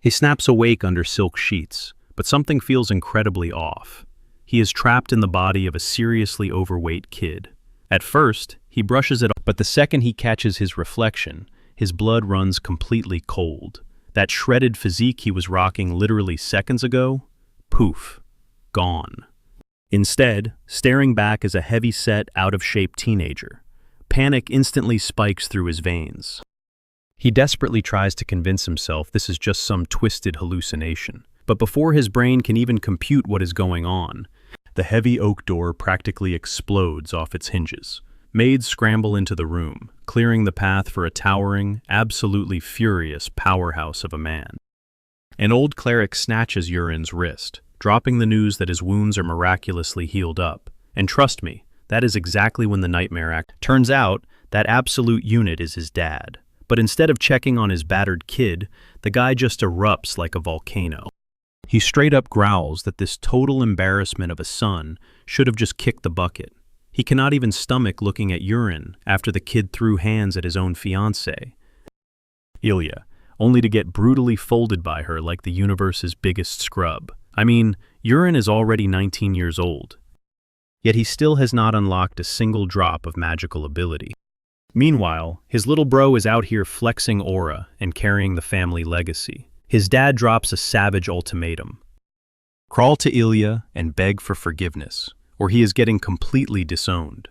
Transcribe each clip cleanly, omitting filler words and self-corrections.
He snaps awake under silk sheets, but something feels incredibly off. He is trapped in the body of a seriously overweight kid. At first, he brushes it off, but the second he catches his reflection, his blood runs completely cold. That shredded physique he was rocking literally seconds ago, poof, gone. Instead, staring back is a heavy-set, out-of-shape teenager. Panic instantly spikes through his veins. He desperately tries to convince himself this is just some twisted hallucination. But before his brain can even compute what is going on, the heavy oak door practically explodes off its hinges. Maids scramble into the room, clearing the path for a towering, absolutely furious powerhouse of a man. An old cleric snatches Yurin's wrist, dropping the news that his wounds are miraculously healed up. And trust me, that is exactly when the nightmare act. Turns out, that absolute unit is his dad. But instead of checking on his battered kid, the guy just erupts like a volcano. He straight up growls that this total embarrassment of a son should have just kicked the bucket. He cannot even stomach looking at Yurin after the kid threw hands at his own fiancée, Ilya, only to get brutally folded by her like the universe's biggest scrub. I mean, Yurin is already 19 years old, yet he still has not unlocked a single drop of magical ability. Meanwhile, his little bro is out here flexing aura and carrying the family legacy. His dad drops a savage ultimatum. Crawl to Ilya and beg for forgiveness, or he is getting completely disowned.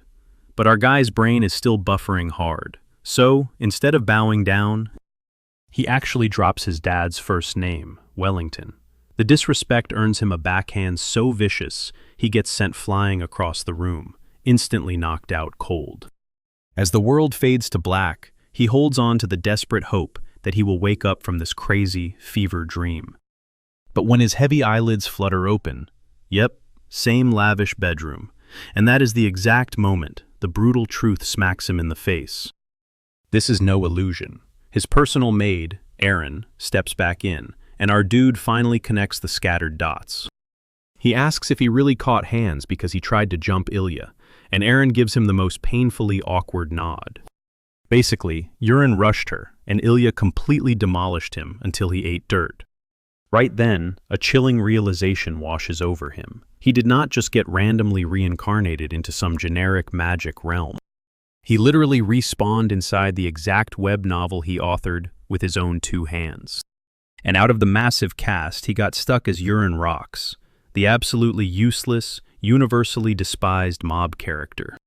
But our guy's brain is still buffering hard, so instead of bowing down, he actually drops his dad's first name, Wellington. The disrespect earns him a backhand so vicious he gets sent flying across the room, instantly knocked out cold. As the world fades to black, he holds on to the desperate hope that he will wake up from this crazy, fever dream. But when his heavy eyelids flutter open, yep, same lavish bedroom, and that is the exact moment the brutal truth smacks him in the face. This is no illusion. His personal maid, Aaron, steps back in, and our dude finally connects the scattered dots. He asks if he really caught hands because he tried to jump Ilya, and Aaron gives him the most painfully awkward nod. Basically, Yurin rushed her, and Ilya completely demolished him until he ate dirt. Right then, a chilling realization washes over him. He did not just get randomly reincarnated into some generic magic realm. He literally respawned inside the exact web novel he authored with his own 2 hands. And out of the massive cast, he got stuck as Yurin Rocks, the absolutely useless, universally despised mob character.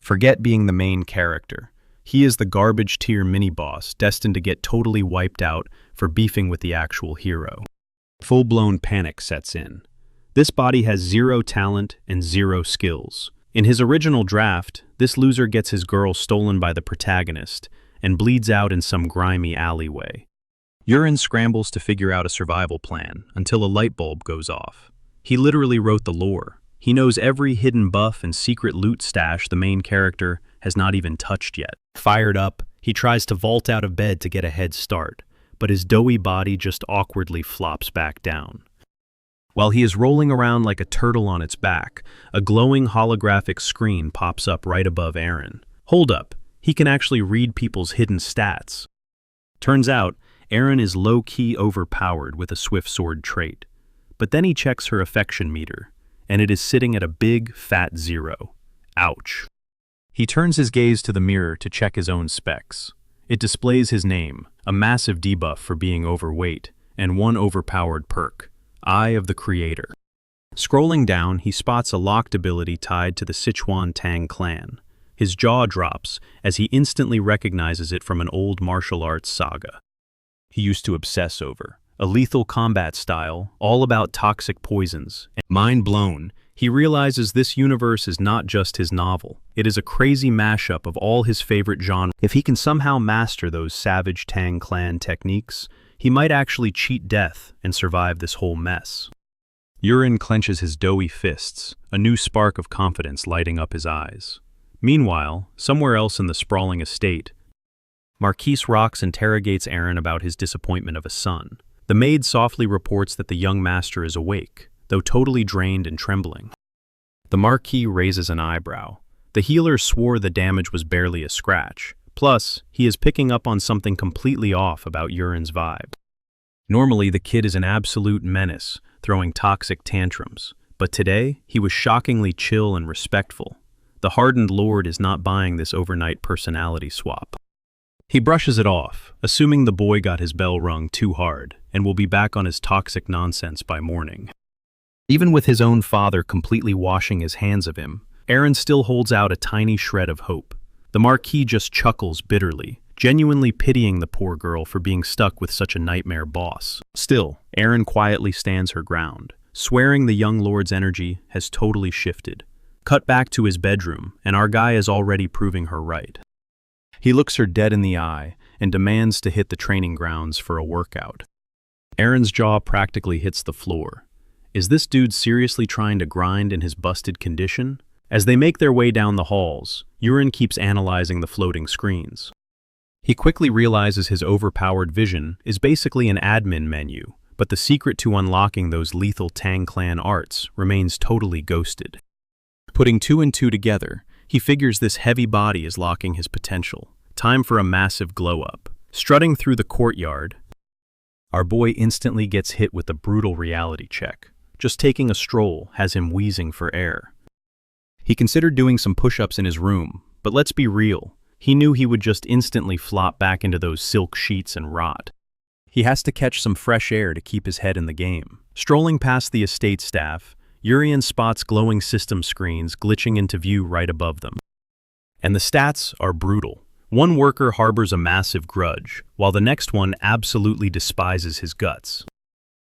Forget being the main character. He is the garbage tier mini-boss destined to get totally wiped out for beefing with the actual hero. Full-blown panic sets in. This body has 0 talent and 0 skills. In his original draft, this loser gets his girl stolen by the protagonist and bleeds out in some grimy alleyway. Yurin scrambles to figure out a survival plan until a light bulb goes off. He literally wrote the lore. He knows every hidden buff and secret loot stash the main character has not even touched yet. Fired up, he tries to vault out of bed to get a head start, but his doughy body just awkwardly flops back down. While he is rolling around like a turtle on its back, a glowing holographic screen pops up right above Aaron. Hold up, he can actually read people's hidden stats. Turns out, Aaron is low-key overpowered with a swift sword trait. But then he checks her affection meter, and it is sitting at a big, fat 0. Ouch. He turns his gaze to the mirror to check his own specs. It displays his name, a massive debuff for being overweight, and 1 overpowered perk, Eye of the Creator. Scrolling down, he spots a locked ability tied to the Sichuan Tang clan. His jaw drops as he instantly recognizes it from an old martial arts saga he used to obsess over. A lethal combat style, all about toxic poisons. Mind blown, he realizes this universe is not just his novel. It is a crazy mashup of all his favorite genres. If he can somehow master those savage Tang clan techniques, he might actually cheat death and survive this whole mess. Yurin clenches his doughy fists, a new spark of confidence lighting up his eyes. Meanwhile, somewhere else in the sprawling estate, Marquis Rocks interrogates Aaron about his disappointment of a son. The maid softly reports that the young master is awake, though totally drained and trembling. The Marquis raises an eyebrow. The healer swore the damage was barely a scratch. Plus, he is picking up on something completely off about Yurin's vibe. Normally, the kid is an absolute menace, throwing toxic tantrums. But today, he was shockingly chill and respectful. The hardened lord is not buying this overnight personality swap. He brushes it off, assuming the boy got his bell rung too hard and will be back on his toxic nonsense by morning. Even with his own father completely washing his hands of him, Aaron still holds out a tiny shred of hope. The Marquis just chuckles bitterly, genuinely pitying the poor girl for being stuck with such a nightmare boss. Still, Aaron quietly stands her ground, swearing the young lord's energy has totally shifted. Cut back to his bedroom, and our guy is already proving her right. He looks her dead in the eye and demands to hit the training grounds for a workout. Aaron's jaw practically hits the floor. Is this dude seriously trying to grind in his busted condition? As they make their way down the halls, Wulin keeps analyzing the floating screens. He quickly realizes his overpowered vision is basically an admin menu, but the secret to unlocking those lethal Tang Clan arts remains totally ghosted. Putting two and two together, he figures this heavy body is locking his potential. Time for a massive glow-up. Strutting through the courtyard, our boy instantly gets hit with a brutal reality check. Just taking a stroll has him wheezing for air. He considered doing some push-ups in his room, but let's be real, he knew he would just instantly flop back into those silk sheets and rot. He has to catch some fresh air to keep his head in the game. Strolling past the estate staff, Wulin spots glowing system screens glitching into view right above them. And the stats are brutal. One worker harbors a massive grudge, while the next one absolutely despises his guts.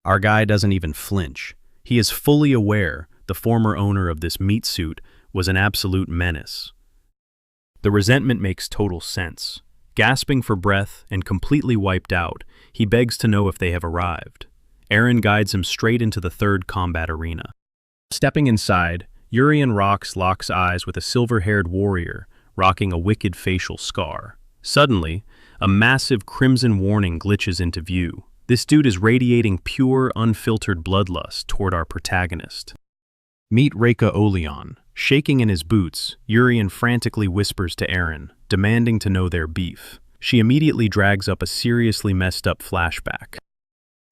Our guy doesn't even flinch. He is fully aware the former owner of this meat suit was an absolute menace. The resentment makes total sense. Gasping for breath and completely wiped out, he begs to know if they have arrived. Aaron guides him straight into the third combat arena. Stepping inside, Wulin locks eyes with a silver-haired warrior rocking a wicked facial scar. Suddenly, a massive crimson warning glitches into view. This dude is radiating pure, unfiltered bloodlust toward our protagonist. Meet Recap. Shaking in his boots, Wulin frantically whispers to Aaron, demanding to know their beef. She immediately drags up a seriously messed up flashback.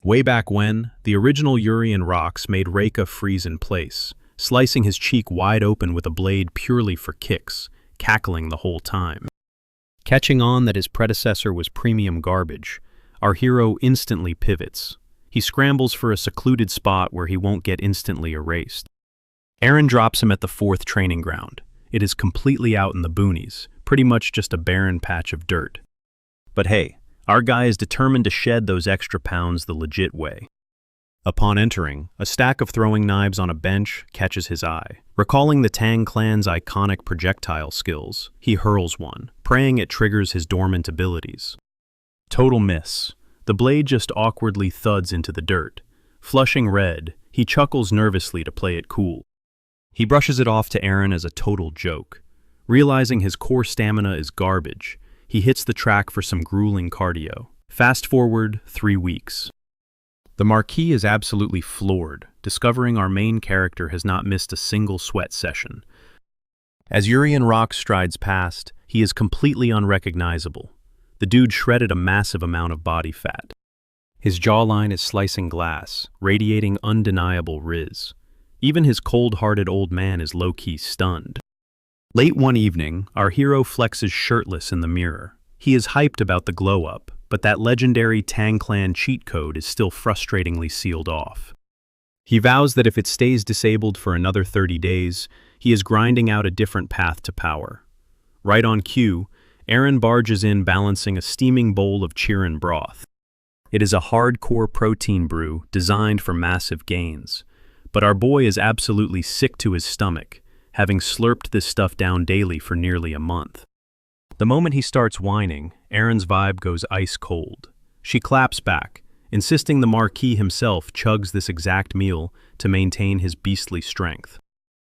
Way back when, the original Wulin made Recap freeze in place, slicing his cheek wide open with a blade purely for kicks, cackling the whole time. Catching on that his predecessor was premium garbage, our hero instantly pivots. He scrambles for a secluded spot where he won't get instantly erased. Aaron drops him at the fourth training ground. It is completely out in the boonies, pretty much just a barren patch of dirt. But hey, our guy is determined to shed those extra pounds the legit way. Upon entering, a stack of throwing knives on a bench catches his eye. Recalling the Tang Clan's iconic projectile skills, he hurls one, praying it triggers his dormant abilities. Total miss. The blade just awkwardly thuds into the dirt. Flushing red, he chuckles nervously to play it cool. He brushes it off to Aaron as a total joke. Realizing his core stamina is garbage, he hits the track for some grueling cardio. Fast forward 3 weeks. The Marquis is absolutely floored, discovering our main character has not missed a single sweat session. As Wulin strides past, he is completely unrecognizable. The dude shredded a massive amount of body fat. His jawline is slicing glass, radiating undeniable riz. Even his cold-hearted old man is low-key stunned. Late one evening, our hero flexes shirtless in the mirror. He is hyped about the glow-up, but that legendary Tang Clan cheat code is still frustratingly sealed off. He vows that if it stays disabled for another 30 days, he is grinding out a different path to power. Right on cue, Aaron barges in balancing a steaming bowl of Chirin broth. It is a hardcore protein brew designed for massive gains. But our boy is absolutely sick to his stomach, having slurped this stuff down daily for nearly a month. The moment he starts whining, Aaron's vibe goes ice cold. She claps back, insisting the Marquis himself chugs this exact meal to maintain his beastly strength.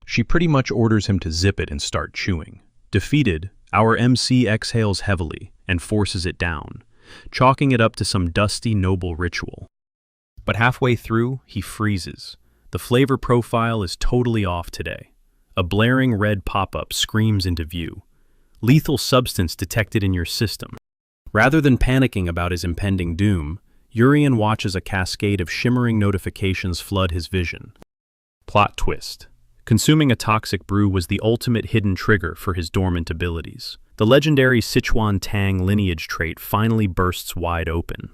She pretty much orders him to zip it and start chewing. Defeated, our MC exhales heavily and forces it down, chalking it up to some dusty noble ritual. But halfway through, he freezes. The flavor profile is totally off today. A blaring red pop-up screams into view. Lethal substance detected in your system. Rather than panicking about his impending doom, Urien watches a cascade of shimmering notifications flood his vision. Plot twist. Consuming a toxic brew was the ultimate hidden trigger for his dormant abilities. The legendary Sichuan Tang lineage trait finally bursts wide open.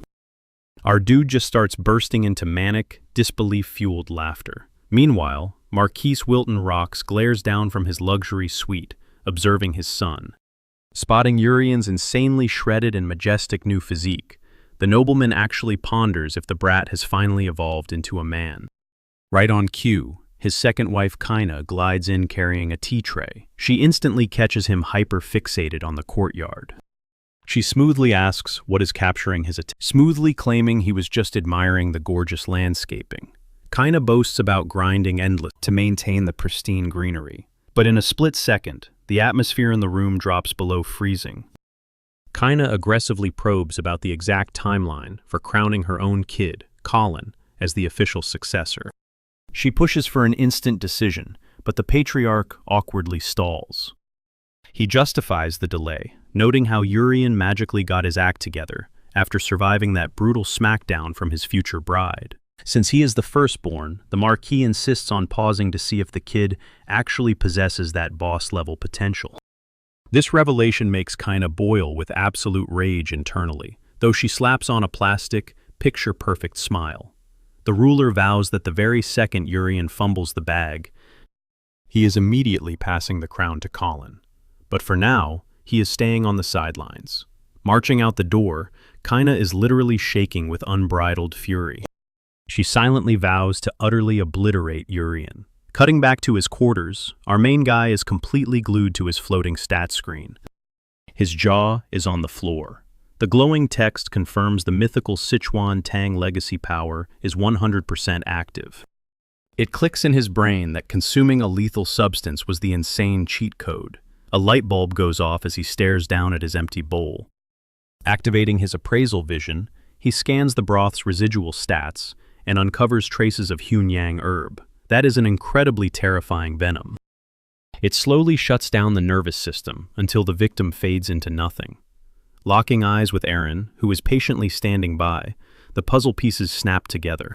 Our dude just starts bursting into manic, disbelief-fueled laughter. Meanwhile, Marquis Wilton Rocks glares down from his luxury suite, observing his son. Spotting Urien's insanely shredded and majestic new physique, the nobleman actually ponders if the brat has finally evolved into a man. Right on cue, his second wife Kaina glides in carrying a tea tray. She instantly catches him hyper-fixated on the courtyard. She smoothly asks what is capturing his attention, smoothly claiming he was just admiring the gorgeous landscaping. Kaina boasts about grinding endless to maintain the pristine greenery. But in a split second, the atmosphere in the room drops below freezing. Kaina aggressively probes about the exact timeline for crowning her own kid, Colin, as the official successor. She pushes for an instant decision, but the patriarch awkwardly stalls. He justifies the delay, noting how Urien magically got his act together after surviving that brutal smackdown from his future bride. Since he is the firstborn, the Marquis insists on pausing to see if the kid actually possesses that boss-level potential. This revelation makes Kaina boil with absolute rage internally, though she slaps on a plastic, picture-perfect smile. The ruler vows that the very second Urien fumbles the bag, he is immediately passing the crown to Colin. But for now, he is staying on the sidelines. Marching out the door, Kaina is literally shaking with unbridled fury. She silently vows to utterly obliterate Urien. Cutting back to his quarters, our main guy is completely glued to his floating stat screen. His jaw is on the floor. The glowing text confirms the mythical Sichuan Tang legacy power is 100% active. It clicks in his brain that consuming a lethal substance was the insane cheat code. A light bulb goes off as he stares down at his empty bowl. Activating his appraisal vision, he scans the broth's residual stats and uncovers traces of Hunyang herb. That is an incredibly terrifying venom. It slowly shuts down the nervous system until the victim fades into nothing. Locking eyes with Aaron, who is patiently standing by, the puzzle pieces snap together.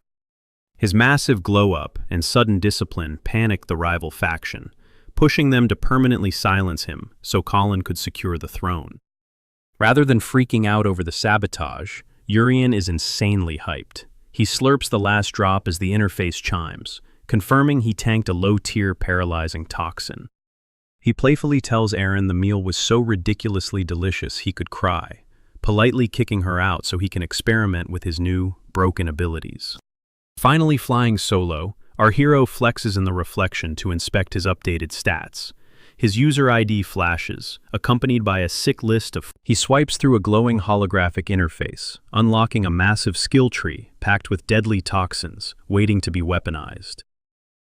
His massive glow-up and sudden discipline panic the rival faction, pushing them to permanently silence him so Colin could secure the throne. Rather than freaking out over the sabotage, Urien is insanely hyped. He slurps the last drop as the interface chimes, confirming he tanked a low-tier paralyzing toxin. He playfully tells Aaron the meal was so ridiculously delicious he could cry, politely kicking her out so he can experiment with his new, broken abilities. Finally flying solo, our hero flexes in the reflection to inspect his updated stats. His user ID flashes, accompanied by a sick list of... He swipes through a glowing holographic interface, unlocking a massive skill tree packed with deadly toxins, waiting to be weaponized.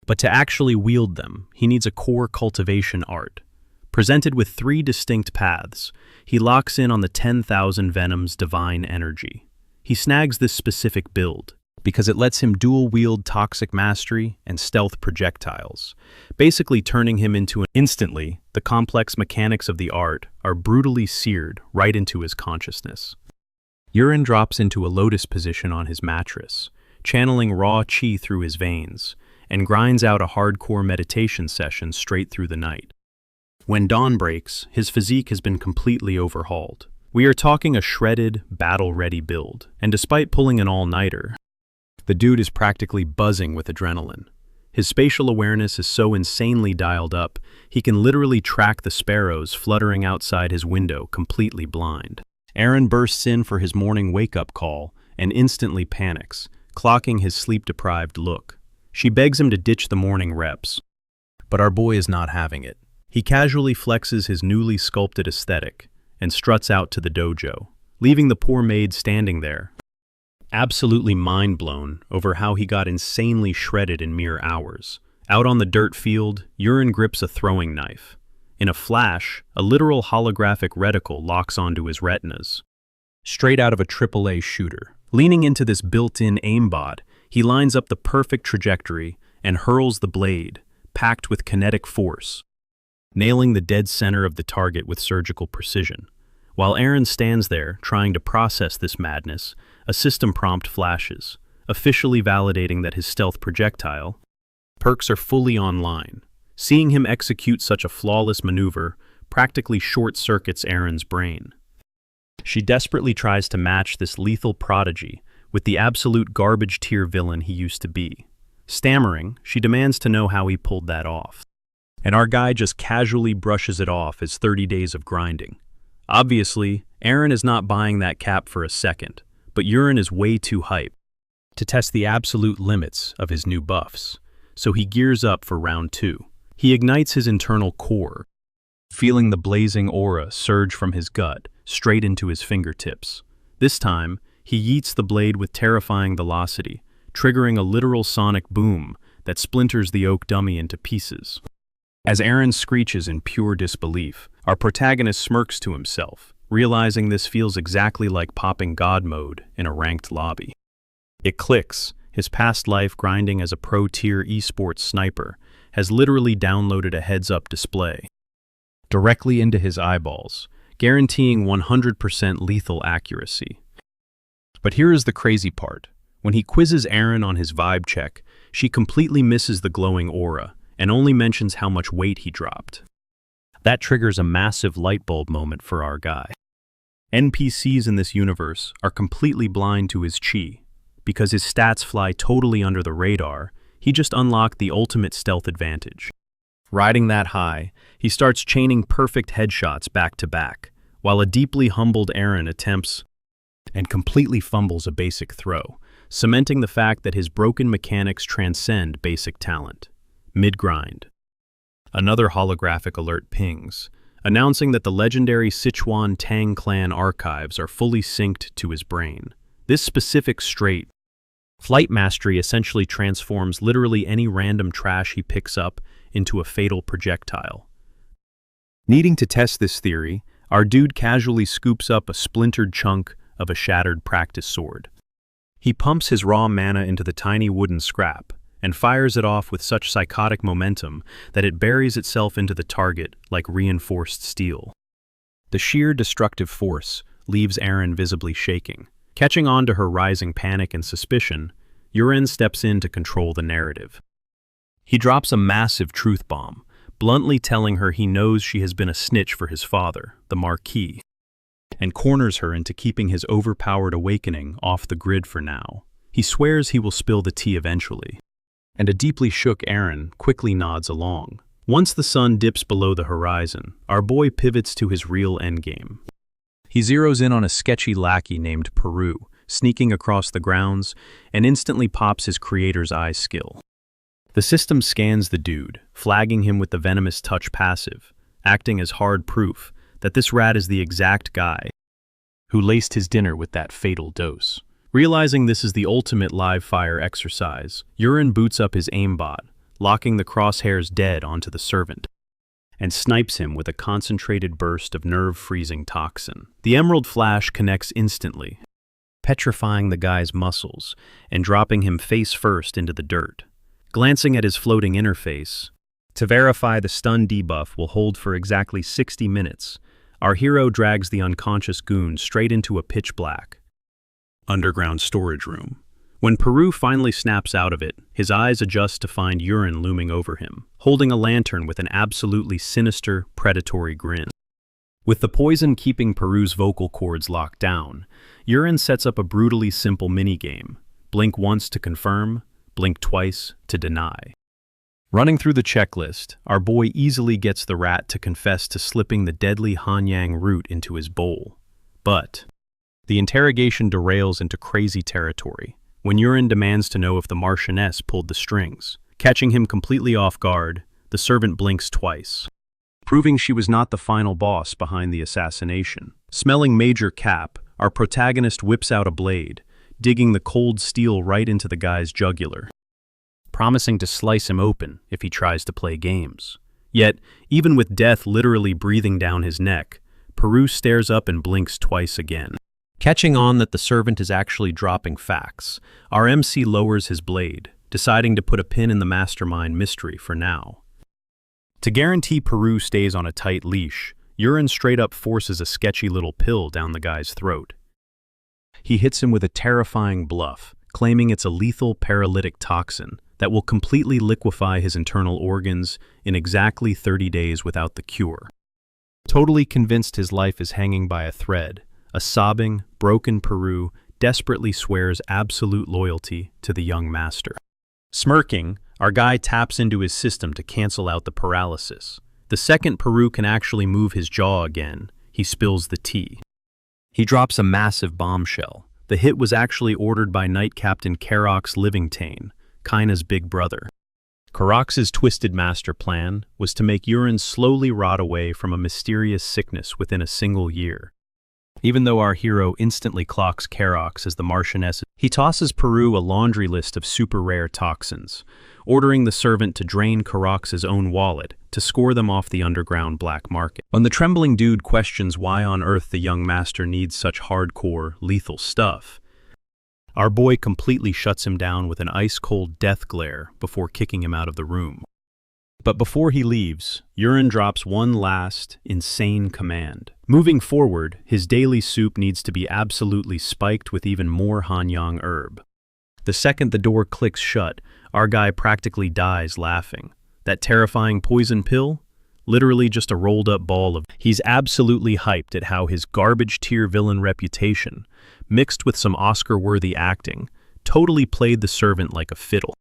But to actually wield them, he needs a core cultivation art. Presented with 3 distinct paths, he locks in on the 10,000 Venom's divine energy. He snags this specific build, because it lets him dual-wield toxic mastery and stealth projectiles, basically turning him into an... Instantly, the complex mechanics of the art are brutally seared right into his consciousness. Urien drops into a lotus position on his mattress, channeling raw chi through his veins, and grinds out a hardcore meditation session straight through the night. When dawn breaks, his physique has been completely overhauled. We are talking a shredded, battle-ready build, and despite pulling an all-nighter, the dude is practically buzzing with adrenaline. His spatial awareness is so insanely dialed up, he can literally track the sparrows fluttering outside his window completely blind. Aaron bursts in for his morning wake-up call and instantly panics, clocking his sleep-deprived look. She begs him to ditch the morning reps, but our boy is not having it. He casually flexes his newly sculpted aesthetic and struts out to the dojo, leaving the poor maid standing there, absolutely mind-blown over how he got insanely shredded in mere hours. Out on the dirt field, Urien grips a throwing knife. In a flash, a literal holographic reticle locks onto his retinas. Straight out of a AAA shooter. Leaning into this built-in aimbot, he lines up the perfect trajectory and hurls the blade, packed with kinetic force, nailing the dead center of the target with surgical precision. While Aaron stands there, trying to process this madness, a system prompt flashes, officially validating that his stealth projectile perks are fully online. Seeing him execute such a flawless maneuver practically short-circuits Aaron's brain. She desperately tries to match this lethal prodigy with the absolute garbage-tier villain he used to be. Stammering, she demands to know how he pulled that off. And our guy just casually brushes it off as 30 days of grinding. Obviously, Aaron is not buying that cap for a second, but Urien is way too hyped to test the absolute limits of his new buffs, so he gears up for round 2. He ignites his internal core, feeling the blazing aura surge from his gut straight into his fingertips. This time, he yeets the blade with terrifying velocity, triggering a literal sonic boom that splinters the oak dummy into pieces. As Aaron screeches in pure disbelief, our protagonist smirks to himself, realizing this feels exactly like popping God mode in a ranked lobby. It clicks. His past life grinding as a pro-tier esports sniper has literally downloaded a heads-up display directly into his eyeballs, guaranteeing 100% lethal accuracy. But here is the crazy part. When he quizzes Aaron on his vibe check, she completely misses the glowing aura and only mentions how much weight he dropped. That triggers a massive light bulb moment for our guy. NPCs in this universe are completely blind to his chi. Because his stats fly totally under the radar, he just unlocked the ultimate stealth advantage. Riding that high, he starts chaining perfect headshots back to back, while a deeply humbled Aaron attempts and completely fumbles a basic throw, cementing the fact that his broken mechanics transcend basic talent. Mid-grind. Another holographic alert pings, announcing that the legendary Sichuan Tang clan archives are fully synced to his brain. This specific flight mastery essentially transforms literally any random trash he picks up into a fatal projectile. Needing to test this theory, our dude casually scoops up a splintered chunk of a shattered practice sword. He pumps his raw mana into the tiny wooden scrap and fires it off with such psychotic momentum that it buries itself into the target like reinforced steel. The sheer destructive force leaves Aaron visibly shaking. Catching on to her rising panic and suspicion, Urien steps in to control the narrative. He drops a massive truth bomb, bluntly telling her he knows she has been a snitch for his father, the Marquis, and corners her into keeping his overpowered awakening off the grid for now. He swears he will spill the tea eventually, and a deeply shook Aaron quickly nods along. Once the sun dips below the horizon, our boy pivots to his real endgame. He zeroes in on a sketchy lackey named Peru, sneaking across the grounds, and instantly pops his creator's eye skill. The system scans the dude, flagging him with the venomous touch passive, acting as hard proof that this rat is the exact guy who laced his dinner with that fatal dose. Realizing this is the ultimate live fire exercise, Urien boots up his aimbot, locking the crosshairs dead onto the servant, and snipes him with a concentrated burst of nerve-freezing toxin. The emerald flash connects instantly, petrifying the guy's muscles and dropping him face first into the dirt. Glancing at his floating interface, to verify the stun debuff will hold for exactly 60 minutes, our hero drags the unconscious goon straight into a pitch-black underground storage room. When Peru finally snaps out of it, his eyes adjust to find Urien looming over him, holding a lantern with an absolutely sinister, predatory grin. With the poison keeping Peru's vocal cords locked down, Urien sets up a brutally simple minigame. Blink once to confirm, blink twice to deny. Running through the checklist, our boy easily gets the rat to confess to slipping the deadly Hanyang root into his bowl. But the interrogation derails into crazy territory when Urien demands to know if the Marchioness pulled the strings. Catching him completely off guard, the servant blinks twice, proving she was not the final boss behind the assassination. Smelling Major Cap, our protagonist whips out a blade, digging the cold steel right into the guy's jugular, promising to slice him open if he tries to play games. Yet, even with death literally breathing down his neck, Peru stares up and blinks twice again. Catching on that the servant is actually dropping facts, our MC lowers his blade, deciding to put a pin in the mastermind mystery for now. To guarantee Peru stays on a tight leash, Wulin straight up forces a sketchy little pill down the guy's throat. He hits him with a terrifying bluff, claiming it's a lethal paralytic toxin that will completely liquefy his internal organs in exactly 30 days without the cure. Totally convinced his life is hanging by a thread, a sobbing, broken Peru desperately swears absolute loyalty to the young master. Smirking, our guy taps into his system to cancel out the paralysis. The second Peru can actually move his jaw again, he spills the tea. He drops a massive bombshell. The hit was actually ordered by Knight Captain Karox Livingtane, Kaina's big brother. Karox's twisted master plan was to make Wulin slowly rot away from a mysterious sickness within a single year. Even though our hero instantly clocks Karox as the Marchioness, he tosses Peru a laundry list of super rare toxins, ordering the servant to drain Karox's own wallet to score them off the underground black market. When the trembling dude questions why on earth the young master needs such hardcore, lethal stuff, our boy completely shuts him down with an ice-cold death glare before kicking him out of the room. But before he leaves, Wulin drops one last, insane command. Moving forward, his daily soup needs to be absolutely spiked with even more Hanyang herb. The second the door clicks shut, our guy practically dies laughing. That terrifying poison pill? Literally just a rolled-up ball of... He's absolutely hyped at how his garbage-tier villain reputation, mixed with some Oscar-worthy acting, totally played the servant like a fiddle.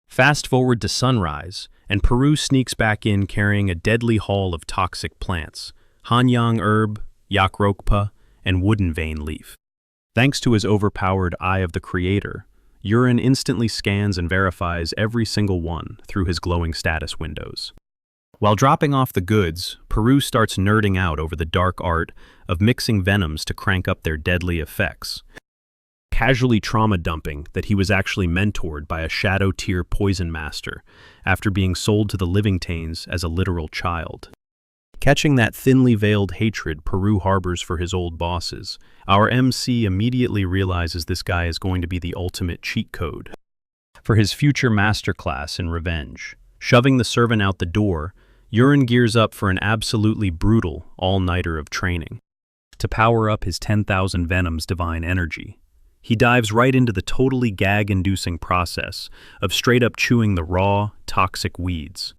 Fast forward to sunrise, and Peru sneaks back in carrying a deadly haul of toxic plants, Hanyang herb, Yakrokpa, and wooden vein leaf. Thanks to his overpowered Eye of the Creator, Wulin instantly scans and verifies every single one through his glowing status windows. While dropping off the goods, Peru starts nerding out over the dark art of mixing venoms to crank up their deadly effects, casually trauma dumping that he was actually mentored by a shadow-tier poison master after being sold to the Livingtanes as a literal child. Catching that thinly veiled hatred Peru harbors for his old bosses, our MC immediately realizes this guy is going to be the ultimate cheat code for his future masterclass in revenge. Shoving the servant out the door, Wulin gears up for an absolutely brutal all-nighter of training. To power up his 10,000 Venom's divine energy, he dives right into the totally gag-inducing process of straight-up chewing the raw, toxic weeds.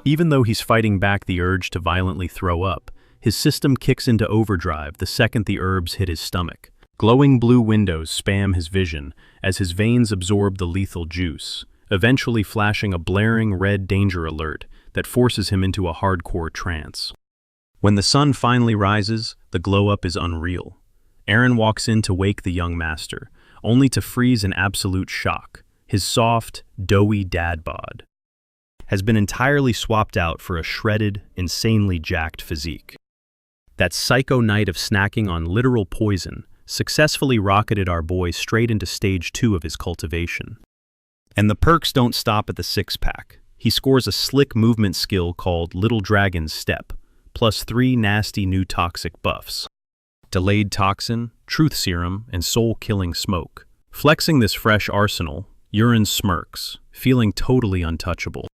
Even though he's fighting back the urge to violently throw up, his system kicks into overdrive the second the herbs hit his stomach. Glowing blue windows spam his vision as his veins absorb the lethal juice, eventually flashing a blaring red danger alert that forces him into a hardcore trance. When the sun finally rises, the glow-up is unreal. Eren walks in to wake the young master, only to freeze in absolute shock. His soft, doughy dad bod has been entirely swapped out for a shredded, insanely jacked physique. That psycho night of snacking on literal poison successfully rocketed our boy straight into stage 2 of his cultivation. And the perks don't stop at the six-pack. He scores a slick movement skill called Little Dragon's Step, plus 3 nasty new toxic buffs: Delayed Toxin, Truth Serum, and Soul-Killing Smoke. Flexing this fresh arsenal, Wulin smirks, feeling totally untouchable.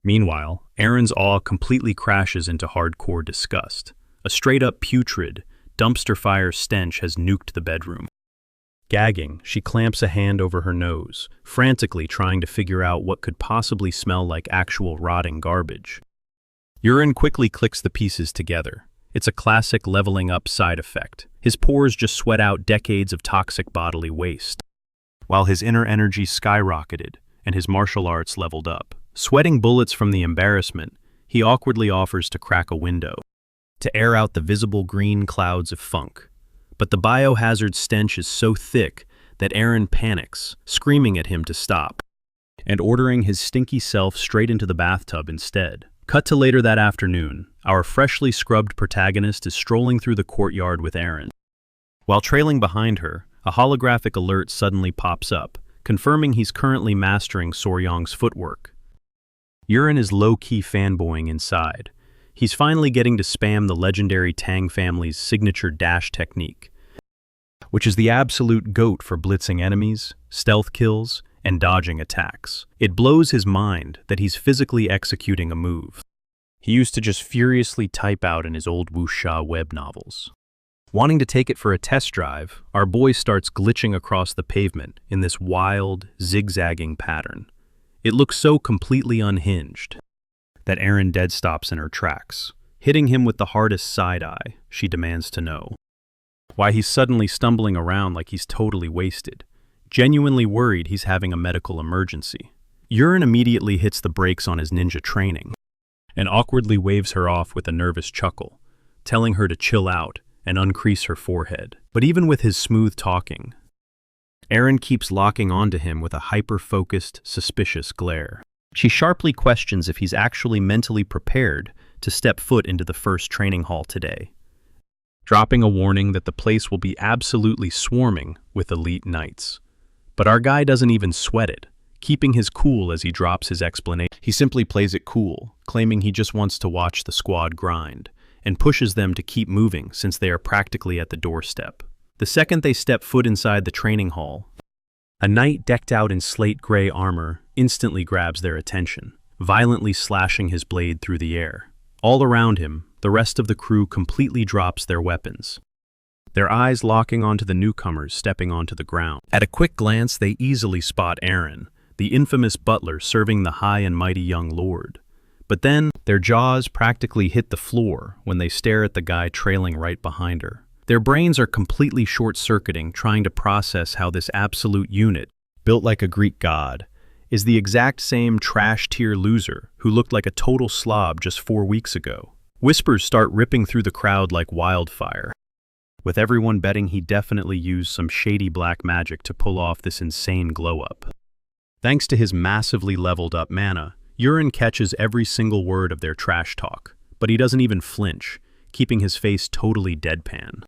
Meanwhile, Eren's awe completely crashes into hardcore disgust. A straight-up putrid, dumpster-fire stench has nuked the bedroom. Gagging, she clamps a hand over her nose, frantically trying to figure out what could possibly smell like actual rotting garbage. Wulin quickly clicks the pieces together. It's a classic leveling up side effect. His pores just sweat out decades of toxic bodily waste, while his inner energy skyrocketed and his martial arts leveled up. Sweating bullets from the embarrassment, he awkwardly offers to crack a window to air out the visible green clouds of funk. But the biohazard stench is so thick that Eren panics, screaming at him to stop, and ordering his stinky self straight into the bathtub instead. Cut to later that afternoon, our freshly scrubbed protagonist is strolling through the courtyard with Eren. While trailing behind her, a holographic alert suddenly pops up, confirming he's currently mastering Soryong's footwork. Wulin is low-key fanboying inside. He's finally getting to spam the legendary Tang family's signature dash technique, which is the absolute goat for blitzing enemies, stealth kills, and dodging attacks. It blows his mind that he's physically executing a move he used to just furiously type out in his old wuxia web novels. Wanting to take it for a test drive, our boy starts glitching across the pavement in this wild, zigzagging pattern. It looks so completely unhinged that Erin dead stops in her tracks, hitting him with the hardest side-eye. She demands to know why he's suddenly stumbling around like he's totally wasted, genuinely worried he's having a medical emergency. Yurin immediately hits the brakes on his ninja training and awkwardly waves her off with a nervous chuckle, telling her to chill out and uncrease her forehead. But even with his smooth talking, Erin keeps locking onto him with a hyper-focused, suspicious glare. She sharply questions if he's actually mentally prepared to step foot into the first training hall today, dropping a warning that the place will be absolutely swarming with elite knights. But our guy doesn't even sweat it, keeping his cool as he drops his explanation. He simply plays it cool, claiming he just wants to watch the squad grind, and pushes them to keep moving since they are practically at the doorstep. The second they step foot inside the training hall, a knight decked out in slate gray armor instantly grabs their attention, violently slashing his blade through the air. All around him, the rest of the crew completely drops their weapons, their eyes locking onto the newcomers stepping onto the ground. At a quick glance, they easily spot Erin, the infamous butler serving the high and mighty young lord. But then, their jaws practically hit the floor when they stare at the guy trailing right behind her. Their brains are completely short-circuiting, trying to process how this absolute unit, built like a Greek god, is the exact same trash-tier loser who looked like a total slob just 4 weeks ago. Whispers start ripping through the crowd like wildfire, with everyone betting he definitely used some shady black magic to pull off this insane glow-up. Thanks to his massively leveled-up mana, Yurin catches every single word of their trash talk, but he doesn't even flinch, keeping his face totally deadpan.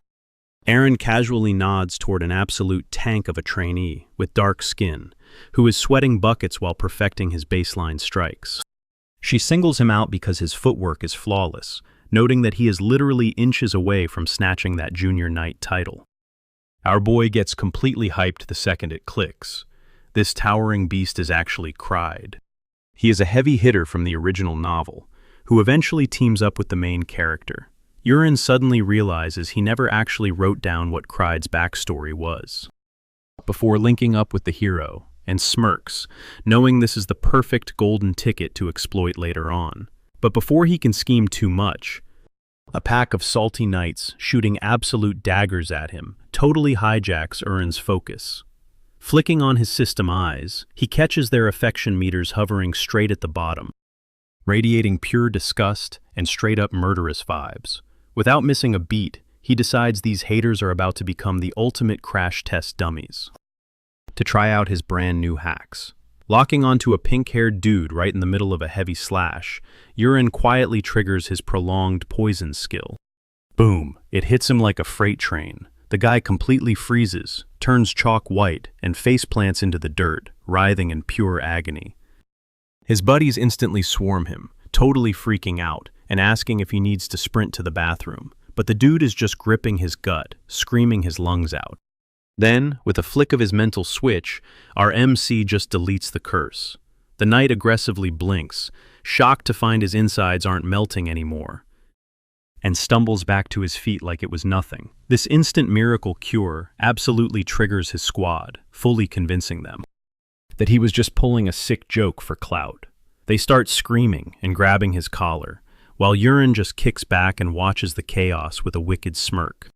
Erin casually nods toward an absolute tank of a trainee with dark skin, who is sweating buckets while perfecting his baseline strikes. She singles him out because his footwork is flawless, noting that he is literally inches away from snatching that junior knight title. Our boy gets completely hyped the second it clicks. This towering beast is actually cried. He is a heavy hitter from the original novel, who eventually teams up with the main character. Yurin suddenly realizes he never actually wrote down what Cried's backstory was, before linking up with the hero, and smirks, knowing this is the perfect golden ticket to exploit later on. But before he can scheme too much, a pack of salty knights shooting absolute daggers at him totally hijacks Urin's focus. Flicking on his system eyes, he catches their affection meters hovering straight at the bottom, radiating pure disgust and straight-up murderous vibes. Without missing a beat, he decides these haters are about to become the ultimate crash test dummies to try out his brand new hacks. Locking onto a pink-haired dude right in the middle of a heavy slash, Yurin quietly triggers his prolonged poison skill. Boom! It hits him like a freight train. The guy completely freezes, turns chalk white, and faceplants into the dirt, writhing in pure agony. His buddies instantly swarm him, totally freaking out, and asking if he needs to sprint to the bathroom. But the dude is just gripping his gut, screaming his lungs out. Then, with a flick of his mental switch, our MC just deletes the curse. The knight aggressively blinks, shocked to find his insides aren't melting anymore, and stumbles back to his feet like it was nothing. This instant miracle cure absolutely triggers his squad, fully convincing them that he was just pulling a sick joke for clout. They start screaming and grabbing his collar, while Yurin just kicks back and watches the chaos with a wicked smirk.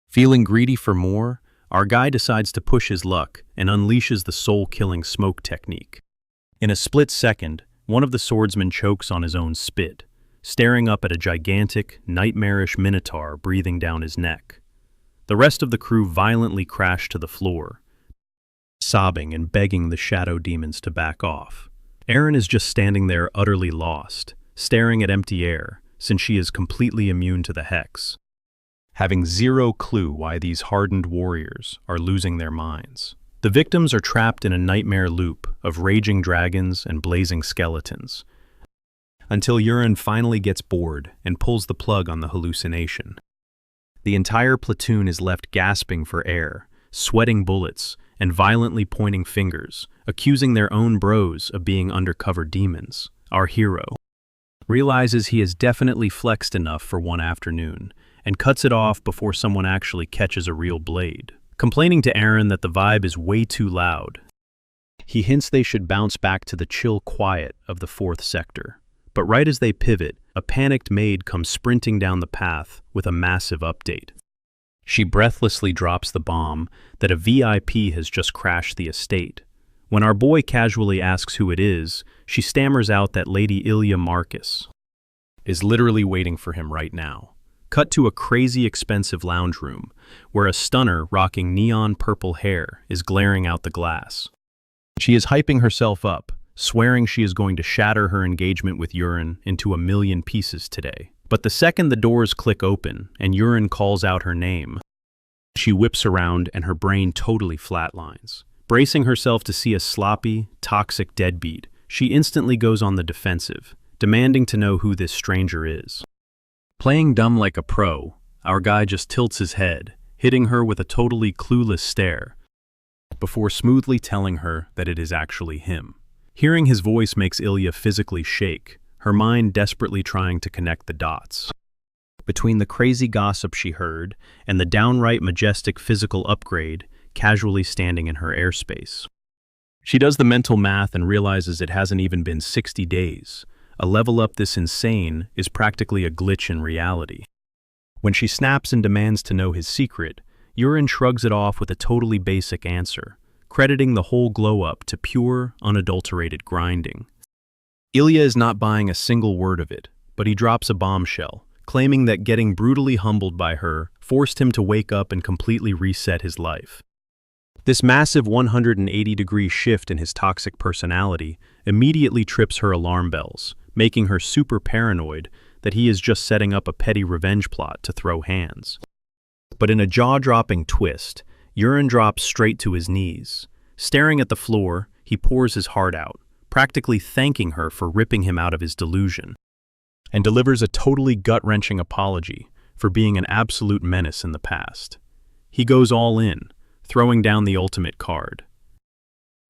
Feeling greedy for more, our guy decides to push his luck and unleashes the soul-killing smoke technique. In a split second, one of the swordsmen chokes on his own spit, staring up at a gigantic, nightmarish minotaur breathing down his neck. The rest of the crew violently crash to the floor, sobbing and begging the shadow demons to back off. Erin is just standing there utterly lost, staring at empty air, since she is completely immune to the hex, having zero clue why these hardened warriors are losing their minds. The victims are trapped in a nightmare loop of raging dragons and blazing skeletons, until Yurin finally gets bored and pulls the plug on the hallucination. The entire platoon is left gasping for air, sweating bullets, and violently pointing fingers, accusing their own bros of being undercover demons. Our hero, realizes he has definitely flexed enough for one afternoon, and cuts it off before someone actually catches a real blade. Complaining to Aaron that the vibe is way too loud, he hints they should bounce back to the chill quiet of the 4th sector. But right as they pivot, a panicked maid comes sprinting down the path with a massive update. She breathlessly drops the bomb that a VIP has just crashed the estate. When our boy casually asks who it is, she stammers out that Lady Ilya Marquis is literally waiting for him right now. Cut to a crazy expensive lounge room, where a stunner rocking neon purple hair is glaring out the glass. She is hyping herself up, swearing she is going to shatter her engagement with Wulin into 1,000,000 pieces today. But the second the doors click open and Wulin calls out her name, she whips around and her brain totally flatlines. Bracing herself to see a sloppy, toxic deadbeat, she instantly goes on the defensive, demanding to know who this stranger is. Playing dumb like a pro, our guy just tilts his head, hitting her with a totally clueless stare, before smoothly telling her that it is actually him. Hearing his voice makes Ilya physically shake, her mind desperately trying to connect the dots. Between the crazy gossip she heard and the downright majestic physical upgrade casually standing in her airspace, she does the mental math and realizes it hasn't even been 60 days. A level up this insane is practically a glitch in reality. When she snaps and demands to know his secret, Wulin shrugs it off with a totally basic answer, crediting the whole glow-up to pure, unadulterated grinding. Ilya is not buying a single word of it, but he drops a bombshell, claiming that getting brutally humbled by her forced him to wake up and completely reset his life. This massive 180-degree shift in his toxic personality immediately trips her alarm bells, making her super paranoid that he is just setting up a petty revenge plot to throw hands. But in a jaw-dropping twist, Wulin drops straight to his knees. Staring at the floor, he pours his heart out, practically thanking her for ripping him out of his delusion, and delivers a totally gut-wrenching apology for being an absolute menace in the past. He goes all in, throwing down the ultimate card,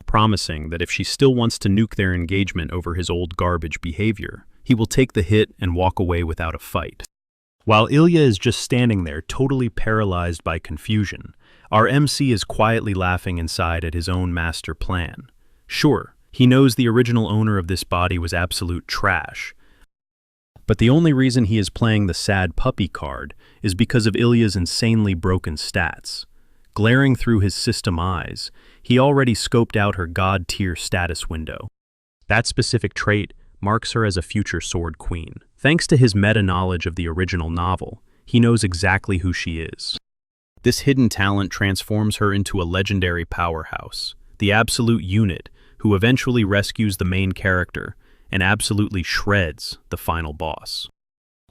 promising that if she still wants to nuke their engagement over his old garbage behavior, he will take the hit and walk away without a fight. While Ilya is just standing there totally paralyzed by confusion, our MC is quietly laughing inside at his own master plan. Sure, he knows the original owner of this body was absolute trash, but the only reason he is playing the sad puppy card is because of Ilya's insanely broken stats. Glaring through his system eyes, he already scoped out her god-tier status window. That specific trait marks her as a future Sword Queen. Thanks to his meta-knowledge of the original novel, he knows exactly who she is. This hidden talent transforms her into a legendary powerhouse, the absolute unit who eventually rescues the main character and absolutely shreds the final boss.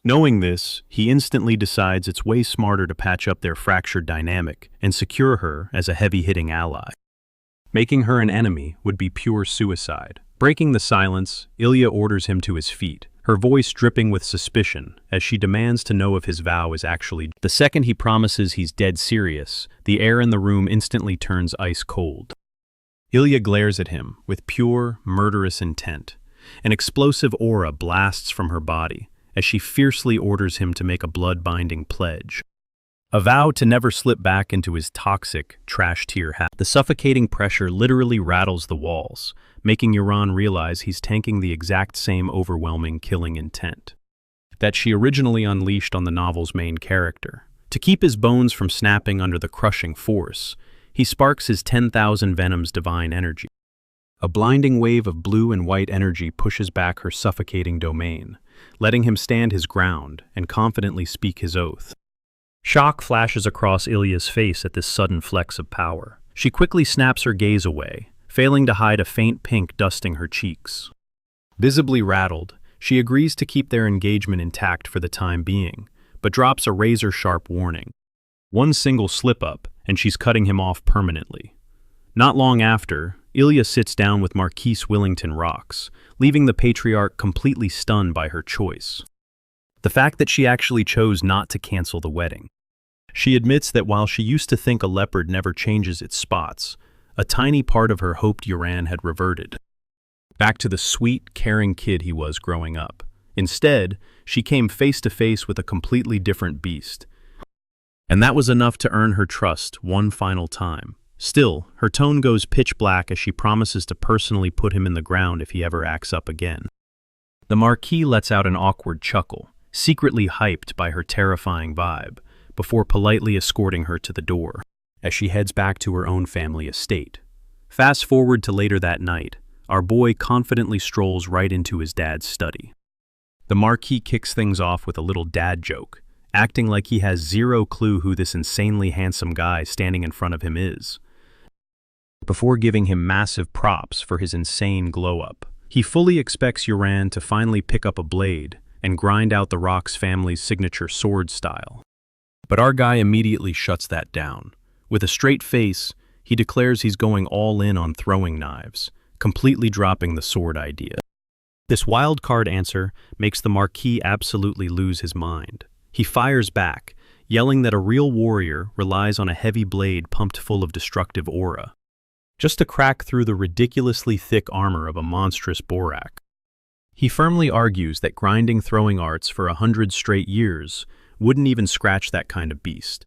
Knowing this, he instantly decides it's way smarter to patch up their fractured dynamic and secure her as a heavy-hitting ally. Making her an enemy would be pure suicide. Breaking the silence, Ilya orders him to his feet, her voice dripping with suspicion as she demands to know if his vow is actually. The second he promises he's dead serious, the air in the room instantly turns ice cold. Ilya glares at him with pure, murderous intent. An explosive aura blasts from her body as she fiercely orders him to make a blood-binding pledge. A vow to never slip back into his toxic, trash-tier habit. The suffocating pressure literally rattles the walls, making Wulin realize he's tanking the exact same overwhelming killing intent that she originally unleashed on the novel's main character. To keep his bones from snapping under the crushing force, he sparks his 10,000 Venom's divine energy. A blinding wave of blue and white energy pushes back her suffocating domain, letting him stand his ground and confidently speak his oath. Shock flashes across Ilya's face at this sudden flex of power. She quickly snaps her gaze away, failing to hide a faint pink dusting her cheeks. Visibly rattled, she agrees to keep their engagement intact for the time being, but drops a razor-sharp warning. One single slip-up, and she's cutting him off permanently. Not long after, Ilya sits down with Marquis Willington Rocks, leaving the patriarch completely stunned by her choice. The fact that she actually chose not to cancel the wedding. She admits that while she used to think a leopard never changes its spots, a tiny part of her hoped Wulin had reverted back to the sweet, caring kid he was growing up. Instead, she came face to face with a completely different beast. And that was enough to earn her trust one final time. Still, her tone goes pitch black as she promises to personally put him in the ground if he ever acts up again. The Marquis lets out an awkward chuckle, secretly hyped by her terrifying vibe, before politely escorting her to the door, as she heads back to her own family estate. Fast forward to later that night, our boy confidently strolls right into his dad's study. The Marquis kicks things off with a little dad joke, acting like he has zero clue who this insanely handsome guy standing in front of him is, before giving him massive props for his insane glow-up. He fully expects Yoran to finally pick up a blade and grind out the Rock's family's signature sword style. But our guy immediately shuts that down. With a straight face, he declares he's going all in on throwing knives, completely dropping the sword idea. This wild card answer makes the Marquis absolutely lose his mind. He fires back, yelling that a real warrior relies on a heavy blade pumped full of destructive aura, just to crack through the ridiculously thick armor of a monstrous Borak. He firmly argues that grinding throwing arts for 100 straight years wouldn't even scratch that kind of beast.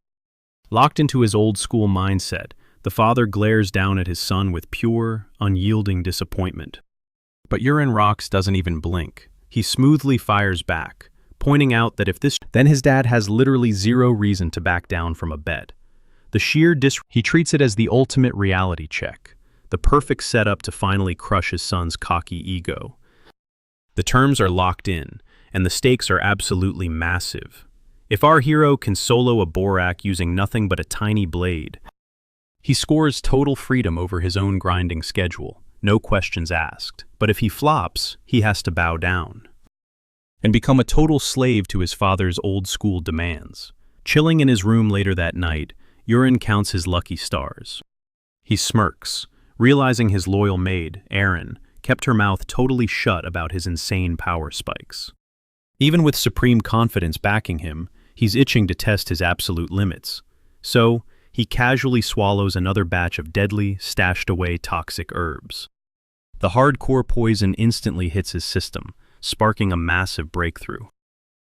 Locked into his old-school mindset, the father glares down at his son with pure, unyielding disappointment. But Yoran Rocks doesn't even blink. He smoothly fires back, pointing out that then his dad has literally zero reason to back down from a bet. He treats it as the ultimate reality check, the perfect setup to finally crush his son's cocky ego. The terms are locked in, and the stakes are absolutely massive. If our hero can solo a Borak using nothing but a tiny blade, he scores total freedom over his own grinding schedule, no questions asked. But if he flops, he has to bow down and become a total slave to his father's old-school demands. Chilling in his room later that night, Yoran counts his lucky stars. He smirks, realizing his loyal maid, Erin, kept her mouth totally shut about his insane power spikes. Even with supreme confidence backing him, he's itching to test his absolute limits. So, he casually swallows another batch of deadly, stashed-away toxic herbs. The hardcore poison instantly hits his system, sparking a massive breakthrough,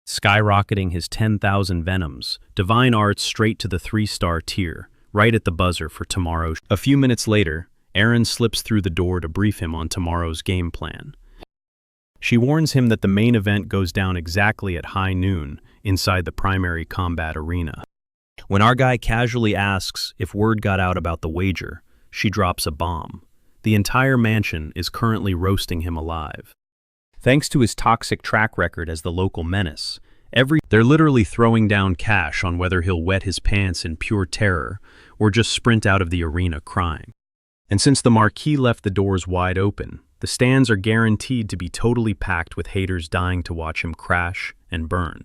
skyrocketing his 10,000 venoms, divine arts straight to the 3-star tier, right at the buzzer for tomorrow. A few minutes later, Erin slips through the door to brief him on tomorrow's game plan. She warns him that the main event goes down exactly at high noon inside the primary combat arena. When our guy casually asks if word got out about the wager, she drops a bomb. The entire mansion is currently roasting him alive. Thanks to his toxic track record as the local menace, they're literally throwing down cash on whether he'll wet his pants in pure terror or just sprint out of the arena crying. And since the Marquis left the doors wide open, the stands are guaranteed to be totally packed with haters dying to watch him crash and burn.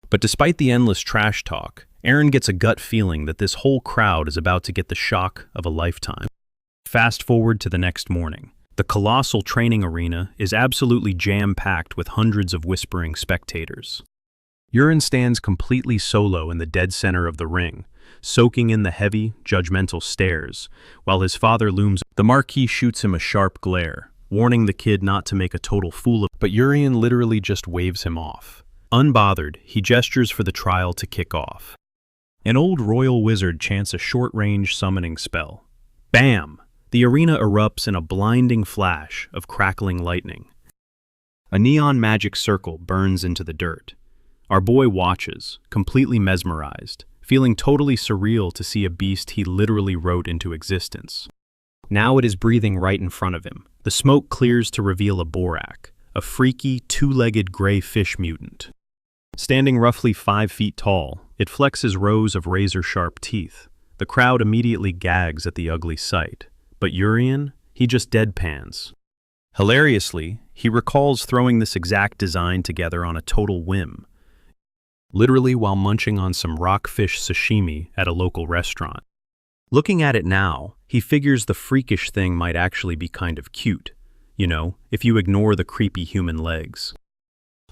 But despite the endless trash talk, Erin gets a gut feeling that this whole crowd is about to get the shock of a lifetime. Fast forward to the next morning. The colossal training arena is absolutely jam-packed with hundreds of whispering spectators. Yoran stands completely solo in the dead center of the ring, soaking in the heavy, judgmental stares, while his father looms. The Marquis shoots him a sharp glare, warning the kid not to make a total fool of him, but Yoran literally just waves him off. Unbothered, he gestures for the trial to kick off. An old royal wizard chants a short-range summoning spell. Bam! The arena erupts in a blinding flash of crackling lightning. A neon magic circle burns into the dirt. Our boy watches, completely mesmerized, feeling totally surreal to see a beast he literally wrote into existence. Now it is breathing right in front of him. The smoke clears to reveal a Borak, a freaky, two-legged gray fish mutant. Standing roughly 5 feet tall, it flexes rows of razor-sharp teeth. The crowd immediately gags at the ugly sight. But Yoran, he just deadpans. Hilariously, he recalls throwing this exact design together on a total whim, literally while munching on some rockfish sashimi at a local restaurant. Looking at it now, he figures the freakish thing might actually be kind of cute, if you ignore the creepy human legs.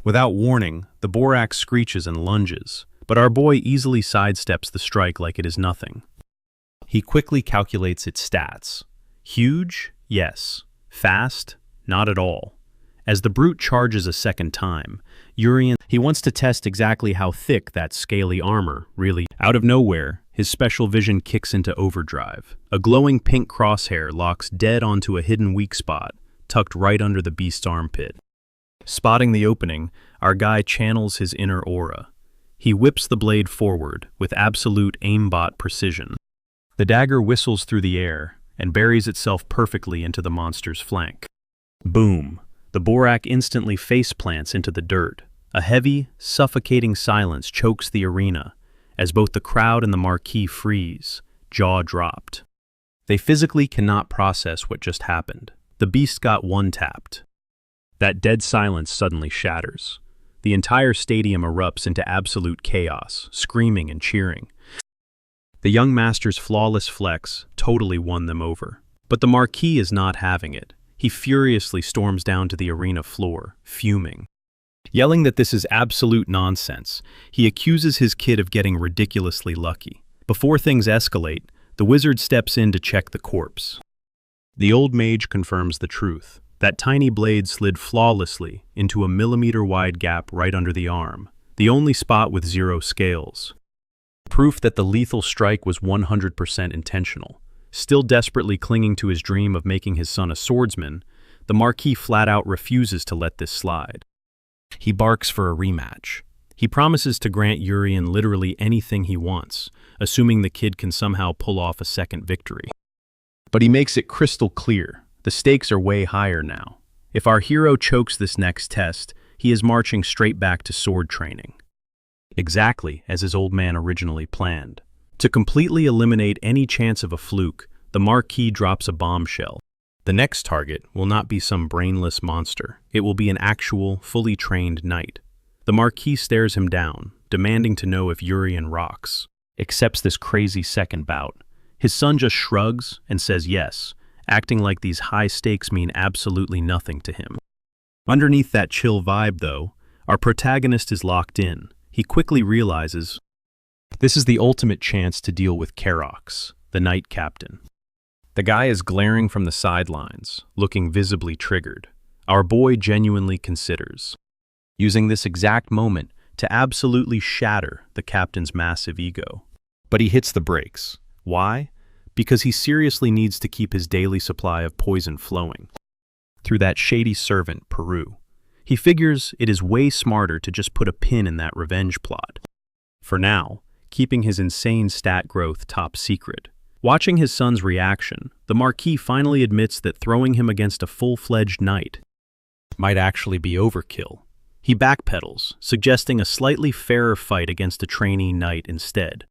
Without warning, the Borak screeches and lunges, but our boy easily sidesteps the strike like it is nothing. He quickly calculates its stats. Huge? Yes. Fast? Not at all. As the brute charges a second time, he wants to test exactly how thick that scaly armor really. Out of nowhere, his special vision kicks into overdrive. A glowing pink crosshair locks dead onto a hidden weak spot, tucked right under the beast's armpit. Spotting the opening, our guy channels his inner aura. He whips the blade forward with absolute aimbot precision. The dagger whistles through the air and buries itself perfectly into the monster's flank. Boom! The Borak instantly faceplants into the dirt. A heavy, suffocating silence chokes the arena as both the crowd and the Marquis freeze, jaw dropped. They physically cannot process what just happened. The beast got one-tapped. That dead silence suddenly shatters. The entire stadium erupts into absolute chaos, screaming and cheering. The young master's flawless flex totally won them over. But the Marquis is not having it. He furiously storms down to the arena floor, fuming. Yelling that this is absolute nonsense, he accuses his kid of getting ridiculously lucky. Before things escalate, the wizard steps in to check the corpse. The old mage confirms the truth. That tiny blade slid flawlessly into a millimeter-wide gap right under the arm, the only spot with 0 scales. Proof that the lethal strike was 100% intentional. Still desperately clinging to his dream of making his son a swordsman, the Marquis flat-out refuses to let this slide. He barks for a rematch. He promises to grant Urien literally anything he wants, assuming the kid can somehow pull off a second victory. But he makes it crystal clear. The stakes are way higher now. If our hero chokes this next test, he is marching straight back to sword training. Exactly as his old man originally planned. To completely eliminate any chance of a fluke, the Marquis drops a bombshell. The next target will not be some brainless monster. It will be an actual, fully trained knight. The Marquis stares him down, demanding to know if Urien rocks. Accepts this crazy second bout. His son just shrugs and says yes, acting like these high stakes mean absolutely nothing to him. Underneath that chill vibe, though, our protagonist is locked in. He quickly realizes this is the ultimate chance to deal with Karox, the knight captain. The guy is glaring from the sidelines, looking visibly triggered. Our boy genuinely considers using this exact moment to absolutely shatter the captain's massive ego. But he hits the brakes. Why? Because he seriously needs to keep his daily supply of poison flowing. Through that shady servant, Peru. He figures it is way smarter to just put a pin in that revenge plot. For now, keeping his insane stat growth top secret. Watching his son's reaction, the Marquis finally admits that throwing him against a full-fledged knight might actually be overkill. He backpedals, suggesting a slightly fairer fight against a trainee knight instead.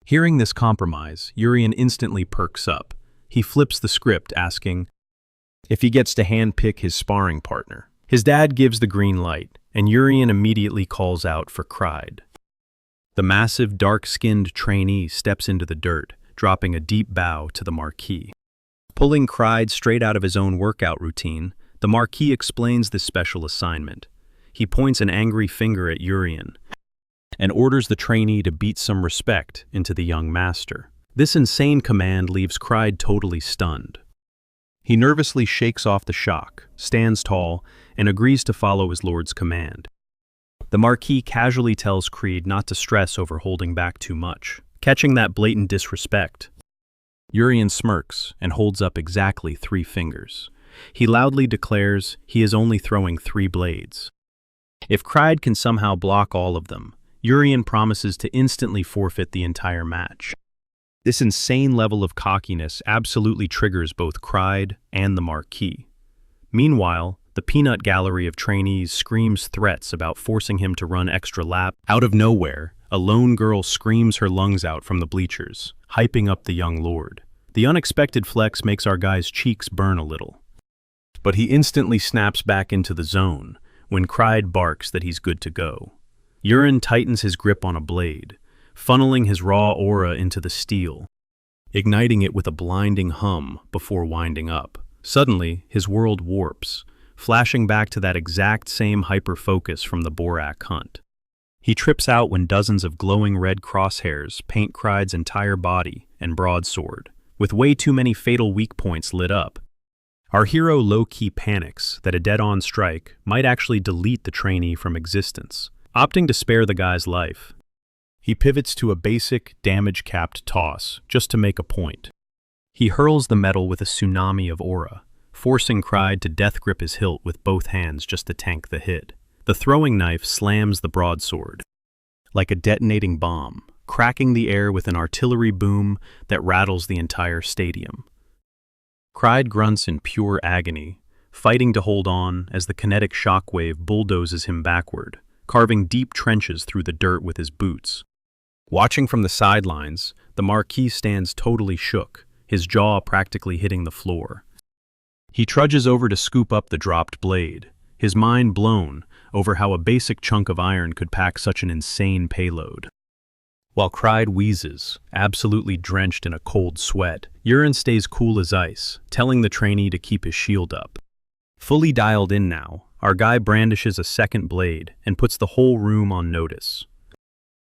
Hearing this compromise, Urien instantly perks up. He flips the script, asking if he gets to handpick his sparring partner. His dad gives the green light, and Urien immediately calls out for Kryde. The massive, dark-skinned trainee steps into the dirt, dropping a deep bow to the Marquis. Pulling Kryde straight out of his own workout routine, the Marquis explains this special assignment. He points an angry finger at Urien and orders the trainee to beat some respect into the young master. This insane command leaves Kryde totally stunned. He nervously shakes off the shock, stands tall, and agrees to follow his lord's command. The Marquis casually tells Kryde not to stress over holding back too much, catching that blatant disrespect. Urien smirks and holds up exactly 3 fingers. He loudly declares he is only throwing 3 blades. If Kryde can somehow block all of them, Urien promises to instantly forfeit the entire match. This insane level of cockiness absolutely triggers both Kryde and the Marquis. Meanwhile, the peanut gallery of trainees screams threats about forcing him to run extra lap. Out of nowhere, a lone girl screams her lungs out from the bleachers, hyping up the young lord. The unexpected flex makes our guy's cheeks burn a little. But he instantly snaps back into the zone when Kryde barks that he's good to go. Urien tightens his grip on a blade, funneling his raw aura into the steel, igniting it with a blinding hum before winding up. Suddenly, his world warps, flashing back to that exact same hyper-focus from the Borak hunt. He trips out when dozens of glowing red crosshairs paint Kryde's entire body and broadsword, with way too many fatal weak points lit up. Our hero low-key panics that a dead-on strike might actually delete the trainee from existence, opting to spare the guy's life. He pivots to a basic, damage-capped toss, just to make a point. He hurls the metal with a tsunami of aura, forcing Cried to death-grip his hilt with both hands just to tank the hit. The throwing knife slams the broadsword like a detonating bomb, cracking the air with an artillery boom that rattles the entire stadium. Cried grunts in pure agony, fighting to hold on as the kinetic shockwave bulldozes him backward, carving deep trenches through the dirt with his boots. Watching from the sidelines, the Marquis stands totally shook, his jaw practically hitting the floor. He trudges over to scoop up the dropped blade, his mind blown over how a basic chunk of iron could pack such an insane payload. While Cried wheezes, absolutely drenched in a cold sweat, Urine stays cool as ice, telling the trainee to keep his shield up. Fully dialed in now, our guy brandishes a second blade and puts the whole room on notice.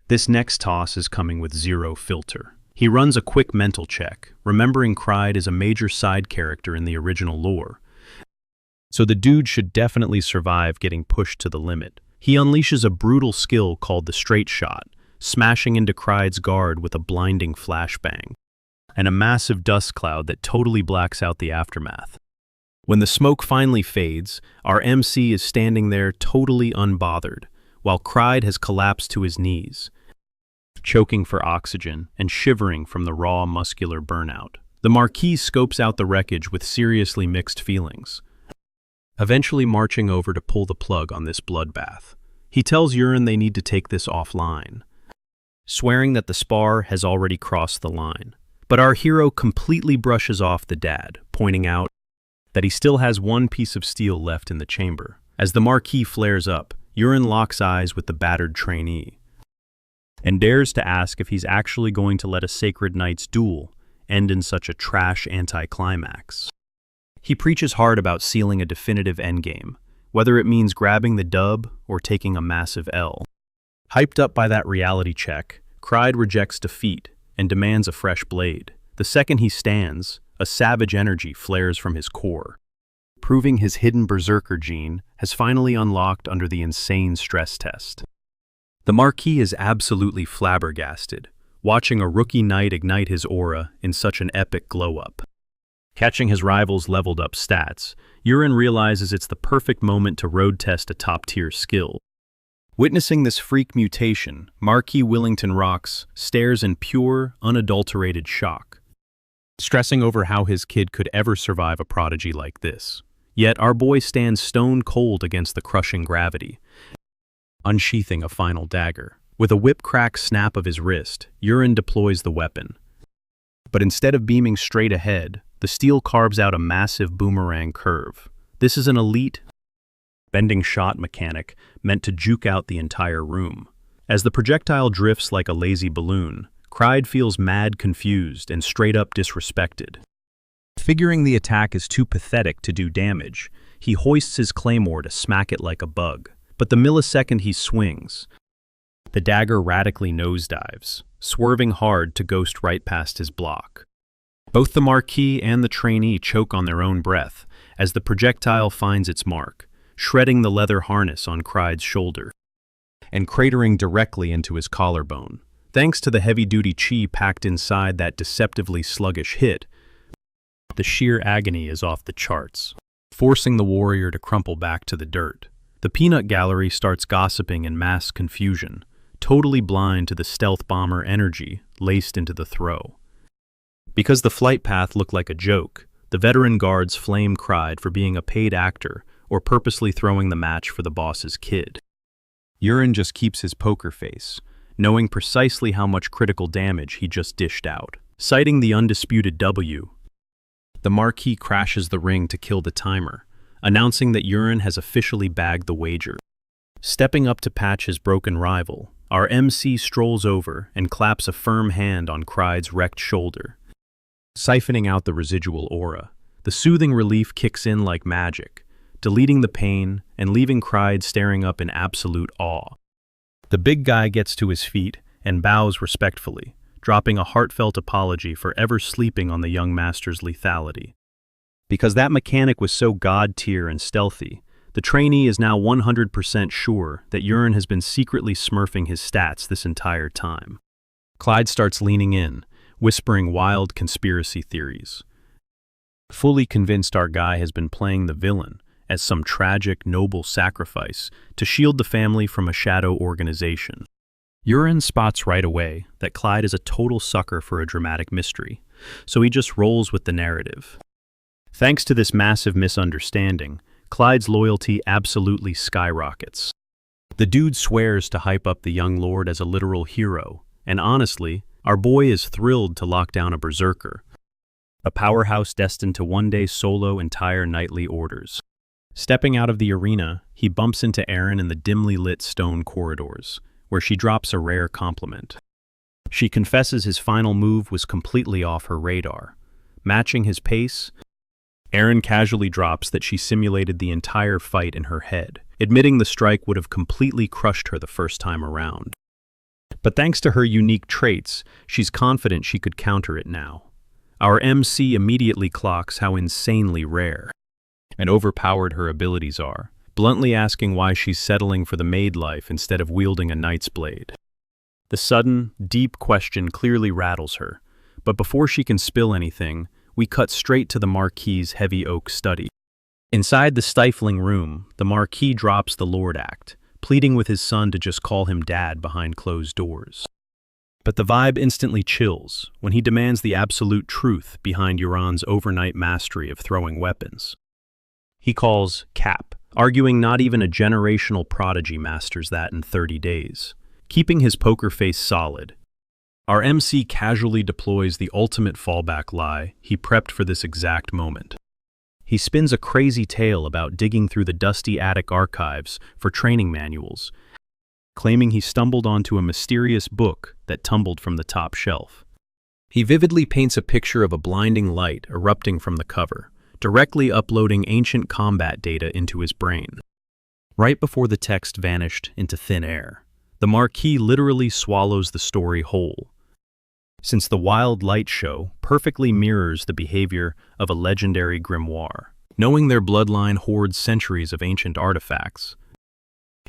This next toss is coming with zero filter. He runs a quick mental check, remembering Cried is a major side character in the original lore, so the dude should definitely survive getting pushed to the limit. He unleashes a brutal skill called the straight shot, smashing into Cried's guard with a blinding flashbang, and a massive dust cloud that totally blacks out the aftermath. When the smoke finally fades, our MC is standing there totally unbothered, while Cried has collapsed to his knees, choking for oxygen and shivering from the raw muscular burnout. The Marquis scopes out the wreckage with seriously mixed feelings, eventually marching over to pull the plug on this bloodbath. He tells Urine they need to take this offline, swearing that the spar has already crossed the line. But our hero completely brushes off the dad, pointing out that he still has one piece of steel left in the chamber. As the Marquis flares up, Urine locks eyes with the battered trainee and dares to ask if he's actually going to let a Sacred Knight's duel end in such a trash anticlimax. He preaches hard about sealing a definitive endgame, whether it means grabbing the dub or taking a massive L. Hyped up by that reality check, Cried rejects defeat and demands a fresh blade. The second he stands, a savage energy flares from his core, proving his hidden berserker gene has finally unlocked under the insane stress test. The Marquis is absolutely flabbergasted, watching a rookie knight ignite his aura in such an epic glow-up. Catching his rival's leveled-up stats, Urine realizes it's the perfect moment to road test a top-tier skill. Witnessing this freak mutation, Marquis Willington Rocks stares in pure, unadulterated shock, stressing over how his kid could ever survive a prodigy like this. Yet our boy stands stone cold against the crushing gravity, unsheathing a final dagger. With a whip-crack snap of his wrist, Urine deploys the weapon. But instead of beaming straight ahead, the steel carves out a massive boomerang curve. This is an elite, bending shot mechanic meant to juke out the entire room. As the projectile drifts like a lazy balloon, Cried feels mad confused and straight-up disrespected. Figuring the attack is too pathetic to do damage, he hoists his claymore to smack it like a bug. But the millisecond he swings, the dagger radically nosedives, swerving hard to ghost right past his block. Both the Marquis and the trainee choke on their own breath as the projectile finds its mark, shredding the leather harness on Cried's shoulder and cratering directly into his collarbone. Thanks to the heavy-duty chi packed inside that deceptively sluggish hit, the sheer agony is off the charts, forcing the warrior to crumple back to the dirt. The peanut gallery starts gossiping in mass confusion, totally blind to the stealth bomber energy laced into the throw. Because the flight path looked like a joke, the veteran guards flame Cried for being a paid actor or purposely throwing the match for the boss's kid. Urine just keeps his poker face, knowing precisely how much critical damage he just dished out. Citing the undisputed W, the Marquis crashes the ring to kill the timer, announcing that Urine has officially bagged the wager. Stepping up to patch his broken rival, our MC strolls over and claps a firm hand on Cried's wrecked shoulder, siphoning out the residual aura. The soothing relief kicks in like magic, deleting the pain and leaving Cried staring up in absolute awe. The big guy gets to his feet and bows respectfully, dropping a heartfelt apology for ever sleeping on the young master's lethality. Because that mechanic was so god-tier and stealthy, the trainee is now 100% sure that Urine has been secretly smurfing his stats this entire time. Clyde starts leaning in, whispering wild conspiracy theories. Fully convinced our guy has been playing the villain as some tragic, noble sacrifice to shield the family from a shadow organization. Urine spots right away that Clyde is a total sucker for a dramatic mystery, so he just rolls with the narrative. Thanks to this massive misunderstanding, Clyde's loyalty absolutely skyrockets. The dude swears to hype up the young lord as a literal hero, and honestly, our boy is thrilled to lock down a berserker, a powerhouse destined to one day solo entire knightly orders. Stepping out of the arena, he bumps into Erin in the dimly lit stone corridors, where she drops a rare compliment. She confesses his final move was completely off her radar. Matching his pace, Erin casually drops that she simulated the entire fight in her head, admitting the strike would have completely crushed her the first time around. But thanks to her unique traits, she's confident she could counter it now. Our MC immediately clocks how insanely rare and overpowered her abilities are, bluntly asking why she's settling for the maid life instead of wielding a knight's blade. The sudden, deep question clearly rattles her, but before she can spill anything, we cut straight to the Marquis' heavy oak study. Inside the stifling room, the Marquis drops the Lord act, pleading with his son to just call him Dad behind closed doors. But the vibe instantly chills when he demands the absolute truth behind Euron's overnight mastery of throwing weapons. He calls Cap, arguing not even a generational prodigy masters that in 30 days. Keeping his poker face solid, our MC casually deploys the ultimate fallback lie he prepped for this exact moment. He spins a crazy tale about digging through the dusty attic archives for training manuals, claiming he stumbled onto a mysterious book that tumbled from the top shelf. He vividly paints a picture of a blinding light erupting from the cover, directly uploading ancient combat data into his brain. Right before the text vanished into thin air, the Marquis literally swallows the story whole, since the wild light show perfectly mirrors the behavior of a legendary grimoire. Knowing their bloodline hoards centuries of ancient artifacts,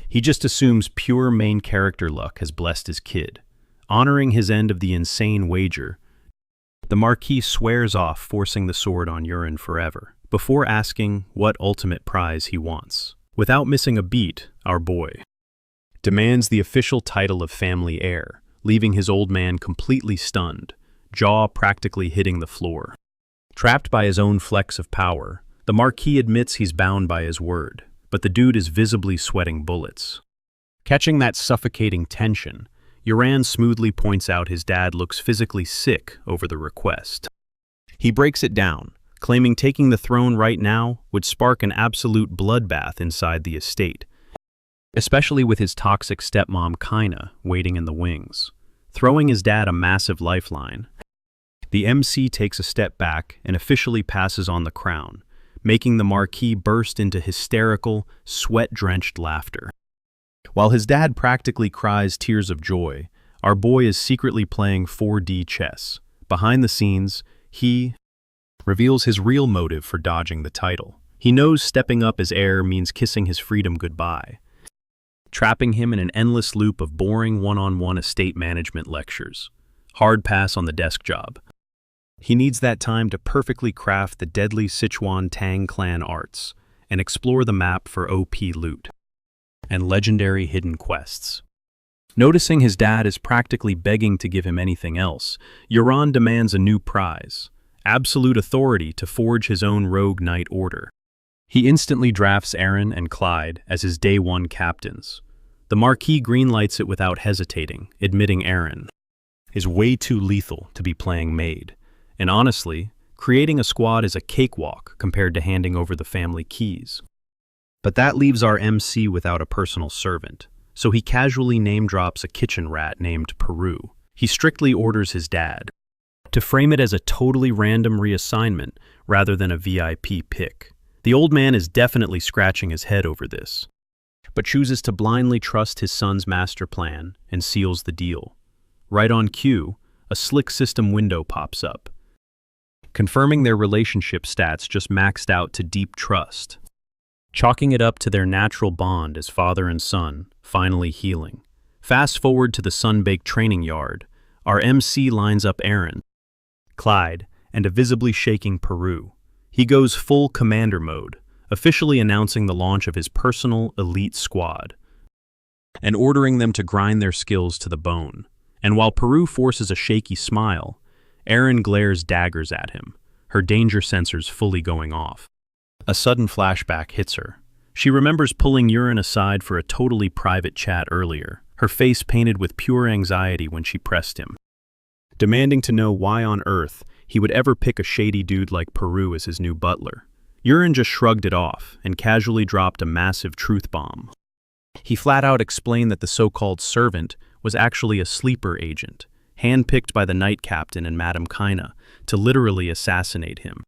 he just assumes pure main character luck has blessed his kid. Honoring his end of the insane wager, the Marquis swears off forcing the sword on Urine forever, before asking what ultimate prize he wants. Without missing a beat, our boy demands the official title of family heir, leaving his old man completely stunned, jaw practically hitting the floor. Trapped by his own flex of power, the Marquis admits he's bound by his word, but the dude is visibly sweating bullets. Catching that suffocating tension, Euron smoothly points out his dad looks physically sick over the request. He breaks it down, claiming taking the throne right now would spark an absolute bloodbath inside the estate, especially with his toxic stepmom Kaina waiting in the wings. Throwing his dad a massive lifeline, the MC takes a step back and officially passes on the crown, making the Marquis burst into hysterical, sweat-drenched laughter. While his dad practically cries tears of joy, our boy is secretly playing 4D chess. Behind the scenes, he reveals his real motive for dodging the title. He knows stepping up as heir means kissing his freedom goodbye, trapping him in an endless loop of boring one-on-one estate management lectures. Hard pass on the desk job. He needs that time to perfectly craft the deadly Sichuan Tang clan arts and explore the map for OP loot and legendary hidden quests. Noticing his dad is practically begging to give him anything else, Euron demands a new prize, absolute authority to forge his own rogue knight order. He instantly drafts Erin and Clyde as his day one captains. The Marquis greenlights it without hesitating, admitting Erin is way too lethal to be playing maid. And honestly, creating a squad is a cakewalk compared to handing over the family keys. But that leaves our MC without a personal servant, so he casually name-drops a kitchen rat named Peru. He strictly orders his dad to frame it as a totally random reassignment rather than a VIP pick. The old man is definitely scratching his head over this, but chooses to blindly trust his son's master plan and seals the deal. Right on cue, a slick system window pops up, confirming their relationship stats just maxed out to deep trust, chalking it up to their natural bond as father and son, finally healing. Fast forward to the sun-baked training yard. Our MC lines up Eren, Clyde, and a visibly shaking Peru. He goes full commander mode, officially announcing the launch of his personal elite squad, and ordering them to grind their skills to the bone. And while Peru forces a shaky smile, Eren glares daggers at him, her danger sensors fully going off. A sudden flashback hits her. She remembers pulling Eren aside for a totally private chat earlier, her face painted with pure anxiety when she pressed him, demanding to know why on earth he would ever pick a shady dude like Peru as his new butler. Eren just shrugged it off and casually dropped a massive truth bomb. He flat out explained that the so-called servant was actually a sleeper agent, handpicked by the Night Captain and Madame Kaina to literally assassinate him.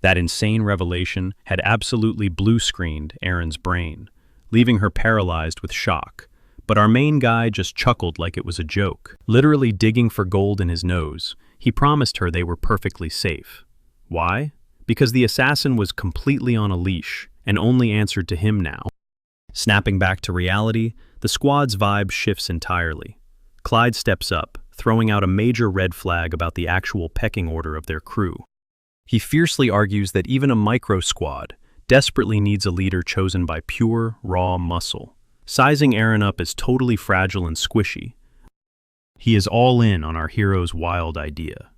That insane revelation had absolutely blue-screened Eren's brain, leaving her paralyzed with shock. But our main guy just chuckled like it was a joke. Literally digging for gold in his nose, he promised her they were perfectly safe. Why? Because the assassin was completely on a leash and only answered to him now. Snapping back to reality, the squad's vibe shifts entirely. Clyde steps up, throwing out a major red flag about the actual pecking order of their crew. He fiercely argues that even a micro-squad desperately needs a leader chosen by pure, raw muscle. Sizing Eren up as totally fragile and squishy, he is all in on our hero's wild idea.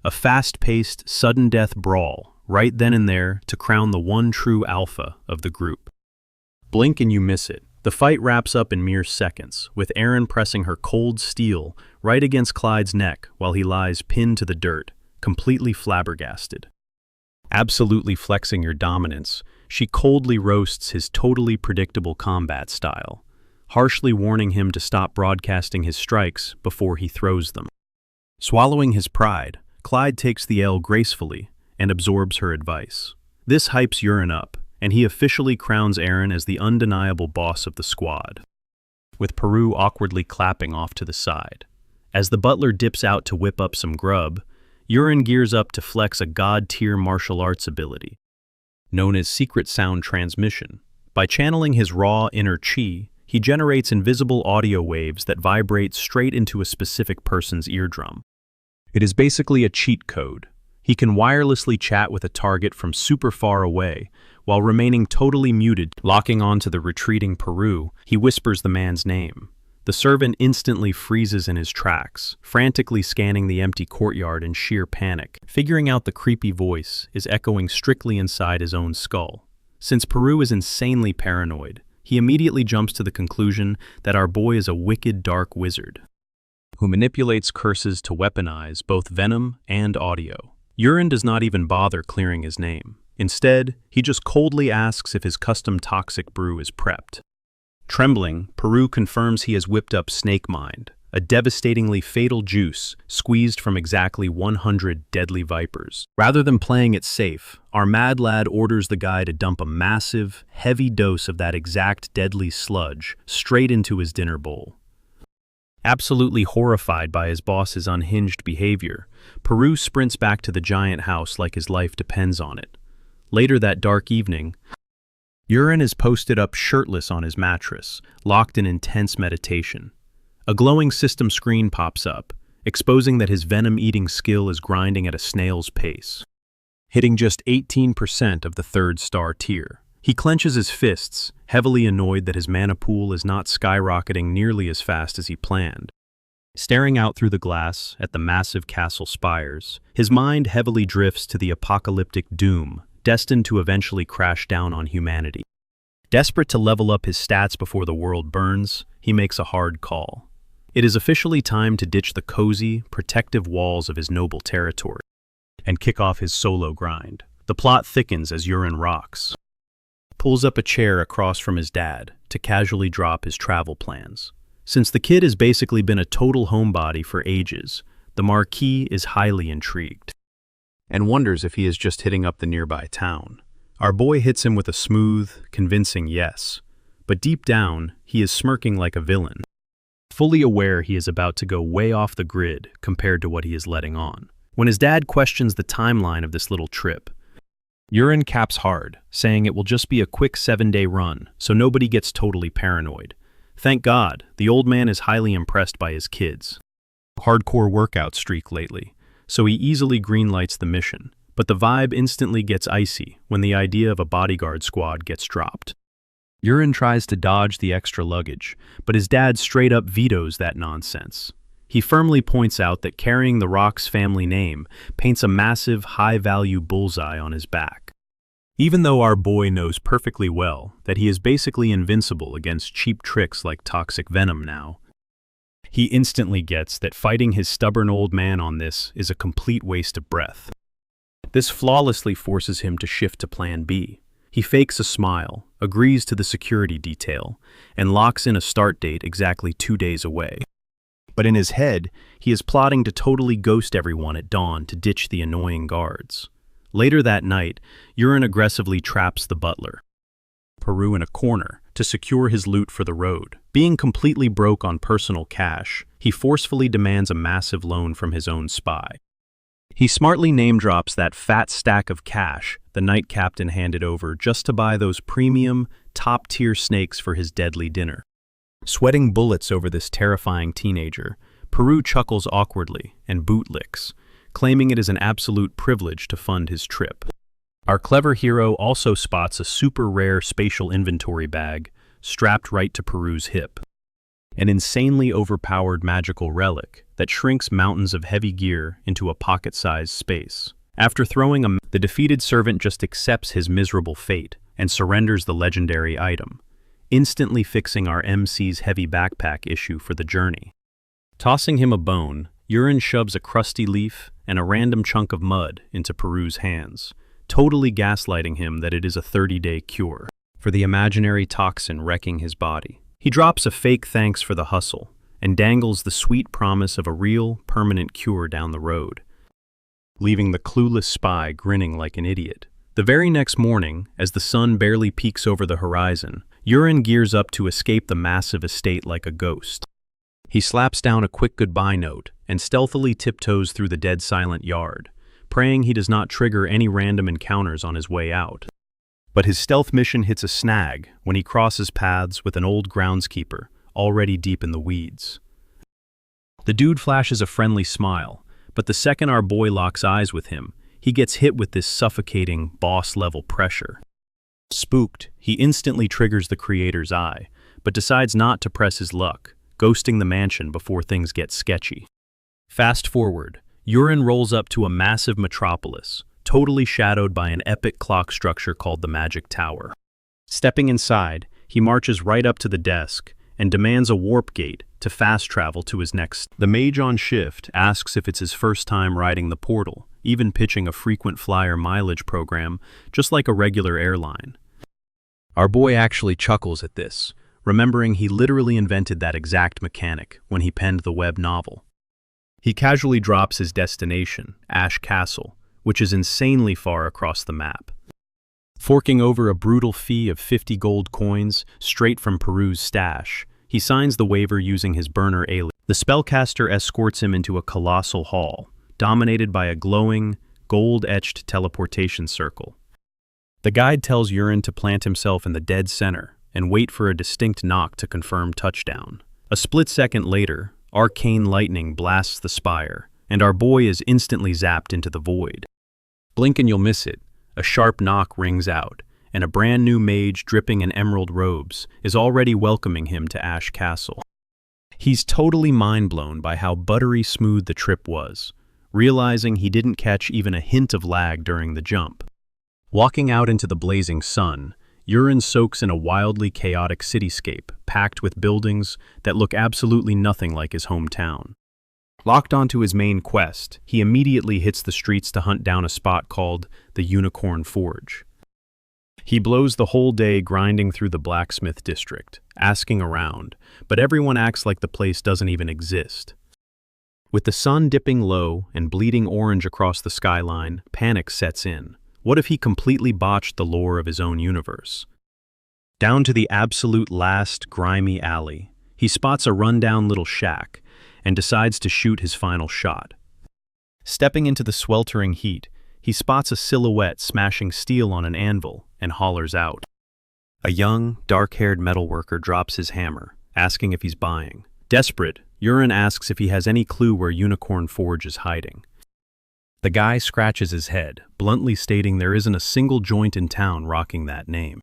A fast-paced, sudden-death brawl, right then and there to crown the one true alpha of the group. Blink and you miss it. The fight wraps up in mere seconds, with Eren pressing her cold steel right against Clyde's neck while he lies pinned to the dirt, completely flabbergasted. Absolutely flexing your dominance, she coldly roasts his totally predictable combat style, harshly warning him to stop broadcasting his strikes before he throws them. Swallowing his pride, Clyde takes the L gracefully and absorbs her advice. This hypes Eren up, and he officially crowns Eren as the undeniable boss of the squad, with Peru awkwardly clapping off to the side. As the butler dips out to whip up some grub, Eren gears up to flex a god-tier martial arts ability, known as secret sound transmission. By channeling his raw inner chi, he generates invisible audio waves that vibrate straight into a specific person's eardrum. It is basically a cheat code. He can wirelessly chat with a target from super far away, while remaining totally muted. Locking onto the retreating Peru, he whispers the man's name. The servant instantly freezes in his tracks, frantically scanning the empty courtyard in sheer panic. Figuring out the creepy voice is echoing strictly inside his own skull. Since Peru is insanely paranoid, he immediately jumps to the conclusion that our boy is a wicked dark wizard, who manipulates curses to weaponize both venom and audio. Eren does not even bother clearing his name. Instead, he just coldly asks if his custom toxic brew is prepped. Trembling, Peru confirms he has whipped up Snake Mind, a devastatingly fatal juice squeezed from exactly 100 deadly vipers. Rather than playing it safe, our mad lad orders the guy to dump a massive, heavy dose of that exact deadly sludge straight into his dinner bowl. Absolutely horrified by his boss's unhinged behavior, Peru sprints back to the giant house like his life depends on it. Later that dark evening, Eren is posted up shirtless on his mattress, locked in intense meditation. A glowing system screen pops up, exposing that his venom-eating skill is grinding at a snail's pace, hitting just 18% of the 3rd star tier. He clenches his fists, heavily annoyed that his mana pool is not skyrocketing nearly as fast as he planned. Staring out through the glass at the massive castle spires, his mind heavily drifts to the apocalyptic doom destined to eventually crash down on humanity. Desperate to level up his stats before the world burns, he makes a hard call. It is officially time to ditch the cozy, protective walls of his noble territory and kick off his solo grind. The plot thickens as Eren rocks, pulls up a chair across from his dad to casually drop his travel plans. Since the kid has basically been a total homebody for ages, the Marquis is highly intrigued and wonders if he is just hitting up the nearby town. Our boy hits him with a smooth, convincing yes, but deep down, he is smirking like a villain, fully aware he is about to go way off the grid compared to what he is letting on. when his dad questions the timeline of this little trip. Wulin caps hard, saying it will just be a quick 7-day run, so nobody gets totally paranoid. Thank God, the old man is highly impressed by his kids. Hardcore workout streak lately, so he easily greenlights the mission, but the vibe instantly gets icy when the idea of a bodyguard squad gets dropped. Wulin tries to dodge the extra luggage, but his dad straight up vetoes that nonsense. He firmly points out that carrying the Rock's family name paints a massive, high-value bullseye on his back. Even though our boy knows perfectly well that he is basically invincible against cheap tricks like toxic venom now, he instantly gets that fighting his stubborn old man on this is a complete waste of breath. This flawlessly forces him to shift to Plan B. He fakes a smile, agrees to the security detail, and locks in a start date exactly 2 days away. But in his head, he is plotting to totally ghost everyone at dawn to ditch the annoying guards. Later that night, Wulin aggressively traps the butler, Peru, in a corner to secure his loot for the road. Being completely broke on personal cash, he forcefully demands a massive loan from his own spy. He smartly name-drops that fat stack of cash the night captain handed over just to buy those premium, top-tier snakes for his deadly dinner. Sweating bullets over this terrifying teenager, Peru chuckles awkwardly and bootlicks, claiming it is an absolute privilege to fund his trip. Our clever hero also spots a super rare spatial inventory bag strapped right to Peru's hip. An insanely overpowered magical relic that shrinks mountains of heavy gear into a pocket-sized space. After throwing the defeated servant just accepts his miserable fate and surrenders the legendary item, instantly fixing our MC's heavy backpack issue for the journey. Tossing him a bone, Wulin shoves a crusty leaf and a random chunk of mud into Peru's hands, totally gaslighting him that it is a 30-day cure for the imaginary toxin wrecking his body. He drops a fake thanks for the hustle and dangles the sweet promise of a real, permanent cure down the road, leaving the clueless spy grinning like an idiot. The very next morning, as the sun barely peeks over the horizon, Wulin gears up to escape the massive estate like a ghost. He slaps down a quick goodbye note and stealthily tiptoes through the dead silent yard, praying he does not trigger any random encounters on his way out. But his stealth mission hits a snag when he crosses paths with an old groundskeeper, already deep in the weeds. The dude flashes a friendly smile, but the second our boy locks eyes with him, he gets hit with this suffocating, boss-level pressure. Spooked, he instantly triggers the creator's eye, but decides not to press his luck, ghosting the mansion before things get sketchy. Fast forward, Wulin rolls up to a massive metropolis, totally shadowed by an epic clock structure called the Magic Tower. Stepping inside, he marches right up to the desk and demands a warp gate to fast travel to his next. The mage on shift asks if it's his first time riding the portal, even pitching a frequent flyer mileage program, just like a regular airline. Our boy actually chuckles at this, remembering he literally invented that exact mechanic when he penned the web novel. He casually drops his destination, Ash Castle, which is insanely far across the map. Forking over a brutal fee of 50 gold coins straight from Peru's stash, he signs the waiver using his burner alias. The spellcaster escorts him into a colossal hall, dominated by a glowing, gold-etched teleportation circle. The guide tells Wulin to plant himself in the dead center and wait for a distinct knock to confirm touchdown. A split second later, arcane lightning blasts the spire, and our boy is instantly zapped into the void. Blink and you'll miss it. A sharp knock rings out, and a brand new mage dripping in emerald robes is already welcoming him to Ash Castle. He's totally mind-blown by how buttery smooth the trip was, realizing he didn't catch even a hint of lag during the jump. Walking out into the blazing sun, Wulin soaks in a wildly chaotic cityscape packed with buildings that look absolutely nothing like his hometown. Locked onto his main quest, he immediately hits the streets to hunt down a spot called the Unicorn Forge. He blows the whole day grinding through the blacksmith district, asking around, but everyone acts like the place doesn't even exist. With the sun dipping low and bleeding orange across the skyline, panic sets in. What if he completely botched the lore of his own universe? Down to the absolute last grimy alley, he spots a rundown little shack and decides to shoot his final shot. Stepping into the sweltering heat, he spots a silhouette smashing steel on an anvil and hollers out. A young, dark-haired metalworker drops his hammer, asking if he's buying. Desperate, Wulin asks if he has any clue where Unicorn Forge is hiding. The guy scratches his head, bluntly stating there isn't a single joint in town rocking that name.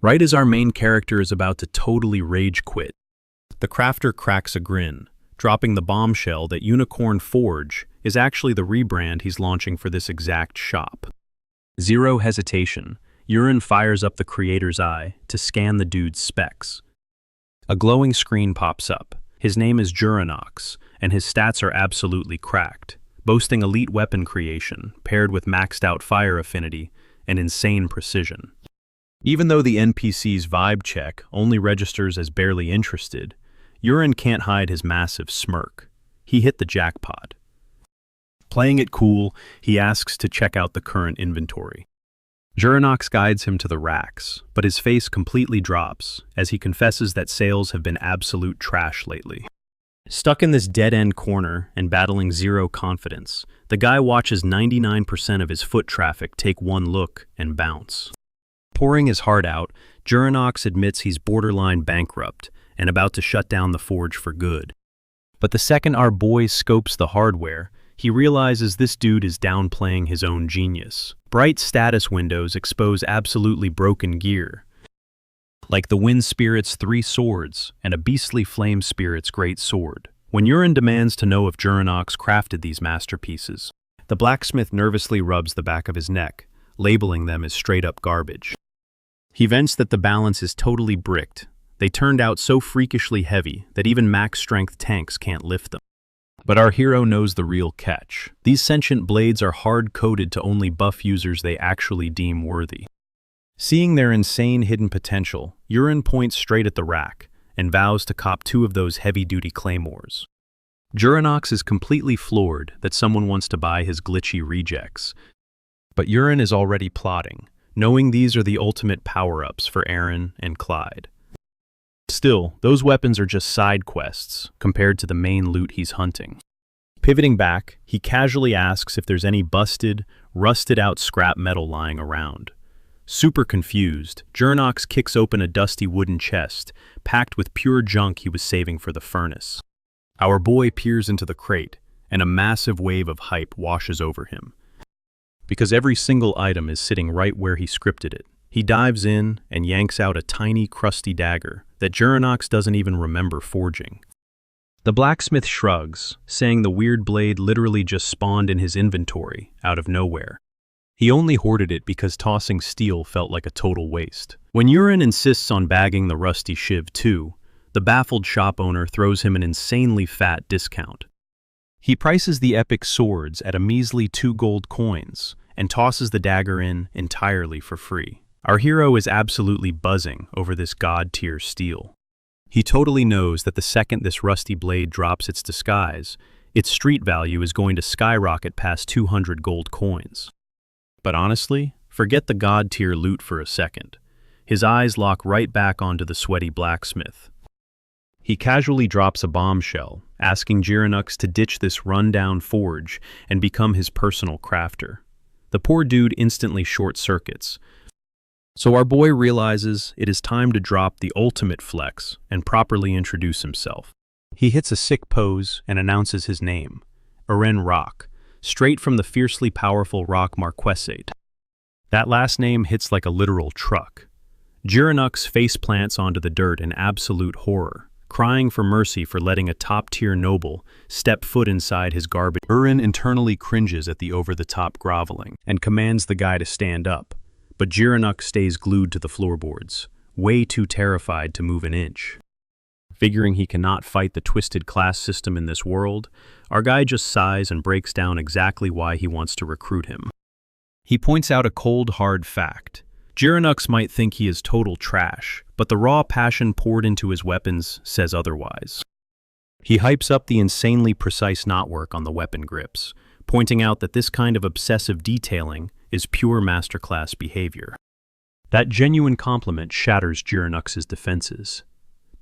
Right as our main character is about to totally rage quit, the crafter cracks a grin, dropping the bombshell that Unicorn Forge is actually the rebrand he's launching for this exact shop. Zero hesitation, Wulin fires up the creator's eye to scan the dude's specs. A glowing screen pops up. His name is Juranox, and his stats are absolutely cracked, boasting elite weapon creation, paired with maxed-out fire affinity and insane precision. Even though the NPC's vibe check only registers as barely interested, Wulin can't hide his massive smirk. He hit the jackpot. Playing it cool, he asks to check out the current inventory. Juranox guides him to the racks, but his face completely drops as he confesses that sales have been absolute trash lately. Stuck in this dead-end corner and battling zero confidence, the guy watches 99% of his foot traffic take one look and bounce. Pouring his heart out, Juranox admits he's borderline bankrupt and about to shut down the forge for good. But the second our boy scopes the hardware, he realizes this dude is downplaying his own genius. Bright status windows expose absolutely broken gear, like the Wind Spirit's 3 swords and a beastly Flame Spirit's great sword. When Wulin demands to know if Juranox crafted these masterpieces, the blacksmith nervously rubs the back of his neck, labeling them as straight-up garbage. He vents that the balance is totally bricked. They turned out so freakishly heavy that even max-strength tanks can't lift them. But our hero knows the real catch. These sentient blades are hard-coded to only buff users they actually deem worthy. Seeing their insane hidden potential, Wulin points straight at the rack and vows to cop 2 of those heavy-duty claymores. Juranox is completely floored that someone wants to buy his glitchy rejects. But Wulin is already plotting, knowing these are the ultimate power-ups for Aaron and Clyde. Still, those weapons are just side quests compared to the main loot he's hunting. Pivoting back, he casually asks if there's any busted, rusted-out scrap metal lying around. Super confused, Juranox kicks open a dusty wooden chest, packed with pure junk he was saving for the furnace. Our boy peers into the crate, and a massive wave of hype washes over him. Because every single item is sitting right where he scripted it. He dives in and yanks out a tiny, crusty dagger that Juranox doesn't even remember forging. The blacksmith shrugs, saying the weird blade literally just spawned in his inventory, out of nowhere. He only hoarded it because tossing steel felt like a total waste. When Wulin insists on bagging the rusty shiv too, the baffled shop owner throws him an insanely fat discount. He prices the epic swords at a measly 2 gold coins and tosses the dagger in entirely for free. Our hero is absolutely buzzing over this god-tier steel. He totally knows that the second this rusty blade drops its disguise, its street value is going to skyrocket past 200 gold coins. But honestly, forget the god-tier loot for a second. His eyes lock right back onto the sweaty blacksmith. He casually drops a bombshell, asking Juranox to ditch this run-down forge and become his personal crafter. The poor dude instantly short-circuits. So our boy realizes it is time to drop the ultimate flex and properly introduce himself. He hits a sick pose and announces his name, Eren Rock, straight from the fiercely powerful Rock Marquis. That last name hits like a literal truck. Juranox face plants onto the dirt in absolute horror, crying for mercy for letting a top-tier noble step foot inside his garbage. Eren internally cringes at the over-the-top groveling and commands the guy to stand up. But Juranox stays glued to the floorboards, way too terrified to move an inch. Figuring he cannot fight the twisted class system in this world, our guy just sighs and breaks down exactly why he wants to recruit him. He points out a cold, hard fact. Juranox might think he is total trash, but the raw passion poured into his weapons says otherwise. He hypes up the insanely precise knotwork on the weapon grips, pointing out that this kind of obsessive detailing is pure masterclass behavior. That genuine compliment shatters Juranox's defenses.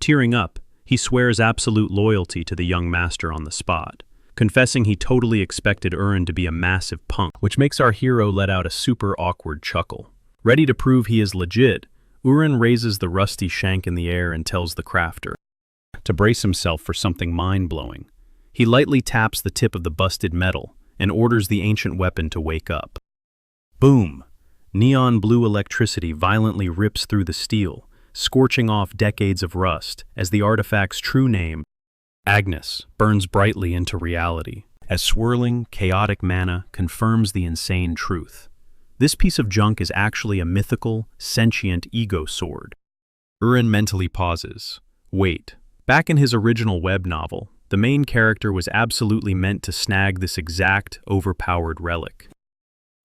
Tearing up, he swears absolute loyalty to the young master on the spot, confessing he totally expected Urin to be a massive punk, which makes our hero let out a super awkward chuckle. Ready to prove he is legit, Urin raises the rusty shank in the air and tells the crafter to brace himself for something mind-blowing. He lightly taps the tip of the busted metal and orders the ancient weapon to wake up. Boom! Neon blue electricity violently rips through the steel, scorching off decades of rust as the artifact's true name, Agnes, burns brightly into reality, as swirling, chaotic mana confirms the insane truth. This piece of junk is actually a mythical, sentient ego sword. Urin mentally pauses. Wait. Back in his original web novel, the main character was absolutely meant to snag this exact, overpowered relic.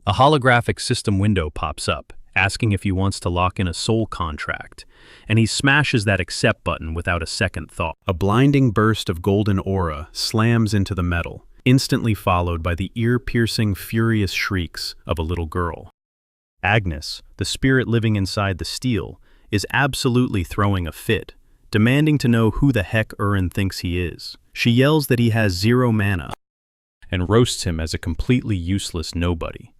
A holographic system window pops up, asking if he wants to lock in a soul contract, and he smashes that accept button without a second thought. A blinding burst of golden aura slams into the metal, instantly followed by the ear-piercing, furious shrieks of a little girl. Agnes, the spirit living inside the steel, is absolutely throwing a fit, demanding to know who the heck Urin thinks he is. She yells that he has 0 mana and roasts him as a completely useless nobody,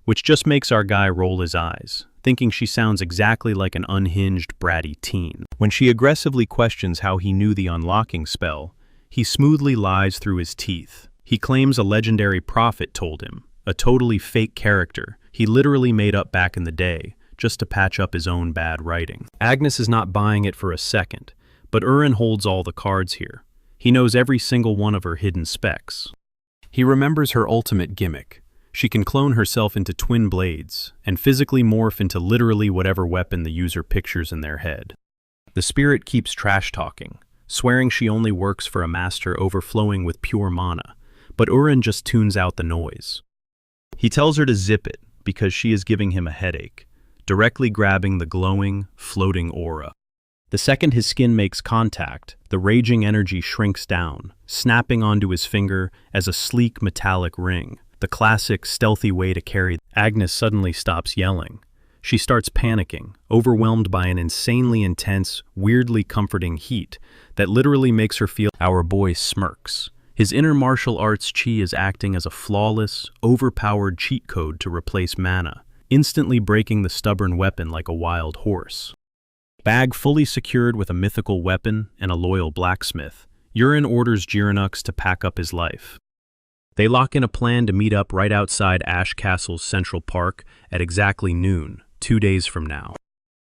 which just makes our guy roll his eyes, thinking she sounds exactly like an unhinged, bratty teen. When she aggressively questions how he knew the unlocking spell, he smoothly lies through his teeth. He claims a legendary prophet told him, a totally fake character he literally made up back in the day, just to patch up his own bad writing. Agnes is not buying it for a second, but Urin holds all the cards here. He knows every single one of her hidden specs. He remembers her ultimate gimmick. She can clone herself into twin blades and physically morph into literally whatever weapon the user pictures in their head. The spirit keeps trash-talking, swearing she only works for a master overflowing with pure mana, but Urin just tunes out the noise. He tells her to zip it because she is giving him a headache, directly grabbing the glowing, floating aura. The second his skin makes contact, the raging energy shrinks down, snapping onto his finger as a sleek metallic ring, the classic stealthy way to carry. Agnes suddenly stops yelling. She starts panicking, overwhelmed by an insanely intense, weirdly comforting heat that literally makes her feel. Our boy smirks. His inner martial arts chi is acting as a flawless, overpowered cheat code to replace mana, instantly breaking the stubborn weapon like a wild horse. Bag fully secured with a mythical weapon and a loyal blacksmith, Urin orders Jirenux to pack up his life. They lock in a plan to meet up right outside Ash Castle's Central Park at exactly noon, 2 days from now.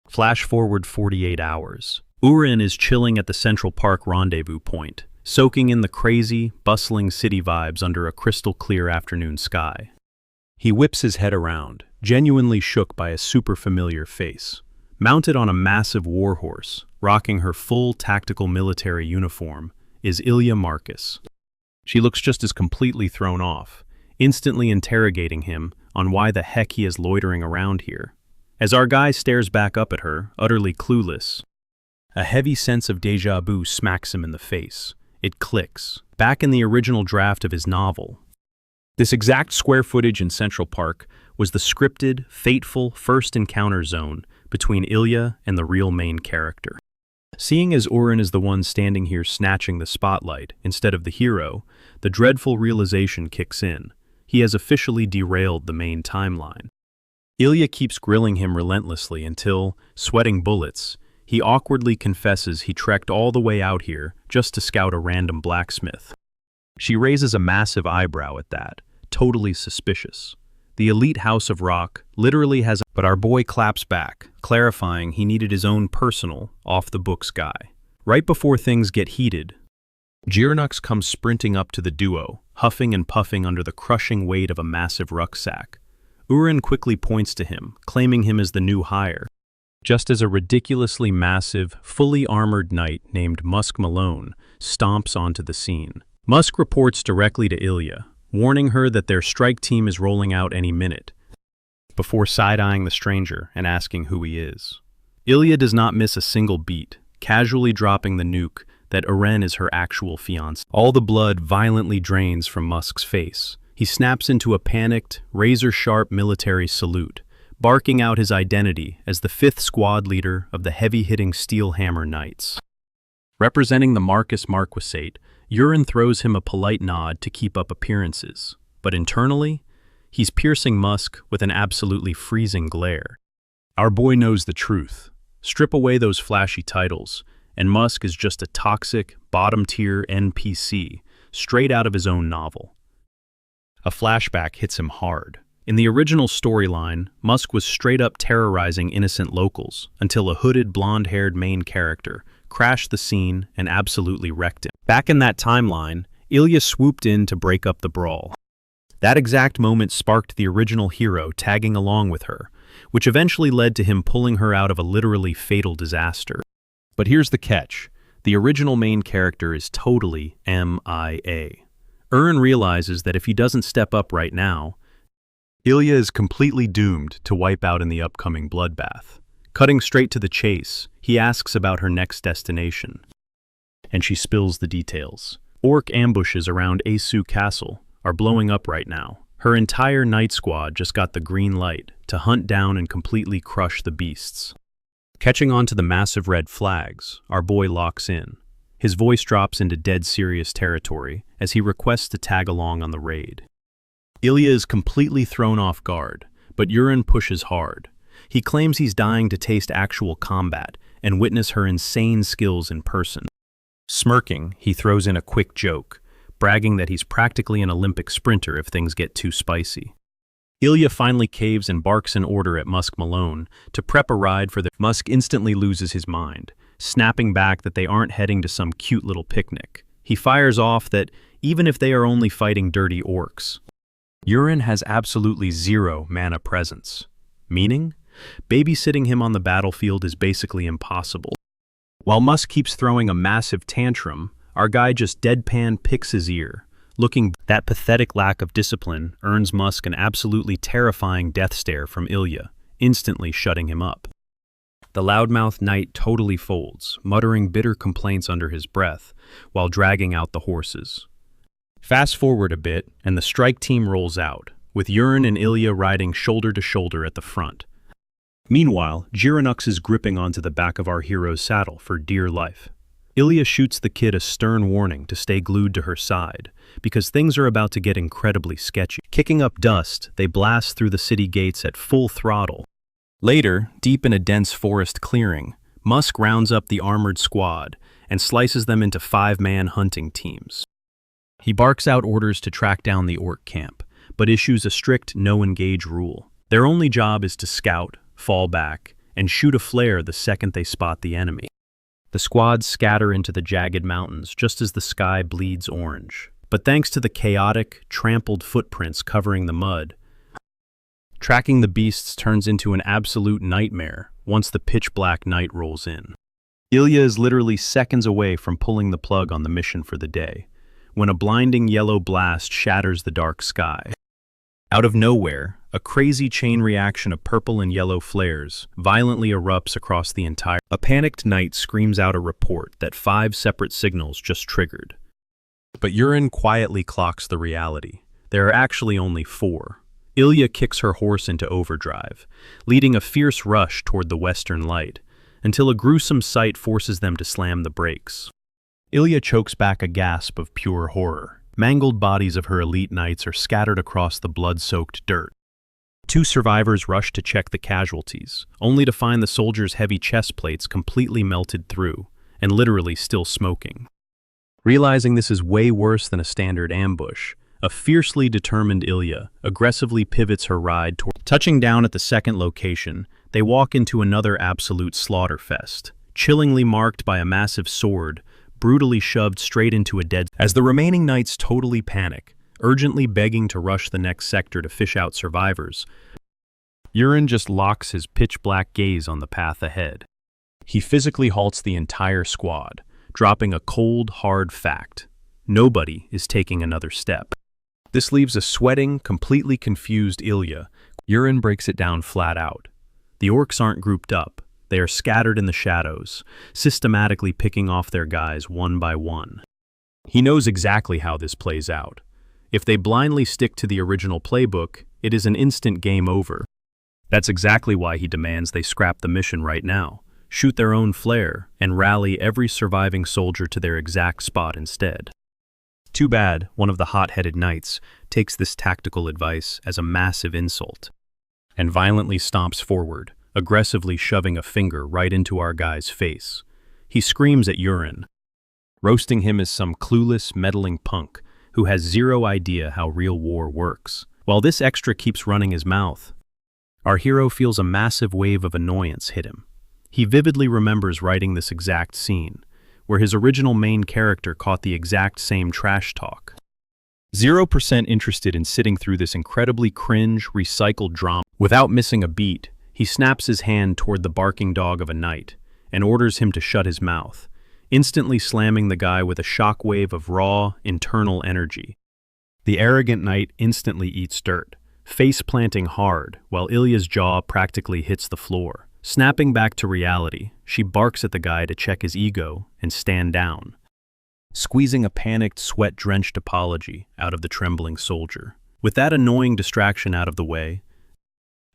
Flash forward 48 hours. Urin is chilling at the Central Park rendezvous point, soaking in the crazy, bustling city vibes under a crystal-clear afternoon sky. He whips his head around, genuinely shook by a super familiar face. Mounted on a massive warhorse, rocking her full tactical military uniform, is Marquis. She looks just as completely thrown off, instantly interrogating him on why the heck he is loitering around here. As our guy stares back up at her, utterly clueless, a heavy sense of déjà vu smacks him in the face. It clicks. Back in the original draft of his novel, this exact square footage in Central Park was the scripted, fateful first encounter zone between Ilya and the real main character. Seeing as Urin is the one standing here snatching the spotlight instead of the hero, the dreadful realization kicks in. He has officially derailed the main timeline. Ilya keeps grilling him relentlessly until, sweating bullets, he awkwardly confesses he trekked all the way out here just to scout a random blacksmith. She raises a massive eyebrow at that, totally suspicious. The elite House of Rock literally has but our boy claps back, clarifying he needed his own personal, off-the-books guy. Right before things get heated, Jirenux comes sprinting up to the duo, huffing and puffing under the crushing weight of a massive rucksack. Urin quickly points to him, claiming him as the new hire, just as a ridiculously massive, fully armored knight named Musk Malone stomps onto the scene. Musk reports directly to Ilya, warning her that their strike team is rolling out any minute, before side-eyeing the stranger and asking who he is. Ilya does not miss a single beat, casually dropping the nuke that Urin is her actual fiancé. All the blood violently drains from Musk's face. He snaps into a panicked, razor-sharp military salute, barking out his identity as the 5th squad leader of the heavy-hitting Steelhammer Knights. Representing the Marquisate Wulin throws him a polite nod to keep up appearances, but internally, he's piercing Musk with an absolutely freezing glare. Our boy knows the truth. Strip away those flashy titles, and Musk is just a toxic, bottom-tier NPC, straight out of his own novel. A flashback hits him hard. In the original storyline, Musk was straight-up terrorizing innocent locals until a hooded, blonde-haired main character crashed the scene and absolutely wrecked him. Back in that timeline, Ilya swooped in to break up the brawl. That exact moment sparked the original hero tagging along with her, which eventually led to him pulling her out of a literally fatal disaster. But here's the catch. The original main character is totally MIA. Wulin realizes that if he doesn't step up right now, Ilya is completely doomed to wipe out in the upcoming bloodbath. Cutting straight to the chase, he asks about her next destination. And she spills the details. Orc ambushes around Asu Castle are blowing up right now. Her entire night squad just got the green light to hunt down and completely crush the beasts. Catching on to the massive red flags, our boy locks in. His voice drops into dead serious territory as he requests to tag along on the raid. Ilya is completely thrown off guard, but Wulin pushes hard. He claims he's dying to taste actual combat and witness her insane skills in person. Smirking, he throws in a quick joke, bragging that he's practically an Olympic sprinter if things get too spicy. Ilya finally caves and barks an order at Musk Malone to prep a ride for the— Musk instantly loses his mind, snapping back that they aren't heading to some cute little picnic. He fires off that even if they are only fighting dirty orcs, Wulin has absolutely zero mana presence, meaning babysitting him on the battlefield is basically impossible. While Musk keeps throwing a massive tantrum, our guy just deadpan picks his ear. That pathetic lack of discipline earns Musk an absolutely terrifying death stare from Ilya, instantly shutting him up. The loudmouth knight totally folds, muttering bitter complaints under his breath, while dragging out the horses. Fast forward a bit, and the strike team rolls out, with Wulin and Ilya riding shoulder to shoulder at the front. Meanwhile, Jirenux is gripping onto the back of our hero's saddle for dear life. Ilya shoots the kid a stern warning to stay glued to her side, because things are about to get incredibly sketchy. Kicking up dust, they blast through the city gates at full throttle. Later, deep in a dense forest clearing, Musk rounds up the armored squad and slices them into 5-man hunting teams. He barks out orders to track down the orc camp, but issues a strict no-engage rule. Their only job is to scout, fall back, and shoot a flare the second they spot the enemy. The squads scatter into the jagged mountains just as the sky bleeds orange. But thanks to the chaotic, trampled footprints covering the mud, tracking the beasts turns into an absolute nightmare once the pitch-black night rolls in. Ilya is literally seconds away from pulling the plug on the mission for the day, when a blinding yellow blast shatters the dark sky. Out of nowhere, a crazy chain reaction of purple and yellow flares violently erupts across the entire— A panicked knight screams out a report that 5 separate signals just triggered. But Wulin quietly clocks the reality. There are actually only 4. Ilya kicks her horse into overdrive, leading a fierce rush toward the western light, until a gruesome sight forces them to slam the brakes. Ilya chokes back a gasp of pure horror. Mangled bodies of her elite knights are scattered across the blood-soaked dirt. 2 survivors rush to check the casualties, only to find the soldiers' heavy chest plates completely melted through, and literally still smoking. Realizing this is way worse than a standard ambush, a fiercely determined Ilya aggressively pivots her ride toward— Touching down at the second location, they walk into another absolute slaughterfest, chillingly marked by a massive sword, brutally shoved straight into a dead— As the remaining knights totally panic, urgently begging to rush the next sector to fish out survivors, Wulin just locks his pitch-black gaze on the path ahead. He physically halts the entire squad, dropping a cold, hard fact: nobody is taking another step. This leaves a sweating, completely confused Ilya. Wulin breaks it down flat out. The orcs aren't grouped up. They are scattered in the shadows, systematically picking off their guys one by one. He knows exactly how this plays out. If they blindly stick to the original playbook, it is an instant game over. That's exactly why he demands they scrap the mission right now, shoot their own flare, and rally every surviving soldier to their exact spot instead. Too bad one of the hot-headed knights takes this tactical advice as a massive insult and violently stomps forward, aggressively shoving a finger right into our guy's face. He screams at Wulin, roasting him as some clueless, meddling punk who has zero idea how real war works. While this extra keeps running his mouth, our hero feels a massive wave of annoyance hit him. He vividly remembers writing this exact scene, where his original main character caught the exact same trash talk. 0% interested in sitting through this incredibly cringe, recycled drama. Without missing a beat, he snaps his hand toward the barking dog of a knight and orders him to shut his mouth, instantly slamming the guy with a shockwave of raw, internal energy. The arrogant knight instantly eats dirt, face planting hard while Ilya's jaw practically hits the floor. Snapping back to reality, she barks at the guy to check his ego and stand down, squeezing a panicked, sweat-drenched apology out of the trembling soldier. With that annoying distraction out of the way,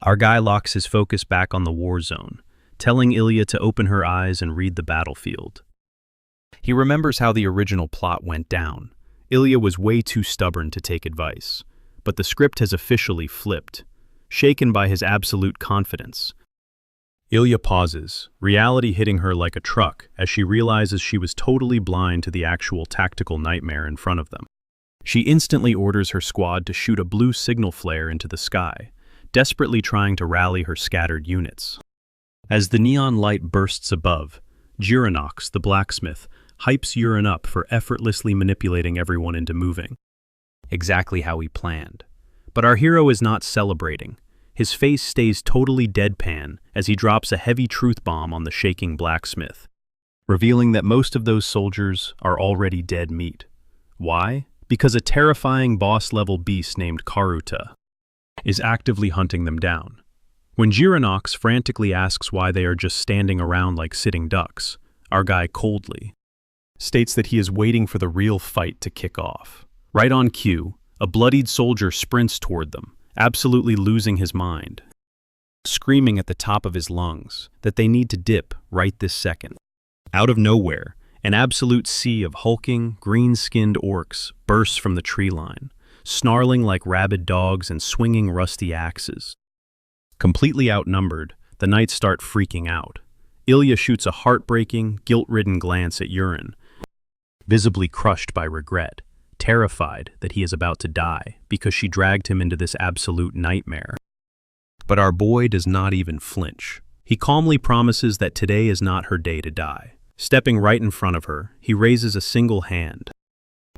our guy locks his focus back on the war zone, telling Ilya to open her eyes and read the battlefield. He remembers how the original plot went down. Ilya was way too stubborn to take advice, but the script has officially flipped. Shaken by his absolute confidence, Ilya pauses, reality hitting her like a truck as she realizes she was totally blind to the actual tactical nightmare in front of them. She instantly orders her squad to shoot a blue signal flare into the sky, desperately trying to rally her scattered units. As the neon light bursts above, Giranox, the blacksmith, hypes Wulin up for effortlessly manipulating everyone into moving. Exactly how he planned. But our hero is not celebrating. His face stays totally deadpan as he drops a heavy truth bomb on the shaking blacksmith, revealing that most of those soldiers are already dead meat. Why? Because a terrifying boss-level beast named Karuta is actively hunting them down. When Giranox frantically asks why they are just standing around like sitting ducks, our guy coldly states that he is waiting for the real fight to kick off. Right on cue, a bloodied soldier sprints toward them, absolutely losing his mind, screaming at the top of his lungs that they need to dip right this second. Out of nowhere, an absolute sea of hulking, green-skinned orcs bursts from the tree line, snarling like rabid dogs and swinging rusty axes. Completely outnumbered, the knights start freaking out. Ilya shoots a heartbreaking, guilt-ridden glance at Wulin, visibly crushed by regret, terrified that he is about to die because she dragged him into this absolute nightmare. But our boy does not even flinch. He calmly promises that today is not her day to die. Stepping right in front of her, he raises a single hand,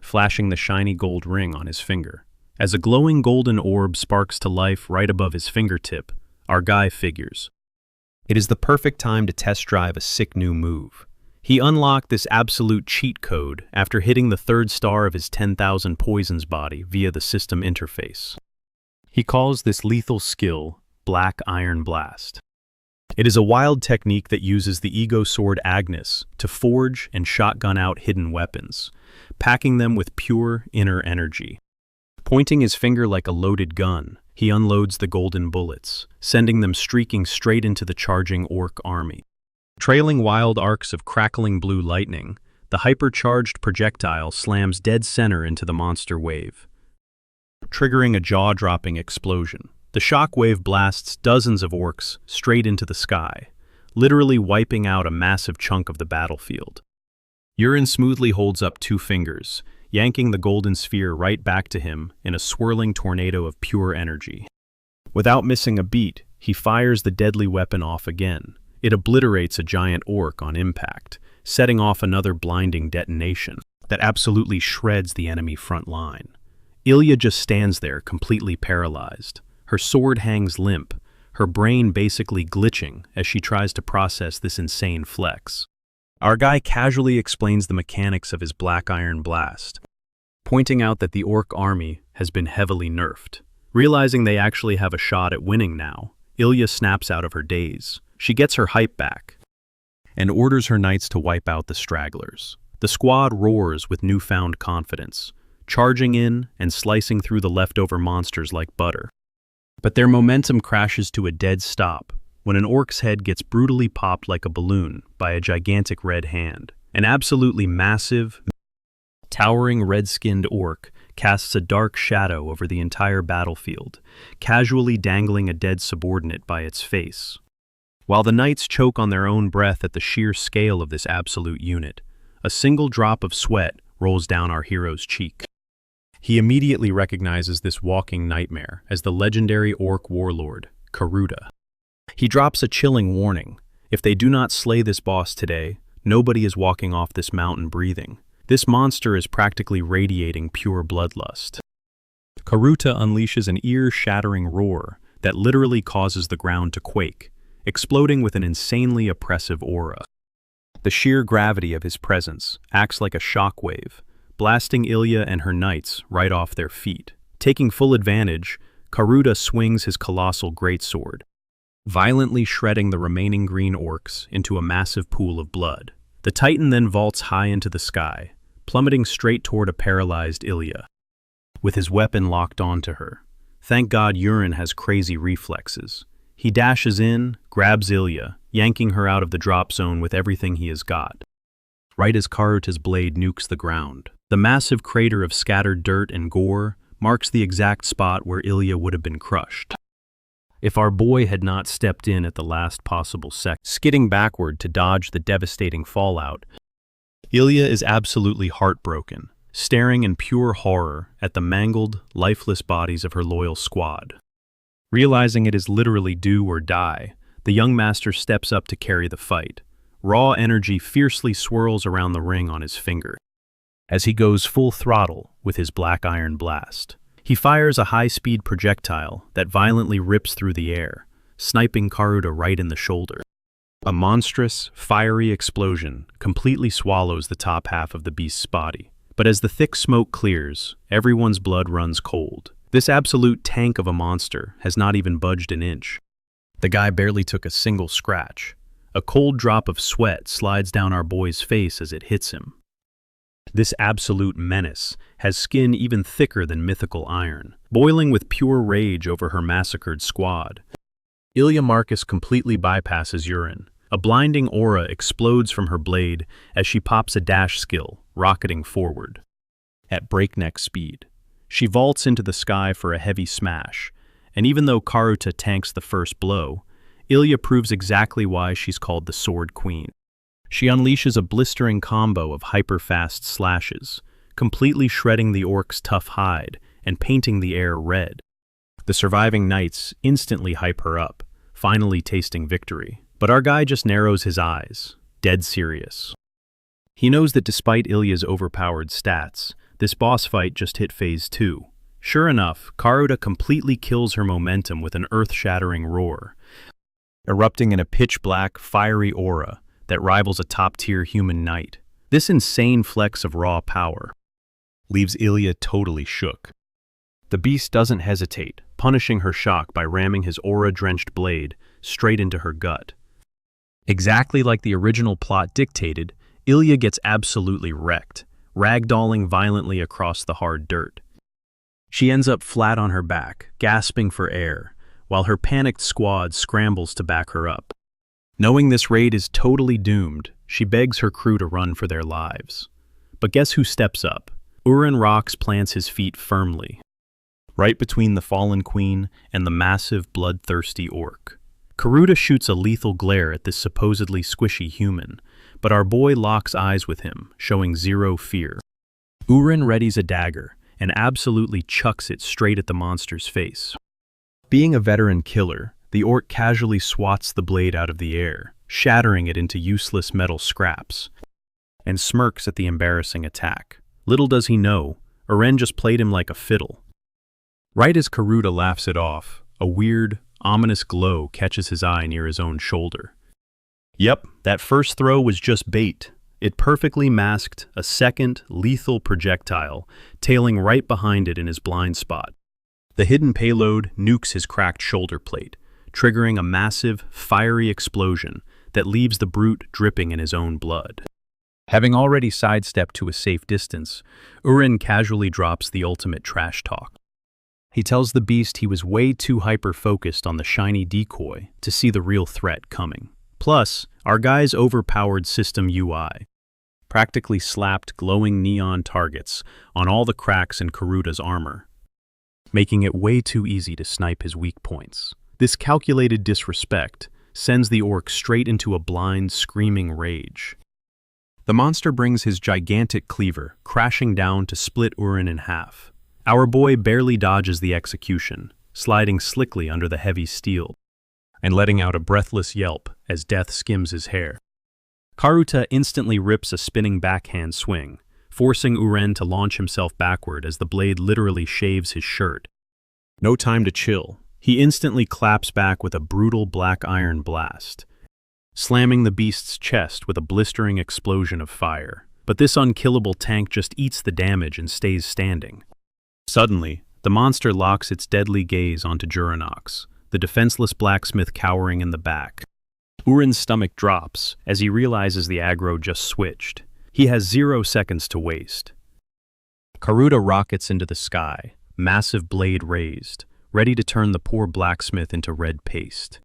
flashing the shiny gold ring on his finger. As a glowing golden orb sparks to life right above his fingertip, our guy figures it is the perfect time to test drive a sick new move. He unlocked this absolute cheat code after hitting the 3rd star of his 10,000 poisons body via the system interface. He calls this lethal skill Black Iron Blast. It is a wild technique that uses the ego sword Agnes to forge and shotgun out hidden weapons, packing them with pure inner energy. Pointing his finger like a loaded gun, he unloads the golden bullets, sending them streaking straight into the charging orc army. Trailing wild arcs of crackling blue lightning, the hypercharged projectile slams dead center into the monster wave, triggering a jaw-dropping explosion. The shock wave blasts dozens of orcs straight into the sky, literally wiping out a massive chunk of the battlefield. Wulin smoothly holds up 2 fingers, yanking the golden sphere right back to him in a swirling tornado of pure energy. Without missing a beat, he fires the deadly weapon off again. It obliterates a giant orc on impact, setting off another blinding detonation that absolutely shreds the enemy front line. Ilya just stands there completely paralyzed. Her sword hangs limp, her brain basically glitching as she tries to process this insane flex. Our guy casually explains the mechanics of his Black Iron Blast, pointing out that the orc army has been heavily nerfed. Realizing they actually have a shot at winning now, Ilya snaps out of her daze. She gets her hype back and orders her knights to wipe out the stragglers. The squad roars with newfound confidence, charging in and slicing through the leftover monsters like butter. But their momentum crashes to a dead stop when an orc's head gets brutally popped like a balloon by a gigantic red hand. An absolutely massive, towering red-skinned orc casts a dark shadow over the entire battlefield, casually dangling a dead subordinate by its face. While the knights choke on their own breath at the sheer scale of this absolute unit, a single drop of sweat rolls down our hero's cheek. He immediately recognizes this walking nightmare as the legendary orc warlord, Karuta. He drops a chilling warning: if they do not slay this boss today, nobody is walking off this mountain breathing. This monster is practically radiating pure bloodlust. Karuta unleashes an ear-shattering roar that literally causes the ground to quake, exploding with an insanely oppressive aura. The sheer gravity of his presence acts like a shockwave, blasting Ilya and her knights right off their feet. Taking full advantage, Karuta swings his colossal greatsword, violently shredding the remaining green orcs into a massive pool of blood. The Titan then vaults high into the sky, plummeting straight toward a paralyzed Ilya, with his weapon locked onto her. Thank God Wulin has crazy reflexes. He dashes in, grabs Ilya, yanking her out of the drop zone with everything he has got. Right as Karuta's blade nukes the ground, the massive crater of scattered dirt and gore marks the exact spot where Ilya would have been crushed. If our boy had not stepped in at the last possible second, skidding backward to dodge the devastating fallout, Ilya is absolutely heartbroken, staring in pure horror at the mangled, lifeless bodies of her loyal squad. Realizing it is literally do or die, the young master steps up to carry the fight. Raw energy fiercely swirls around the ring on his finger as he goes full throttle with his black iron blast. He fires a high-speed projectile that violently rips through the air, sniping Karuta right in the shoulder. A monstrous, fiery explosion completely swallows the top half of the beast's body. But as the thick smoke clears, everyone's blood runs cold. This absolute tank of a monster has not even budged an inch. The guy barely took a single scratch. A cold drop of sweat slides down our boy's face as it hits him. This absolute menace has skin even thicker than mythical iron, boiling with pure rage over her massacred squad. Ilya Marquis completely bypasses Wulin. A blinding aura explodes from her blade as she pops a dash skill, rocketing forward. At breakneck speed, she vaults into the sky for a heavy smash, and even though Karuta tanks the first blow, Ilya proves exactly why she's called the Sword Queen. She unleashes a blistering combo of hyper-fast slashes, completely shredding the orc's tough hide and painting the air red. The surviving knights instantly hype her up, finally tasting victory. But our guy just narrows his eyes, dead serious. He knows that despite Ilya's overpowered stats, this boss fight just hit phase 2. Sure enough, Karuta completely kills her momentum with an earth-shattering roar, erupting in a pitch-black, fiery aura that rivals a top-tier human knight. This insane flex of raw power leaves Ilya totally shook. The beast doesn't hesitate, punishing her shock by ramming his aura-drenched blade straight into her gut. Exactly like the original plot dictated, Ilya gets absolutely wrecked, ragdolling violently across the hard dirt. She ends up flat on her back, gasping for air, while her panicked squad scrambles to back her up. Knowing this raid is totally doomed, she begs her crew to run for their lives. But guess who steps up? Wulin Rox plants his feet firmly, right between the fallen queen and the massive, bloodthirsty orc. Karuta shoots a lethal glare at this supposedly squishy human, but our boy locks eyes with him, showing zero fear. Wulin readies a dagger and absolutely chucks it straight at the monster's face. Being a veteran killer, the orc casually swats the blade out of the air, shattering it into useless metal scraps, and smirks at the embarrassing attack. Little does he know, Wulin just played him like a fiddle. Right as Karuta laughs it off, a weird, ominous glow catches his eye near his own shoulder. Yep, that first throw was just bait. It perfectly masked a second, lethal projectile, tailing right behind it in his blind spot. The hidden payload nukes his cracked shoulder plate, triggering a massive, fiery explosion that leaves the brute dripping in his own blood. Having already sidestepped to a safe distance, Wulin casually drops the ultimate trash talk. He tells the beast he was way too hyper-focused on the shiny decoy to see the real threat coming. Plus, our guy's overpowered system UI practically slapped glowing neon targets on all the cracks in Karuta's armor, making it way too easy to snipe his weak points. This calculated disrespect sends the orc straight into a blind, screaming rage. The monster brings his gigantic cleaver crashing down to split Wulin in half. Our boy barely dodges the execution, sliding slickly under the heavy steel, and letting out a breathless yelp as death skims his hair. Karuta instantly rips a spinning backhand swing, forcing Wulin to launch himself backward as the blade literally shaves his shirt. No time to chill. He instantly claps back with a brutal black iron blast, slamming the beast's chest with a blistering explosion of fire. But this unkillable tank just eats the damage and stays standing. Suddenly, the monster locks its deadly gaze onto Juranox, the defenseless blacksmith cowering in the back. Wulin's stomach drops as he realizes the aggro just switched. He has 0 seconds to waste. Karuta rockets into the sky, massive blade raised, ready to turn the poor blacksmith into red paste.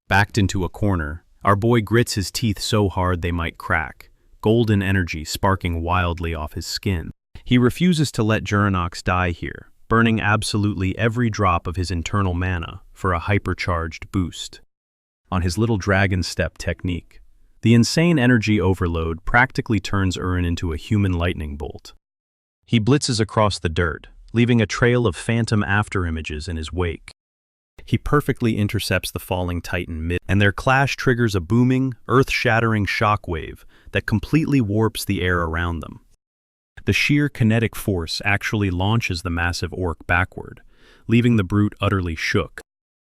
Backed into a corner, our boy grits his teeth so hard they might crack, golden energy sparking wildly off his skin. He refuses to let Juranox die here, burning absolutely every drop of his internal mana for a hypercharged boost. On his little dragon step technique, the insane energy overload practically turns Wulin into a human lightning bolt. He blitzes across the dirt, leaving a trail of phantom afterimages in his wake. He perfectly intercepts the falling titan mid, and their clash triggers a booming, earth-shattering shockwave that completely warps the air around them. The sheer kinetic force actually launches the massive orc backward, leaving the brute utterly shook.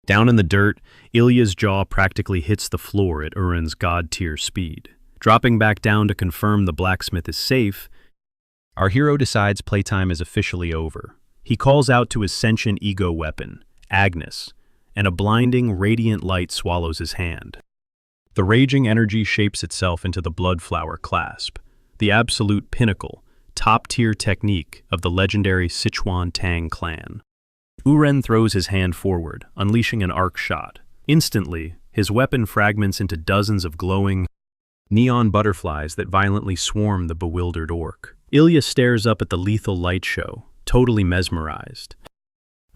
Down in the dirt, Ilya's jaw practically hits the floor at Wulin's god-tier speed. Dropping back down to confirm the blacksmith is safe, our hero decides playtime is officially over. He calls out to his sentient ego weapon, Agnes, and a blinding, radiant light swallows his hand. The raging energy shapes itself into the Bloodflower clasp, the absolute pinnacle, top-tier technique of the legendary Sichuan Tang clan. Wulin throws his hand forward, unleashing an arc shot. Instantly, his weapon fragments into dozens of glowing neon butterflies that violently swarm the bewildered orc. Ilya stares up at the lethal light show, totally mesmerized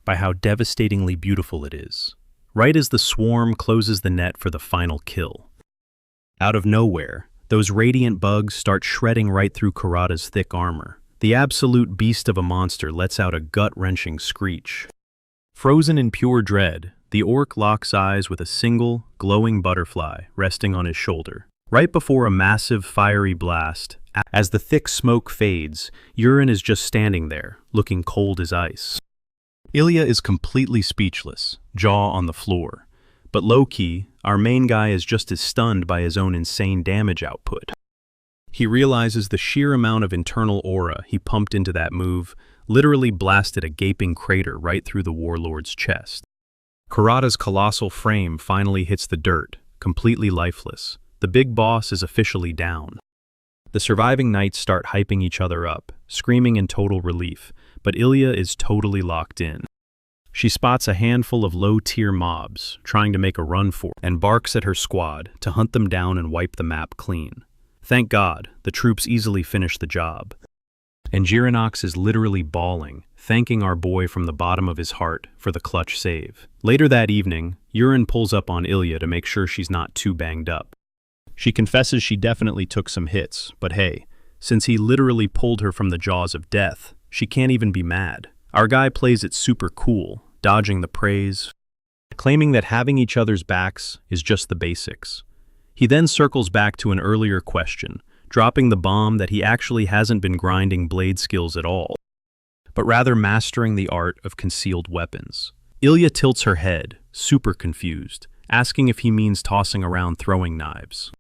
by how devastatingly beautiful it is, right as the swarm closes the net for the final kill. Out of nowhere, those radiant bugs start shredding right through Karuta's thick armor. The absolute beast of a monster lets out a gut-wrenching screech. Frozen in pure dread, the orc locks eyes with a single, glowing butterfly resting on his shoulder. Right before a massive, fiery blast, as the thick smoke fades, Wulin is just standing there, looking cold as ice. Ilya is completely speechless, jaw on the floor. But low-key, our main guy is just as stunned by his own insane damage output. He realizes the sheer amount of internal aura he pumped into that move literally blasted a gaping crater right through the warlord's chest. Karuta's colossal frame finally hits the dirt, completely lifeless. The big boss is officially down. The surviving knights start hyping each other up, screaming in total relief, but Ilya is totally locked in. She spots a handful of low-tier mobs trying to make a run for it and barks at her squad to hunt them down and wipe the map clean. Thank God, the troops easily finish the job. And Juranox is literally bawling, thanking our boy from the bottom of his heart for the clutch save. Later that evening, Wulin pulls up on Ilya to make sure she's not too banged up. She confesses she definitely took some hits, but hey, since he literally pulled her from the jaws of death, she can't even be mad. Our guy plays it super cool, dodging the praise, claiming that having each other's backs is just the basics. He then circles back to an earlier question, dropping the bomb that he actually hasn't been grinding blade skills at all, but rather mastering the art of concealed weapons. Ilya tilts her head, super confused, asking if he means tossing around throwing knives.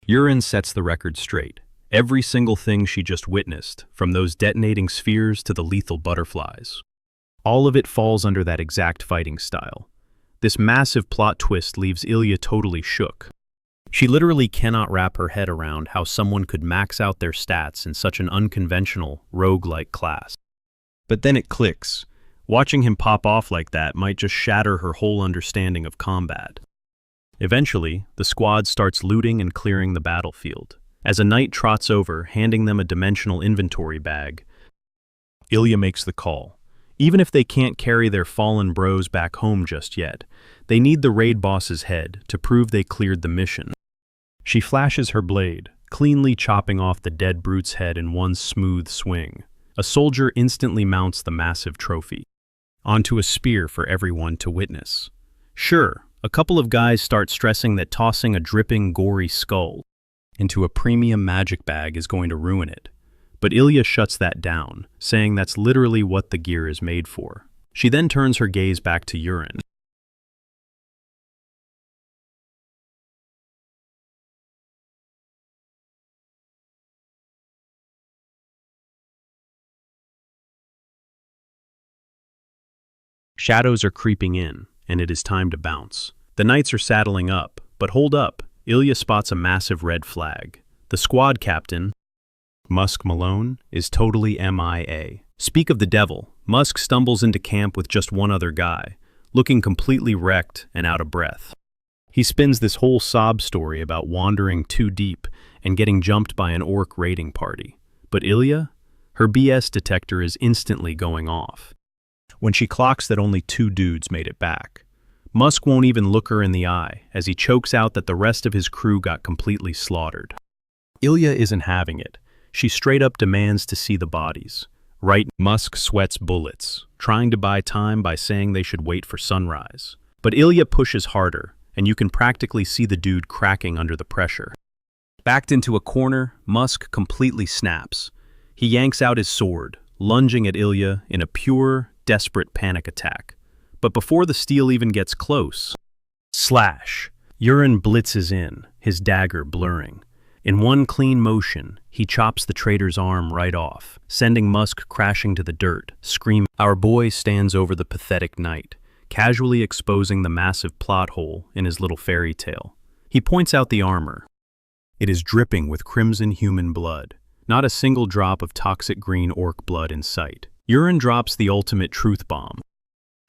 Wulin sets the record straight. Every single thing she just witnessed, from those detonating spheres to the lethal butterflies, all of it falls under that exact fighting style. This massive plot twist leaves Ilya totally shook. She literally cannot wrap her head around how someone could max out their stats in such an unconventional, roguelike class. But then it clicks. Watching him pop off like that might just shatter her whole understanding of combat. Eventually, the squad starts looting and clearing the battlefield. As a knight trots over, handing them a dimensional inventory bag, Ilya makes the call. Even if they can't carry their fallen bros back home just yet, they need the raid boss's head to prove they cleared the mission. She flashes her blade, cleanly chopping off the dead brute's head in one smooth swing. A soldier instantly mounts the massive trophy onto a spear for everyone to witness. Sure, a couple of guys start stressing that tossing a dripping, gory skull into a premium magic bag is going to ruin it. But Ilya shuts that down, saying that's literally what the gear is made for. She then turns her gaze back to Urine. Shadows are creeping in, and it is time to bounce. The knights are saddling up, but hold up, Ilya spots a massive red flag. The squad captain, Musk Malone, is totally MIA. Speak of the devil, Musk stumbles into camp with just one other guy, looking completely wrecked and out of breath. He spins this whole sob story about wandering too deep and getting jumped by an orc raiding party. But Ilya? Her BS detector is instantly going off when she clocks that only 2 dudes made it back. Musk won't even look her in the eye as he chokes out that the rest of his crew got completely slaughtered. Ilya isn't having it. She straight up demands to see the bodies. Right, Musk sweats bullets, trying to buy time by saying they should wait for sunrise. But Ilya pushes harder, and you can practically see the dude cracking under the pressure. Backed into a corner, Musk completely snaps. He yanks out his sword, lunging at Ilya in a pure, desperate panic attack. But before the steel even gets close, slash! Urine blitzes in, his dagger blurring. In one clean motion, he chops the traitor's arm right off, sending Musk crashing to the dirt, screaming. Our boy stands over the pathetic knight, casually exposing the massive plot hole in his little fairy tale. He points out the armor. It is dripping with crimson human blood, not a single drop of toxic green orc blood in sight. Urine drops the ultimate truth bomb.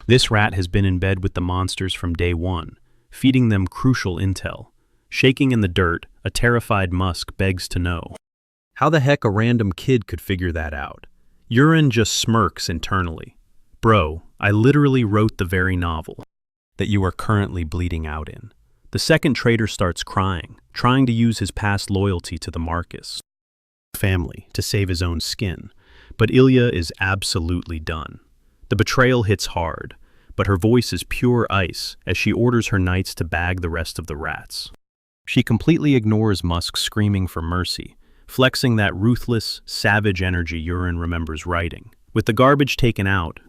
This rat has been in bed with the monsters from day one, feeding them crucial intel. Shaking in the dirt, a terrified Musk begs to know how the heck a random kid could figure that out. Urine just smirks internally. Bro, I literally wrote the very novel that you are currently bleeding out in. The second traitor starts crying, trying to use his past loyalty to the Marquis family to save his own skin. But Ilya is absolutely done. The betrayal hits hard, but her voice is pure ice as she orders her knights to bag the rest of the rats. She completely ignores Musk screaming for mercy, flexing that ruthless, savage energy Urine remembers writing. With the garbage taken out,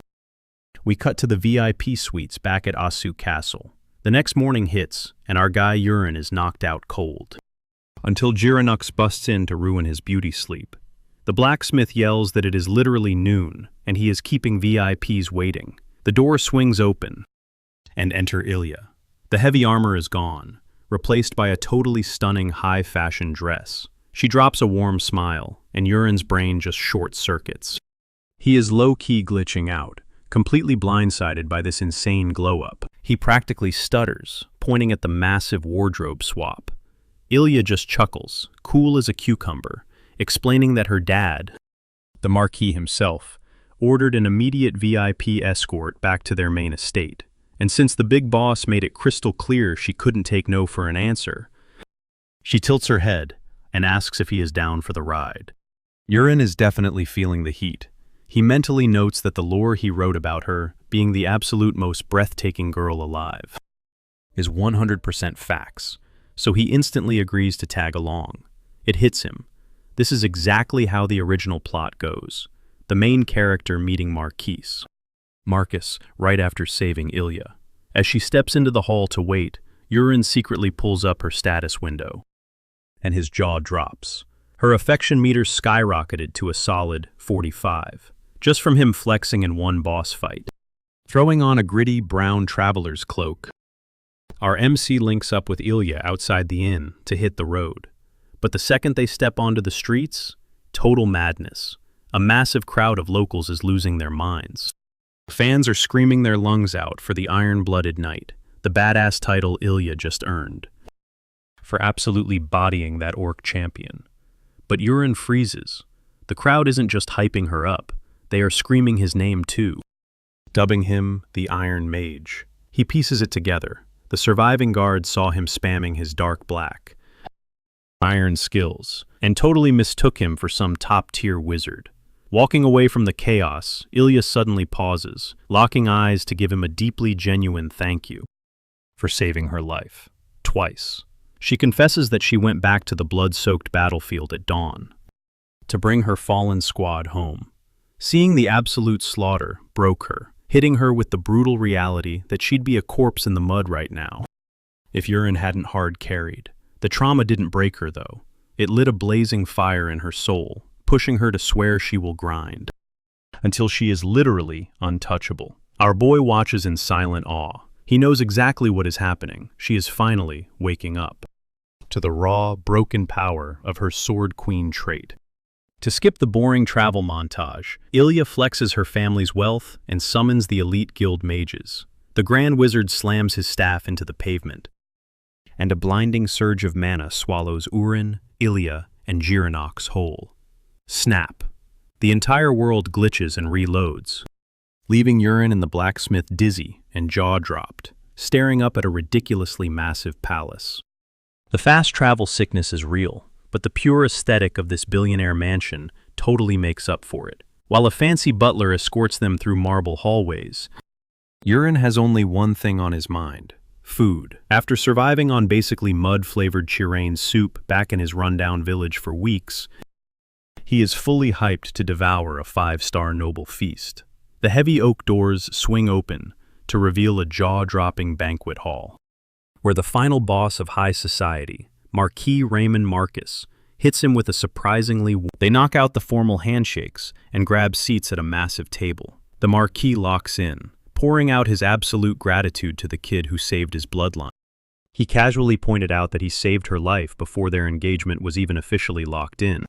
we cut to the VIP suites back at Asu Castle. The next morning hits, and our guy Urine is knocked out cold, until Jiranux busts in to ruin his beauty sleep. The blacksmith yells that it is literally noon, and he is keeping VIPs waiting. The door swings open, and enter Ilya. The heavy armor is gone, replaced by a totally stunning high-fashion dress. She drops a warm smile, and Urine's brain just short-circuits. He is low-key glitching out, completely blindsided by this insane glow-up. He practically stutters, pointing at the massive wardrobe swap. Ilya just chuckles, cool as a cucumber, explaining that her dad, the Marquis himself, ordered an immediate VIP escort back to their main estate. And since the big boss made it crystal clear she couldn't take no for an answer, she tilts her head and asks if he is down for the ride. Urine is definitely feeling the heat. He mentally notes that the lore he wrote about her, being the absolute most breathtaking girl alive, is 100% facts, so he instantly agrees to tag along. It hits him. This is exactly how the original plot goes. The main character meeting Marquis right after saving Ilya. As she steps into the hall to wait, Urine secretly pulls up her status window, and his jaw drops. Her affection meter skyrocketed to a solid 45, just from him flexing in one boss fight. Throwing on a gritty brown traveler's cloak, our MC links up with Ilya outside the inn to hit the road. But the second they step onto the streets, total madness. A massive crowd of locals is losing their minds. Fans are screaming their lungs out for the iron-blooded knight, the badass title Ilya just earned, for absolutely bodying that orc champion. But Urien freezes. The crowd isn't just hyping her up, they are screaming his name too, dubbing him the Iron Mage. He pieces it together. The surviving guards saw him spamming his dark black iron skills, and totally mistook him for some top-tier wizard. Walking away from the chaos, Ilya suddenly pauses, locking eyes to give him a deeply genuine thank you for saving her life. Twice. She confesses that she went back to the blood-soaked battlefield at dawn to bring her fallen squad home. Seeing the absolute slaughter broke her, hitting her with the brutal reality that she'd be a corpse in the mud right now if Urien hadn't hard carried. The trauma didn't break her, though. It lit a blazing fire in her soul, pushing her to swear she will grind until she is literally untouchable. Our boy watches in silent awe. He knows exactly what is happening. She is finally waking up to the raw, broken power of her Sword Queen trait. To skip the boring travel montage, Ilya flexes her family's wealth and summons the elite guild mages. The Grand Wizard slams his staff into the pavement, and a blinding surge of mana swallows Urien, Ilya, and Girinox whole. Snap. The entire world glitches and reloads, leaving Urien and the blacksmith dizzy and jaw-dropped, staring up at a ridiculously massive palace. The fast travel sickness is real, but the pure aesthetic of this billionaire mansion totally makes up for it. While a fancy butler escorts them through marble hallways, Urien has only one thing on his mind: food. After surviving on basically mud-flavored chirain soup back in his rundown village for weeks, he is fully hyped to devour a 5-star noble feast. The heavy oak doors swing open to reveal a jaw-dropping banquet hall, where the final boss of high society, Marquis Marquis, hits him with a surprisingly... They knock out the formal handshakes and grab seats at a massive table. The Marquis locks in, pouring out his absolute gratitude to the kid who saved his bloodline. He casually pointed out that he saved her life before their engagement was even officially locked in.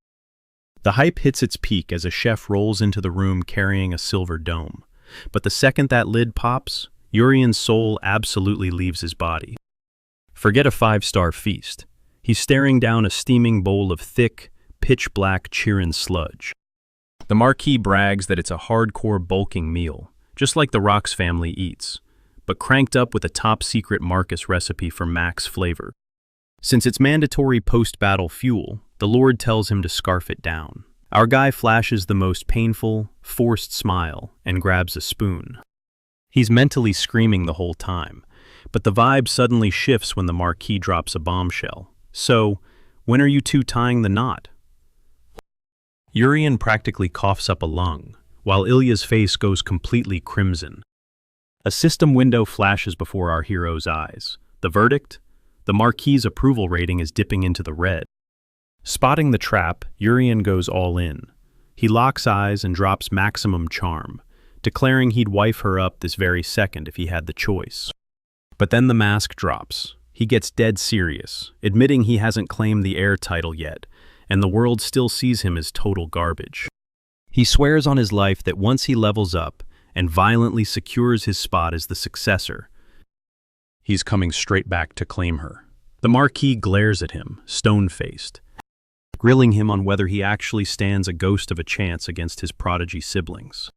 The hype hits its peak as a chef rolls into the room carrying a silver dome. But the second that lid pops, Urien's soul absolutely leaves his body. Forget a 5-star feast. He's staring down a steaming bowl of thick, pitch-black chirain sludge. The Marquis brags that it's a hardcore bulking meal, just like the Rock's family eats, but cranked up with a top-secret Marcus recipe for max flavor. Since it's mandatory post-battle fuel, the Lord tells him to scarf it down. Our guy flashes the most painful, forced smile and grabs a spoon. He's mentally screaming the whole time, but the vibe suddenly shifts when the Marquis drops a bombshell. So, when are you two tying the knot? Urien practically coughs up a lung, while Ilya's face goes completely crimson. A system window flashes before our hero's eyes. The verdict? The Marquis' approval rating is dipping into the red. Spotting the trap, Urien goes all in. He locks eyes and drops maximum charm, declaring he'd wife her up this very second if he had the choice. But then the mask drops. He gets dead serious, admitting he hasn't claimed the heir title yet, and the world still sees him as total garbage. He swears on his life that once he levels up and violently secures his spot as the successor, he's coming straight back to claim her. The Marquis glares at him, stone-faced, grilling him on whether he actually stands a ghost of a chance against his prodigy siblings.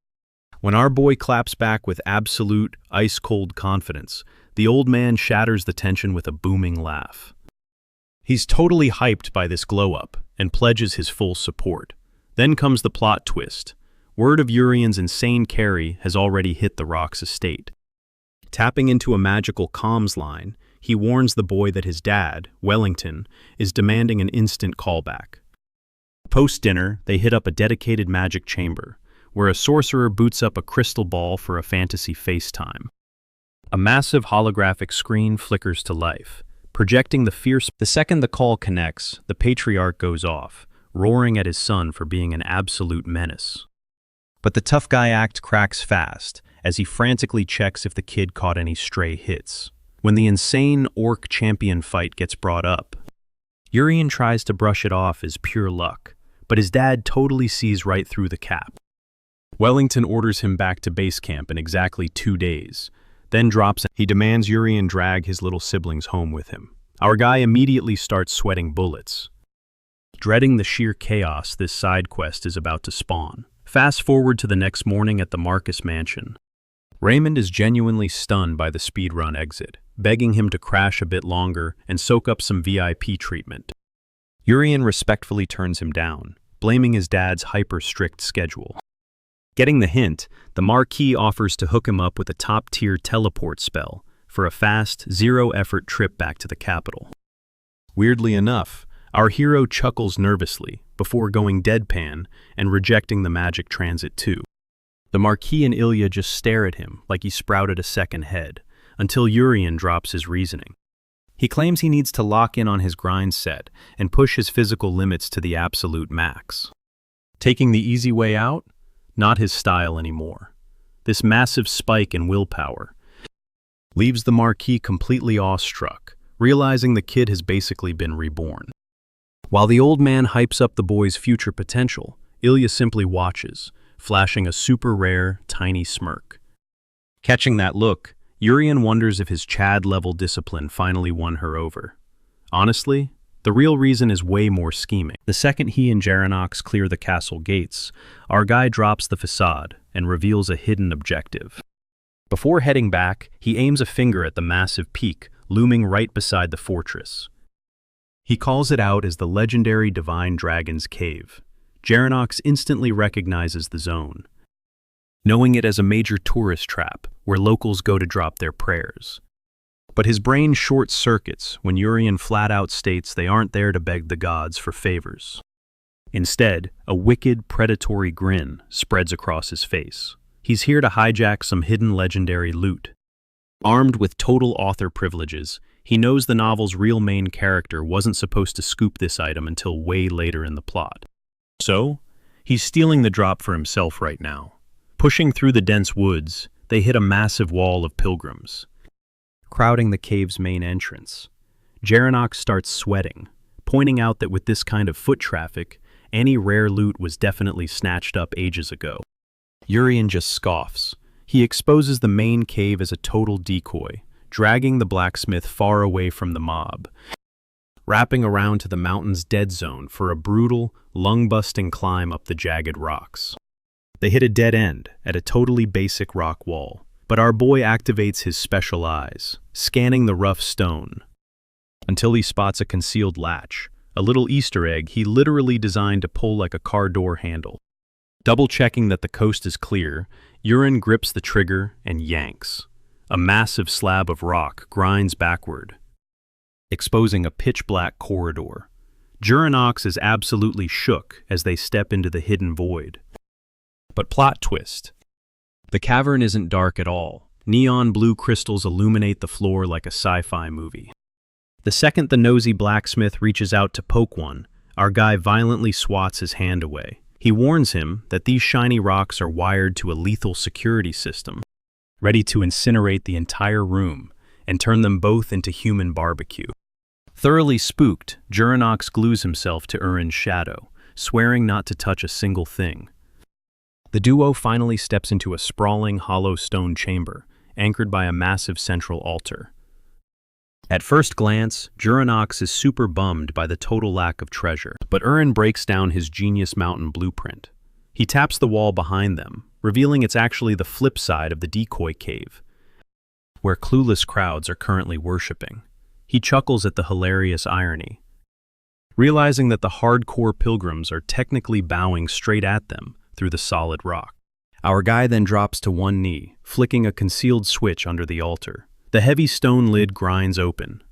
When our boy claps back with absolute, ice-cold confidence, the old man shatters the tension with a booming laugh. He's totally hyped by this glow-up and pledges his full support. Then comes the plot twist. Word of Urien's insane carry has already hit the Rock's estate. Tapping into a magical comms line, he warns the boy that his dad, Wellington, is demanding an instant callback. Post-dinner, they hit up a dedicated magic chamber, where a sorcerer boots up a crystal ball for a fantasy FaceTime. A massive holographic screen flickers to life, projecting the fierce... The second the call connects, the patriarch goes off, roaring at his son for being an absolute menace. But the tough guy act cracks fast, as he frantically checks if the kid caught any stray hits. When the insane orc champion fight gets brought up, Urien tries to brush it off as pure luck, but his dad totally sees right through the cap. Wellington orders him back to base camp in exactly 2 days, then drops and he demands Urien drag his little siblings home with him. Our guy immediately starts sweating bullets. dreading the sheer chaos this side quest is about to spawn. Fast forward to the next morning at the Marquis mansion. Raymond is genuinely stunned by the speedrun exit, begging him to crash a bit longer and soak up some VIP treatment. Urian respectfully turns him down, blaming his dad's hyper-strict schedule. Getting the hint, the Marquis offers to hook him up with a top-tier teleport spell for a fast, zero-effort trip back to the capital. Weirdly enough, our hero chuckles nervously before going deadpan and rejecting the magic transit too. The Marquis and Ilya just stare at him like he sprouted a second head, until Urian drops his reasoning. He claims he needs to lock in on his grind set and push his physical limits to the absolute max. Taking the easy way out? Not his style anymore. This massive spike in willpower leaves the Marquis completely awestruck, realizing the kid has basically been reborn. While the old man hypes up the boy's future potential, Ilya simply watches, flashing a super rare, tiny smirk. Catching that look, Urian wonders if his Chad-level discipline finally won her over. Honestly, the real reason is way more scheming. The second he and Jarenox clear the castle gates, our guy drops the facade and reveals a hidden objective. Before heading back, he aims a finger at the massive peak looming right beside the fortress. He calls it out as the legendary Divine Dragon's Cave. Jarenox instantly recognizes the zone, knowing it as a major tourist trap where locals go to drop their prayers. But his brain short-circuits when Urian flat-out states they aren't there to beg the gods for favors. Instead, a wicked, predatory grin spreads across his face. He's here to hijack some hidden legendary loot. Armed with total author privileges, he knows the novel's real main character wasn't supposed to scoop this item until way later in the plot. So, he's stealing the drop for himself right now. Pushing through the dense woods, they hit a massive wall of pilgrims, crowding the cave's main entrance. Jarenox starts sweating, pointing out that with this kind of foot traffic, any rare loot was definitely snatched up ages ago. Urian just scoffs. He exposes the main cave as a total decoy, dragging the blacksmith far away from the mob, wrapping around to the mountain's dead zone for a brutal, lung-busting climb up the jagged rocks. They hit a dead end at a totally basic rock wall, but our boy activates his special eyes, scanning the rough stone, until he spots a concealed latch, a little Easter egg he literally designed to pull like a car door handle. Double-checking that the coast is clear, Urian grips the trigger and yanks. A massive slab of rock grinds backward, exposing a pitch-black corridor. Jarenox is absolutely shook as they step into the hidden void. But plot twist. The cavern isn't dark at all. Neon blue crystals illuminate the floor like a sci-fi movie. The second the nosy blacksmith reaches out to poke one, our guy violently swats his hand away. He warns him that these shiny rocks are wired to a lethal security system, ready to incinerate the entire room and turn them both into human barbecue. Thoroughly spooked, Jarenox glues himself to Urian's shadow, swearing not to touch a single thing. The duo finally steps into a sprawling, hollow stone chamber, anchored by a massive central altar. At first glance, Jarenox is super bummed by the total lack of treasure, but Urian breaks down his genius mountain blueprint. He taps the wall behind them, revealing it's actually the flip side of the decoy cave, where clueless crowds are currently worshipping. He chuckles at the hilarious irony, realizing that the hardcore pilgrims are technically bowing straight at them through the solid rock. Our guy then drops to one knee, flicking a concealed switch under the altar. The heavy stone lid grinds open,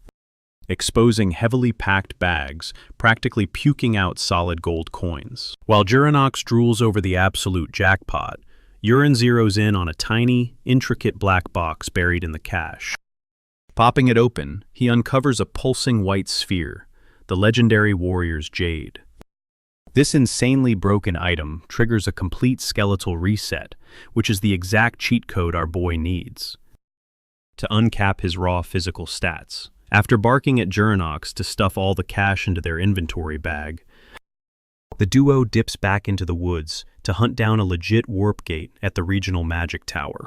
exposing heavily packed bags, practically puking out solid gold coins. While Jarenox drools over the absolute jackpot, Urian zeroes in on a tiny, intricate black box buried in the cache. Popping it open, he uncovers a pulsing white sphere, the legendary warrior's jade. This insanely broken item triggers a complete skeletal reset, which is the exact cheat code our boy needs to uncap his raw physical stats. After barking at Jarenox to stuff all the cash into their inventory bag, the duo dips back into the woods to hunt down a legit warp gate at the regional magic tower.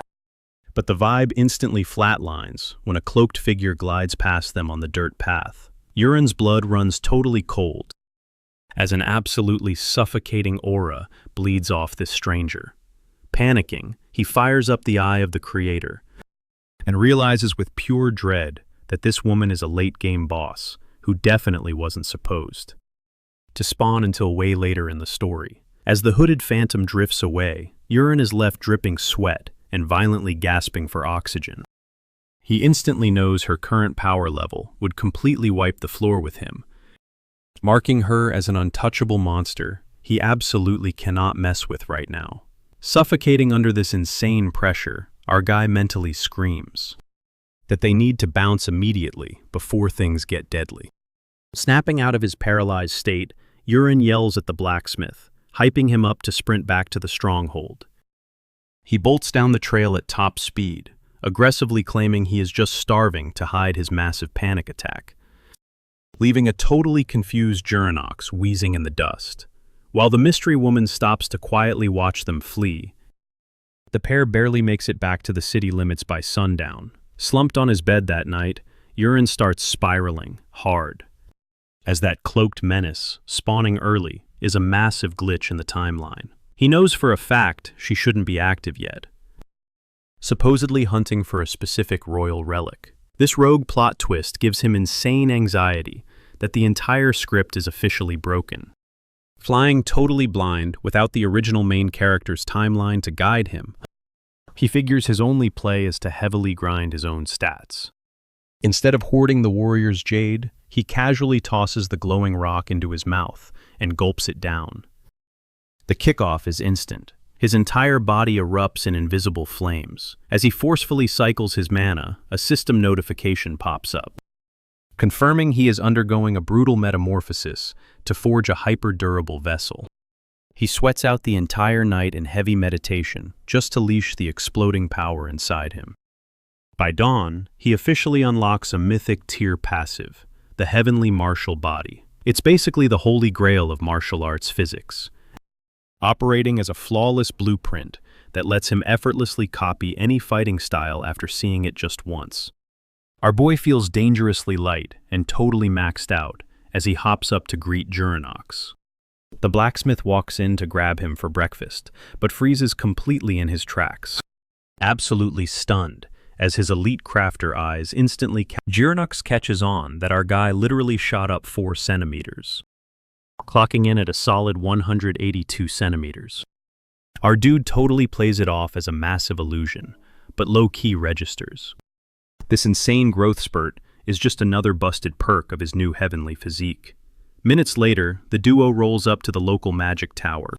But the vibe instantly flatlines when a cloaked figure glides past them on the dirt path. Urian's blood runs totally cold, as an absolutely suffocating aura bleeds off this stranger. Panicking, he fires up the eye of the creator and realizes with pure dread that this woman is a late-game boss who definitely wasn't supposed to spawn until way later in the story. As the hooded phantom drifts away, Wulin is left dripping sweat and violently gasping for oxygen. He instantly knows her current power level would completely wipe the floor with him, marking her as an untouchable monster he absolutely cannot mess with right now. Suffocating under this insane pressure, our guy mentally screams that they need to bounce immediately before things get deadly. Snapping out of his paralyzed state, Wulin yells at the blacksmith, hyping him up to sprint back to the stronghold. He bolts down the trail at top speed, aggressively claiming he is just starving to hide his massive panic attack, leaving a totally confused Juranox wheezing in the dust. While the mystery woman stops to quietly watch them flee, the pair barely makes it back to the city limits by sundown. Slumped on his bed that night, Wulin starts spiraling hard, as that cloaked menace, spawning early, is a massive glitch in the timeline. He knows for a fact she shouldn't be active yet, supposedly hunting for a specific royal relic. This rogue plot twist gives him insane anxiety that the entire script is officially broken. Flying totally blind without the original main character's timeline to guide him, he figures his only play is to heavily grind his own stats. Instead of hoarding the warrior's jade, he casually tosses the glowing rock into his mouth and gulps it down. The kickoff is instant. His entire body erupts in invisible flames. As he forcefully cycles his mana, a system notification pops up, confirming he is undergoing a brutal metamorphosis to forge a hyper-durable vessel. He sweats out the entire night in heavy meditation just to leash the exploding power inside him. By dawn, he officially unlocks a mythic tier passive, the Heavenly Martial Body. It's basically the holy grail of martial arts physics, operating as a flawless blueprint that lets him effortlessly copy any fighting style after seeing it just once. Our boy feels dangerously light and totally maxed out as he hops up to greet Juranox. The blacksmith walks in to grab him for breakfast, but freezes completely in his tracks, absolutely stunned as his elite crafter eyes instantly Juranox catches on that our guy literally shot up 4 centimeters, clocking in at a solid 182 centimeters. Our dude totally plays it off as a massive illusion, but low-key registers. This insane growth spurt is just another busted perk of his new heavenly physique. Minutes later, the duo rolls up to the local magic tower,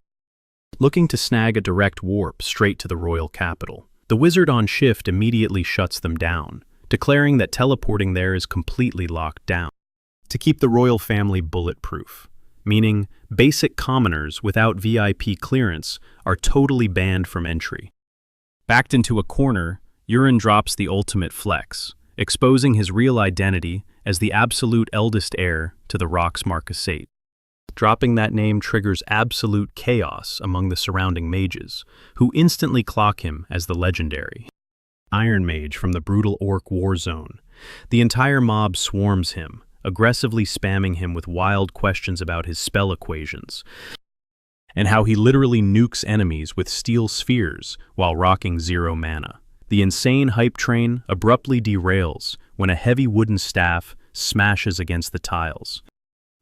looking to snag a direct warp straight to the royal capital. The wizard on shift immediately shuts them down, declaring that teleporting there is completely locked down to keep the royal family bulletproof, meaning basic commoners without VIP clearance are totally banned from entry. Backed into a corner, Wulin drops the ultimate flex, exposing his real identity as the absolute eldest heir to the Rock's Marquis. Dropping that name triggers absolute chaos among the surrounding mages, who instantly clock him as the legendary Iron Mage from the brutal Orc war zone. The entire mob swarms him, aggressively spamming him with wild questions about his spell equations, and how he literally nukes enemies with steel spheres while rocking 0 mana. The insane hype train abruptly derails when a heavy wooden staff smashes against the tiles.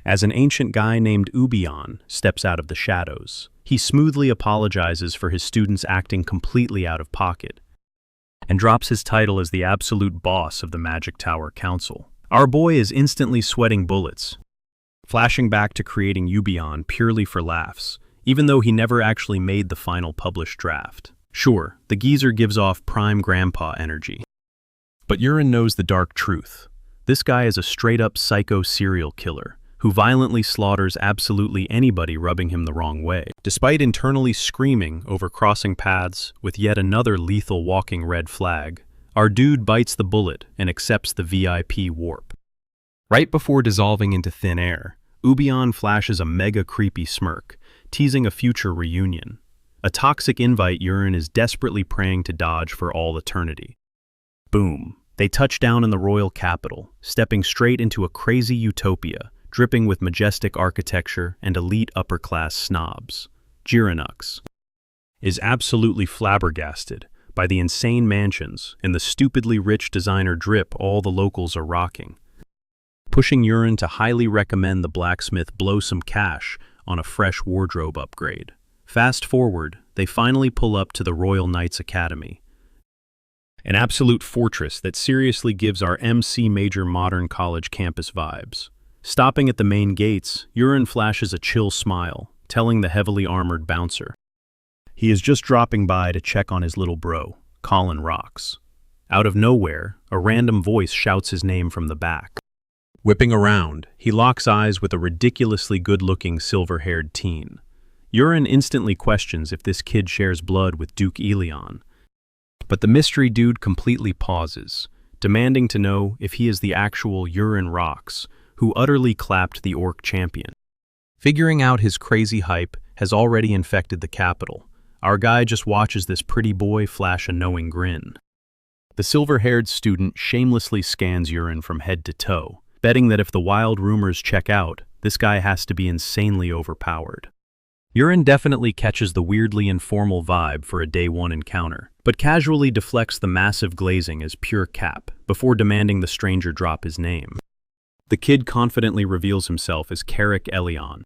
As an ancient guy named Ubion steps out of the shadows, he smoothly apologizes for his students acting completely out of pocket, and drops his title as the absolute boss of the Magic Tower Council. Our boy is instantly sweating bullets, flashing back to creating Ubion purely for laughs, even though he never actually made the final published draft. Sure, the geezer gives off prime grandpa energy, but Wulin knows the dark truth. This guy is a straight-up psycho serial killer who violently slaughters absolutely anybody rubbing him the wrong way. Despite internally screaming over crossing paths with yet another lethal walking red flag, our dude bites the bullet and accepts the VIP warp. Right before dissolving into thin air, Ubion flashes a mega creepy smirk, teasing a future reunion. A toxic invite Wulin is desperately praying to dodge for all eternity. Boom. They touch down in the royal capital, stepping straight into a crazy utopia, dripping with majestic architecture and elite upper-class snobs. Jirenux is absolutely flabbergasted by the insane mansions and the stupidly rich designer drip all the locals are rocking, pushing Yurin to highly recommend the blacksmith blow some cash on a fresh wardrobe upgrade. Fast forward, they finally pull up to the Royal Knights Academy, an absolute fortress that seriously gives our MC major modern college campus vibes. Stopping at the main gates, Yurin flashes a chill smile, telling the heavily armored bouncer he is just dropping by to check on his little bro, Colin Rocks. Out of nowhere, a random voice shouts his name from the back. Whipping around, he locks eyes with a ridiculously good-looking silver-haired teen. Yurin instantly questions if this kid shares blood with Duke Elion, but the mystery dude completely pauses, demanding to know if he is the actual Yurin Rocks, who utterly clapped the orc champion. Figuring out his crazy hype has already infected the capital. Our guy just watches this pretty boy flash a knowing grin. The silver-haired student shamelessly scans Yurin from head to toe, betting that if the wild rumors check out, this guy has to be insanely overpowered. Yurin definitely catches the weirdly informal vibe for a day one encounter, but casually deflects the massive glazing as pure cap before demanding the stranger drop his name. The kid confidently reveals himself as Carrick Elion,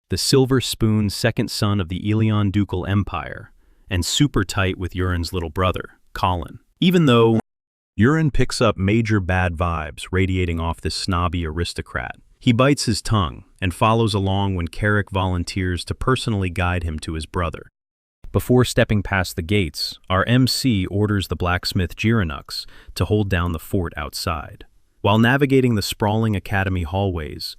the silver spoon second son of the Elion ducal empire, and super tight with Yurin's little brother, Colin. Even though Yurin picks up major bad vibes radiating off this snobby aristocrat, he bites his tongue and follows along when Carrick volunteers to personally guide him to his brother. Before stepping past the gates, our MC orders the blacksmith Jirenux to hold down the fort outside. While navigating the sprawling academy hallways,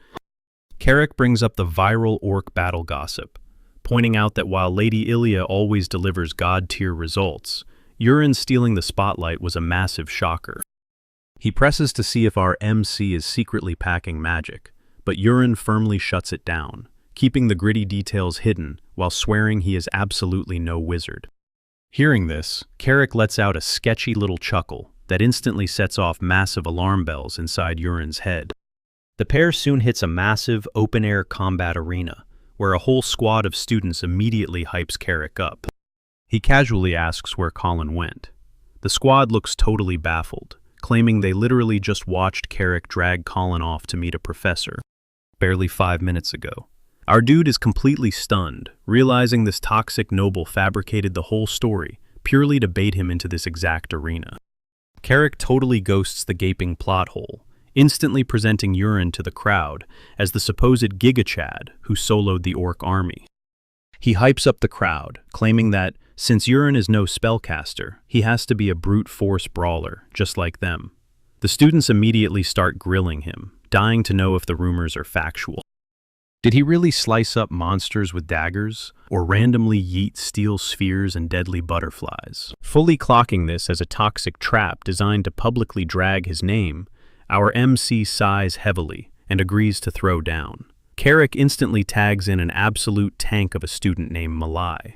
Carrick brings up the viral orc battle gossip, pointing out that while Lady Ilia always delivers god-tier results, Yurin stealing the spotlight was a massive shocker. He presses to see if our MC is secretly packing magic, but Yurin firmly shuts it down, keeping the gritty details hidden while swearing he is absolutely no wizard. Hearing this, Carrick lets out a sketchy little chuckle that instantly sets off massive alarm bells inside Yurin's head. The pair soon hits a massive, open-air combat arena, where a whole squad of students immediately hypes Carrick up. He casually asks where Colin went. The squad looks totally baffled, claiming they literally just watched Carrick drag Colin off to meet a professor barely 5 minutes ago. Our dude is completely stunned, realizing this toxic noble fabricated the whole story purely to bait him into this exact arena. Carrick totally ghosts the gaping plot hole, instantly presenting Yurin to the crowd as the supposed Giga Chad who soloed the orc army. He hypes up the crowd, claiming that since Yurin is no spellcaster, he has to be a brute force brawler, just like them. The students immediately start grilling him, dying to know if the rumors are factual. Did he really slice up monsters with daggers, or randomly yeet steel spheres and deadly butterflies? Fully clocking this as a toxic trap designed to publicly drag his name, our MC sighs heavily and agrees to throw down. Carrick instantly tags in an absolute tank of a student named Malai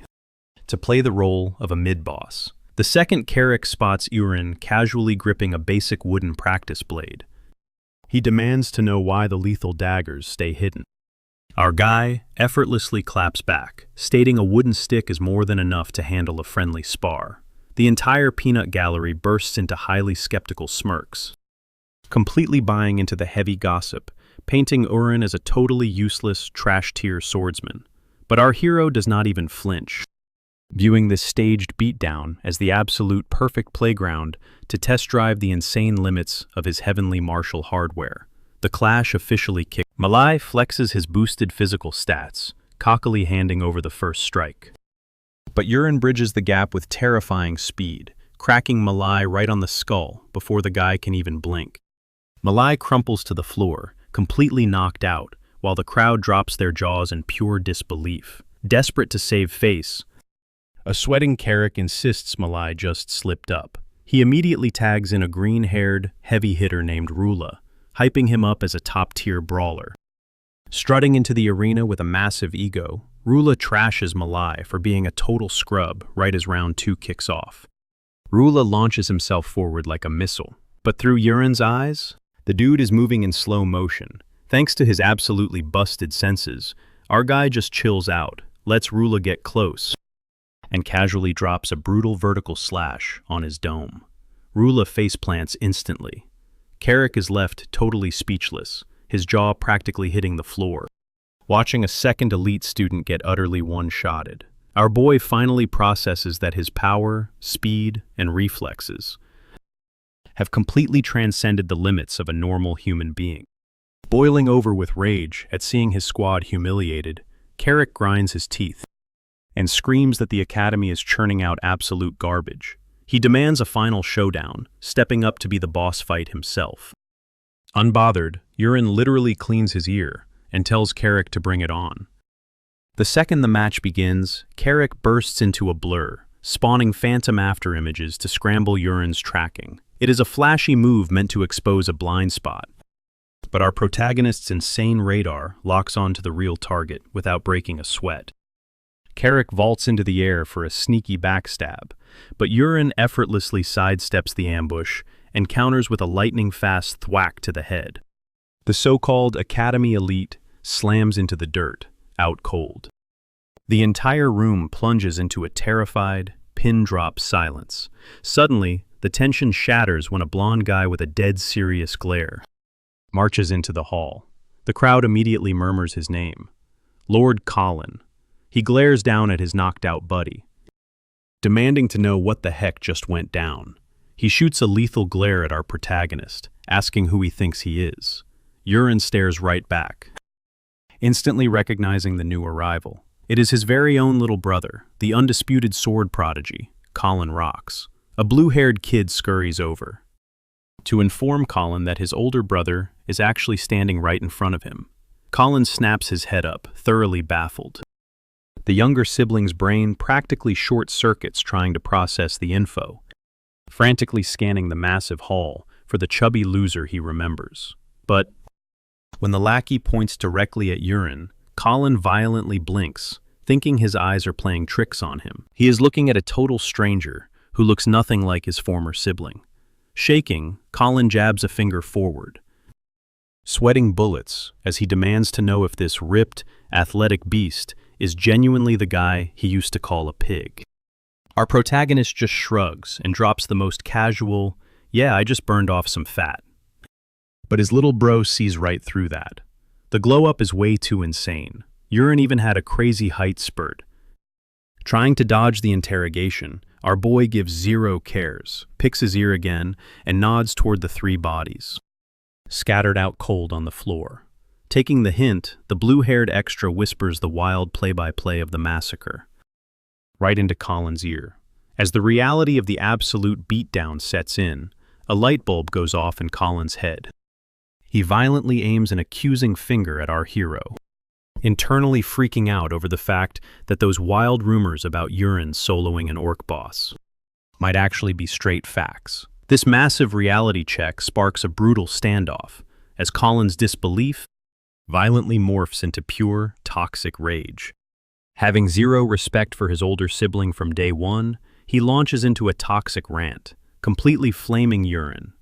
to play the role of a mid-boss. The second Carrick spots Yurin casually gripping a basic wooden practice blade, he demands to know why the lethal daggers stay hidden. Our guy effortlessly claps back, stating a wooden stick is more than enough to handle a friendly spar. The entire peanut gallery bursts into highly skeptical smirks, completely buying into the heavy gossip, painting Yurin as a totally useless, trash-tier swordsman. But our hero does not even flinch, viewing this staged beatdown as the absolute perfect playground to test drive the insane limits of his heavenly martial hardware. The clash officially kicks. Malai flexes his boosted physical stats, cockily handing over the first strike. But Yurin bridges the gap with terrifying speed, cracking Malai right on the skull before the guy can even blink. Malai crumples to the floor, completely knocked out, while the crowd drops their jaws in pure disbelief. Desperate to save face, a sweating Carrick insists Malai just slipped up. He immediately tags in a green-haired, heavy hitter named Rula, hyping him up as a top-tier brawler. Strutting into the arena with a massive ego, Rula trashes Malai for being a total scrub right as round 2 kicks off. Rula launches himself forward like a missile, but through Yurin's eyes, the dude is moving in slow motion, Thanks to his absolutely busted senses, our guy just chills out, lets Rula get close, and casually drops a brutal vertical slash on his dome. Rula faceplants instantly. Carrick is left totally speechless, his jaw practically hitting the floor, watching a second elite student get utterly one-shotted. Our boy finally processes that his power, speed, and reflexes have completely transcended the limits of a normal human being. Boiling over with rage at seeing his squad humiliated, Carrick grinds his teeth and screams that the Academy is churning out absolute garbage. He demands a final showdown, stepping up to be the boss fight himself. Unbothered, Wulin literally cleans his ear and tells Carrick to bring it on. The second the match begins, Carrick bursts into a blur, spawning phantom afterimages to scramble Wulin's tracking. It is a flashy move meant to expose a blind spot, but our protagonist's insane radar locks onto the real target without breaking a sweat. Carrick vaults into the air for a sneaky backstab, but Wulin effortlessly sidesteps the ambush and counters with a lightning-fast thwack to the head. The so-called Academy elite slams into the dirt, out cold. The entire room plunges into a terrified, pin-drop silence. Suddenly, the tension shatters when a blonde guy with a dead-serious glare marches into the hall. The crowd immediately murmurs his name. Lord Colin. He glares down at his knocked-out buddy, demanding to know what the heck just went down. He shoots a lethal glare at our protagonist, asking who he thinks he is. Wulin stares right back, instantly recognizing the new arrival. It is his very own little brother, the undisputed sword prodigy, Colin Rocks. A blue-haired kid scurries over to inform Colin that his older brother is actually standing right in front of him. Colin snaps his head up, thoroughly baffled. The younger sibling's brain practically short-circuits trying to process the info, frantically scanning the massive hall for the chubby loser he remembers. But when the lackey points directly at Wulin, Colin violently blinks, thinking his eyes are playing tricks on him. He is looking at a total stranger who looks nothing like his former sibling. Shaking, Colin jabs a finger forward, sweating bullets as he demands to know if this ripped, athletic beast is genuinely the guy he used to call a pig. Our protagonist just shrugs and drops the most casual, "Yeah, I just burned off some fat." But his little bro sees right through that. The glow-up is way too insane. Wulin even had a crazy height spurt. Trying to dodge the interrogation, our boy gives zero cares, picks his ear again, and nods toward the three bodies, scattered out cold on the floor. Taking the hint, the blue-haired extra whispers the wild play-by-play of the massacre right into Colin's ear. As the reality of the absolute beatdown sets in, a light bulb goes off in Colin's head. He violently aims an accusing finger at our hero, internally freaking out over the fact that those wild rumors about Wulin soloing an orc boss might actually be straight facts. This massive reality check sparks a brutal standoff, as Colin's disbelief violently morphs into pure, toxic rage. Having zero respect for his older sibling from day one, he launches into a toxic rant, completely flaming Wulin,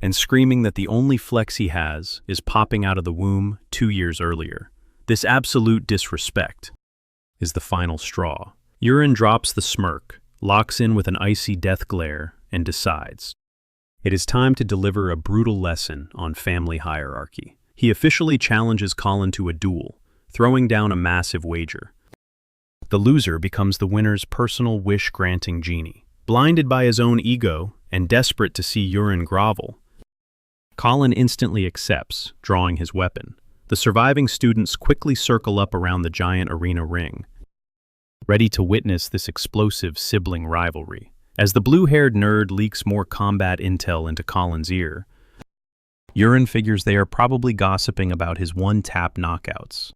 and screaming that the only flex he has is popping out of the womb 2 years earlier. This absolute disrespect is the final straw. Wulin drops the smirk, locks in with an icy death glare, and decides it is time to deliver a brutal lesson on family hierarchy. He officially challenges Colin to a duel, throwing down a massive wager. The loser becomes the winner's personal wish-granting genie. Blinded by his own ego and desperate to see Wulin grovel, Colin instantly accepts, drawing his weapon. The surviving students quickly circle up around the giant arena ring, ready to witness this explosive sibling rivalry. As the blue-haired nerd leaks more combat intel into Colin's ear, Wulin figures they are probably gossiping about his one-tap knockouts.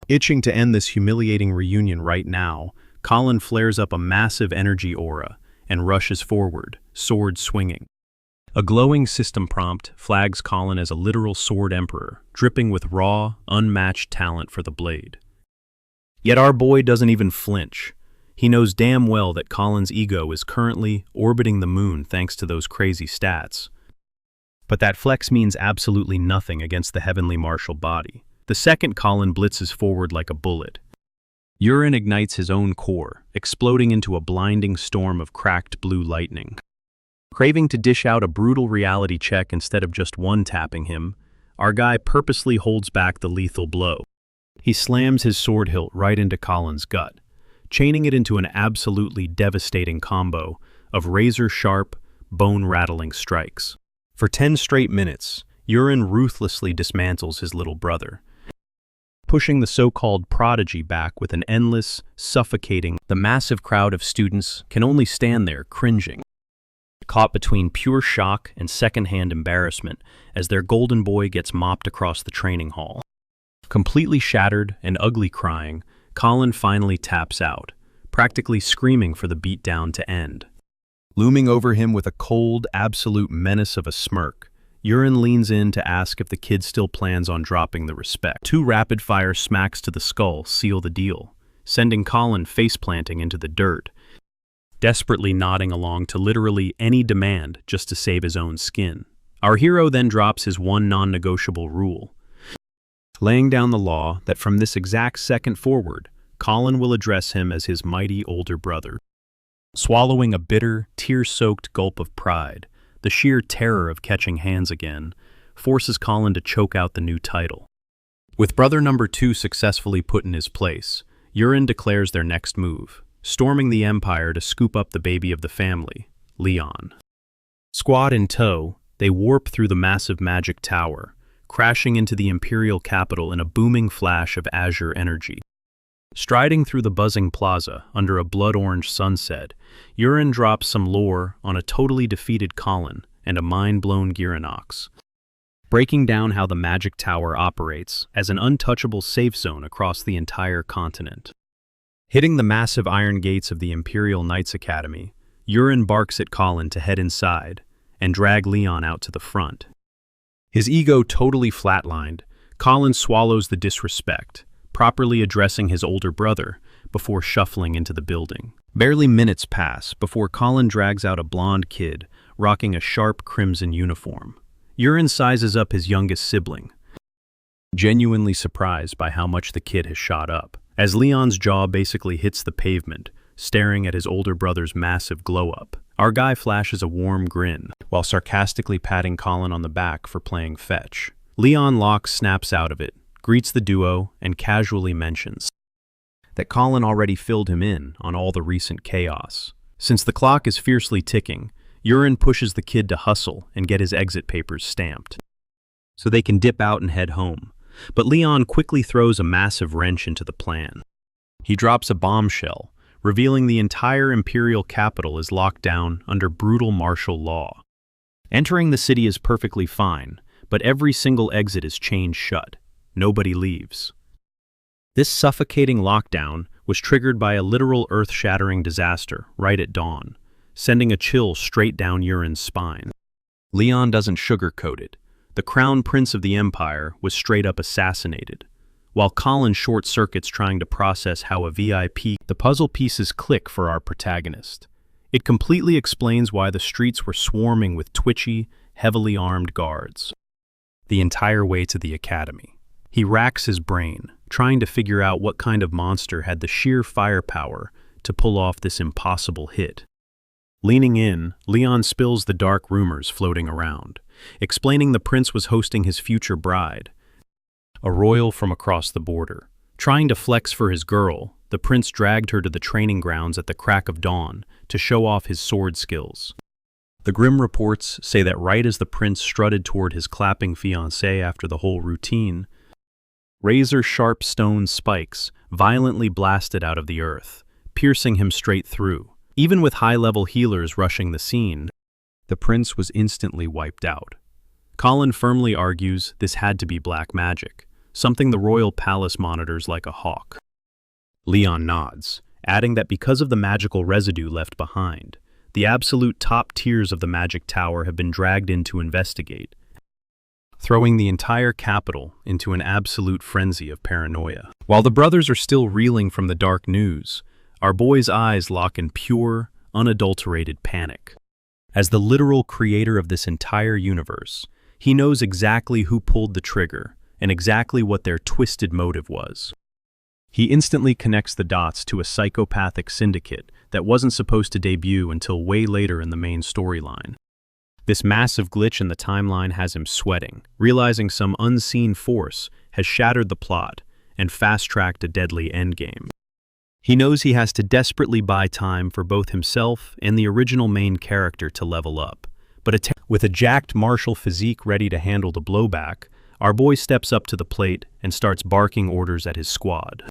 Itching to end this humiliating reunion right now, Colin flares up a massive energy aura and rushes forward, sword swinging. A glowing system prompt flags Colin as a literal sword emperor, dripping with raw, unmatched talent for the blade. Yet our boy doesn't even flinch. He knows damn well that Colin's ego is currently orbiting the moon thanks to those crazy stats. But that flex means absolutely nothing against the heavenly martial body. The second Colin blitzes forward like a bullet. Wulin ignites his own core, exploding into a blinding storm of cracked blue lightning. Craving to dish out a brutal reality check instead of just one-tapping him, our guy purposely holds back the lethal blow. He slams his sword hilt right into Colin's gut, chaining it into an absolutely devastating combo of razor-sharp, bone-rattling strikes. For 10 straight minutes, Wulin ruthlessly dismantles his little brother, pushing the so-called prodigy back with an endless, suffocating. The massive crowd of students can only stand there cringing, caught between pure shock and second-hand embarrassment as their golden boy gets mopped across the training hall. Completely shattered and ugly crying, Colin finally taps out, practically screaming for the beatdown to end. Looming over him with a cold, absolute menace of a smirk, Wulin leans in to ask if the kid still plans on dropping the respect. 2 rapid-fire smacks to the skull seal the deal, sending Colin face-planting into the dirt, desperately nodding along to literally any demand just to save his own skin. Our hero then drops his one non-negotiable rule, laying down the law that from this exact second forward, Colin will address him as his mighty older brother. Swallowing a bitter, tear-soaked gulp of pride, the sheer terror of catching hands again forces Colin to choke out the new title. With brother number 2 successfully put in his place, Wulin declares their next move, storming the Empire to scoop up the baby of the family, Leon. Squad in tow, they warp through the massive magic tower, crashing into the Imperial capital in a booming flash of azure energy. Striding through the buzzing plaza under a blood-orange sunset, Wulin drops some lore on a totally defeated Colin and a mind-blown Girinox, breaking down how the magic tower operates as an untouchable safe zone across the entire continent. Hitting the massive iron gates of the Imperial Knights Academy, Wulin barks at Colin to head inside and drag Leon out to the front. His ego totally flatlined, Colin swallows the disrespect, properly addressing his older brother before shuffling into the building. Barely minutes pass before Colin drags out a blonde kid rocking a sharp crimson uniform. Wulin sizes up his youngest sibling, genuinely surprised by how much the kid has shot up, as Leon's jaw basically hits the pavement, staring at his older brother's massive glow-up. Our guy flashes a warm grin, while sarcastically patting Colin on the back for playing fetch. Leon Locke snaps out of it, greets the duo, and casually mentions that Colin already filled him in on all the recent chaos. Since the clock is fiercely ticking, Wulin pushes the kid to hustle and get his exit papers stamped, so they can dip out and head home. But Leon quickly throws a massive wrench into the plan. He drops a bombshell, revealing the entire Imperial capital is locked down under brutal martial law. Entering the city is perfectly fine, but every single exit is chained shut. Nobody leaves. This suffocating lockdown was triggered by a literal earth-shattering disaster right at dawn, sending a chill straight down Wulin's spine. Leon doesn't sugarcoat it. The crown prince of the Empire was straight up assassinated, while Colin short-circuits trying to process how a VIP. The puzzle pieces click for our protagonist. It completely explains why the streets were swarming with twitchy, heavily armed guards the entire way to the academy. He racks his brain, trying to figure out what kind of monster had the sheer firepower to pull off this impossible hit. Leaning in, Leon spills the dark rumors floating around, explaining the prince was hosting his future bride, a royal from across the border. Trying to flex for his girl, the prince dragged her to the training grounds at the crack of dawn to show off his sword skills. The grim reports say that right as the prince strutted toward his clapping fiancée after the whole routine, razor-sharp stone spikes violently blasted out of the earth, piercing him straight through. Even with high-level healers rushing the scene, the prince was instantly wiped out. Colin firmly argues this had to be black magic, something the royal palace monitors like a hawk. Leon nods, adding that because of the magical residue left behind, the absolute top tiers of the magic tower have been dragged in to investigate, throwing the entire capital into an absolute frenzy of paranoia. While the brothers are still reeling from the dark news, our boy's eyes lock in pure, unadulterated panic. As the literal creator of this entire universe, He knows exactly who pulled the trigger and exactly what their twisted motive was. He instantly connects the dots to a psychopathic syndicate that wasn't supposed to debut until way later in the main storyline. This massive glitch in the timeline has him sweating, realizing some unseen force has shattered the plot and fast-tracked a deadly endgame. He knows he has to desperately buy time for both himself and the original main character to level up. But with a jacked martial physique ready to handle the blowback, our boy steps up to the plate and starts barking orders at his squad.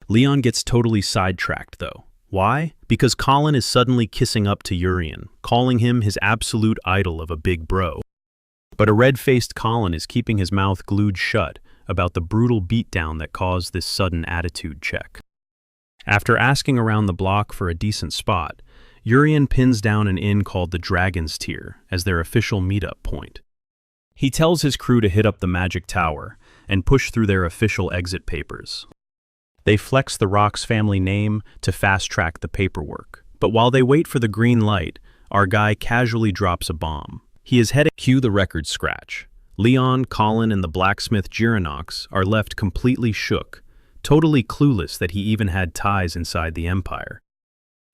Leon gets totally sidetracked, though. Why? Because Colin is suddenly kissing up to Urian, calling him his absolute idol of a big bro. But a red-faced Colin is keeping his mouth glued shut about the brutal beatdown that caused this sudden attitude check. After asking around the block for a decent spot, Urian pins down an inn called the Dragon's Tier as their official meetup point. He tells his crew to hit up the Magic Tower and push through their official exit papers. They flex the Rock's family name to fast-track the paperwork. But while they wait for the green light, our guy casually drops a bomb. He is heading. Cue the record scratch. Leon, Colin, and the blacksmith Girinox are left completely shook, totally clueless that he even had ties inside the Empire.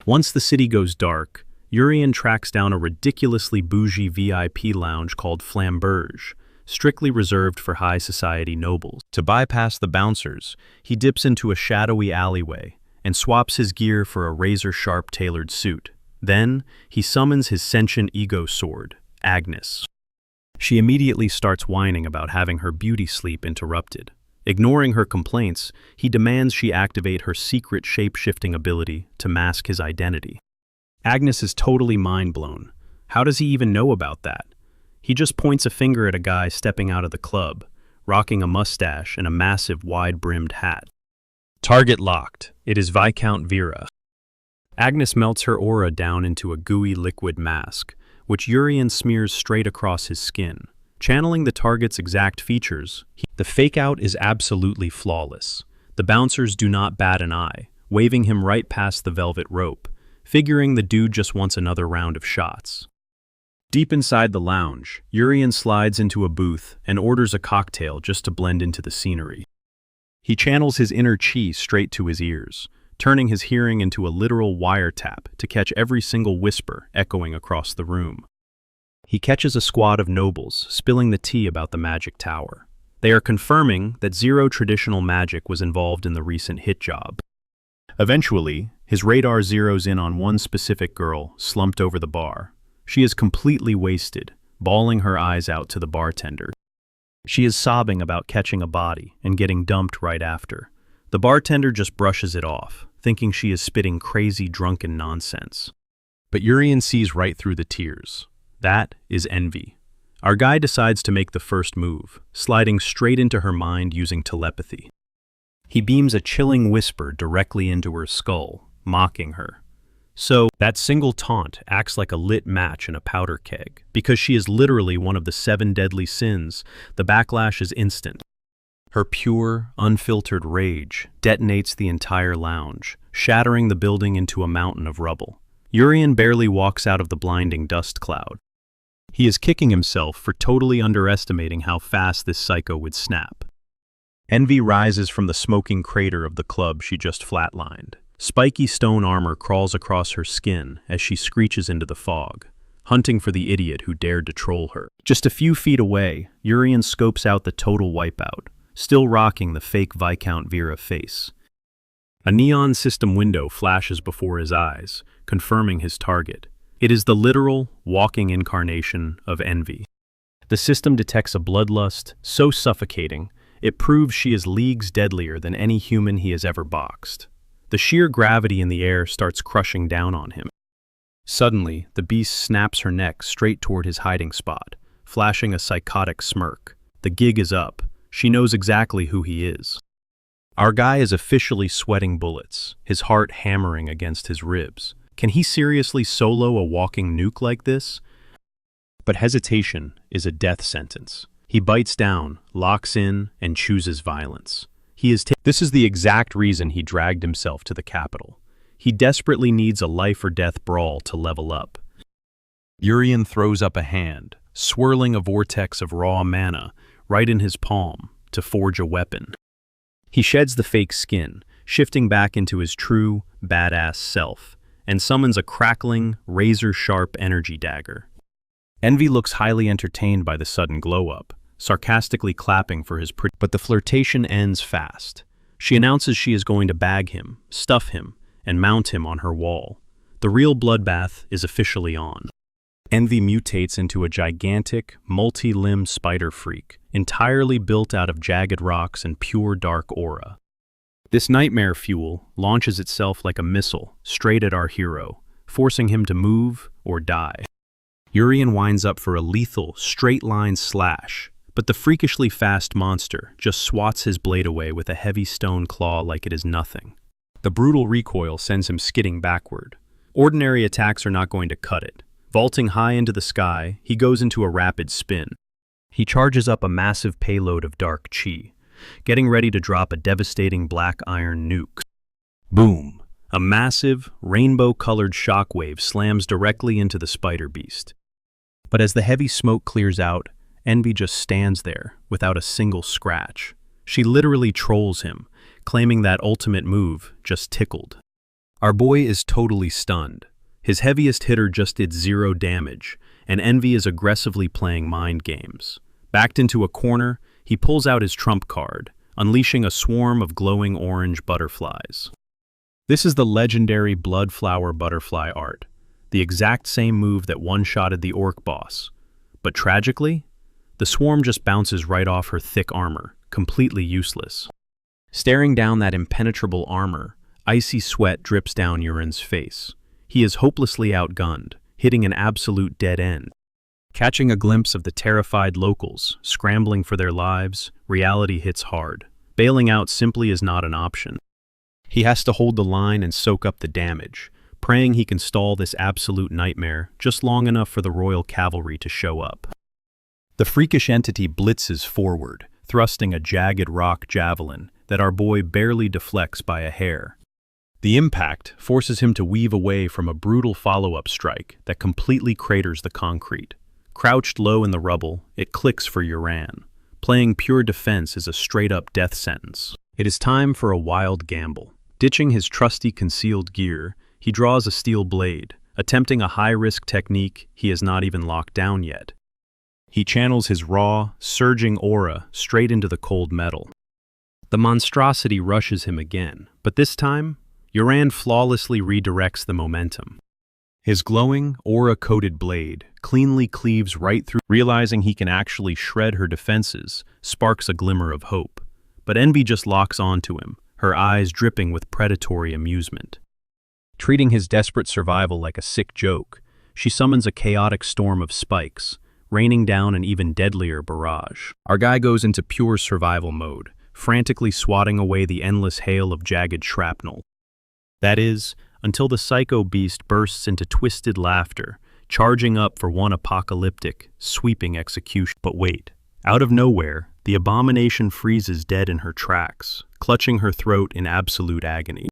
Once the city goes dark, Urian tracks down a ridiculously bougie VIP lounge called Flamberge, strictly reserved for high society nobles. To bypass the bouncers, he dips into a shadowy alleyway and swaps his gear for a razor-sharp tailored suit. Then, he summons his sentient ego sword, Agnes. She immediately starts whining about having her beauty sleep interrupted. Ignoring her complaints, he demands she activate her secret shape-shifting ability to mask his identity. Agnes is totally mind-blown. How does he even know about that? He just points a finger at a guy stepping out of the club, rocking a mustache and a massive wide-brimmed hat. Target locked. It is Viscount Vera. Agnes melts her aura down into a gooey liquid mask, which Urian smears straight across his skin. Channeling the target's exact features, the fake-out is absolutely flawless. The bouncers do not bat an eye, waving him right past the velvet rope, figuring the dude just wants another round of shots. Deep inside the lounge, Urian slides into a booth and orders a cocktail just to blend into the scenery. He channels his inner chi straight to his ears, turning his hearing into a literal wiretap to catch every single whisper echoing across the room. He catches a squad of nobles spilling the tea about the Magic Tower. They are confirming that zero traditional magic was involved in the recent hit job. Eventually, his radar zeroes in on one specific girl slumped over the bar. She is completely wasted, bawling her eyes out to the bartender. She is sobbing about catching a body and getting dumped right after. The bartender just brushes it off, thinking she is spitting crazy drunken nonsense. But Urian sees right through the tears. That is envy. Our guy decides to make the first move, sliding straight into her mind using telepathy. He beams a chilling whisper directly into her skull, mocking her. So, that single taunt acts like a lit match in a powder keg. Because she is literally one of the 7 deadly sins, the backlash is instant. Her pure, unfiltered rage detonates the entire lounge, shattering the building into a mountain of rubble. Urian barely walks out of the blinding dust cloud. He is kicking himself for totally underestimating how fast this psycho would snap. Envy rises from the smoking crater of the club she just flatlined. Spiky stone armor crawls across her skin as she screeches into the fog, hunting for the idiot who dared to troll her. Just a few feet away, Urian scopes out the total wipeout, still rocking the fake Viscount Vera face. A neon system window flashes before his eyes, confirming his target. It is the literal, walking incarnation of envy. The system detects a bloodlust so suffocating, it proves she is leagues deadlier than any human he has ever boxed. The sheer gravity in the air starts crushing down on him. Suddenly, the beast snaps her neck straight toward his hiding spot, flashing a psychotic smirk. The gig is up. She knows exactly who he is. Our guy is officially sweating bullets, his heart hammering against his ribs. Can he seriously solo a walking nuke like this? But hesitation is a death sentence. He bites down, locks in, and chooses violence. This is the exact reason he dragged himself to the capital. He desperately needs a life-or-death brawl to level up. Urian throws up a hand, swirling a vortex of raw mana right in his palm to forge a weapon. He sheds the fake skin, shifting back into his true, badass self, and summons a crackling, razor-sharp energy dagger. Envy looks highly entertained by the sudden glow-up, sarcastically clapping for his but the flirtation ends fast. She announces she is going to bag him, stuff him, and mount him on her wall. The real bloodbath is officially on. Envy mutates into a gigantic, multi-limbed spider freak, entirely built out of jagged rocks and pure dark aura. This nightmare fuel launches itself like a missile straight at our hero, forcing him to move or die. Urien winds up for a lethal, straight-line slash, but the freakishly fast monster just swats his blade away with a heavy stone claw like it is nothing. The brutal recoil sends him skidding backward. Ordinary attacks are not going to cut it. Vaulting high into the sky, he goes into a rapid spin. He charges up a massive payload of dark chi, getting ready to drop a devastating black iron nuke. Boom! A massive, rainbow-colored shockwave slams directly into the spider beast. But as the heavy smoke clears out, Envy just stands there without a single scratch. She literally trolls him, claiming that ultimate move just tickled. Our boy is totally stunned. His heaviest hitter just did 0 damage, and Envy is aggressively playing mind games. Backed into a corner, he pulls out his trump card, unleashing a swarm of glowing orange butterflies. This is the legendary Bloodflower Butterfly art, the exact same move that one-shotted the orc boss. But tragically, the swarm just bounces right off her thick armor, completely useless. Staring down that impenetrable armor, icy sweat drips down Urien's face. He is hopelessly outgunned, hitting an absolute dead end. Catching a glimpse of the terrified locals, scrambling for their lives, reality hits hard. Bailing out simply is not an option. He has to hold the line and soak up the damage, praying he can stall this absolute nightmare just long enough for the royal cavalry to show up. The freakish entity blitzes forward, thrusting a jagged rock javelin that our boy barely deflects by a hair. The impact forces him to weave away from a brutal follow-up strike that completely craters the concrete. Crouched low in the rubble, it clicks for Urien. Playing pure defense is a straight-up death sentence. It is time for a wild gamble. Ditching his trusty concealed gear, he draws a steel blade, attempting a high-risk technique he has not even locked down yet. He channels his raw, surging aura straight into the cold metal. The monstrosity rushes him again, but this time, Urien flawlessly redirects the momentum. His glowing, aura-coated blade cleanly cleaves right through. Realizing he can actually shred her defenses sparks a glimmer of hope. But Envy just locks onto him, her eyes dripping with predatory amusement. Treating his desperate survival like a sick joke, she summons a chaotic storm of spikes, raining down an even deadlier barrage. Our guy goes into pure survival mode, frantically swatting away the endless hail of jagged shrapnel. That is, until the psycho beast bursts into twisted laughter, charging up for one apocalyptic, sweeping execution. But wait, out of nowhere, the abomination freezes dead in her tracks, clutching her throat in absolute agony.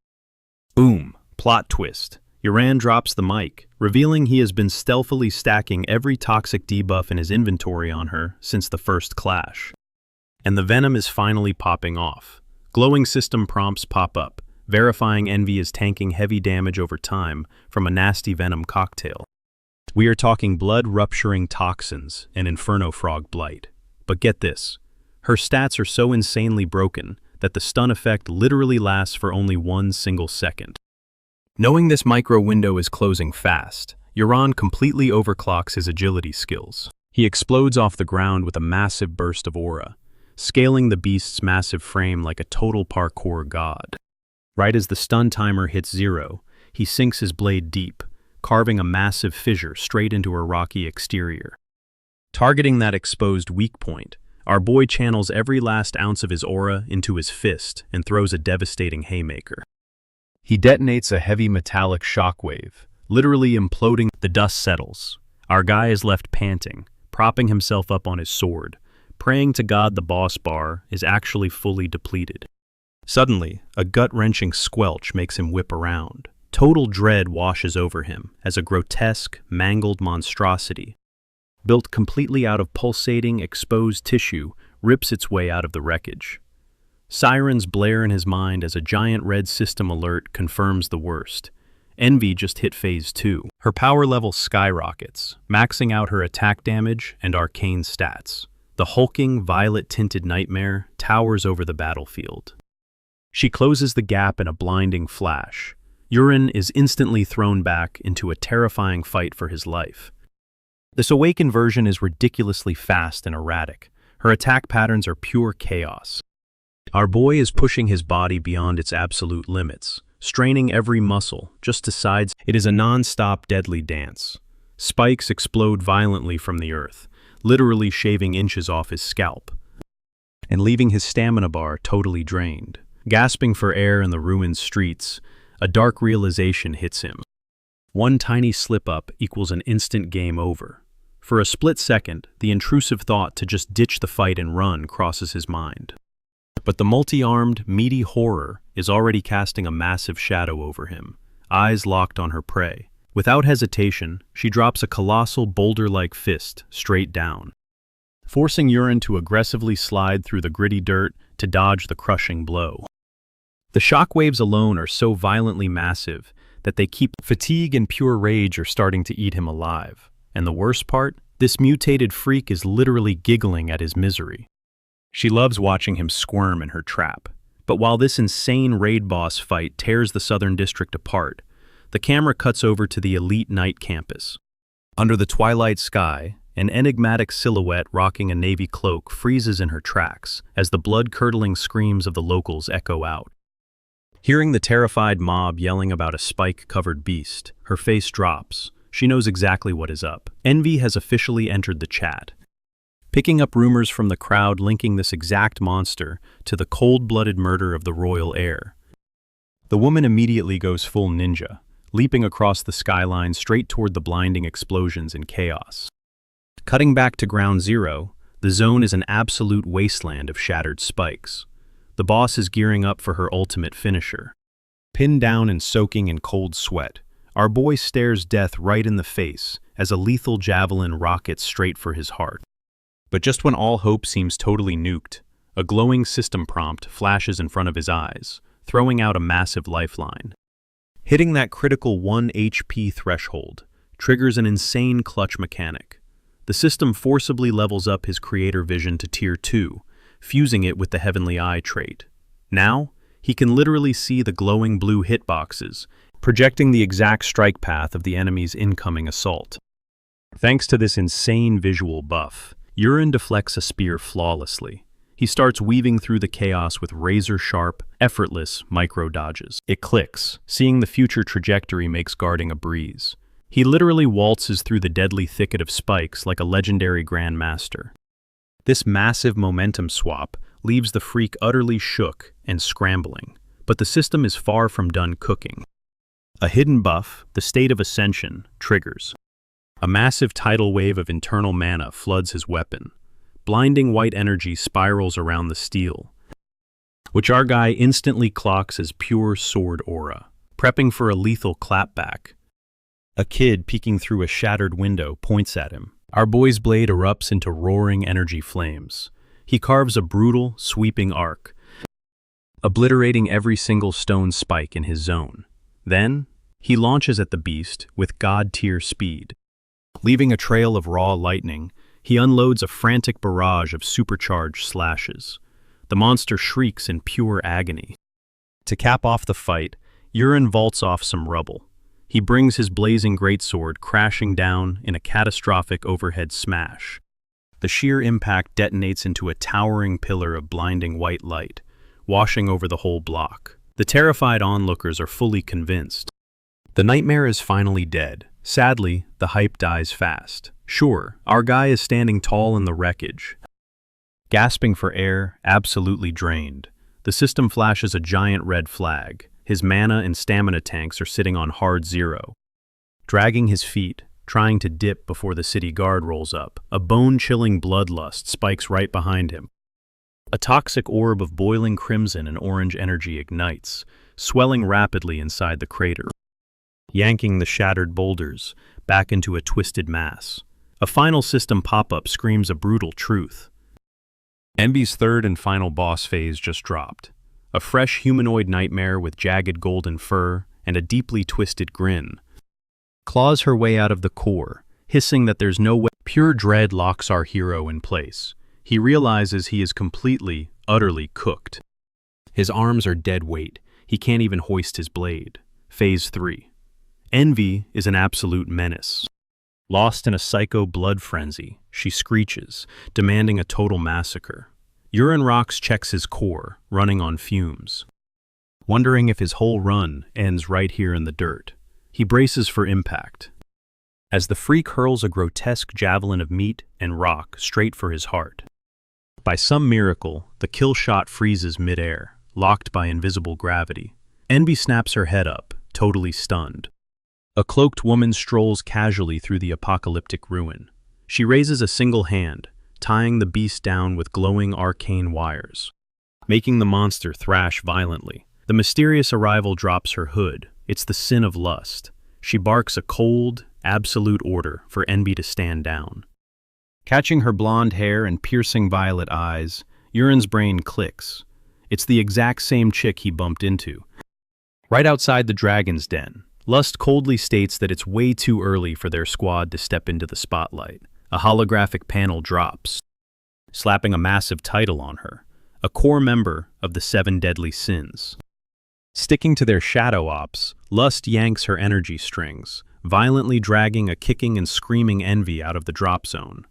Boom! Plot twist. Urien drops the mic, revealing he has been stealthily stacking every toxic debuff in his inventory on her since the first clash. And the venom is finally popping off. Glowing system prompts pop up, verifying Envy is tanking heavy damage over time from a nasty venom cocktail. We are talking blood-rupturing toxins and Inferno Frog Blight. But get this, her stats are so insanely broken that the stun effect literally lasts for only 1 single second. Knowing this micro window is closing fast, Urien completely overclocks his agility skills. He explodes off the ground with a massive burst of aura, scaling the beast's massive frame like a total parkour god. Right as the stun timer hits 0, he sinks his blade deep, carving a massive fissure straight into her rocky exterior. Targeting that exposed weak point, our boy channels every last ounce of his aura into his fist and throws a devastating haymaker. He detonates a heavy metallic shockwave, literally imploding. The dust settles. Our guy is left panting, propping himself up on his sword, praying to God the boss bar is actually fully depleted. Suddenly, a gut-wrenching squelch makes him whip around. Total dread washes over him as a grotesque, mangled monstrosity. built completely out of pulsating, exposed tissue, rips its way out of the wreckage. Sirens blare in his mind as a giant red system alert confirms the worst. Envy just hit phase 2. Her power level skyrockets, maxing out her attack damage and arcane stats. The hulking, violet-tinted nightmare towers over the battlefield. She closes the gap in a blinding flash. Wulin is instantly thrown back into a terrifying fight for his life. This awakened version is ridiculously fast and erratic. Her attack patterns are pure chaos. Our boy is pushing his body beyond its absolute limits, straining every muscle just to sides. It is a non-stop deadly dance. Spikes explode violently from the earth, literally shaving inches off his scalp, and leaving his stamina bar totally drained. Gasping for air in the ruined streets, a dark realization hits him. One tiny slip-up equals an instant game over. For a split second, the intrusive thought to just ditch the fight and run crosses his mind. But the multi-armed, meaty horror is already casting a massive shadow over him, eyes locked on her prey. Without hesitation, she drops a colossal boulder-like fist straight down, forcing Wulin to aggressively slide through the gritty dirt to dodge the crushing blow. The shockwaves alone are so violently massive that they keep fatigue and pure rage are starting to eat him alive. And the worst part? This mutated freak is literally giggling at his misery. She loves watching him squirm in her trap. But while this insane raid boss fight tears the Southern District apart, the camera cuts over to the elite night campus. Under the twilight sky, an enigmatic silhouette rocking a navy cloak freezes in her tracks as the blood-curdling screams of the locals echo out. Hearing the terrified mob yelling about a spike-covered beast, her face drops. She knows exactly what is up. Envy has officially entered the chat, picking up rumors from the crowd linking this exact monster to the cold-blooded murder of the royal heir. The woman immediately goes full ninja, leaping across the skyline straight toward the blinding explosions and chaos. Cutting back to ground zero, the zone is an absolute wasteland of shattered spikes. The boss is gearing up for her ultimate finisher. Pinned down and soaking in cold sweat, our boy stares death right in the face as a lethal javelin rockets straight for his heart. But just when all hope seems totally nuked, a glowing system prompt flashes in front of his eyes, throwing out a massive lifeline. Hitting that critical 1 HP threshold triggers an insane clutch mechanic. The system forcibly levels up his creator vision to tier 2, fusing it with the Heavenly Eye trait. Now, he can literally see the glowing blue hitboxes, projecting the exact strike path of the enemy's incoming assault. Thanks to this insane visual buff, Wulin deflects a spear flawlessly. He starts weaving through the chaos with razor-sharp, effortless micro-dodges. It clicks. Seeing the future trajectory makes guarding a breeze. He literally waltzes through the deadly thicket of spikes like a legendary grandmaster. This massive momentum swap leaves the freak utterly shook and scrambling, but the system is far from done cooking. A hidden buff, the State of Ascension, triggers. A massive tidal wave of internal mana floods his weapon. Blinding white energy spirals around the steel, which our guy instantly clocks as pure sword aura, prepping for a lethal clapback. A kid peeking through a shattered window points at him. Our boy's blade erupts into roaring energy flames. He carves a brutal, sweeping arc, obliterating every single stone spike in his zone. Then, he launches at the beast with god-tier speed. Leaving a trail of raw lightning, he unloads a frantic barrage of supercharged slashes. The monster shrieks in pure agony. To cap off the fight, Wulin vaults off some rubble. He brings his blazing greatsword crashing down in a catastrophic overhead smash. The sheer impact detonates into a towering pillar of blinding white light, washing over the whole block. The terrified onlookers are fully convinced. The nightmare is finally dead. Sadly, the hype dies fast. Sure, our guy is standing tall in the wreckage, gasping for air, absolutely drained. The system flashes a giant red flag. His mana and stamina tanks are sitting on hard zero. Dragging his feet, trying to dip before the city guard rolls up, a bone-chilling bloodlust spikes right behind him. A toxic orb of boiling crimson and orange energy ignites, swelling rapidly inside the crater, yanking the shattered boulders back into a twisted mass. A final system pop-up screams a brutal truth. Envy's third and final boss phase just dropped. A fresh humanoid nightmare with jagged golden fur and a deeply twisted grin claws her way out of the core, hissing that there's no way. Pure dread locks our hero in place. He realizes he is completely, utterly cooked. His arms are dead weight. He can't even hoist his blade. Phase 3. Envy is an absolute menace. Lost in a psycho blood frenzy, she screeches, demanding a total massacre. Yahello checks his core, running on fumes, wondering if his whole run ends right here in the dirt. He braces for impact, as the freak hurls a grotesque javelin of meat and rock straight for his heart. By some miracle, the kill shot freezes midair, locked by invisible gravity. Envy snaps her head up, totally stunned. A cloaked woman strolls casually through the apocalyptic ruin. She raises a single hand, tying the beast down with glowing arcane wires, making the monster thrash violently. The mysterious arrival drops her hood. It's the sin of lust. She barks a cold, absolute order for Envy to stand down. Catching her blonde hair and piercing violet eyes, Yahello's brain clicks. It's the exact same chick he bumped into right outside the dragon's den. Lust coldly states that it's way too early for their squad to step into the spotlight. A holographic panel drops, slapping a massive title on her, a core member of the 7 deadly sins. Sticking to their shadow ops, Lust yanks her energy strings, violently dragging a kicking and screaming Envy out of the drop zone.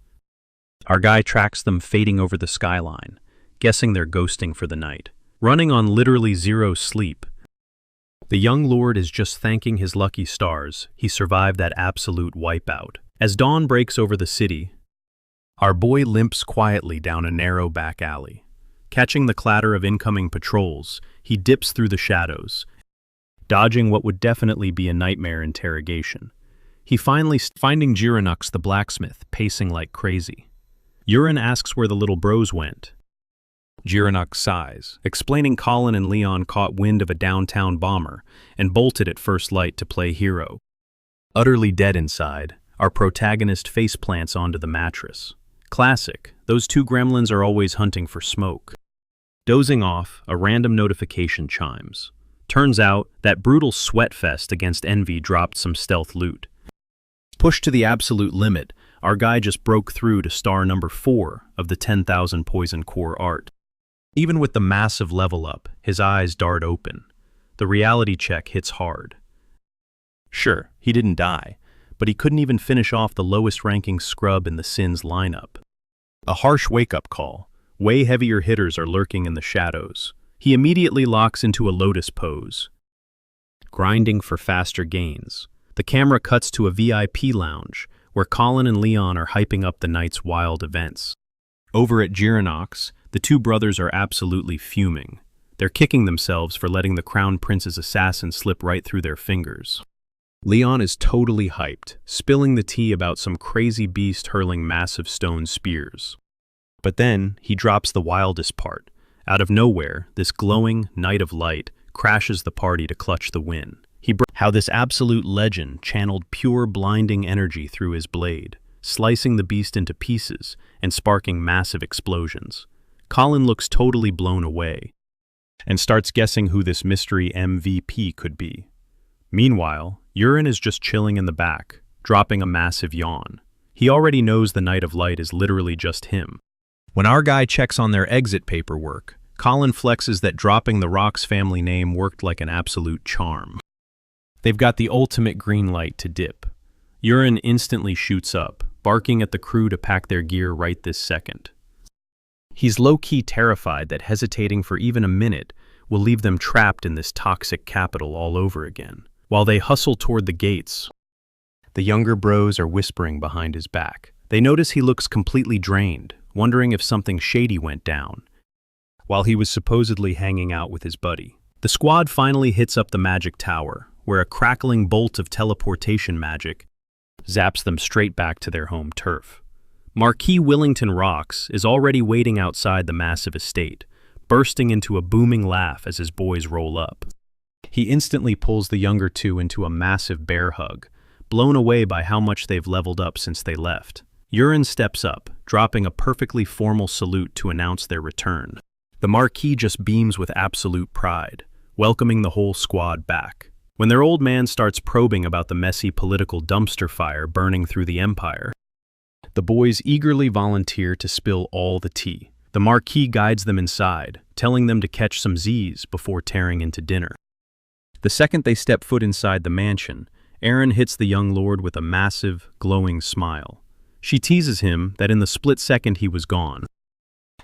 Our guy tracks them fading over the skyline, guessing they're ghosting for the night. Running on literally zero sleep, the young lord is just thanking his lucky stars he survived that absolute wipeout. As dawn breaks over the city, our boy limps quietly down a narrow back alley. Catching the clatter of incoming patrols, he dips through the shadows, dodging what would definitely be a nightmare interrogation. He finally finding Yahello the blacksmith pacing like crazy. Yahello asks where the little bros went. Yahello sighs, explaining Colin and Leon caught wind of a downtown bomber and bolted at first light to play hero. Utterly dead inside, our protagonist faceplants onto the mattress. Classic, those two gremlins are always hunting for smoke. Dozing off, a random notification chimes. Turns out, that brutal sweatfest against Envy dropped some stealth loot. Pushed to the absolute limit, our guy just broke through to star number 4 of the 10,000 poison core art. Even with the massive level up, his eyes dart open. The reality check hits hard. Sure, he didn't die, but he couldn't even finish off the lowest ranking scrub in the Sins lineup. A harsh wake-up call. Way heavier hitters are lurking in the shadows. He immediately locks into a lotus pose, grinding for faster gains. The camera cuts to a VIP lounge, where Colin and Leon are hyping up the night's wild events. Over at Yahello, the two brothers are absolutely fuming. They're kicking themselves for letting the Crown Prince's assassin slip right through their fingers. Leon is totally hyped, spilling the tea about some crazy beast hurling massive stone spears. But then, he drops the wildest part. Out of nowhere, this glowing Knight of Light crashes the party to clutch the win. How this absolute legend channeled pure blinding energy through his blade, slicing the beast into pieces and sparking massive explosions. Colin looks totally blown away and starts guessing who this mystery MVP could be. Meanwhile, Yahello is just chilling in the back, dropping a massive yawn. He already knows the Knight of Light is literally just him. When our guy checks on their exit paperwork, Colin flexes that dropping the Rock's family name worked like an absolute charm. They've got the ultimate green light to dip. Yahello instantly shoots up, barking at the crew to pack their gear right this second. He's low-key terrified that hesitating for even a minute will leave them trapped in this toxic capital all over again. While they hustle toward the gates, the younger bros are whispering behind his back. They notice he looks completely drained, wondering if something shady went down, while he was supposedly hanging out with his buddy. The squad finally hits up the magic tower, where a crackling bolt of teleportation magic zaps them straight back to their home turf. Marquis Willington Rocks is already waiting outside the massive estate, bursting into a booming laugh as his boys roll up. He instantly pulls the younger two into a massive bear hug, blown away by how much they've leveled up since they left. Wulin steps up, dropping a perfectly formal salute to announce their return. The Marquis just beams with absolute pride, welcoming the whole squad back. When their old man starts probing about the messy political dumpster fire burning through the empire, the boys eagerly volunteer to spill all the tea. The Marquis guides them inside, telling them to catch some Z's before tearing into dinner. The second they step foot inside the mansion, Erin hits the young lord with a massive, glowing smile. She teases him that in the split second he was gone,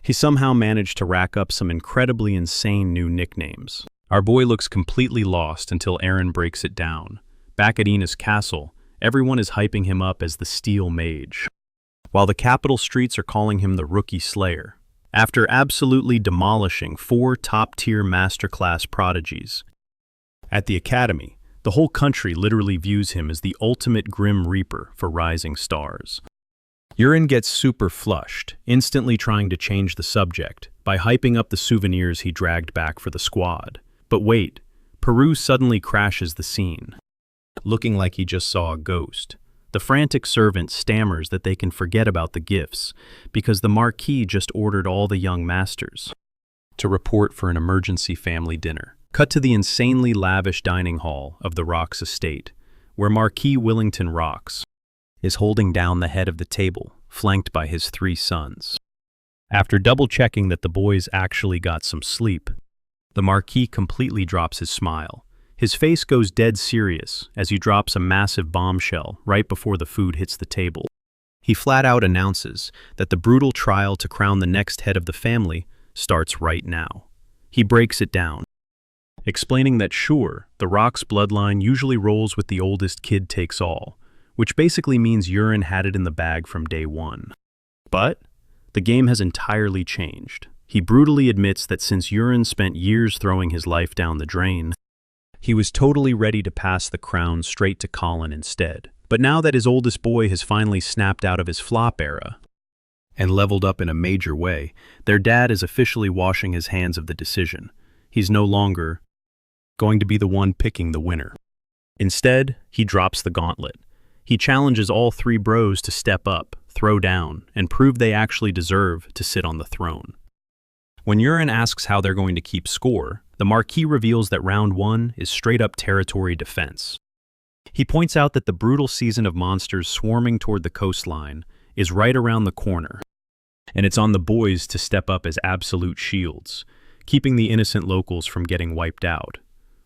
he somehow managed to rack up some incredibly insane new nicknames. Our boy looks completely lost until Erin breaks it down. Back at Ina's castle, everyone is hyping him up as the Steel Mage, while the capital streets are calling him the Rookie Slayer. After absolutely demolishing 4 top-tier masterclass prodigies at the academy, the whole country literally views him as the ultimate Grim Reaper for rising stars. Wulin gets super flushed, instantly trying to change the subject by hyping up the souvenirs he dragged back for the squad. But wait, Peru suddenly crashes the scene, looking like he just saw a ghost. The frantic servant stammers that they can forget about the gifts because the Marquis just ordered all the young masters to report for an emergency family dinner. Cut to the insanely lavish dining hall of the Rocks estate, where Marquis Willington Rocks is holding down the head of the table, flanked by his 3 sons. After double-checking that the boys actually got some sleep, the Marquis completely drops his smile. His face goes dead serious as he drops a massive bombshell right before the food hits the table. He flat out announces that the brutal trial to crown the next head of the family starts right now. He breaks it down, explaining that sure, the Rock's bloodline usually rolls with the oldest kid takes all, which basically means Wulin had it in the bag from day one. But the game has entirely changed. He brutally admits that since Wulin spent years throwing his life down the drain, he was totally ready to pass the crown straight to Colin instead. But now that his oldest boy has finally snapped out of his flop era and leveled up in a major way, their dad is officially washing his hands of the decision. He's no longer going to be the one picking the winner. Instead, he drops the gauntlet. He challenges all 3 bros to step up, throw down, and prove they actually deserve to sit on the throne. When Wulin asks how they're going to keep score, the Marquis reveals that round 1 is straight-up territory defense. He points out that the brutal season of monsters swarming toward the coastline is right around the corner, and it's on the boys to step up as absolute shields, keeping the innocent locals from getting wiped out.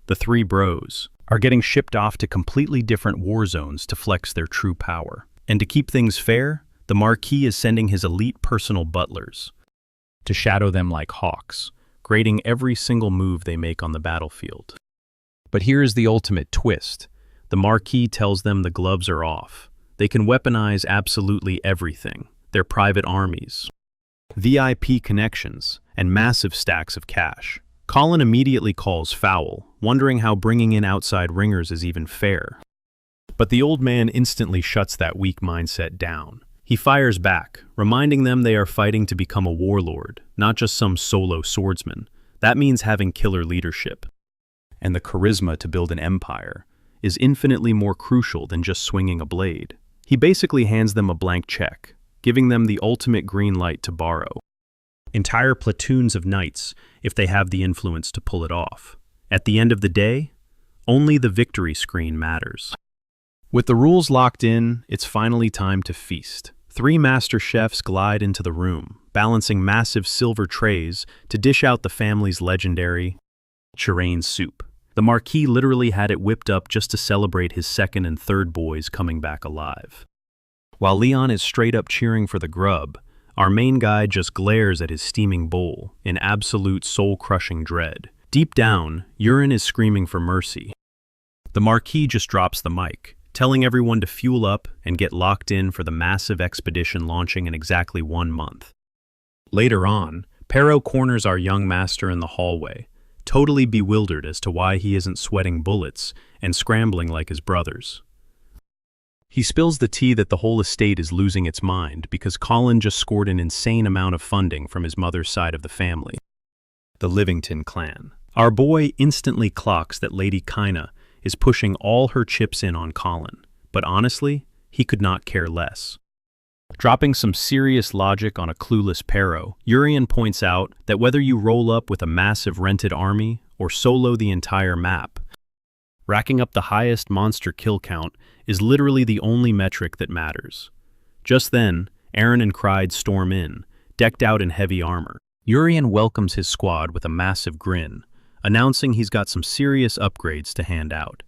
The 3 bros are getting shipped off to completely different war zones to flex their true power. And to keep things fair, the Marquis is sending his elite personal butlers to shadow them like hawks, grading every single move they make on the battlefield. But here is the ultimate twist. The Marquis tells them the gloves are off. They can weaponize absolutely everything: their private armies, VIP connections, and massive stacks of cash. Colin immediately calls foul, wondering how bringing in outside ringers is even fair. But the old man instantly shuts that weak mindset down. He fires back, reminding them they are fighting to become a warlord, not just some solo swordsman. That means having killer leadership. And the charisma to build an empire is infinitely more crucial than just swinging a blade. He basically hands them a blank check, giving them the ultimate green light to borrow entire platoons of knights if they have the influence to pull it off. At the end of the day, only the victory screen matters. With the rules locked in, it's finally time to feast. 3 master chefs glide into the room, balancing massive silver trays to dish out the family's legendary chirain soup. The Marquis literally had it whipped up just to celebrate his 2nd and 3rd boys coming back alive. While Leon is straight up cheering for the grub, our main guy just glares at his steaming bowl in absolute soul-crushing dread. Deep down, Wulin is screaming for mercy. The Marquis just drops the mic, telling everyone to fuel up and get locked in for the massive expedition launching in exactly 1 month. Later on, Pero corners our young master in the hallway, totally bewildered as to why he isn't sweating bullets and scrambling like his brothers. He spills the tea that the whole estate is losing its mind because Colin just scored an insane amount of funding from his mother's side of the family, the Livington clan. Our boy instantly clocks that Lady Kina is pushing all her chips in on Colin, but honestly, he could not care less. Dropping some serious logic on a clueless Pero, Urien points out that whether you roll up with a massive rented army or solo the entire map, racking up the highest monster kill count is literally the only metric that matters. Just then, Eren and Kryde storm in, decked out in heavy armor. Urien welcomes his squad with a massive grin, announcing he's got some serious upgrades to hand out.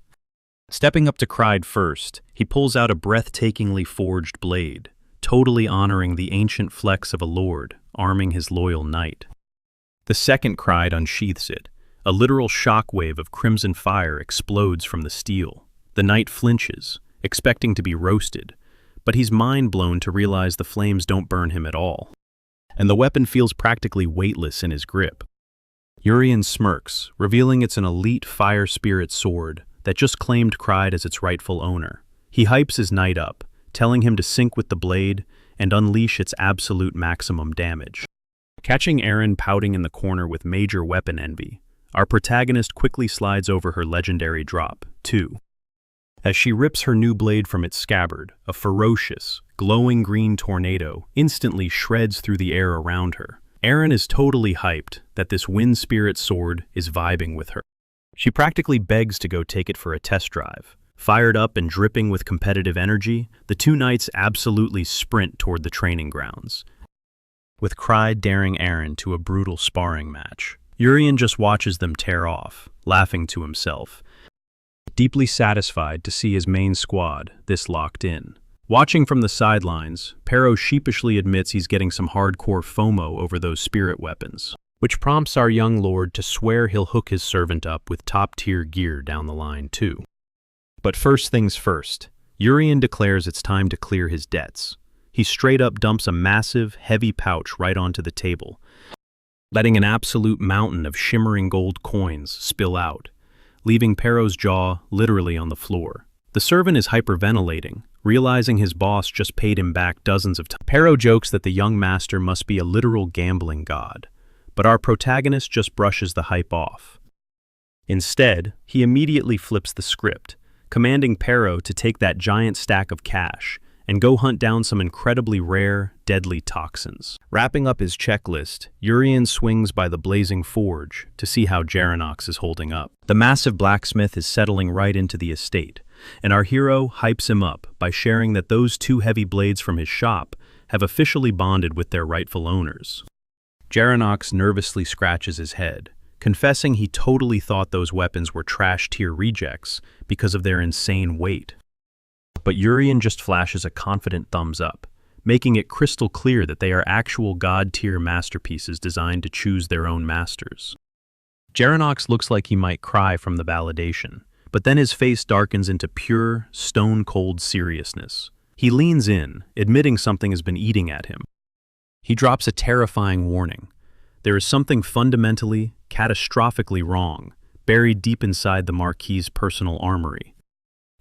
Stepping up to Kryde first, he pulls out a breathtakingly forged blade, totally honoring the ancient flex of a lord, arming his loyal knight. The second Kryde unsheaths it. A literal shockwave of crimson fire explodes from the steel. The knight flinches, expecting to be roasted, but he's mind-blown to realize the flames don't burn him at all, and the weapon feels practically weightless in his grip. Urien smirks, revealing it's an elite fire spirit sword that just claimed Kryde as its rightful owner. He hypes his knight up, telling him to sync with the blade and unleash its absolute maximum damage. Catching Eren pouting in the corner with major weapon envy, our protagonist quickly slides over her legendary drop, 2. As she rips her new blade from its scabbard, a ferocious, glowing green tornado instantly shreds through the air around her. Eren is totally hyped that this wind spirit sword is vibing with her. She practically begs to go take it for a test drive. Fired up and dripping with competitive energy, the two knights absolutely sprint toward the training grounds, with Kryde daring Eren to a brutal sparring match. Urien just watches them tear off, laughing to himself, deeply satisfied to see his main squad this locked in. Watching from the sidelines, Pero sheepishly admits he's getting some hardcore FOMO over those spirit weapons, which prompts our young lord to swear he'll hook his servant up with top-tier gear down the line too. But first things first, Urien declares it's time to clear his debts. He straight up dumps a massive, heavy pouch right onto the table, letting an absolute mountain of shimmering gold coins spill out, leaving Pero's jaw literally on the floor. The servant is hyperventilating, realizing his boss just paid him back dozens of times. Pero jokes that the young master must be a literal gambling god, but our protagonist just brushes the hype off. Instead, he immediately flips the script, commanding Pero to take that giant stack of cash and go hunt down some incredibly rare, deadly toxins. Wrapping up his checklist, Urien swings by the blazing forge to see how Jarenox is holding up. The massive blacksmith is settling right into the estate, and our hero hypes him up by sharing that those two heavy blades from his shop have officially bonded with their rightful owners. Jarenox nervously scratches his head, confessing he totally thought those weapons were trash-tier rejects because of their insane weight. But Urien just flashes a confident thumbs up, making it crystal clear that they are actual god-tier masterpieces designed to choose their own masters. Jarenox looks like he might cry from the validation, but then his face darkens into pure, stone-cold seriousness. He leans in, admitting something has been eating at him. He drops a terrifying warning. There is something fundamentally, catastrophically wrong, buried deep inside the Marquis' personal armory.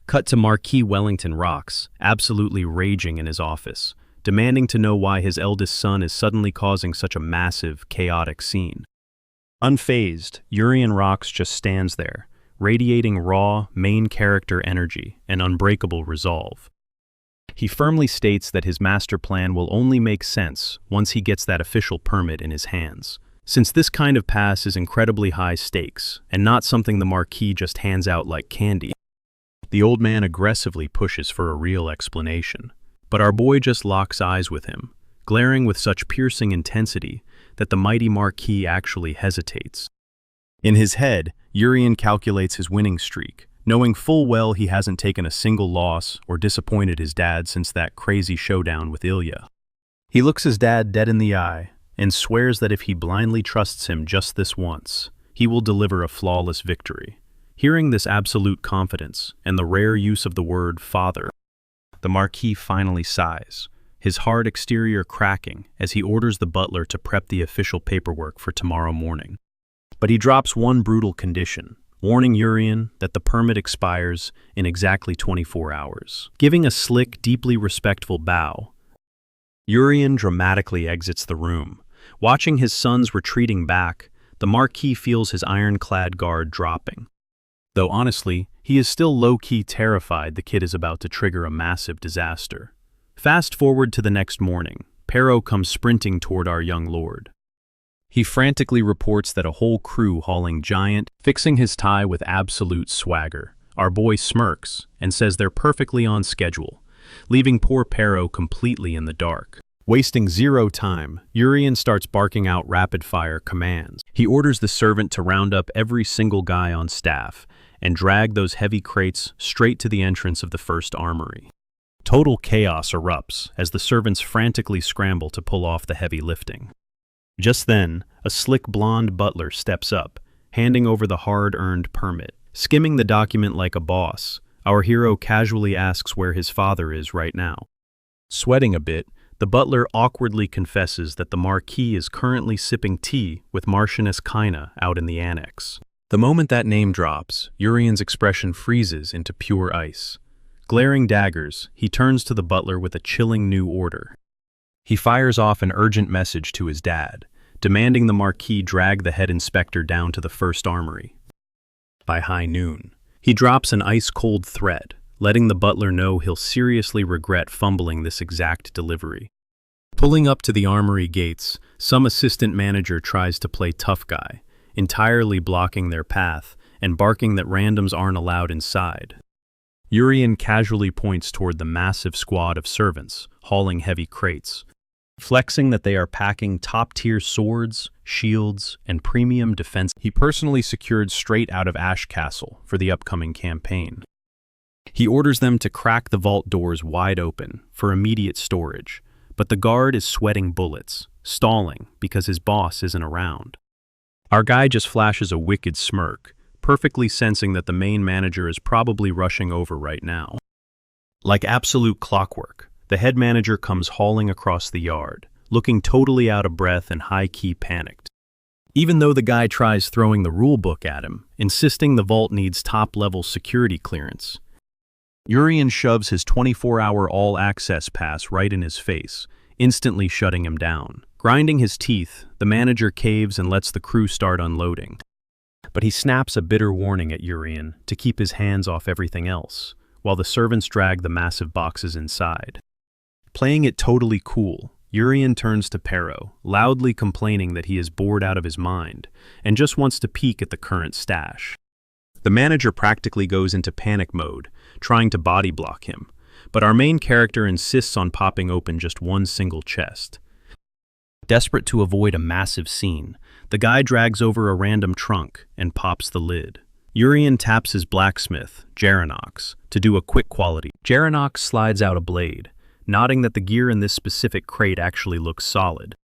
Cut to Marquis Wellington Rocks, absolutely raging in his office, demanding to know why his eldest son is suddenly causing such a massive, chaotic scene. Unfazed, Urien Rocks just stands there, radiating raw, main character energy and unbreakable resolve. He firmly states that his master plan will only make sense once he gets that official permit in his hands, since this kind of pass is incredibly high stakes and not something the Marquis just hands out like candy. The old man aggressively pushes for a real explanation, but our boy just locks eyes with him, glaring with such piercing intensity that the mighty Marquis actually hesitates. In his head, Urien calculates his winning streak, knowing full well he hasn't taken a single loss or disappointed his dad since that crazy showdown with Ilya. He looks his dad dead in the eye and swears that if he blindly trusts him just this once, he will deliver a flawless victory. Hearing this absolute confidence and the rare use of the word father, the Marquis finally sighs, his hard exterior cracking as he orders the butler to prep the official paperwork for tomorrow morning. But he drops one brutal condition, warning Urien that the permit expires in exactly 24 hours. Giving a slick, deeply respectful bow, Urien dramatically exits the room. Watching his sons retreating back, the Marquis feels his ironclad guard dropping. Though honestly, he is still low-key terrified the kid is about to trigger a massive disaster. Fast forward to the next morning. Pero comes sprinting toward our young lord. He frantically reports that a whole crew hauling giant, fixing his tie with absolute swagger. Our boy smirks and says they're perfectly on schedule, leaving poor Pero completely in the dark. Wasting zero time, Urian starts barking out rapid-fire commands. He orders the servant to round up every single guy on staff and drag those heavy crates straight to the entrance of the first armory. Total chaos erupts as the servants frantically scramble to pull off the heavy lifting. Just then, a slick blonde butler steps up, handing over the hard-earned permit. Skimming the document like a boss, our hero casually asks where his father is right now. Sweating a bit, the butler awkwardly confesses that the Marquis is currently sipping tea with Marchioness Kaina out in the annex. The moment that name drops, Urian's expression freezes into pure ice. Glaring daggers, he turns to the butler with a chilling new order. He fires off an urgent message to his dad, demanding the Marquis drag the head inspector down to the first armory. By high noon, he drops an ice-cold threat, letting the butler know he'll seriously regret fumbling this exact delivery. Pulling up to the armory gates, some assistant manager tries to play tough guy, entirely blocking their path and barking that randoms aren't allowed inside. Urian casually points toward the massive squad of servants, hauling heavy crates, flexing that they are packing top-tier swords, shields, and premium defense he personally secured straight out of Ash Castle for the upcoming campaign. He orders them to crack the vault doors wide open for immediate storage, but the guard is sweating bullets, stalling because his boss isn't around. Our guy just flashes a wicked smirk, perfectly sensing that the main manager is probably rushing over right now. Like absolute clockwork, the head manager comes hauling across the yard, looking totally out of breath and high-key panicked. Even though the guy tries throwing the rulebook at him, insisting the vault needs top-level security clearance, Urian shoves his 24-hour all-access pass right in his face, instantly shutting him down. Grinding his teeth, the manager caves and lets the crew start unloading. But he snaps a bitter warning at Urian to keep his hands off everything else, while the servants drag the massive boxes inside. Playing it totally cool, Urian turns to Pero, loudly complaining that he is bored out of his mind and just wants to peek at the current stash. The manager practically goes into panic mode, trying to body block him, but our main character insists on popping open just one single chest. Desperate to avoid a massive scene, the guy drags over a random trunk and pops the lid. Urian taps his blacksmith, Jaranox, to do a quick quality. Jaranox slides out a blade, nodding that the gear in this specific crate actually looks solid.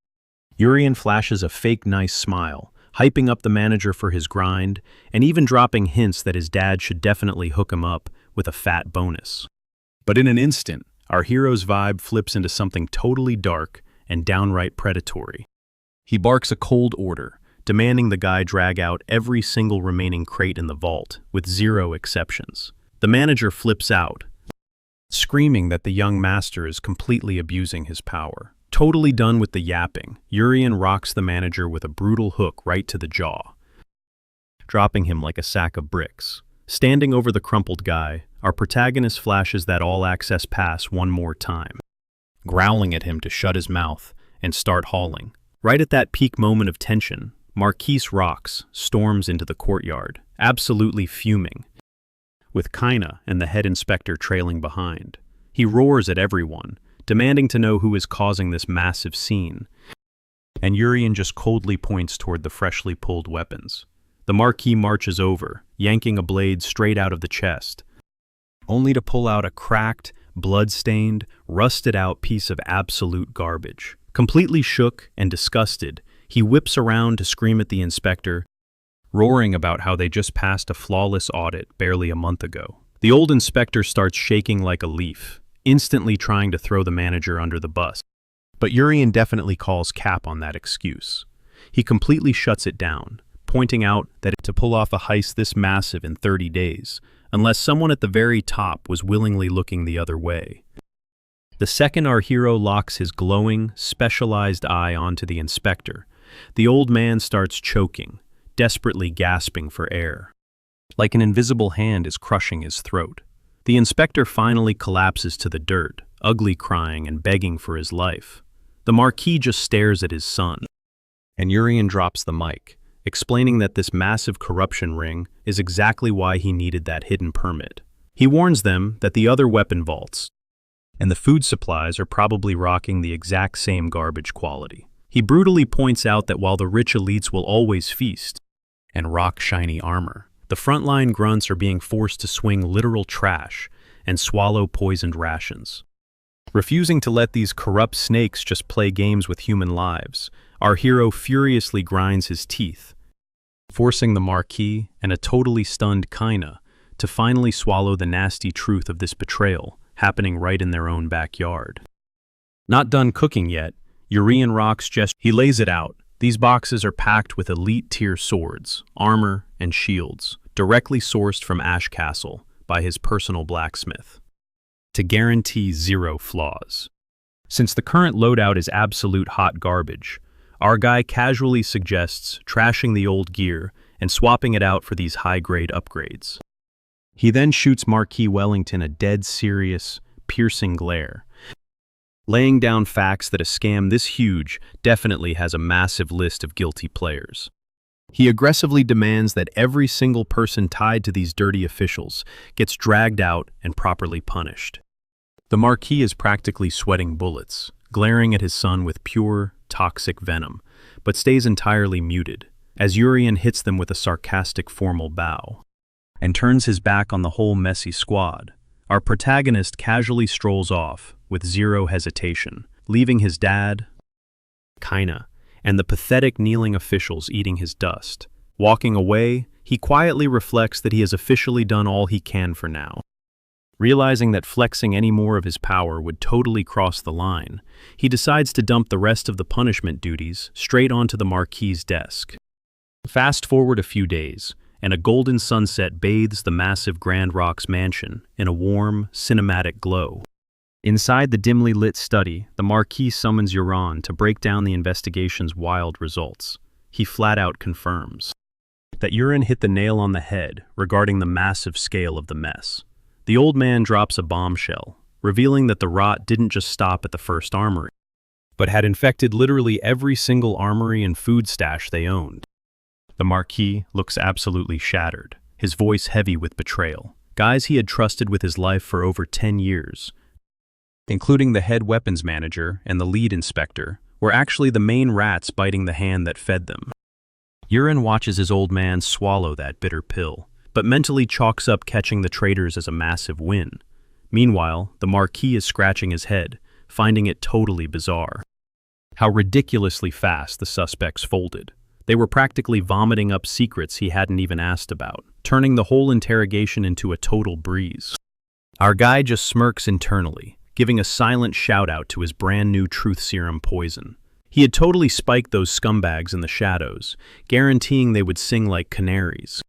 Urian flashes a fake nice smile, hyping up the manager for his grind, and even dropping hints that his dad should definitely hook him up with a fat bonus. But in an instant, our hero's vibe flips into something totally dark and downright predatory. He barks a cold order, demanding the guy drag out every single remaining crate in the vault, with zero exceptions. The manager flips out, screaming that the young master is completely abusing his power. Totally done with the yapping, Urian rocks the manager with a brutal hook right to the jaw, dropping him like a sack of bricks. Standing over the crumpled guy, our protagonist flashes that all-access pass one more time, growling at him to shut his mouth and start hauling. Right at that peak moment of tension, Marquis rocks, storms into the courtyard, absolutely fuming, with Kaina and the head inspector trailing behind. He roars at everyone, demanding to know who is causing this massive scene, and Urian just coldly points toward the freshly pulled weapons. The Marquis marches over, yanking a blade straight out of the chest, only to pull out a cracked, blood-stained, rusted-out piece of absolute garbage. Completely shook and disgusted, he whips around to scream at the inspector, roaring about how they just passed a flawless audit barely a month ago. The old inspector starts shaking like a leaf, instantly trying to throw the manager under the bus. But Urian definitely calls cap on that excuse. He completely shuts it down, pointing out that to pull off a heist this massive in 30 days, unless someone at the very top was willingly looking the other way. The second our hero locks his glowing, specialized eye onto the inspector, the old man starts choking, desperately gasping for air, like an invisible hand is crushing his throat. The inspector finally collapses to the dirt, ugly crying and begging for his life. The Marquis just stares at his son. And Urian drops the mic, explaining that this massive corruption ring is exactly why he needed that hidden permit. He warns them that the other weapon vaults and the food supplies are probably rocking the exact same garbage quality. He brutally points out that while the rich elites will always feast and rock shiny armor, the frontline grunts are being forced to swing literal trash and swallow poisoned rations. Refusing to let these corrupt snakes just play games with human lives, our hero furiously grinds his teeth, forcing the Marquis and a totally stunned Kaina to finally swallow the nasty truth of this betrayal happening right in their own backyard. Not done cooking yet, Urian rocks he lays it out. These boxes are packed with elite-tier swords, armor, and shields, directly sourced from Ash Castle by his personal blacksmith, to guarantee zero flaws. Since the current loadout is absolute hot garbage, our guy casually suggests trashing the old gear and swapping it out for these high-grade upgrades. He then shoots Marquis Wellington a dead serious, piercing glare, laying down facts that a scam this huge definitely has a massive list of guilty players. He aggressively demands that every single person tied to these dirty officials gets dragged out and properly punished. The Marquis is practically sweating bullets, glaring at his son with pure, toxic venom, but stays entirely muted, as Urian hits them with a sarcastic formal bow, and turns his back on the whole messy squad. Our protagonist casually strolls off, with zero hesitation, leaving his dad, Kaina, and the pathetic kneeling officials eating his dust. Walking away, he quietly reflects that he has officially done all he can for now. Realizing that flexing any more of his power would totally cross the line, he decides to dump the rest of the punishment duties straight onto the Marquis' desk. Fast forward a few days, and a golden sunset bathes the massive Grand Rocks mansion in a warm, cinematic glow. Inside the dimly lit study, the Marquis summons Urian to break down the investigation's wild results. He flat out confirms that Urian hit the nail on the head regarding the massive scale of the mess. The old man drops a bombshell, revealing that the rot didn't just stop at the first armory, but had infected literally every single armory and food stash they owned. The Marquis looks absolutely shattered, his voice heavy with betrayal. Guys he had trusted with his life for over 10 years, including the head weapons manager and the lead inspector, were actually the main rats biting the hand that fed them. Urian watches his old man swallow that bitter pill, but mentally chalks up catching the traitors as a massive win. Meanwhile, the Marquis is scratching his head, finding it totally bizarre how ridiculously fast the suspects folded. They were practically vomiting up secrets he hadn't even asked about, turning the whole interrogation into a total breeze. Our guy just smirks internally, giving a silent shout-out to his brand-new truth serum poison. He had totally spiked those scumbags in the shadows, guaranteeing they would sing like canaries.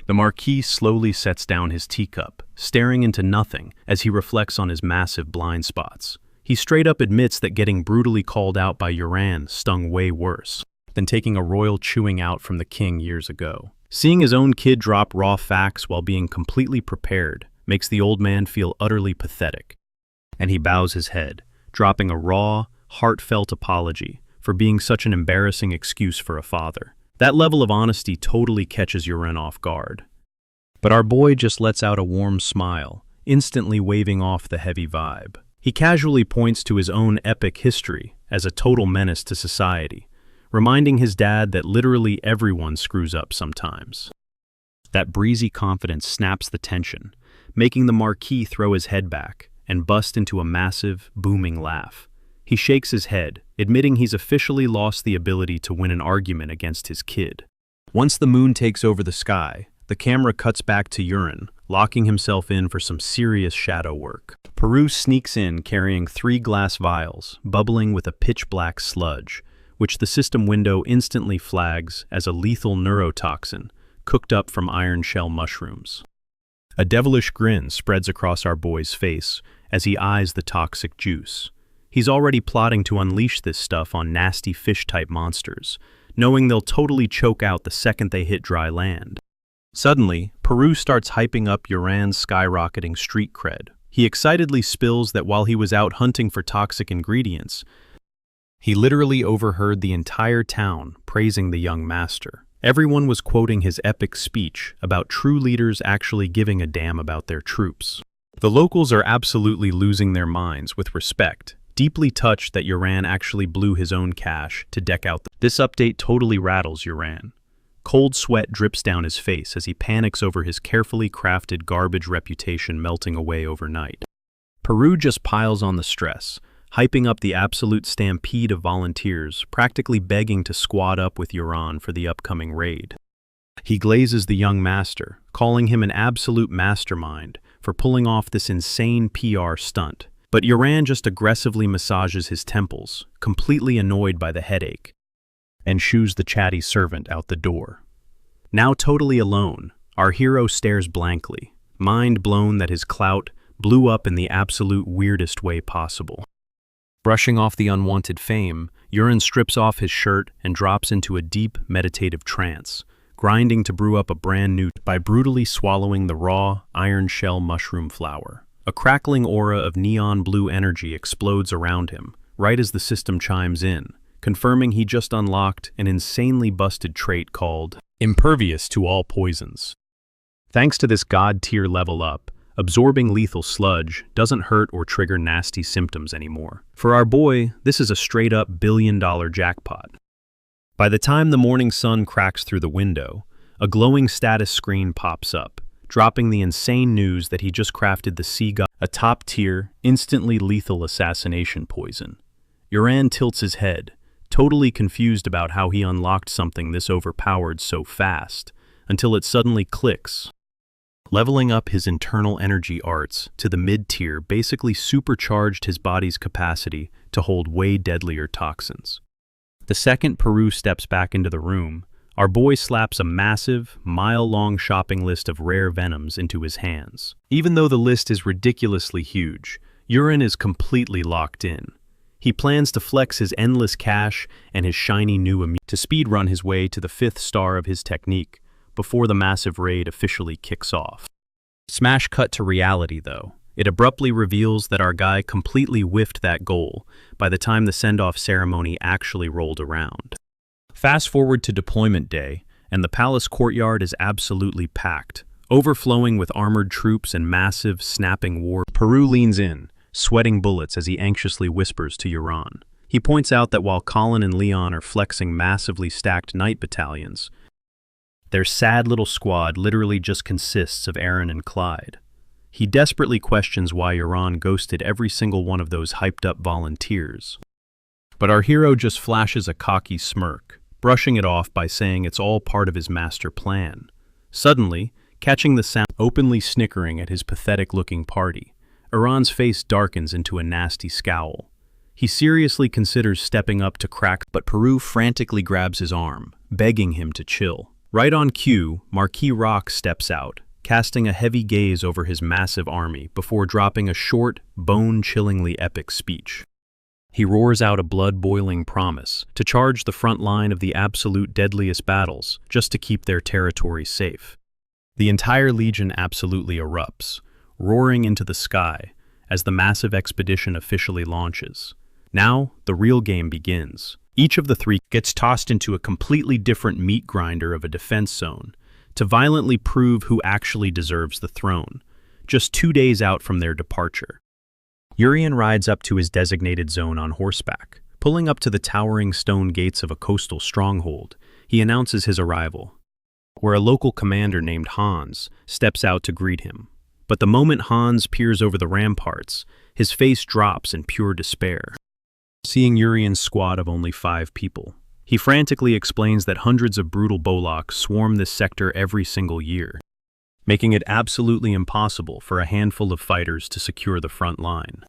The Marquis slowly sets down his teacup, staring into nothing as he reflects on his massive blind spots. He straight up admits that getting brutally called out by Urian stung way worse than taking a royal chewing out from the king years ago. Seeing his own kid drop raw facts while being completely prepared makes the old man feel utterly pathetic, and he bows his head, dropping a raw, heartfelt apology for being such an embarrassing excuse for a father. That level of honesty totally catches Urian off guard. But our boy just lets out a warm smile, instantly waving off the heavy vibe. He casually points to his own epic history as a total menace to society, reminding his dad that literally everyone screws up sometimes. That breezy confidence snaps the tension, making the Marquis throw his head back and bust into a massive, booming laugh. He shakes his head, admitting he's officially lost the ability to win an argument against his kid. Once the moon takes over the sky, the camera cuts back to Urian, locking himself in for some serious shadow work. Peru sneaks in carrying 3 glass vials, bubbling with a pitch-black sludge, which the system window instantly flags as a lethal neurotoxin cooked up from iron shell mushrooms. A devilish grin spreads across our boy's face as he eyes the toxic juice. He's already plotting to unleash this stuff on nasty fish-type monsters, knowing they'll totally choke out the second they hit dry land. Suddenly, Peru starts hyping up Yoran's skyrocketing street cred. He excitedly spills that while he was out hunting for toxic ingredients, he literally overheard the entire town praising the young master. Everyone was quoting his epic speech about true leaders actually giving a damn about their troops. The locals are absolutely losing their minds with respect, deeply touched that Yoran actually blew his own cash to deck out. This update totally rattles Yoran. Cold sweat drips down his face as he panics over his carefully crafted garbage reputation melting away overnight. Peru just piles on the stress, hyping up the absolute stampede of volunteers, practically begging to squad up with Yoran for the upcoming raid. He glazes the young master, calling him an absolute mastermind for pulling off this insane PR stunt. But Yoran just aggressively massages his temples, completely annoyed by the headache, and shoos the chatty servant out the door. Now totally alone, our hero stares blankly, mind blown that his clout blew up in the absolute weirdest way possible. Brushing off the unwanted fame, Yoran strips off his shirt and drops into a deep, meditative trance, grinding to brew up a brand new by brutally swallowing the raw, iron shell mushroom flower. A crackling aura of neon blue energy explodes around him, right as the system chimes in, confirming he just unlocked an insanely busted trait called impervious to all poisons. Thanks to this god-tier level up, absorbing lethal sludge doesn't hurt or trigger nasty symptoms anymore. For our boy, this is a straight-up billion-dollar jackpot. By the time the morning sun cracks through the window, a glowing status screen pops up, dropping the insane news that he just crafted the sea god, a top-tier, instantly lethal assassination poison. Yoran tilts his head, totally confused about how he unlocked something this overpowered so fast, until it suddenly clicks. Leveling up his internal energy arts to the mid-tier basically supercharged his body's capacity to hold way deadlier toxins. The second Peru steps back into the room, our boy slaps a massive, mile-long shopping list of rare venoms into his hands. Even though the list is ridiculously huge, Yoran is completely locked in. He plans to flex his endless cash and his shiny new immunity to speedrun his way to the 5th star of his technique before the massive raid officially kicks off. Smash cut to reality, though. It abruptly reveals that our guy completely whiffed that goal by the time the send-off ceremony actually rolled around. Fast forward to deployment day, and the palace courtyard is absolutely packed, overflowing with armored troops and massive, snapping war. Peru leans in, sweating bullets as he anxiously whispers to Yoran. He points out that while Colin and Leon are flexing massively stacked knight battalions, their sad little squad literally just consists of Aaron and Clyde. He desperately questions why Yoran ghosted every single one of those hyped-up volunteers. But our hero just flashes a cocky smirk, brushing it off by saying it's all part of his master plan. Suddenly, catching the sound, openly snickering at his pathetic-looking party, Yoran's face darkens into a nasty scowl. He seriously considers stepping up to crack, but Peru frantically grabs his arm, begging him to chill. Right on cue, Marquis steps out, casting a heavy gaze over his massive army before dropping a short, bone-chillingly epic speech. He roars out a blood-boiling promise to charge the front line of the absolute deadliest battles just to keep their territory safe. The entire legion absolutely erupts, roaring into the sky as the massive expedition officially launches. Now, the real game begins. Each of the three gets tossed into a completely different meat grinder of a defense zone to violently prove who actually deserves the throne, just 2 days out from their departure. Urian rides up to his designated zone on horseback. Pulling up to the towering stone gates of a coastal stronghold, he announces his arrival, where a local commander named Hans steps out to greet him. But the moment Hans peers over the ramparts, his face drops in pure despair. Seeing Urian's squad of only 5 people, he frantically explains that hundreds of brutal Bolaks swarm this sector every single year, making it absolutely impossible for a handful of fighters to secure the front line.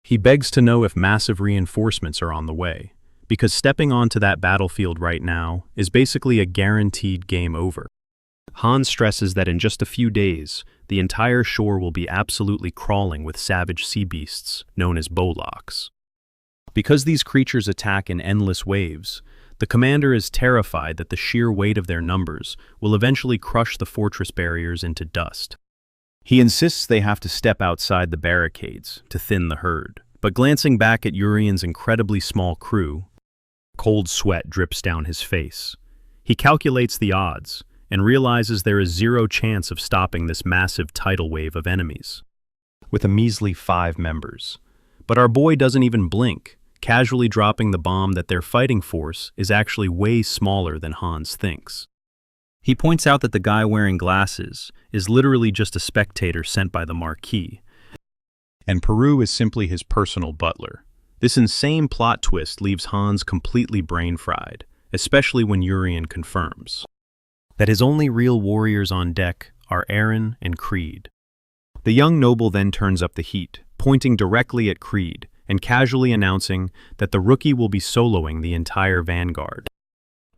He begs to know if massive reinforcements are on the way, because stepping onto that battlefield right now is basically a guaranteed game over. Hans stresses that in just a few days, the entire shore will be absolutely crawling with savage sea beasts known as Bolaks. Because these creatures attack in endless waves, The commander is terrified that the sheer weight of their numbers will eventually crush the fortress barriers into dust. He insists they have to step outside the barricades to thin the herd. But glancing back at Urian's incredibly small crew, cold sweat drips down his face. He calculates the odds and realizes there is zero chance of stopping this massive tidal wave of enemies, with a measly 5 members. But our boy doesn't even blink, casually dropping the bomb that their fighting force is actually way smaller than Hans thinks. He points out that the guy wearing glasses is literally just a spectator sent by the Marquis, and Peru is simply his personal butler. This insane plot twist leaves Hans completely brain-fried, especially when Urian confirms that his only real warriors on deck are Eren and Creed. The young noble then turns up the heat, pointing directly at Creed and casually announcing that the rookie will be soloing the entire vanguard.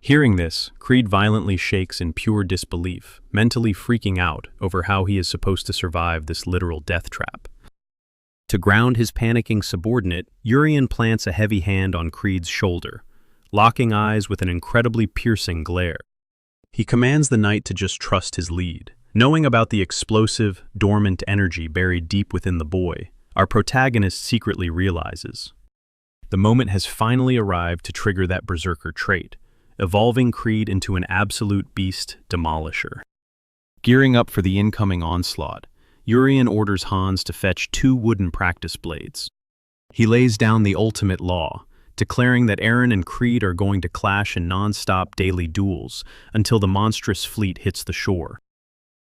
Hearing this, Creed violently shakes in pure disbelief, mentally freaking out over how he is supposed to survive this literal death trap. To ground his panicking subordinate, Urian plants a heavy hand on Creed's shoulder, locking eyes with an incredibly piercing glare. He commands the knight to just trust his lead. Knowing about the explosive, dormant energy buried deep within the boy, our protagonist secretly realizes the moment has finally arrived to trigger that berserker trait, evolving Creed into an absolute beast demolisher. Gearing up for the incoming onslaught, Urian orders Hans to fetch 2 wooden practice blades. He lays down the ultimate law, declaring that Eren and Creed are going to clash in non-stop daily duels until the monstrous fleet hits the shore.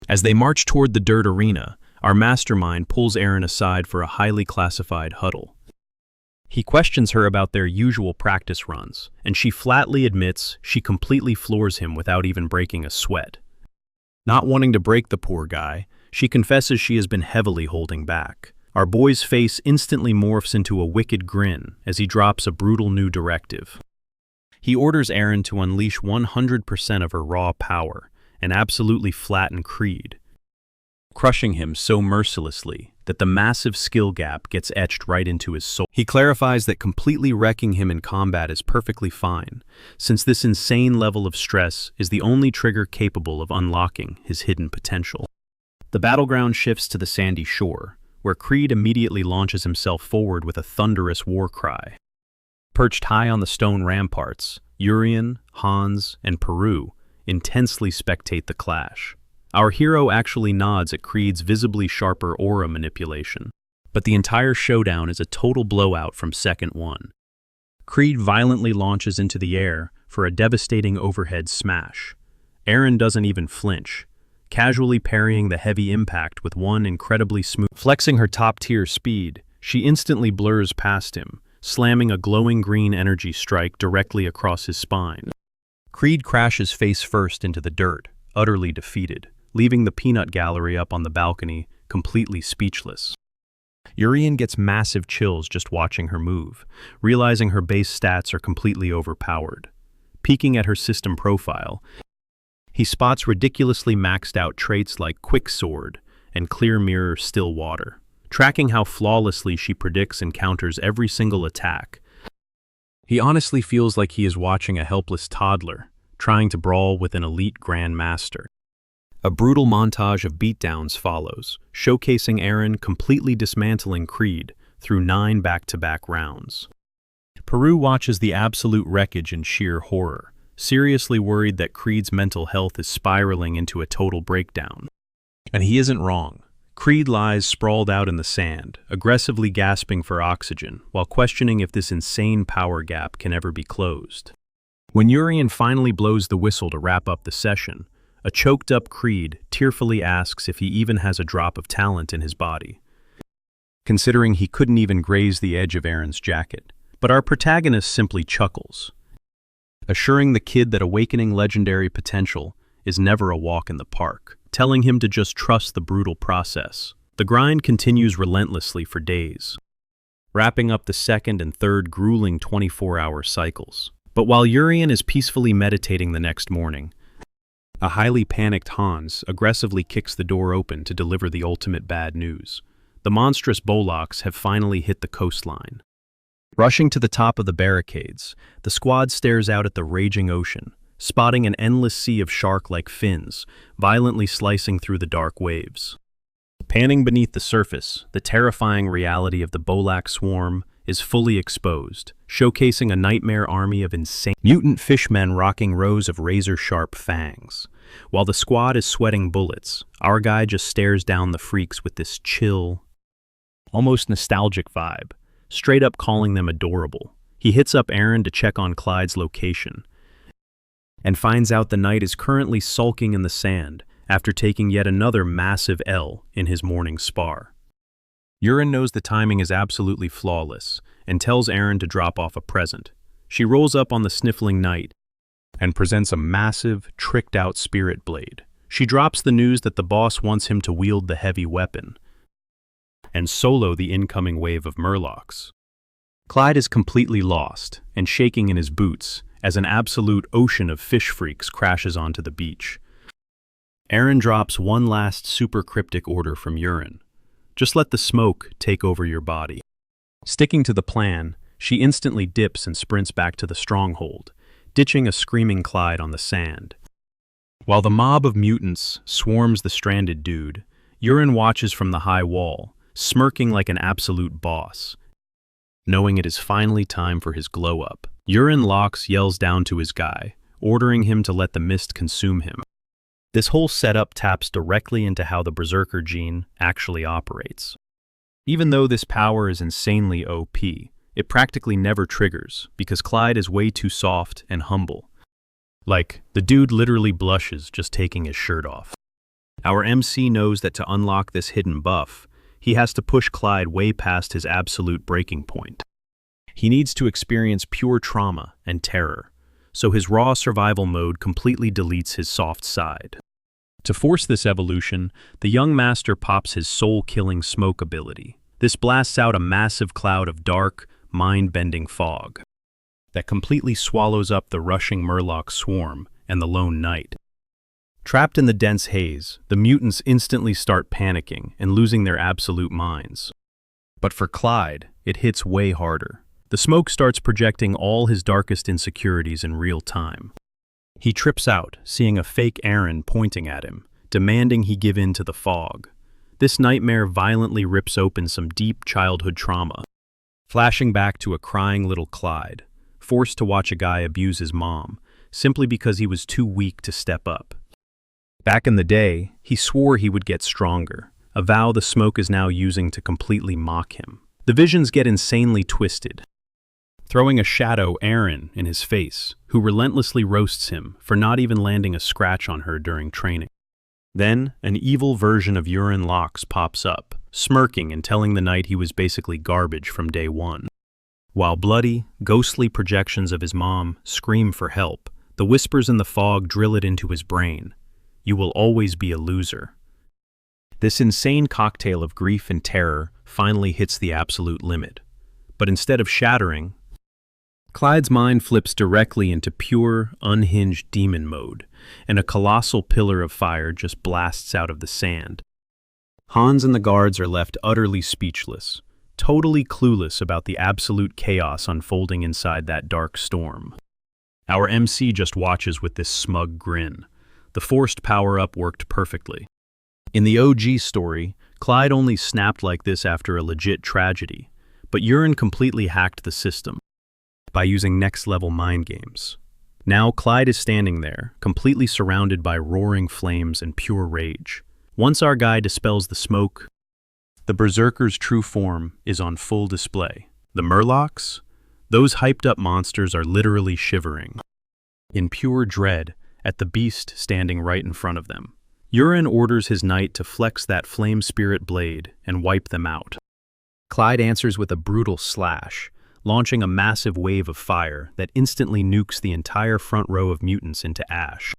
As they march toward the dirt arena, our mastermind pulls Eren aside for a highly classified huddle. He questions her about their usual practice runs, and she flatly admits she completely floors him without even breaking a sweat. Not wanting to break the poor guy, she confesses she has been heavily holding back. Our boy's face instantly morphs into a wicked grin as he drops a brutal new directive. He orders Eren to unleash 100% of her raw power and absolutely flatten Creed, crushing him so mercilessly that the massive skill gap gets etched right into his soul. He clarifies that completely wrecking him in combat is perfectly fine, since this insane level of stress is the only trigger capable of unlocking his hidden potential. The battleground shifts to the sandy shore, where Creed immediately launches himself forward with a thunderous war cry. Perched high on the stone ramparts, Urian, Hans, and Peru intensely spectate the clash. Our hero actually nods at Creed's visibly sharper aura manipulation, but the entire showdown is a total blowout from second one. Creed violently launches into the air for a devastating overhead smash. Eren doesn't even flinch, casually parrying the heavy impact with one incredibly smooth. Flexing her top-tier speed, she instantly blurs past him, slamming a glowing green energy strike directly across his spine. Creed crashes face first into the dirt, utterly defeated, leaving the peanut gallery up on the balcony completely speechless. Urian gets massive chills just watching her move, realizing her base stats are completely overpowered. Peeking at her system profile, he spots ridiculously maxed out traits like Quick Sword and Clear Mirror Still Water, tracking how flawlessly she predicts and counters every single attack. He honestly feels like he is watching a helpless toddler trying to brawl with an elite grandmaster. A brutal montage of beatdowns follows, showcasing Eren completely dismantling Creed through 9 back-to-back rounds. Peru watches the absolute wreckage in sheer horror, seriously worried that Creed's mental health is spiraling into a total breakdown. And he isn't wrong. Creed lies sprawled out in the sand, aggressively gasping for oxygen, while questioning if this insane power gap can ever be closed. When Urian finally blows the whistle to wrap up the session, a choked-up Creed tearfully asks if he even has a drop of talent in his body, considering he couldn't even graze the edge of Eren's jacket. But our protagonist simply chuckles, assuring the kid that awakening legendary potential is never a walk in the park, telling him to just trust the brutal process. The grind continues relentlessly for days, wrapping up the second and third grueling 24-hour cycles. But while Urian is peacefully meditating the next morning, a highly panicked Hans aggressively kicks the door open to deliver the ultimate bad news. The monstrous Bolocks have finally hit the coastline. Rushing to the top of the barricades, the squad stares out at the raging ocean, spotting an endless sea of shark-like fins, violently slicing through the dark waves. Panning beneath the surface, the terrifying reality of the Bolak swarm is fully exposed, showcasing a nightmare army of insane mutant fishmen rocking rows of razor-sharp fangs. While the squad is sweating bullets, our guy just stares down the freaks with this chill, almost nostalgic vibe, straight up calling them adorable. He hits up Aaron to check on Clyde's location, and finds out the knight is currently sulking in the sand after taking yet another massive L in his morning spar. Urine knows the timing is absolutely flawless and tells Aaron to drop off a present. She rolls up on the sniffling knight and presents a massive, tricked-out spirit blade. She drops the news that the boss wants him to wield the heavy weapon and solo the incoming wave of murlocs. Clyde is completely lost and shaking in his boots as an absolute ocean of fish freaks crashes onto the beach. Aaron drops one last super cryptic order from Urine. Just let the smoke take over your body. Sticking to the plan, she instantly dips and sprints back to the stronghold, ditching a screaming Clyde on the sand. While the mob of mutants swarms the stranded dude, Urine watches from the high wall, smirking like an absolute boss. Knowing it is finally time for his glow-up, Urine Locks yells down to his guy, ordering him to let the mist consume him. This whole setup taps directly into how the Berserker gene actually operates. Even though this power is insanely OP, it practically never triggers because Clyde is way too soft and humble. Like, the dude literally blushes just taking his shirt off. Our MC knows that to unlock this hidden buff, he has to push Clyde way past his absolute breaking point. He needs to experience pure trauma and terror, so his raw survival mode completely deletes his soft side. To force this evolution, the young master pops his soul-killing smoke ability. This blasts out a massive cloud of dark, mind-bending fog that completely swallows up the rushing murloc swarm and the lone knight. Trapped in the dense haze, the mutants instantly start panicking and losing their absolute minds. But for Clyde, it hits way harder. The smoke starts projecting all his darkest insecurities in real time. He trips out, seeing a fake Aaron pointing at him, demanding he give in to the fog. This nightmare violently rips open some deep childhood trauma, flashing back to a crying little Clyde, forced to watch a guy abuse his mom, simply because he was too weak to step up. Back in the day, he swore he would get stronger, a vow the smoke is now using to completely mock him. The visions get insanely twisted, throwing a shadow Aaron in his face, who relentlessly roasts him for not even landing a scratch on her during training. Then, an evil version of Urine Locks pops up, smirking and telling the knight he was basically garbage from day one. While bloody, ghostly projections of his mom scream for help, the whispers in the fog drill it into his brain. You will always be a loser. This insane cocktail of grief and terror finally hits the absolute limit. But instead of shattering, Clyde's mind flips directly into pure, unhinged demon mode, and a colossal pillar of fire just blasts out of the sand. Hans and the guards are left utterly speechless, totally clueless about the absolute chaos unfolding inside that dark storm. Our MC just watches with this smug grin. The forced power-up worked perfectly. In the OG story, Clyde only snapped like this after a legit tragedy, but Urine completely hacked the system by using next-level mind games. Now Clyde is standing there, completely surrounded by roaring flames and pure rage. Once our guy dispels the smoke, the Berserker's true form is on full display. The Murlocs? Those hyped-up monsters are literally shivering in pure dread at the beast standing right in front of them. Urine orders his knight to flex that flame spirit blade and wipe them out. Clyde answers with a brutal slash, launching a massive wave of fire that instantly nukes the entire front row of mutants into ash.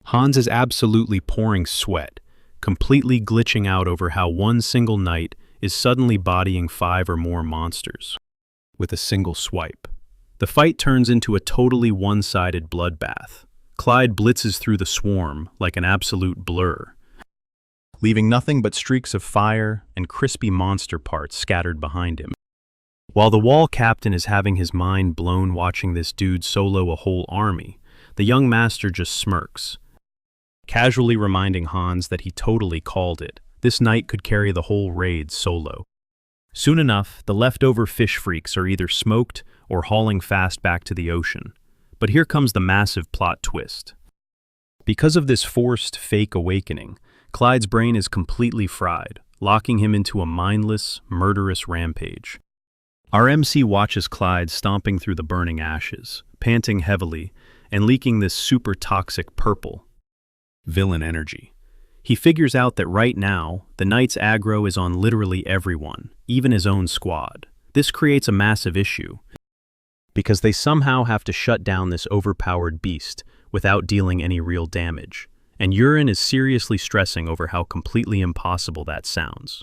Hans is absolutely pouring sweat, completely glitching out over how one single knight is suddenly bodying 5 or more monsters with a single swipe. The fight turns into a totally one-sided bloodbath. Clyde blitzes through the swarm like an absolute blur, leaving nothing but streaks of fire and crispy monster parts scattered behind him. While the wall captain is having his mind blown watching this dude solo a whole army, the young master just smirks, casually reminding Hans that he totally called it. This knight could carry the whole raid solo. Soon enough, the leftover fish freaks are either smoked or hauling fast back to the ocean. But here comes the massive plot twist. Because of this forced, fake awakening, Clyde's brain is completely fried, locking him into a mindless, murderous rampage. Our MC watches Clyde stomping through the burning ashes, panting heavily, and leaking this super toxic purple villain energy. He figures out that right now, the knight's aggro is on literally everyone, even his own squad. This creates a massive issue, because they somehow have to shut down this overpowered beast without dealing any real damage, and Urine is seriously stressing over how completely impossible that sounds.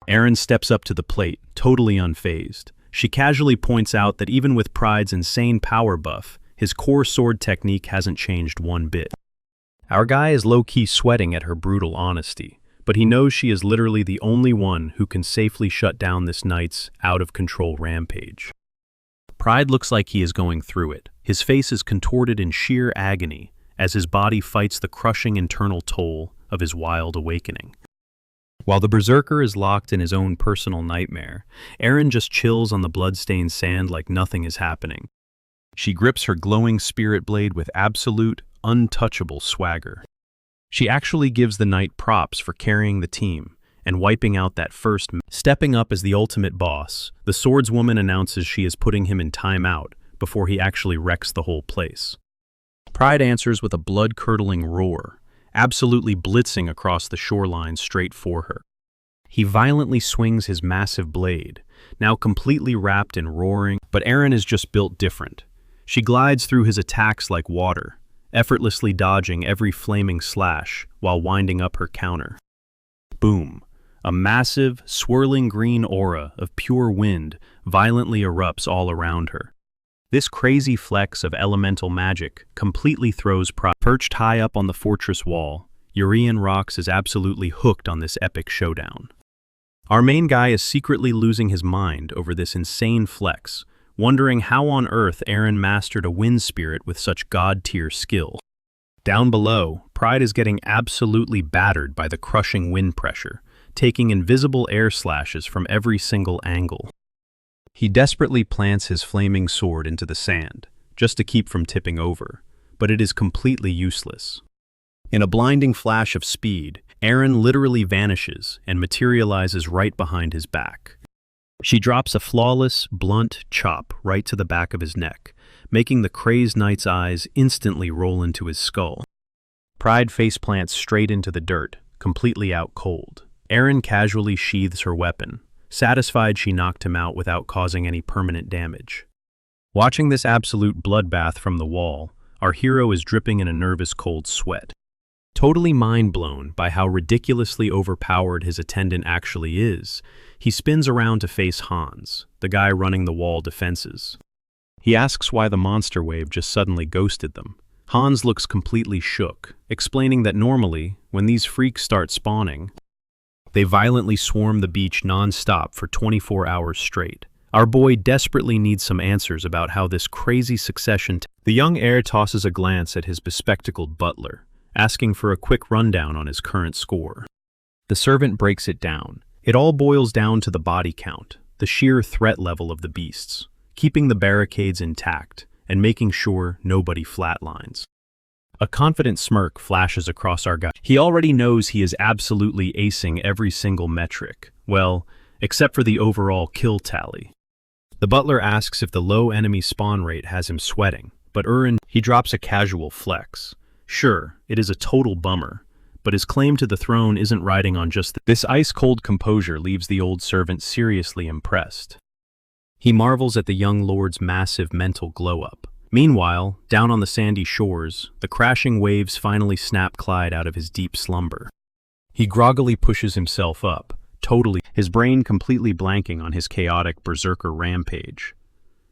Aaron steps up to the plate, totally unfazed. She casually points out that even with Pride's insane power buff, his core sword technique hasn't changed one bit. Our guy is low-key sweating at her brutal honesty, but he knows she is literally the only one who can safely shut down this knight's out-of-control rampage. Pride looks like he is going through it. His face is contorted in sheer agony as his body fights the crushing internal toll of his wild awakening. While the berserker is locked in his own personal nightmare, Aaron just chills on the blood-stained sand like nothing is happening. She grips her glowing spirit blade with absolute, untouchable swagger. She actually gives the knight props for carrying the team and wiping out that first. Stepping up as the ultimate boss, the swordswoman announces she is putting him in timeout before he actually wrecks the whole place. Pride answers with a blood-curdling roar, absolutely blitzing across the shoreline straight for her. He violently swings his massive blade, now completely wrapped in roaring, but Aaron is just built different. She glides through his attacks like water, effortlessly dodging every flaming slash while winding up her counter. Boom! A massive, swirling green aura of pure wind violently erupts all around her. This crazy flex of elemental magic completely throws Pride. Perched high up on the fortress wall, Urian Rocks is absolutely hooked on this epic showdown. Our main guy is secretly losing his mind over this insane flex, wondering how on earth Aaron mastered a wind spirit with such god-tier skill. Down below, Pride is getting absolutely battered by the crushing wind pressure, taking invisible air slashes from every single angle. He desperately plants his flaming sword into the sand, just to keep from tipping over, but it is completely useless. In a blinding flash of speed, Aaron literally vanishes and materializes right behind his back. She drops a flawless, blunt chop right to the back of his neck, making the crazed knight's eyes instantly roll into his skull. Pride faceplants straight into the dirt, completely out cold. Aaron casually sheathes her weapon, satisfied she knocked him out without causing any permanent damage. Watching this absolute bloodbath from the wall, our hero is dripping in a nervous cold sweat. Totally mind-blown by how ridiculously overpowered his attendant actually is, he spins around to face Hans, the guy running the wall defenses. He asks why the monster wave just suddenly ghosted them. Hans looks completely shook, explaining that normally, when these freaks start spawning, they violently swarm the beach non-stop for 24 hours straight. Our boy desperately needs some answers about how this crazy succession. The young heir tosses a glance at his bespectacled butler, asking for a quick rundown on his current score. The servant breaks it down. It all boils down to the body count, the sheer threat level of the beasts, keeping the barricades intact and making sure nobody flatlines. A confident smirk flashes across our guy. He already knows he is absolutely acing every single metric, well, except for the overall kill tally. The butler asks if the low enemy spawn rate has him sweating, but he drops a casual flex. Sure, it is a total bummer, but his claim to the throne isn't riding on just this ice-cold composure leaves the old servant seriously impressed. He marvels at the young lord's massive mental glow-up. Meanwhile, down on the sandy shores, the crashing waves finally snap Clyde out of his deep slumber. He groggily pushes himself up, his brain completely blanking on his chaotic berserker rampage.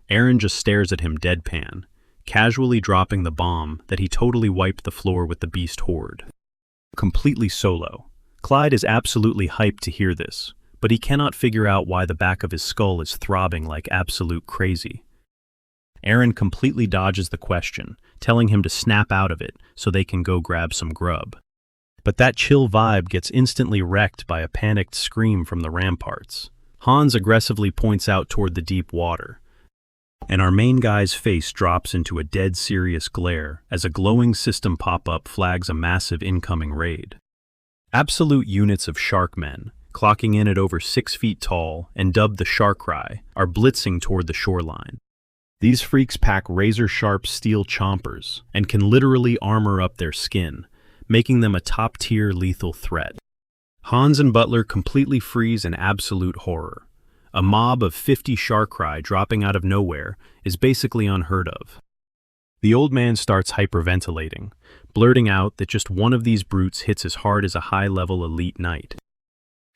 Aaron just stares at him deadpan, casually dropping the bomb that he totally wiped the floor with the beast horde. Completely solo. Clyde is absolutely hyped to hear this, but he cannot figure out why the back of his skull is throbbing like absolute crazy. Eren completely dodges the question, telling him to snap out of it so they can go grab some grub. But that chill vibe gets instantly wrecked by a panicked scream from the ramparts. Hans aggressively points out toward the deep water, and our main guy's face drops into a dead serious glare as a glowing system pop-up flags a massive incoming raid. Absolute units of sharkmen, clocking in at over 6 feet tall and dubbed the Sharkrai, are blitzing toward the shoreline. These freaks pack razor-sharp steel chompers and can literally armor up their skin, making them a top-tier lethal threat. Hans and Butler completely freeze in absolute horror. A mob of 50 Sharkrai dropping out of nowhere is basically unheard of. The old man starts hyperventilating, blurting out that just one of these brutes hits as hard as a high-level elite knight.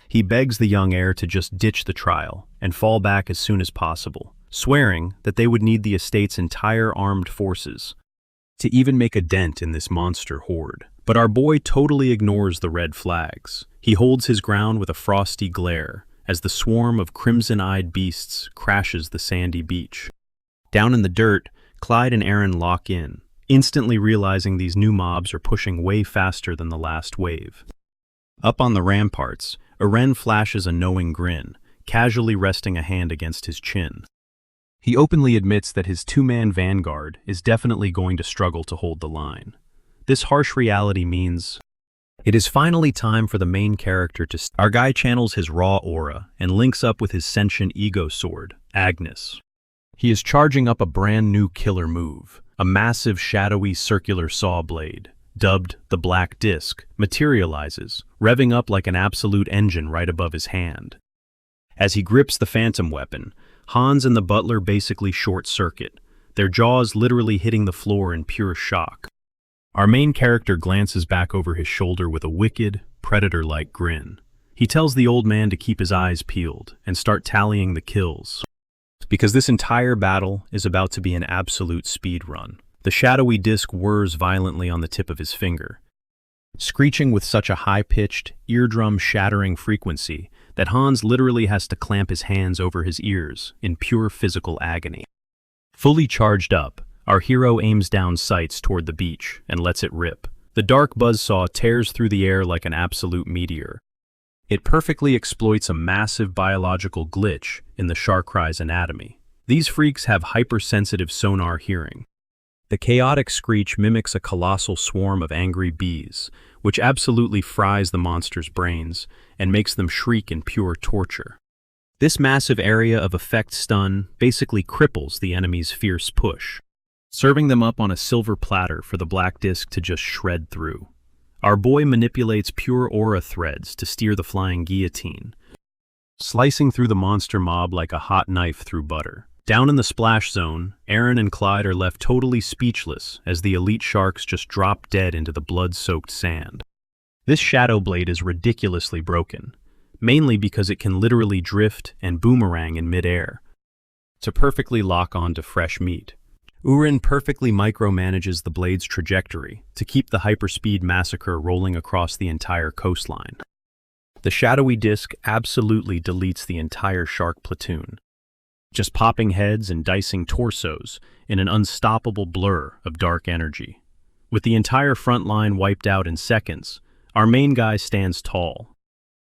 He begs the young heir to just ditch the trial and fall back as soon as possible, swearing that they would need the estate's entire armed forces to even make a dent in this monster horde. But our boy totally ignores the red flags. He holds his ground with a frosty glare as the swarm of crimson-eyed beasts crashes the sandy beach. Down in the dirt, Clyde and Eren lock in, instantly realizing these new mobs are pushing way faster than the last wave. Up on the ramparts, Eren flashes a knowing grin, casually resting a hand against his chin. He openly admits that his two-man vanguard is definitely going to struggle to hold the line. This harsh reality means it is finally time for the main character to Our guy channels his raw aura and links up with his sentient ego sword, Agnes. He is charging up a brand new killer move, a massive shadowy circular saw blade, dubbed the Black Disc, materializes, revving up like an absolute engine right above his hand. As he grips the phantom weapon, Hans and the butler basically short-circuit, their jaws literally hitting the floor in pure shock. Our main character glances back over his shoulder with a wicked, predator-like grin. He tells the old man to keep his eyes peeled and start tallying the kills, because this entire battle is about to be an absolute speed run. The shadowy disc whirs violently on the tip of his finger, screeching with such a high-pitched, eardrum-shattering frequency that Hans literally has to clamp his hands over his ears in pure physical agony. Fully charged up, our hero aims down sights toward the beach and lets it rip. The dark buzzsaw tears through the air like an absolute meteor. It perfectly exploits a massive biological glitch in the Sharkrai's anatomy. These freaks have hypersensitive sonar hearing. The chaotic screech mimics a colossal swarm of angry bees, which absolutely fries the monster's brains and makes them shriek in pure torture. This massive area of effect stun basically cripples the enemy's fierce push, serving them up on a silver platter for the Black Disc to just shred through. Our boy manipulates pure aura threads to steer the flying guillotine, slicing through the monster mob like a hot knife through butter. Down in the splash zone, Eren and Clyde are left totally speechless as the elite sharks just drop dead into the blood-soaked sand. This shadow blade is ridiculously broken, mainly because it can literally drift and boomerang in midair to perfectly lock onto fresh meat. Urin perfectly micromanages the blade's trajectory to keep the hyperspeed massacre rolling across the entire coastline. The shadowy disc absolutely deletes the entire shark platoon, just popping heads and dicing torsos in an unstoppable blur of dark energy. With the entire front line wiped out in seconds, our main guy stands tall,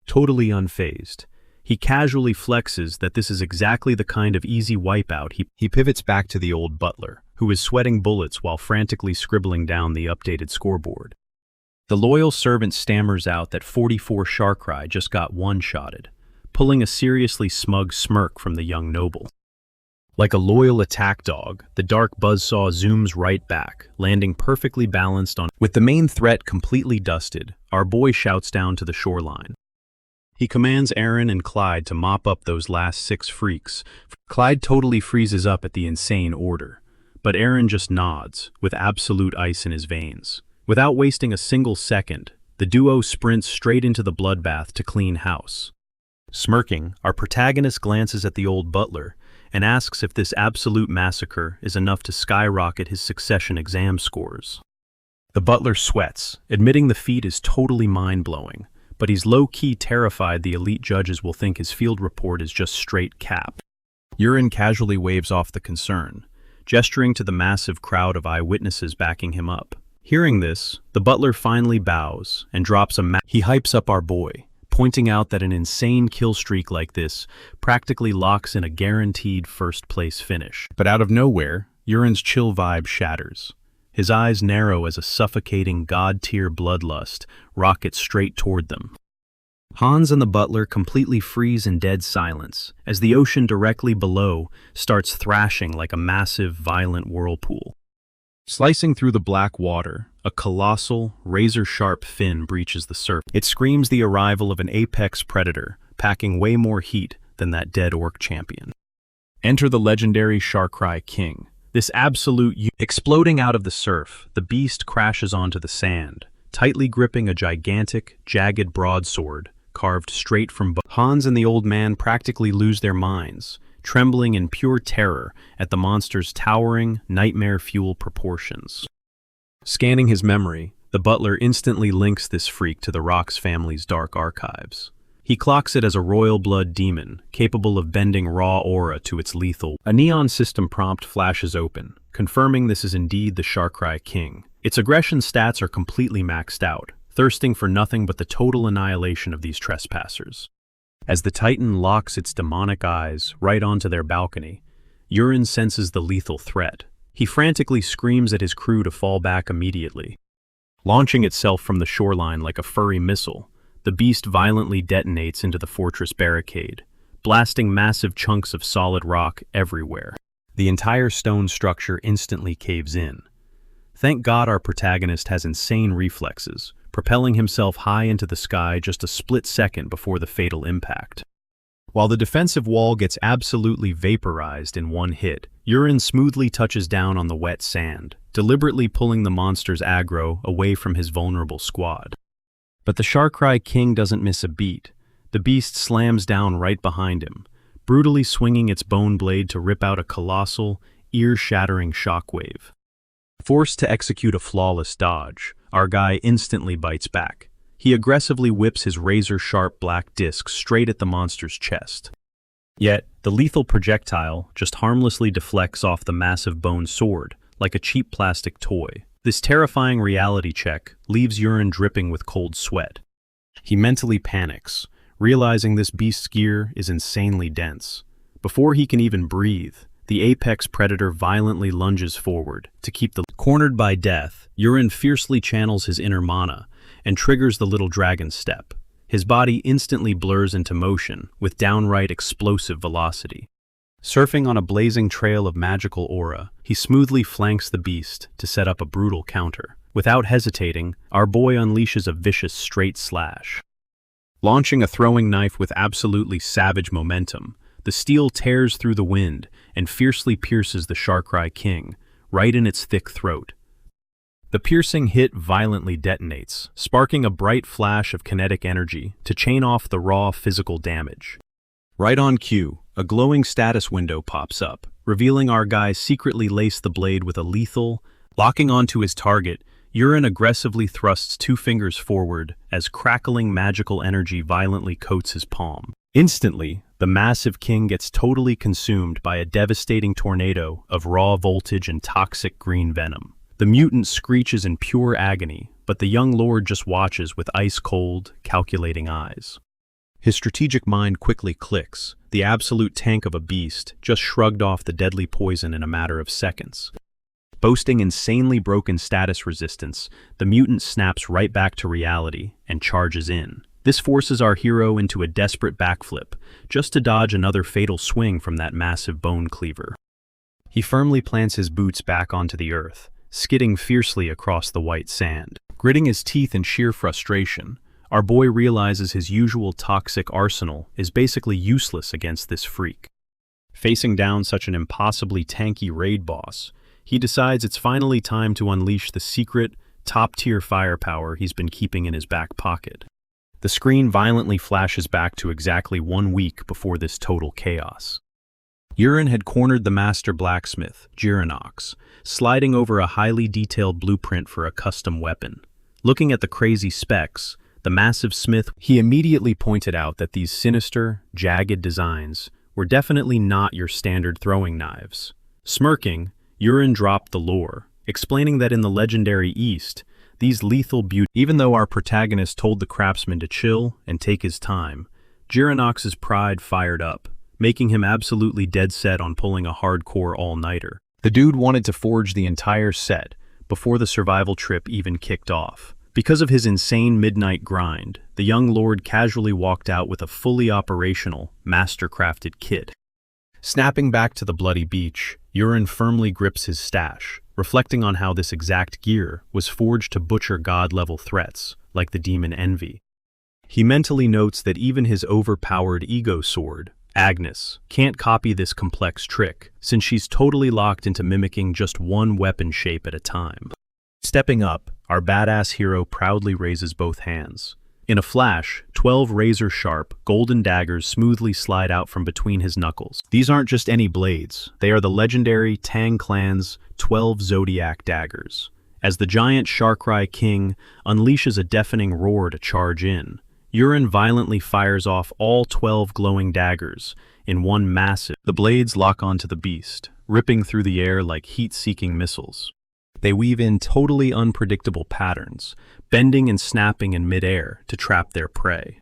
totally unfazed. He casually flexes that this is exactly the kind of easy wipeout. He pivots back to the old butler, who is sweating bullets while frantically scribbling down the updated scoreboard. The loyal servant stammers out that 44 Sharkrai just got one-shotted, pulling a seriously smug smirk from the young noble. Like a loyal attack dog, the dark buzzsaw zooms right back, landing perfectly balanced on. With the main threat completely dusted, our boy shouts down to the shoreline. He commands Eren and Clyde to mop up those last 6 freaks. Clyde totally freezes up at the insane order, but Eren just nods, with absolute ice in his veins. Without wasting a single second, the duo sprints straight into the bloodbath to clean house. Smirking, our protagonist glances at the old butler and asks if this absolute massacre is enough to skyrocket his succession exam scores. The butler sweats, admitting the feat is totally mind-blowing, but he's low-key terrified the elite judges will think his field report is just straight cap. Wulin casually waves off the concern, gesturing to the massive crowd of eyewitnesses backing him up. Hearing this, the butler finally bows and drops He hypes up our boy, pointing out that an insane kill streak like this practically locks in a guaranteed first-place finish. But out of nowhere, Wulin's chill vibe shatters. His eyes narrow as a suffocating god-tier bloodlust rockets straight toward them. Hans and the butler completely freeze in dead silence as the ocean directly below starts thrashing like a massive, violent whirlpool. Slicing through the black water, a colossal, razor-sharp fin breaches the surface. It screams the arrival of an apex predator, packing way more heat than that dead orc champion. Enter the legendary Sharkrai King. This absolute exploding out of the surf, the beast crashes onto the sand, tightly gripping a gigantic, jagged broadsword carved straight from Hans and the old man practically lose their minds, trembling in pure terror at the monster's towering, nightmare-fuel proportions. Scanning his memory, the butler instantly links this freak to the Rock's family's dark archives. He clocks it as a royal blood demon, capable of bending raw aura to its lethal. A neon system prompt flashes open, confirming this is indeed the Sharkrai King. Its aggression stats are completely maxed out, thirsting for nothing but the total annihilation of these trespassers. As the Titan locks its demonic eyes right onto their balcony, Wulin senses the lethal threat. He frantically screams at his crew to fall back immediately. Launching itself from the shoreline like a furry missile, the beast violently detonates into the fortress barricade, blasting massive chunks of solid rock everywhere. The entire stone structure instantly caves in. Thank God our protagonist has insane reflexes, propelling himself high into the sky just a split second before the fatal impact. While the defensive wall gets absolutely vaporized in one hit, Wulin smoothly touches down on the wet sand, deliberately pulling the monster's aggro away from his vulnerable squad. But the Sharkrai King doesn't miss a beat. The beast slams down right behind him, brutally swinging its bone blade to rip out a colossal, ear-shattering shockwave. Forced to execute a flawless dodge, our guy instantly bites back. He aggressively whips his razor-sharp black disc straight at the monster's chest. Yet, the lethal projectile just harmlessly deflects off the massive bone sword, like a cheap plastic toy. This terrifying reality check leaves Wulin dripping with cold sweat. He mentally panics, realizing this beast's gear is insanely dense. Before he can even breathe, the apex predator violently lunges forward to keep the cornered by death. Wulin fiercely channels his inner mana and triggers the little dragon step. His body instantly blurs into motion with downright explosive velocity. Surfing on a blazing trail of magical aura, he smoothly flanks the beast to set up a brutal counter. Without hesitating, our boy unleashes a vicious straight slash. Launching a throwing knife with absolutely savage momentum, the steel tears through the wind and fiercely pierces the Sharkrai King, right in its thick throat. The piercing hit violently detonates, sparking a bright flash of kinetic energy to chain off the raw physical damage. Right on cue, a glowing status window pops up, revealing our guy secretly laced the blade with a lethal. Locking onto his target, Wulin aggressively thrusts 2 fingers forward as crackling magical energy violently coats his palm. Instantly, the massive king gets totally consumed by a devastating tornado of raw voltage and toxic green venom. The mutant screeches in pure agony, but the young lord just watches with ice-cold, calculating eyes. His strategic mind quickly clicks. The absolute tank of a beast just shrugged off the deadly poison in a matter of seconds. Boasting insanely broken status resistance, the mutant snaps right back to reality and charges in. This forces our hero into a desperate backflip, just to dodge another fatal swing from that massive bone cleaver. He firmly plants his boots back onto the earth, skidding fiercely across the white sand. Gritting his teeth in sheer frustration, our boy realizes his usual toxic arsenal is basically useless against this freak. Facing down such an impossibly tanky raid boss, he decides it's finally time to unleash the secret, top-tier firepower he's been keeping in his back pocket. The screen violently flashes back to exactly 1 week before this total chaos. Wulin had cornered the master blacksmith, Girinox, sliding over a highly detailed blueprint for a custom weapon. Looking at the crazy specs, the massive smith. He immediately pointed out that these sinister, jagged designs were definitely not your standard throwing knives. Smirking, Wulin dropped the lore, explaining that in the legendary East, these lethal beauty. Even though our protagonist told the craftsman to chill and take his time, Jiranox's pride fired up, making him absolutely dead set on pulling a hardcore all-nighter. The dude wanted to forge the entire set before the survival trip even kicked off. Because of his insane midnight grind, the young lord casually walked out with a fully operational, master-crafted kit. Snapping back to the bloody beach, Wulin firmly grips his stash, reflecting on how this exact gear was forged to butcher god-level threats, like the demon Envy. He mentally notes that even his overpowered ego sword, Agnes, can't copy this complex trick, since she's totally locked into mimicking just one weapon shape at a time. Stepping up, our badass hero proudly raises both hands. In a flash, 12 razor-sharp, golden daggers smoothly slide out from between his knuckles. These aren't just any blades, they are the legendary Tang Clan's 12 Zodiac daggers. As the giant Sharkrai King unleashes a deafening roar to charge in, Wulin violently fires off all 12 glowing daggers in one massive. The blades lock onto the beast, ripping through the air like heat-seeking missiles. They weave in totally unpredictable patterns, bending and snapping in midair to trap their prey.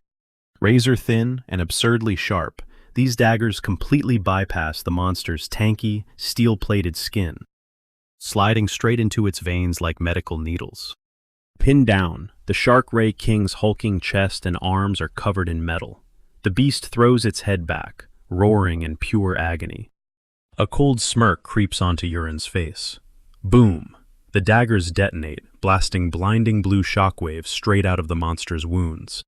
Razor-thin and absurdly sharp, these daggers completely bypass the monster's tanky, steel-plated skin, sliding straight into its veins like medical needles. Pinned down, the Sharkrai King's hulking chest and arms are covered in metal. The beast throws its head back, roaring in pure agony. A cold smirk creeps onto Wulin's face. Boom! The daggers detonate, blasting blinding blue shockwaves straight out of the monster's wounds.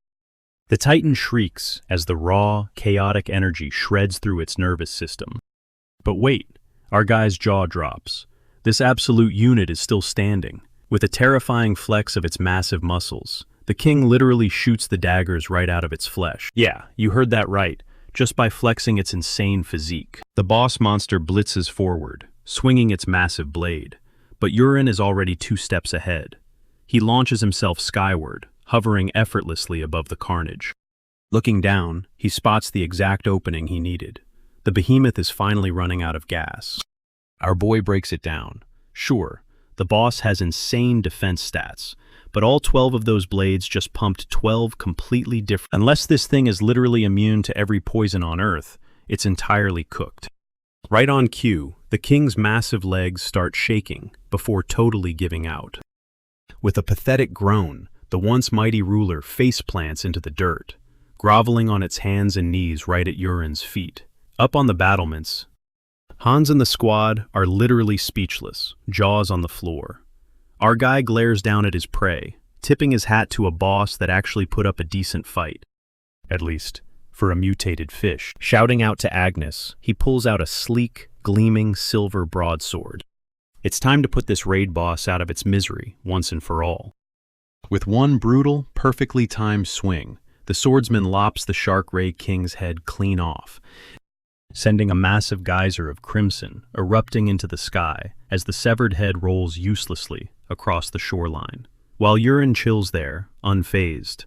The Titan shrieks as the raw, chaotic energy shreds through its nervous system. But wait, our guy's jaw drops. This absolute unit is still standing. With a terrifying flex of its massive muscles, the king literally shoots the daggers right out of its flesh. Yeah, you heard that right, just by flexing its insane physique. The boss monster blitzes forward, swinging its massive blade. But Wulin is already 2 steps ahead. He launches himself skyward, hovering effortlessly above the carnage. Looking down, he spots the exact opening he needed. The behemoth is finally running out of gas. Our boy breaks it down. Sure, the boss has insane defense stats, but all 12 of those blades just pumped 12 completely different. Unless this thing is literally immune to every poison on Earth, it's entirely cooked. Right on cue, the king's massive legs start shaking before totally giving out. With a pathetic groan, the once mighty ruler face-plants into the dirt, groveling on its hands and knees right at Wulin's feet. Up on the battlements, Hans and the squad are literally speechless, jaws on the floor. Our guy glares down at his prey, tipping his hat to a boss that actually put up a decent fight. At least, for a mutated fish. Shouting out to Agnes, he pulls out a sleek, gleaming silver broadsword. It's time to put this raid boss out of its misery, once and for all. With one brutal, perfectly timed swing, the swordsman lops the Sharkrai King's head clean off, sending a massive geyser of crimson erupting into the sky as the severed head rolls uselessly across the shoreline. While Wulin chills there, unfazed,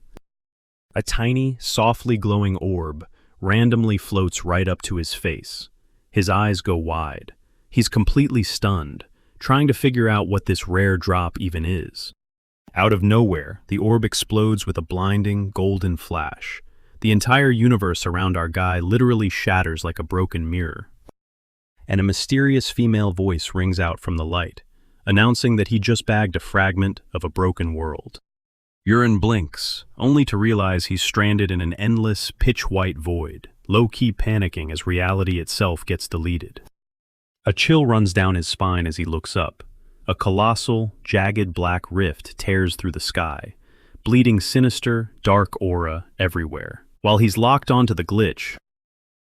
a tiny, softly glowing orb randomly floats right up to his face. His eyes go wide. He's completely stunned, trying to figure out what this rare drop even is. Out of nowhere, the orb explodes with a blinding, golden flash. The entire universe around our guy literally shatters like a broken mirror. And a mysterious female voice rings out from the light, announcing that he just bagged a fragment of a broken world. Wulin blinks, only to realize he's stranded in an endless, pitch-white void, low-key panicking as reality itself gets deleted. A chill runs down his spine as he looks up. A colossal, jagged black rift tears through the sky, bleeding sinister, dark aura everywhere. While he's locked onto the glitch,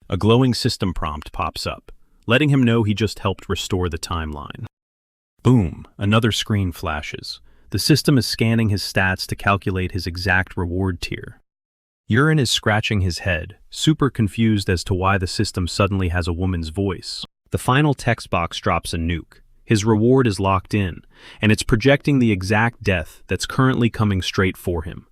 a glowing system prompt pops up, letting him know he just helped restore the timeline. Boom, another screen flashes. The system is scanning his stats to calculate his exact reward tier. Wulin is scratching his head, super confused as to why the system suddenly has a woman's voice. The final text box drops a nuke. His reward is locked in, and it's projecting the exact death that's currently coming straight for him.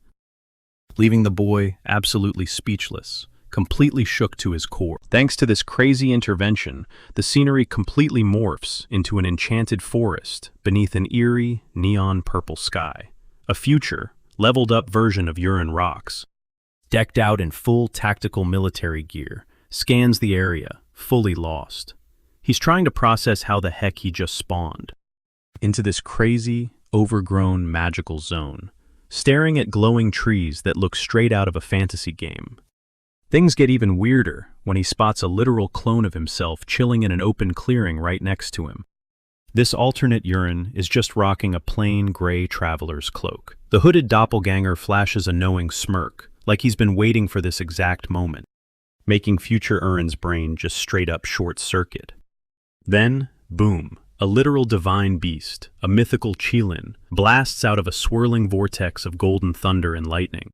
leaving the boy absolutely speechless, completely shook to his core. Thanks to this crazy intervention, the scenery completely morphs into an enchanted forest beneath an eerie, neon purple sky. A future, leveled-up version of Urine Rocks, decked out in full tactical military gear, scans the area, fully lost. He's trying to process how the heck he just spawned into this crazy, overgrown magical zone, staring at glowing trees that look straight out of a fantasy game. Things get even weirder when he spots a literal clone of himself chilling in an open clearing right next to him. This alternate Urine is just rocking a plain gray traveler's cloak. The hooded doppelganger flashes a knowing smirk, like he's been waiting for this exact moment, making future Urine's brain just straight up short-circuit. Then, boom, a literal divine beast, a mythical Qilin, blasts out of a swirling vortex of golden thunder and lightning.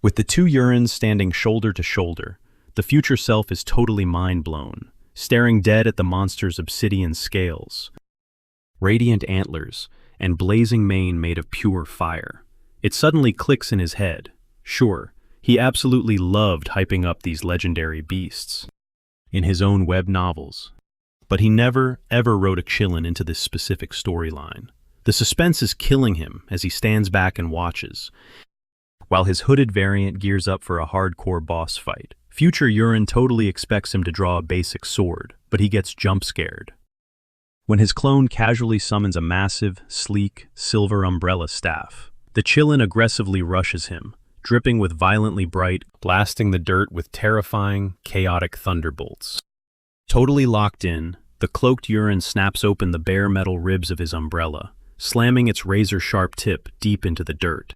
With the two Urines standing shoulder to shoulder, the future self is totally mind-blown, staring dead at the monster's obsidian scales, radiant antlers, and blazing mane made of pure fire. It suddenly clicks in his head. Sure, he absolutely loved hyping up these legendary beasts in his own web novels, but he never, ever wrote a Qilin into this specific storyline. The suspense is killing him as he stands back and watches, while his hooded variant gears up for a hardcore boss fight. Future Urine totally expects him to draw a basic sword, but he gets jump-scared when his clone casually summons a massive, sleek, silver umbrella staff. The Qilin aggressively rushes him, dripping with violently bright, blasting the dirt with terrifying, chaotic thunderbolts. Totally locked in, the cloaked Urine snaps open the bare metal ribs of his umbrella, slamming its razor-sharp tip deep into the dirt.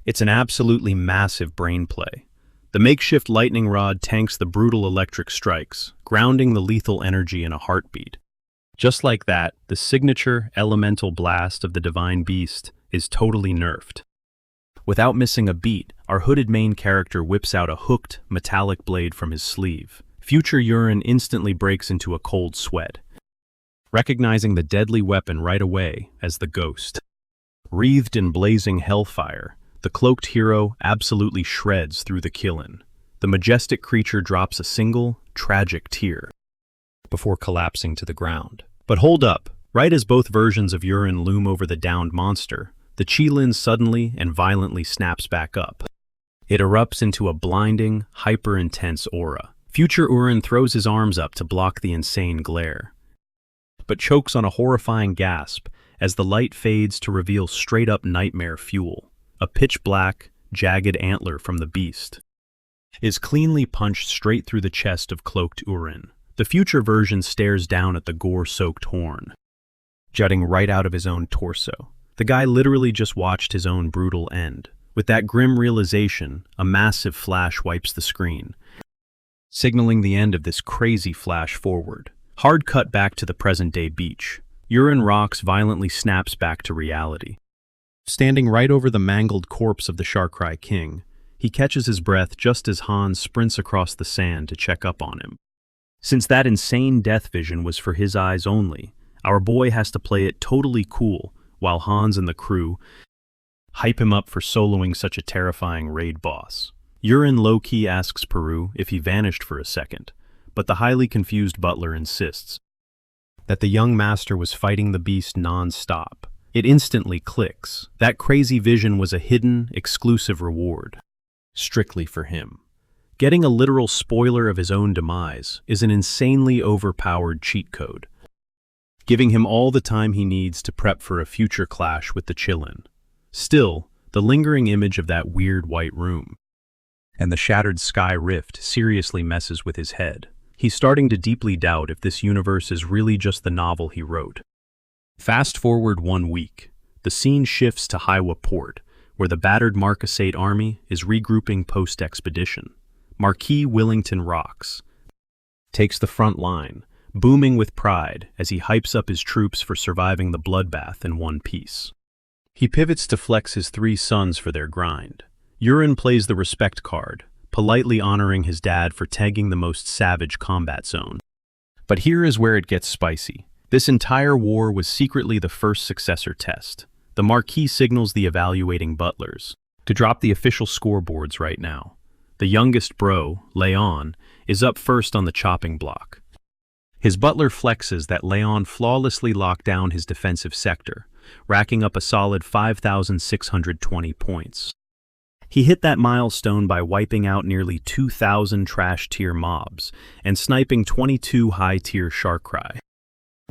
It's an absolutely massive brain play. The makeshift lightning rod tanks the brutal electric strikes, grounding the lethal energy in a heartbeat. Just like that, the signature elemental blast of the divine beast is totally nerfed. Without missing a beat, our hooded main character whips out a hooked, metallic blade from his sleeve. Future Urine instantly breaks into a cold sweat, recognizing the deadly weapon right away as the ghost. Wreathed in blazing hellfire, the cloaked hero absolutely shreds through the Qilin. The majestic creature drops a single, tragic tear before collapsing to the ground. But hold up, right as both versions of Urine loom over the downed monster, the Qilin suddenly and violently snaps back up. It erupts into a blinding, hyper-intense aura. Future Urine throws his arms up to block the insane glare, but chokes on a horrifying gasp as the light fades to reveal straight-up nightmare fuel. A pitch-black, jagged antler from the beast is cleanly punched straight through the chest of cloaked Urine. The future version stares down at the gore-soaked horn, jutting right out of his own torso. The guy literally just watched his own brutal end. With that grim realization, a massive flash wipes the screen, signaling the end of this crazy flash forward. Hard cut back to the present-day beach. Urine Rocks violently snaps back to reality. Standing right over the mangled corpse of the Sharkrai King, he catches his breath just as Hans sprints across the sand to check up on him. Since that insane death vision was for his eyes only, our boy has to play it totally cool while Hans and the crew hype him up for soloing such a terrifying raid boss. Urine low-key asks Peru if he vanished for a second, but the highly confused butler insists that the young master was fighting the beast non-stop. It instantly clicks. That crazy vision was a hidden, exclusive reward, strictly for him. Getting a literal spoiler of his own demise is an insanely overpowered cheat code, giving him all the time he needs to prep for a future clash with the Qilin. Still, the lingering image of that weird white room and the shattered sky rift seriously messes with his head. He's starting to deeply doubt if this universe is really just the novel he wrote. Fast forward 1 week, the scene shifts to Hiwa Port, where the battered Marquis army is regrouping post-expedition. Marquis Willington Rocks takes the front line, booming with pride as he hypes up his troops for surviving the bloodbath in one piece. He pivots to flex his 3 sons for their grind. Urine plays the respect card, politely honoring his dad for tagging the most savage combat zone. But here is where it gets spicy. This entire war was secretly the first successor test. The Marquis signals the evaluating butlers to drop the official scoreboards right now. The youngest bro, Leon, is up first on the chopping block. His butler flexes that Leon flawlessly locked down his defensive sector, racking up a solid 5,620 points. He hit that milestone by wiping out nearly 2,000 trash-tier mobs and sniping 22 high-tier Sharkrai.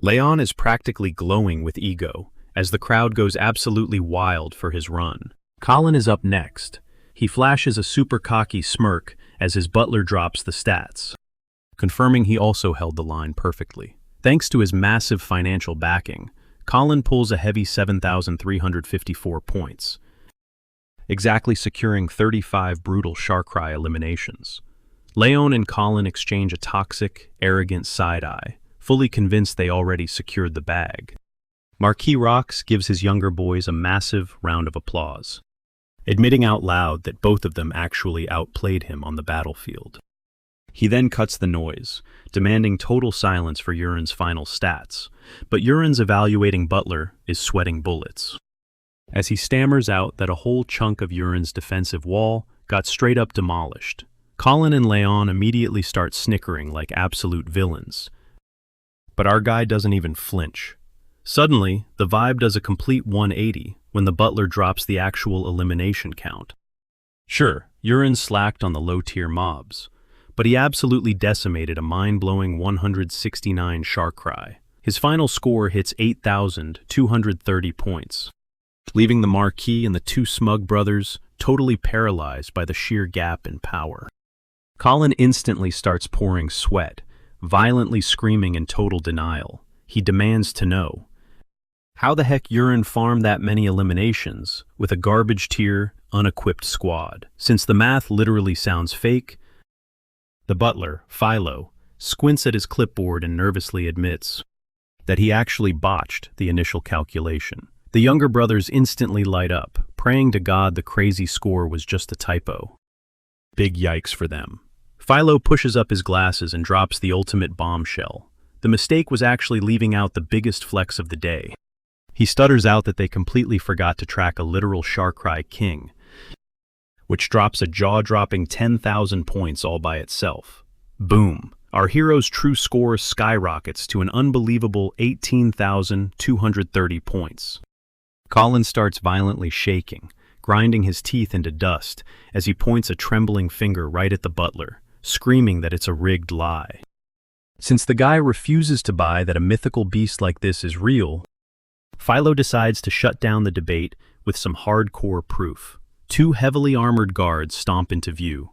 Leon is practically glowing with ego, as the crowd goes absolutely wild for his run. Colin is up next. He flashes a super cocky smirk as his butler drops the stats, confirming he also held the line perfectly. Thanks to his massive financial backing, Colin pulls a heavy 7,354 points, exactly securing 35 brutal Sharkrai eliminations. Leon and Colin exchange a toxic, arrogant side-eye, fully convinced they already secured the bag. Marquis rocks gives his younger boys a massive round of applause, admitting out loud that both of them actually outplayed him on the battlefield. He then cuts the noise, demanding total silence for Urin's final stats, but Urin's evaluating butler is sweating bullets, as he stammers out that a whole chunk of Urin's defensive wall got straight up demolished. Colin and Leon immediately start snickering like absolute villains, but our guy doesn't even flinch. Suddenly, the vibe does a complete 180 when the butler drops the actual elimination count. Sure, Urin slacked on the low-tier mobs, but he absolutely decimated a mind-blowing 169 Sharkrai. His final score hits 8,230 points, leaving the Marquis and the two smug brothers totally paralyzed by the sheer gap in power. Colin instantly starts pouring sweat, violently screaming in total denial. He demands to know how the heck Urin farmed that many eliminations with a garbage-tier, unequipped squad, since the math literally sounds fake. The butler, Philo, squints at his clipboard and nervously admits that he actually botched the initial calculation. The younger brothers instantly light up, praying to God the crazy score was just a typo. Big yikes for them. Philo pushes up his glasses and drops the ultimate bombshell. The mistake was actually leaving out the biggest flex of the day. He stutters out that they completely forgot to track a literal Sharkrai king, which drops a jaw-dropping 10,000 points all by itself. Boom! Our hero's true score skyrockets to an unbelievable 18,230 points. Colin starts violently shaking, grinding his teeth into dust as he points a trembling finger right at the butler, screaming that it's a rigged lie. Since the guy refuses to buy that a mythical beast like this is real, Philo decides to shut down the debate with some hardcore proof. Two heavily armored guards stomp into view,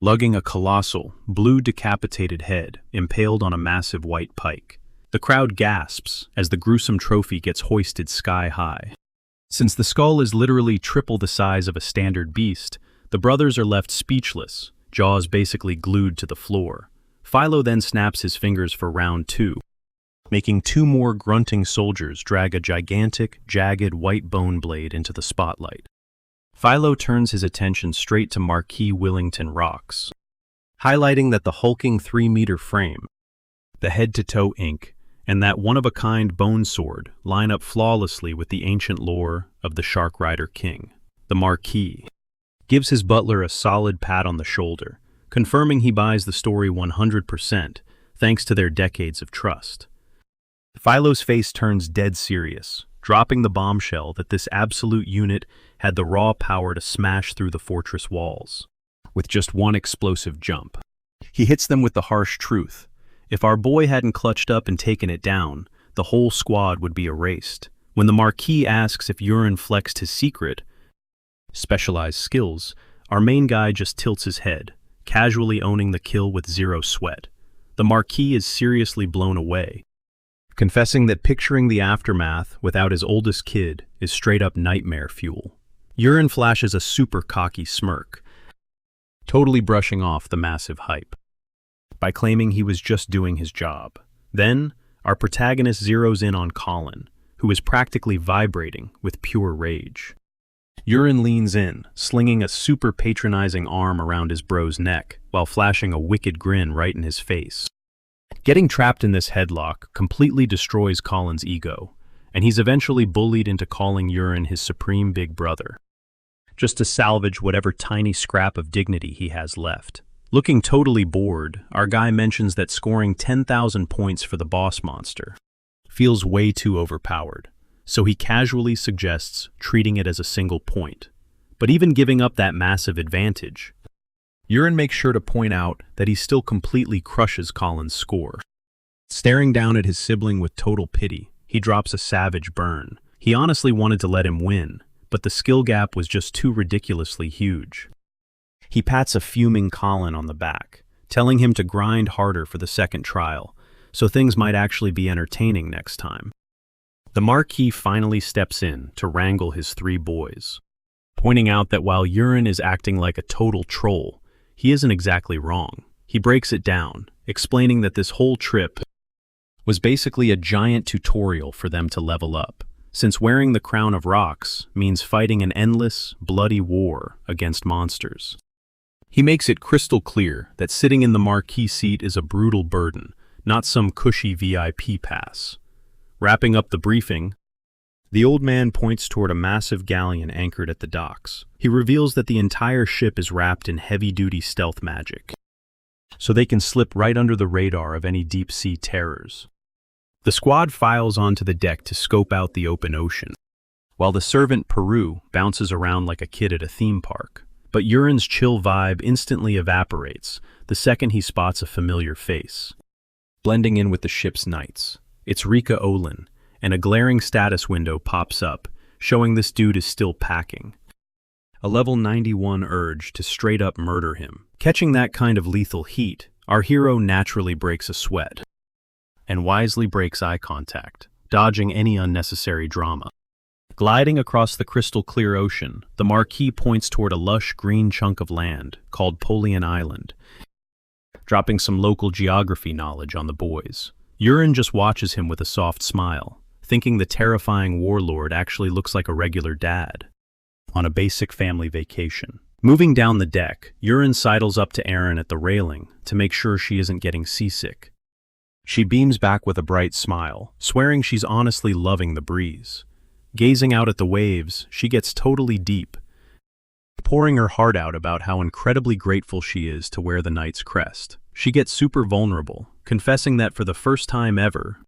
lugging a colossal, blue decapitated head impaled on a massive white pike. The crowd gasps as the gruesome trophy gets hoisted sky high. Since the skull is literally triple the size of a standard beast, the brothers are left speechless, jaws basically glued to the floor. Philo then snaps his fingers for round two, making two more grunting soldiers drag a gigantic, jagged white bone blade into the spotlight. Philo turns his attention straight to Marquis Willington rocks, highlighting that the hulking 3-meter frame, the head-to-toe ink, and that one-of-a-kind bone sword line up flawlessly with the ancient lore of the Shark Rider King. The Marquis gives his butler a solid pat on the shoulder, confirming he buys the story 100% thanks to their decades of trust. Philo's face turns dead serious, dropping the bombshell that this absolute unit had the raw power to smash through the fortress walls with just one explosive jump. He hits them with the harsh truth. If our boy hadn't clutched up and taken it down, the whole squad would be erased. When the Marquis asks if Urin flexed his secret, specialized skills, our main guy just tilts his head, casually owning the kill with zero sweat. The Marquis is seriously blown away, confessing that picturing the aftermath without his oldest kid is straight-up nightmare fuel. Urin flashes a super cocky smirk, totally brushing off the massive hype, by claiming he was just doing his job. Then, our protagonist zeroes in on Colin, who is practically vibrating with pure rage. Urin leans in, slinging a super patronizing arm around his bro's neck, while flashing a wicked grin right in his face. Getting trapped in this headlock completely destroys Colin's ego, and he's eventually bullied into calling Urin his supreme big brother. just to salvage whatever tiny scrap of dignity he has left. Looking totally bored, our guy mentions that scoring 10,000 points for the boss monster feels way too overpowered, so he casually suggests treating it as a single point. But even giving up that massive advantage, Wulin makes sure to point out that he still completely crushes Colin's score. Staring down at his sibling with total pity, he drops a savage burn. He honestly wanted to let him win, but the skill gap was just too ridiculously huge. He pats a fuming Colin on the back, telling him to grind harder for the second trial, so things might actually be entertaining next time. The Marquis finally steps in to wrangle his three boys, pointing out that while Wulin is acting like a total troll, he isn't exactly wrong. He breaks it down, explaining that this whole trip was basically a giant tutorial for them to level up, since wearing the crown of rocks means fighting an endless, bloody war against monsters. He makes it crystal clear that sitting in the Marquis seat is a brutal burden, not some cushy VIP pass. Wrapping up the briefing, the old man points toward a massive galleon anchored at the docks. He reveals that the entire ship is wrapped in heavy-duty stealth magic, so they can slip right under the radar of any deep-sea terrors. The squad files onto the deck to scope out the open ocean, while the servant Peru bounces around like a kid at a theme park. But Wulin's chill vibe instantly evaporates the second he spots a familiar face, blending in with the ship's knights. It's Rika Olin, and a glaring status window pops up, showing this dude is still packing. A level 91 urge to straight up murder him. Catching that kind of lethal heat, our hero naturally breaks a sweat, and wisely breaks eye contact, dodging any unnecessary drama. Gliding across the crystal-clear ocean, the Marquis points toward a lush green chunk of land called Polian Island, dropping some local geography knowledge on the boys. Wulin just watches him with a soft smile, thinking the terrifying warlord actually looks like a regular dad on a basic family vacation. Moving down the deck, Wulin sidles up to Erin at the railing to make sure she isn't getting seasick. She beams back with a bright smile, swearing she's honestly loving the breeze. Gazing out at the waves, she gets totally deep, pouring her heart out about how incredibly grateful she is to wear the knight's crest. She gets super vulnerable, confessing that for the first time ever,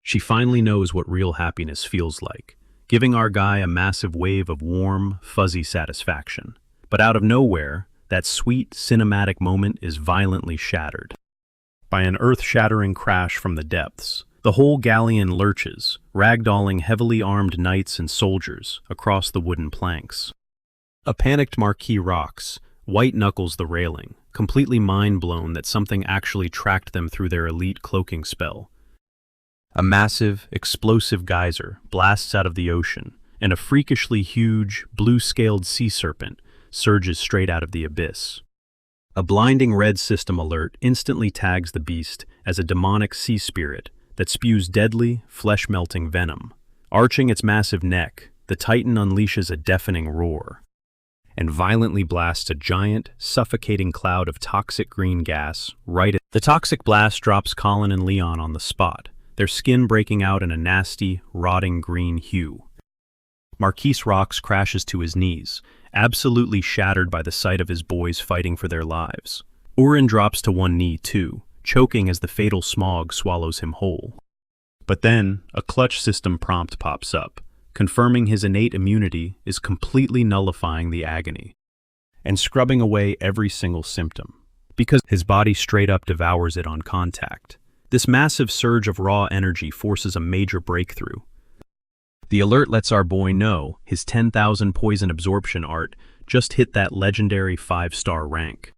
she finally knows what real happiness feels like, giving our guy a massive wave of warm, fuzzy satisfaction. But out of nowhere, that sweet, cinematic moment is violently shattered by an earth-shattering crash from the depths. The whole galleon lurches, ragdolling heavily armed knights and soldiers across the wooden planks. A panicked Marquis rocks, white-knuckles the railing, completely mind-blown that something actually tracked them through their elite cloaking spell. A massive, explosive geyser blasts out of the ocean, and a freakishly huge, blue-scaled sea serpent surges straight out of the abyss. A blinding red system alert instantly tags the beast as a demonic sea spirit that spews deadly, flesh-melting venom. Arching its massive neck, the Titan unleashes a deafening roar and violently blasts a giant, suffocating cloud of toxic green gas right at the toxic blast drops Colin and Leon on the spot, their skin breaking out in a nasty, rotting green hue. Marquis rocks crashes to his knees, absolutely shattered by the sight of his boys fighting for their lives. Wulin drops to one knee too, choking as the fatal smog swallows him whole. But then, a clutch system prompt pops up, confirming his innate immunity is completely nullifying the agony and scrubbing away every single symptom, because his body straight up devours it on contact. This massive surge of raw energy forces a major breakthrough. The alert lets our boy know his 10,000 poison absorption art just hit that legendary 5-star rank.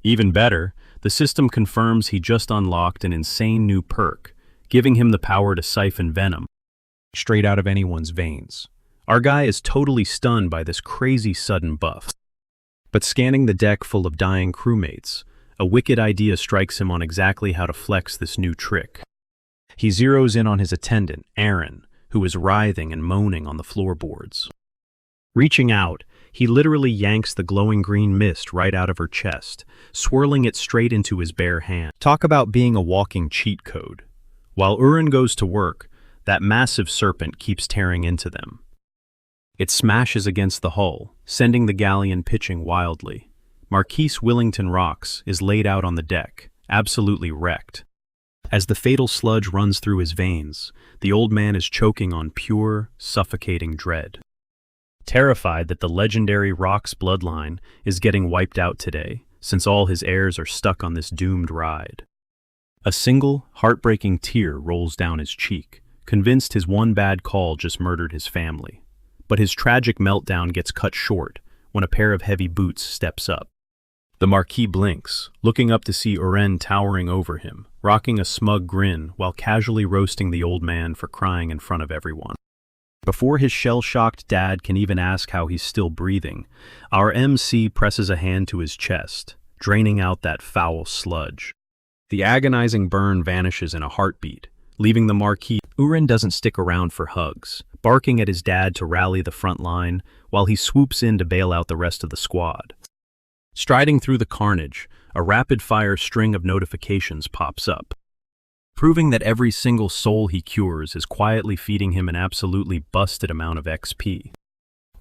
Even better, the system confirms he just unlocked an insane new perk, giving him the power to siphon venom straight out of anyone's veins. Our guy is totally stunned by this crazy sudden buff. But scanning the deck full of dying crewmates, a wicked idea strikes him on exactly how to flex this new trick. He zeroes in on his attendant, Erin, who is writhing and moaning on the floorboards. Reaching out, he literally yanks the glowing green mist right out of her chest, swirling it straight into his bare hand. Talk about being a walking cheat code. While Wulin goes to work, that massive serpent keeps tearing into them. It smashes against the hull, sending the galleon pitching wildly. Marquis Willington Rocks is laid out on the deck, absolutely wrecked. As the fatal sludge runs through his veins, the old man is choking on pure, suffocating dread. Terrified that the legendary Rock's bloodline is getting wiped out today, since all his heirs are stuck on this doomed ride. A single, heartbreaking tear rolls down his cheek, convinced his one bad call just murdered his family. But his tragic meltdown gets cut short when a pair of heavy boots steps up. The Marquis blinks, looking up to see Uren towering over him, rocking a smug grin while casually roasting the old man for crying in front of everyone. Before his shell-shocked dad can even ask how he's still breathing, our MC presses a hand to his chest, draining out that foul sludge. The agonizing burn vanishes in a heartbeat, leaving the Marquis. Uren doesn't stick around for hugs, barking at his dad to rally the front line while he swoops in to bail out the rest of the squad. Striding through the carnage, a rapid-fire string of notifications pops up, proving that every single soul he cures is quietly feeding him an absolutely busted amount of XP.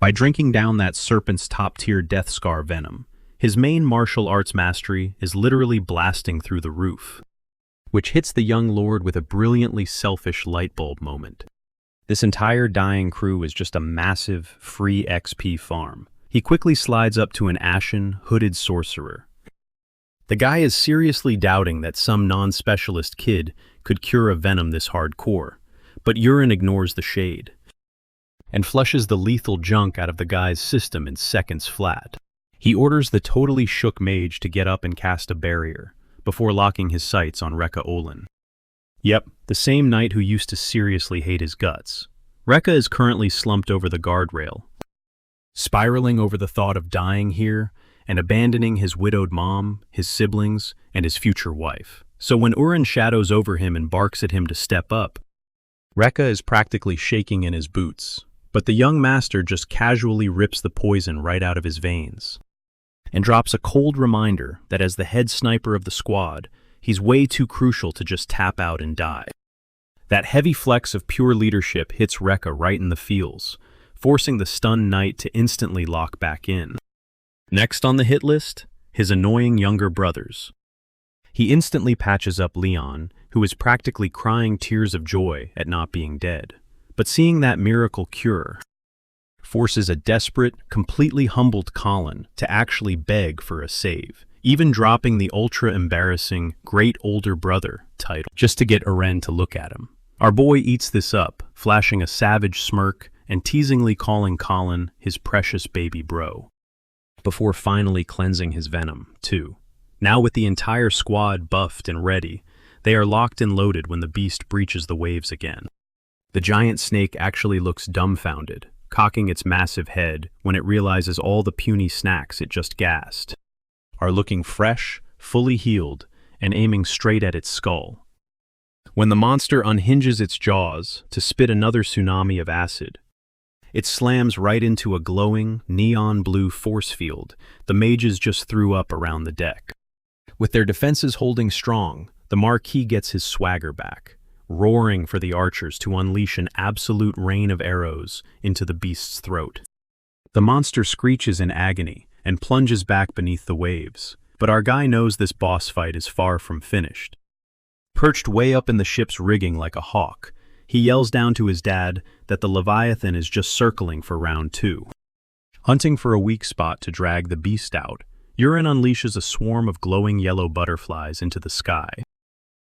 By drinking down that serpent's top-tier death scar venom, his main martial arts mastery is literally blasting through the roof, which hits the young lord with a brilliantly selfish lightbulb moment. This entire dying crew is just a massive, free XP farm. He quickly slides up to an ashen, hooded sorcerer. The guy is seriously doubting that some non-specialist kid could cure a venom this hardcore, but Uren ignores the shade and flushes the lethal junk out of the guy's system in seconds flat. He orders the totally shook mage to get up and cast a barrier, before locking his sights on Wulin. Yep, the same knight who used to seriously hate his guts. Rekka is currently slumped over the guardrail, spiraling over the thought of dying here and abandoning his widowed mom, his siblings, and his future wife. So when Uren shadows over him and barks at him to step up, Rekka is practically shaking in his boots, but the young master just casually rips the poison right out of his veins and drops a cold reminder that as the head sniper of the squad, he's way too crucial to just tap out and die. That heavy flex of pure leadership hits Rekka right in the feels, forcing the stunned knight to instantly lock back in. Next on the hit list, his annoying younger brothers. He instantly patches up Leon, who is practically crying tears of joy at not being dead. But seeing that miracle cure forces a desperate, completely humbled Colin to actually beg for a save, even dropping the ultra-embarrassing great older brother title just to get Uren to look at him. Our boy eats this up, flashing a savage smirk and teasingly calling Colin his precious baby bro, before finally cleansing his venom, too. Now with the entire squad buffed and ready, they are locked and loaded when the beast breaches the waves again. The giant snake actually looks dumbfounded, cocking its massive head when it realizes all the puny snacks it just gassed are looking fresh, fully healed, and aiming straight at its skull. When the monster unhinges its jaws to spit another tsunami of acid, it slams right into a glowing, neon blue force field the mages just threw up around the deck. With their defenses holding strong, the Marquis gets his swagger back, roaring for the archers to unleash an absolute rain of arrows into the beast's throat. The monster screeches in agony and plunges back beneath the waves, but our guy knows this boss fight is far from finished. Perched way up in the ship's rigging like a hawk, he yells down to his dad that the Leviathan is just circling for round 2. Hunting for a weak spot to drag the beast out, Uren unleashes a swarm of glowing yellow butterflies into the sky.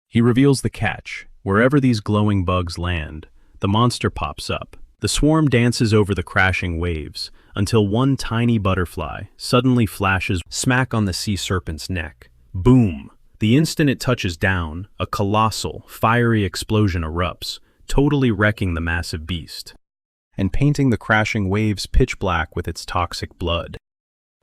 He reveals the catch. Wherever these glowing bugs land, the monster pops up. The swarm dances over the crashing waves until one tiny butterfly suddenly flashes smack on the sea serpent's neck. Boom! The instant it touches down, a colossal, fiery explosion erupts, totally wrecking the massive beast and painting the crashing waves pitch black with its toxic blood.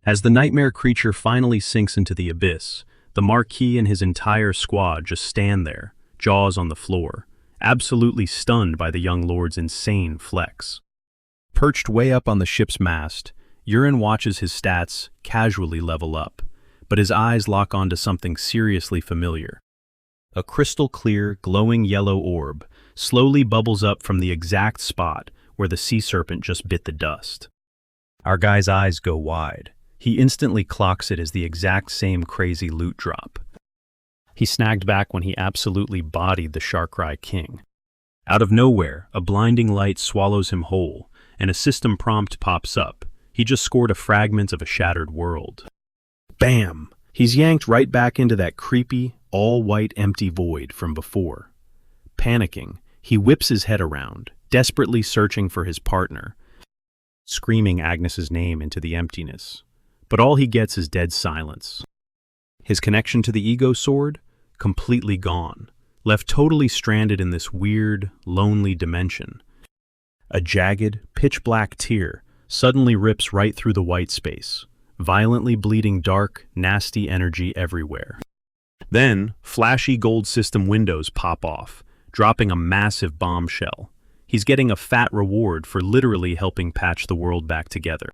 As the nightmare creature finally sinks into the abyss, the Marquis and his entire squad just stand there, jaws on the floor, absolutely stunned by the young lord's insane flex. Perched way up on the ship's mast, Uren watches his stats casually level up, but his eyes lock onto something seriously familiar. A crystal-clear, glowing yellow orb slowly bubbles up from the exact spot where the sea serpent just bit the dust. Our guy's eyes go wide. He instantly clocks it as the exact same crazy loot drop he snagged back when he absolutely bodied the Sharkrai King. Out of nowhere, a blinding light swallows him whole, and a system prompt pops up. He just scored a fragment of a shattered world. Bam! He's yanked right back into that creepy, all-white empty void from before. Panicking, he whips his head around, desperately searching for his partner, screaming Agnes's name into the emptiness. But all he gets is dead silence. His connection to the ego sword? Completely gone, left totally stranded in this weird, lonely dimension. A jagged, pitch-black tear suddenly rips right through the white space, violently bleeding dark, nasty energy everywhere. Then, flashy gold system windows pop off, dropping a massive bombshell. He's getting a fat reward for literally helping patch the world back together.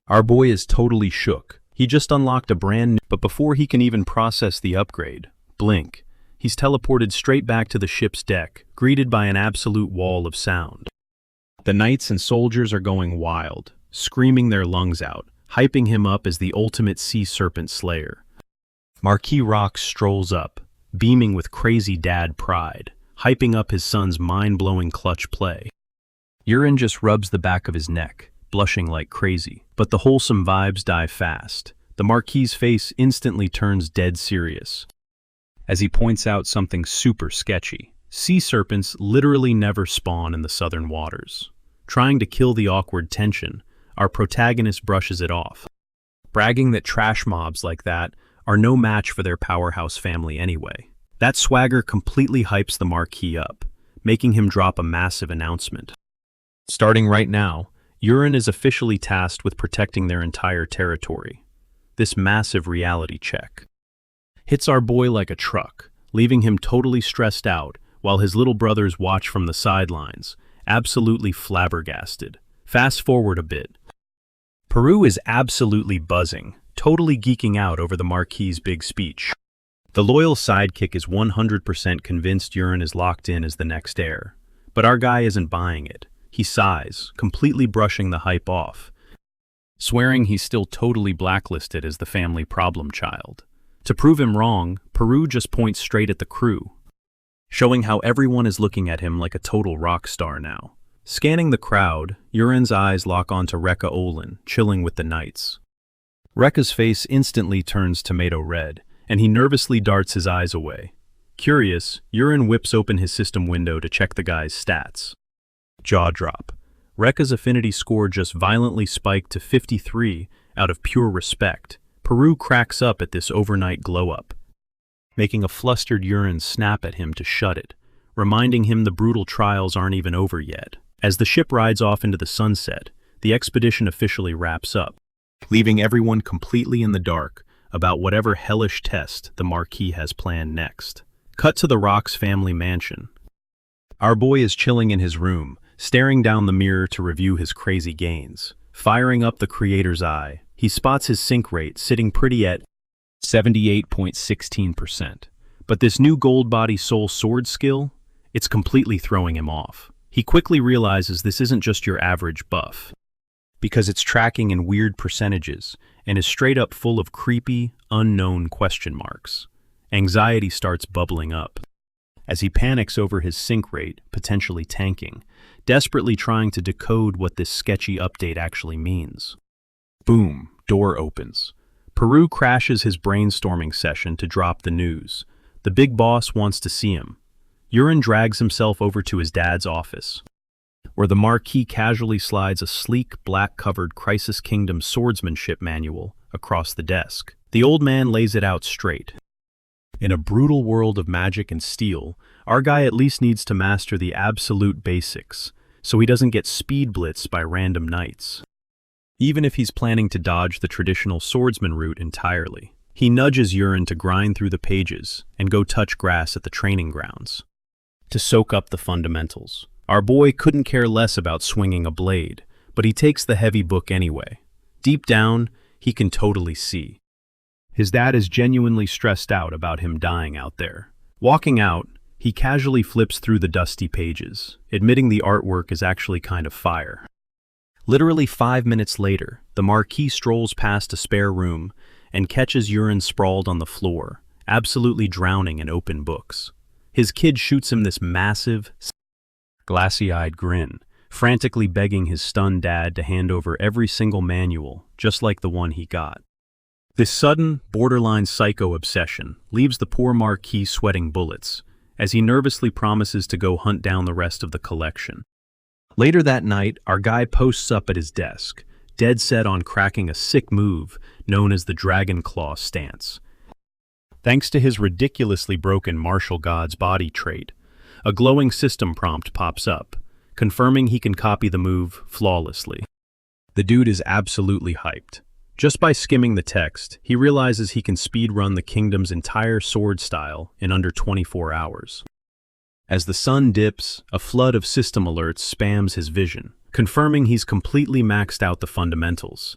Our boy is totally shook. He just unlocked a brand new, but before he can even process the upgrade, blink, he's teleported straight back to the ship's deck, greeted by an absolute wall of sound. The knights and soldiers are going wild, screaming their lungs out, hyping him up as the ultimate sea serpent slayer. Marquis Rox strolls up, beaming with crazy dad pride, hyping up his son's mind-blowing clutch play. Wulin just rubs the back of his neck, blushing like crazy, but the wholesome vibes die fast. The Marquis's face instantly turns dead serious, as he points out something super sketchy. Sea serpents literally never spawn in the southern waters. Trying to kill the awkward tension, our protagonist brushes it off, bragging that trash mobs like that are no match for their powerhouse family anyway. That swagger completely hypes the Marquis up, making him drop a massive announcement. Starting right now, Wulin is officially tasked with protecting their entire territory. This massive reality check hits our boy like a truck, leaving him totally stressed out while his little brothers watch from the sidelines, absolutely flabbergasted. Fast forward a bit. Peru is absolutely buzzing, totally geeking out over the Marquis's big speech. The loyal sidekick is 100% convinced Wulin is locked in as the next heir. But our guy isn't buying it. He sighs, completely brushing the hype off, swearing he's still totally blacklisted as the family problem child. To prove him wrong, Peru just points straight at the crew, showing how everyone is looking at him like a total rock star now. Scanning the crowd, Wulin's eyes lock onto Wulin, chilling with the knights. Rekka's face instantly turns tomato red, and he nervously darts his eyes away. Curious, Wulin whips open his system window to check the guy's stats. Jaw drop. Rekka's affinity score just violently spiked to 53 out of pure respect. Peru cracks up at this overnight glow-up, making a flustered Wulin snap at him to shut it, reminding him the brutal trials aren't even over yet. As the ship rides off into the sunset, the expedition officially wraps up, leaving everyone completely in the dark about whatever hellish test the Marquis has planned next. Cut to the Rox family mansion. Our boy is chilling in his room, staring down the mirror to review his crazy gains. Firing up the creator's eye, he spots his sync rate sitting pretty at 78.16%. But this new gold body soul sword skill, it's completely throwing him off. He quickly realizes this isn't just your average buff, because it's tracking in weird percentages and is straight up full of creepy, unknown question marks. Anxiety starts bubbling up as he panics over his sync rate, potentially tanking, desperately trying to decode what this sketchy update actually means. Boom, door opens. Peru crashes his brainstorming session to drop the news. The big boss wants to see him. Wulin drags himself over to his dad's office, where the Marquis casually slides a sleek, black-covered Crisis Kingdom swordsmanship manual across the desk. The old man lays it out straight. In a brutal world of magic and steel, our guy at least needs to master the absolute basics, so he doesn't get speed blitzed by random knights. Even if he's planning to dodge the traditional swordsman route entirely, he nudges Wulin to grind through the pages and go touch grass at the training grounds to soak up the fundamentals. Our boy couldn't care less about swinging a blade, but he takes the heavy book anyway. Deep down, he can totally see his dad is genuinely stressed out about him dying out there. Walking out, He casually flips through the dusty pages, admitting the artwork is actually kind of fire. Literally 5 minutes later, the Marquis strolls past a spare room and catches Wulin sprawled on the floor, absolutely drowning in open books. His kid shoots him this massive, glassy-eyed grin, frantically begging his stunned dad to hand over every single manual, just like the one he got. This sudden, borderline psycho obsession leaves the poor Marquis sweating bullets, as he nervously promises to go hunt down the rest of the collection. Later that night, our guy posts up at his desk, dead set on cracking a sick move known as the Dragon Claw stance. Thanks to his ridiculously broken martial god's body trait, a glowing system prompt pops up, confirming he can copy the move flawlessly. The dude is absolutely hyped. Just by skimming the text, he realizes he can speedrun the kingdom's entire sword style in under 24 hours. As the sun dips, a flood of system alerts spams his vision, confirming he's completely maxed out the fundamentals.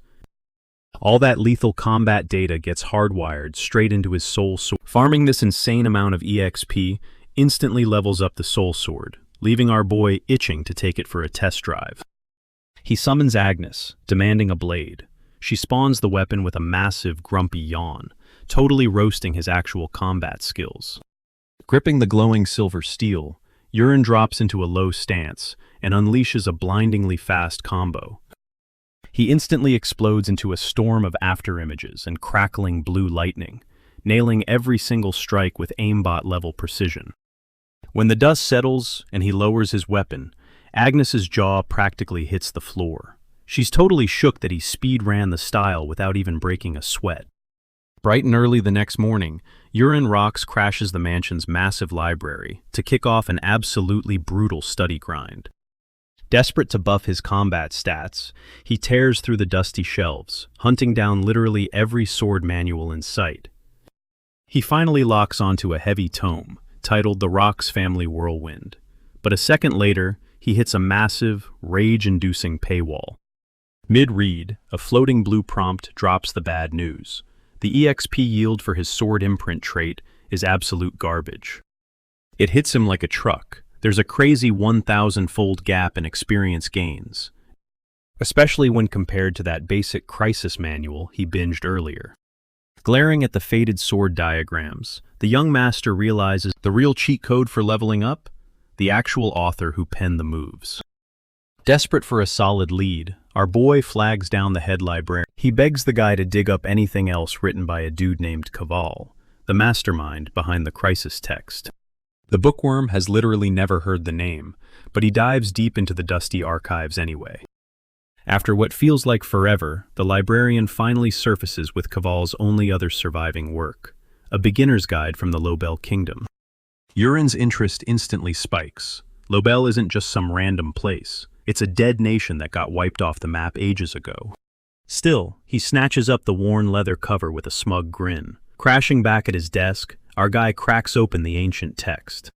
All that lethal combat data gets hardwired straight into his soul sword. Farming this insane amount of EXP instantly levels up the soul sword, leaving our boy itching to take it for a test drive. He summons Agnes, demanding a blade. She spawns the weapon with a massive, grumpy yawn, totally roasting his actual combat skills. Gripping the glowing silver steel, Wulin drops into a low stance and unleashes a blindingly fast combo. He instantly explodes into a storm of afterimages and crackling blue lightning, nailing every single strike with aimbot-level precision. When the dust settles and he lowers his weapon, Agnes's jaw practically hits the floor. She's totally shook that he speed-ran the style without even breaking a sweat. Bright and early the next morning, Wulin crashes the mansion's massive library to kick off an absolutely brutal study grind. Desperate to buff his combat stats, he tears through the dusty shelves, hunting down literally every sword manual in sight. He finally locks onto a heavy tome, titled The Rock's Family Whirlwind, but a second later, he hits a massive, rage-inducing paywall. Mid-read, a floating blue prompt drops the bad news. The EXP yield for his sword imprint trait is absolute garbage. It hits him like a truck. There's a crazy 1,000-fold gap in experience gains, especially when compared to that basic crisis manual he binged earlier. Glaring at the faded sword diagrams, the young master realizes the real cheat code for leveling up? The actual author who penned the moves. Desperate for a solid lead, our boy flags down the head librarian. He begs the guy to dig up anything else written by a dude named Kaval, the mastermind behind the crisis text. The bookworm has literally never heard the name, but he dives deep into the dusty archives anyway. After what feels like forever, the librarian finally surfaces with Kaval's only other surviving work, a beginner's guide from the Lobel Kingdom. Wulin's interest instantly spikes. Lobel isn't just some random place. It's a dead nation that got wiped off the map ages ago. Still, he snatches up the worn leather cover with a smug grin. Crashing back at his desk, our guy cracks open the ancient text.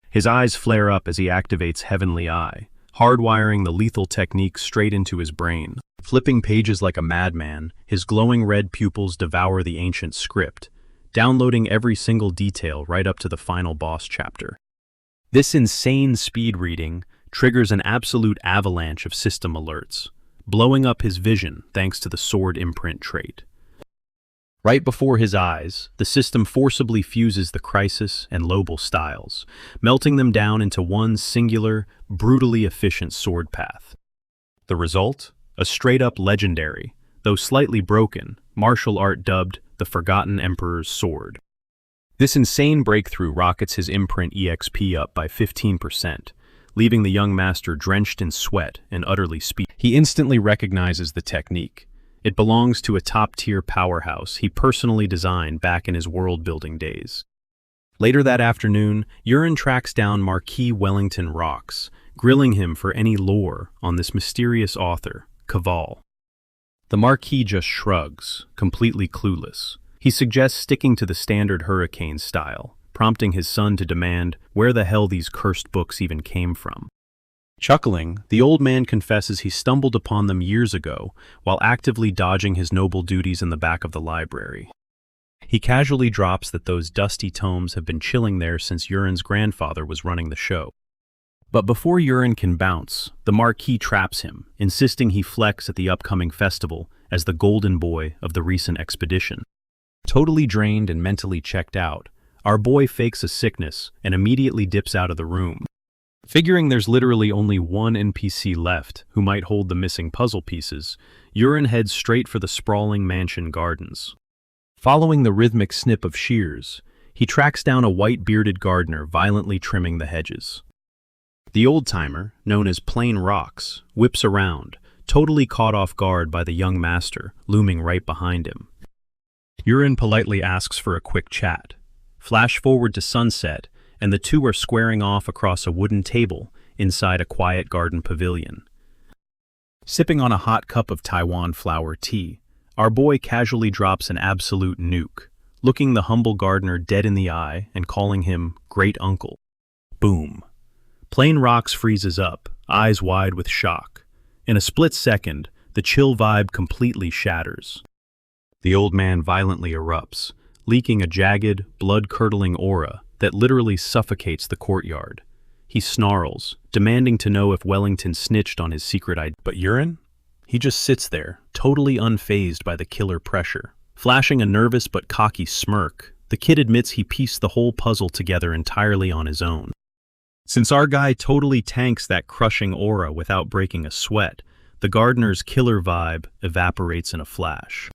His eyes flare up as he activates Heavenly Eye, hardwiring the lethal technique straight into his brain. Flipping pages like a madman, his glowing red pupils devour the ancient script, downloading every single detail right up to the final boss chapter. This insane speed reading triggers an absolute avalanche of system alerts, blowing up his vision thanks to the sword imprint trait. Right before his eyes, the system forcibly fuses the crisis and Lobel styles, melting them down into one singular, brutally efficient sword path. The result? A straight-up legendary, though slightly broken, martial art dubbed the Forgotten Emperor's Sword. This insane breakthrough rockets his imprint EXP up by 15%, leaving the young master drenched in sweat and utterly speechless. He instantly recognizes the technique. It belongs to a top-tier powerhouse he personally designed back in his world-building days. Later that afternoon, Wulin tracks down Marquis Wellington Rocks, grilling him for any lore on this mysterious author, Kaval. The Marquis just shrugs, completely clueless. He suggests sticking to the standard hurricane style, prompting his son to demand where the hell these cursed books even came from. Chuckling, the old man confesses he stumbled upon them years ago while actively dodging his noble duties in the back of the library. He casually drops that those dusty tomes have been chilling there since Urin's grandfather was running the show. But before Urin can bounce, the Marquis traps him, insisting he flex at the upcoming festival as the golden boy of the recent expedition. Totally drained and mentally checked out, our boy fakes a sickness and immediately dips out of the room. Figuring there's literally only one NPC left who might hold the missing puzzle pieces, Urin heads straight for the sprawling mansion gardens. Following the rhythmic snip of shears, he tracks down a white-bearded gardener violently trimming the hedges. The old-timer, known as Plain Rocks, whips around, totally caught off guard by the young master looming right behind him. Urin politely asks for a quick chat. Flash forward to sunset, and the two are squaring off across a wooden table inside a quiet garden pavilion. Sipping on a hot cup of Taiwan flower tea, our boy casually drops an absolute nuke, looking the humble gardener dead in the eye and calling him Great Uncle. Boom. Plain Rocks freezes up, eyes wide with shock. In a split second, the chill vibe completely shatters. The old man violently erupts, leaking a jagged, blood-curdling aura that literally suffocates the courtyard. He snarls, demanding to know if Wellington snitched on his secret identity. But Urin? He just sits there, totally unfazed by the killer pressure. Flashing a nervous but cocky smirk, the kid admits he pieced the whole puzzle together entirely on his own. Since our guy totally tanks that crushing aura without breaking a sweat, the gardener's killer vibe evaporates in a flash.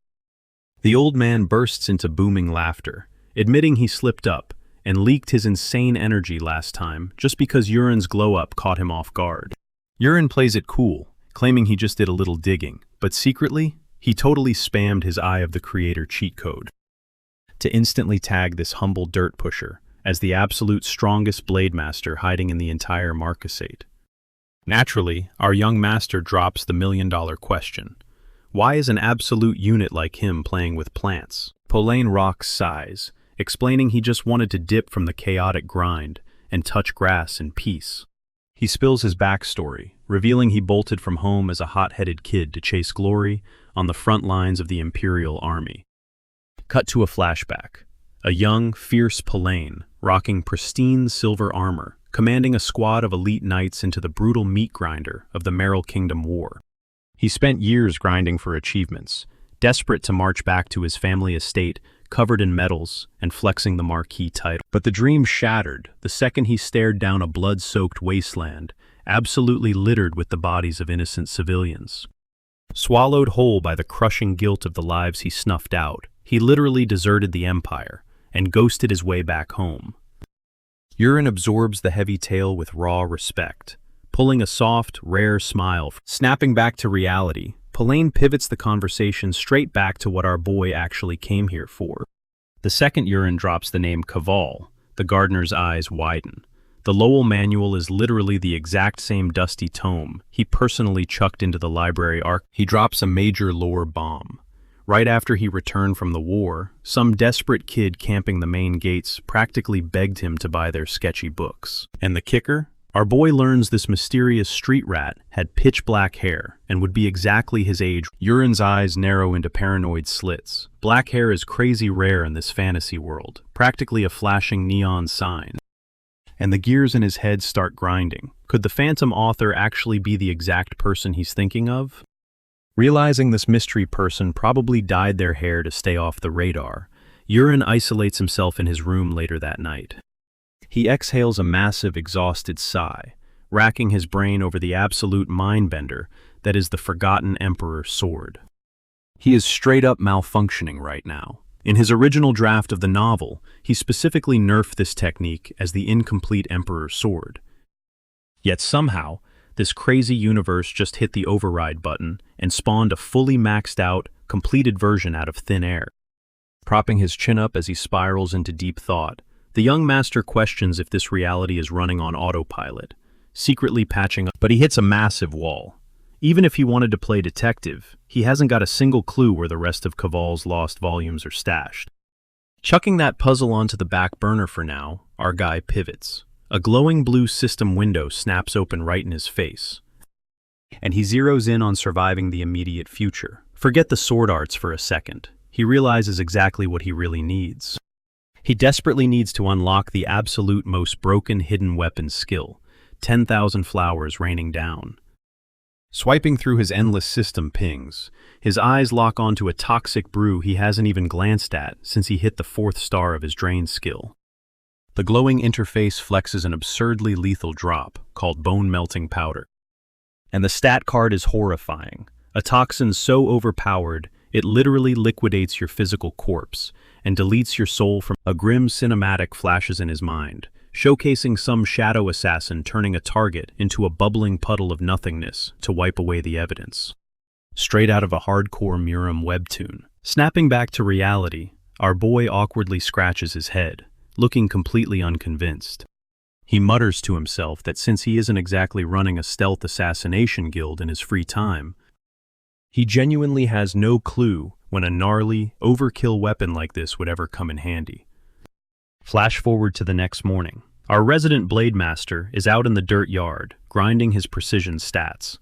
The old man bursts into booming laughter, admitting he slipped up and leaked his insane energy last time just because Urin's glow-up caught him off guard. Urin plays it cool, claiming he just did a little digging, but secretly, he totally spammed his Eye of the Creator cheat code to instantly tag this humble dirt pusher as the absolute strongest blade master hiding in the entire Marquis. Naturally, our young master drops the million-dollar question. Why is an absolute unit like him playing with plants? Plain Rocks sighs, explaining he just wanted to dip from the chaotic grind and touch grass in peace. He spills his backstory, revealing he bolted from home as a hot-headed kid to chase glory on the front lines of the Imperial Army. Cut to a flashback. A young, fierce Plain, rocking pristine silver armor, commanding a squad of elite knights into the brutal meat grinder of the Merrill Kingdom War. He spent years grinding for achievements, desperate to march back to his family estate, covered in medals and flexing the Marquis title. But the dream shattered the second he stared down a blood-soaked wasteland, absolutely littered with the bodies of innocent civilians. Swallowed whole by the crushing guilt of the lives he snuffed out, he literally deserted the Empire and ghosted his way back home. Urin absorbs the heavy tale with raw respect, pulling a soft, rare smile. Snapping back to reality, Plain pivots the conversation straight back to what our boy actually came here for. The second Urin drops the name Caval, the gardener's eyes widen. The Lowell manual is literally the exact same dusty tome he personally chucked into the library arc. He drops a major lore bomb. Right after he returned from the war, some desperate kid camping the main gates practically begged him to buy their sketchy books. And the kicker? Our boy learns this mysterious street rat had pitch-black hair and would be exactly his age. Urin's eyes narrow into paranoid slits. Black hair is crazy rare in this fantasy world, practically a flashing neon sign. And the gears in his head start grinding. Could the phantom author actually be the exact person he's thinking of? Realizing this mystery person probably dyed their hair to stay off the radar, Urin isolates himself in his room later that night. He exhales a massive, exhausted sigh, racking his brain over the absolute mind-bender that is the forgotten Emperor's sword. He is straight-up malfunctioning right now. In his original draft of the novel, he specifically nerfed this technique as the incomplete Emperor's sword. Yet somehow, this crazy universe just hit the override button and spawned a fully maxed-out, completed version out of thin air. Propping his chin up as he spirals into deep thought, the young master questions if this reality is running on autopilot, secretly patching up, but he hits a massive wall. Even if he wanted to play detective, he hasn't got a single clue where the rest of Caval's lost volumes are stashed. Chucking that puzzle onto the back burner for now, our guy pivots. A glowing blue system window snaps open right in his face, and he zeroes in on surviving the immediate future. Forget the sword arts for a second. he realizes exactly what he really needs. He desperately needs to unlock the absolute most broken hidden weapon skill, 10,000 flowers raining down. Swiping through his endless system pings, his eyes lock onto a toxic brew he hasn't even glanced at since he hit the 4th star of his drain skill. The glowing interface flexes an absurdly lethal drop called bone-melting powder. And the stat card is horrifying, a toxin so overpowered it literally liquidates your physical corpse and deletes your soul from. A grim cinematic flashes in his mind, showcasing some shadow assassin turning a target into a bubbling puddle of nothingness to wipe away the evidence. Straight out of a hardcore Muram webtoon. Snapping back to reality, our boy awkwardly scratches his head, looking completely unconvinced. He mutters to himself that since he isn't exactly running a stealth assassination guild in his free time, he genuinely has no clue when a gnarly, overkill weapon like this would ever come in handy. Flash forward to the next morning. Our resident blade master is out in the dirt yard, grinding his precision stats.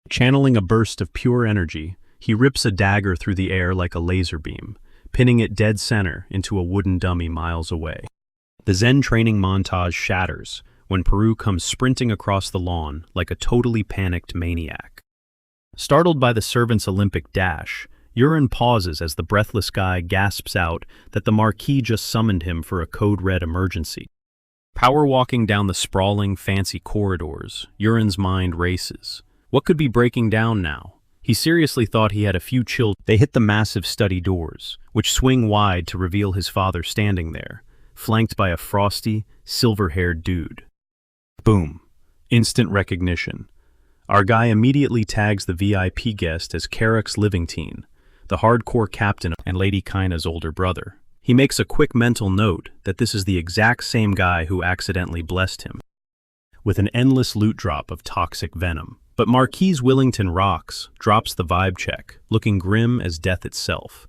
Channeling a burst of pure energy, he rips a dagger through the air like a laser beam, pinning it dead center into a wooden dummy miles away. The Zen training montage shatters when Peru comes sprinting across the lawn like a totally panicked maniac. Startled by the servant's Olympic dash, Wulin pauses as the breathless guy gasps out that the Marquis just summoned him for a code-red emergency. Power walking down the sprawling, fancy corridors, Wulin's mind races. What could be breaking down now? He seriously thought he had a few children. They hit the massive study doors, which swing wide to reveal his father standing there, flanked by a frosty, silver-haired dude. Boom. Instant recognition. Our guy immediately tags the VIP guest as Carrick's Livingteen, the hardcore captain and Lady Kina's older brother. He makes a quick mental note that this is the exact same guy who accidentally blessed him with an endless loot drop of toxic venom. But Marquis Willington rocks, drops the vibe check, looking grim as death itself,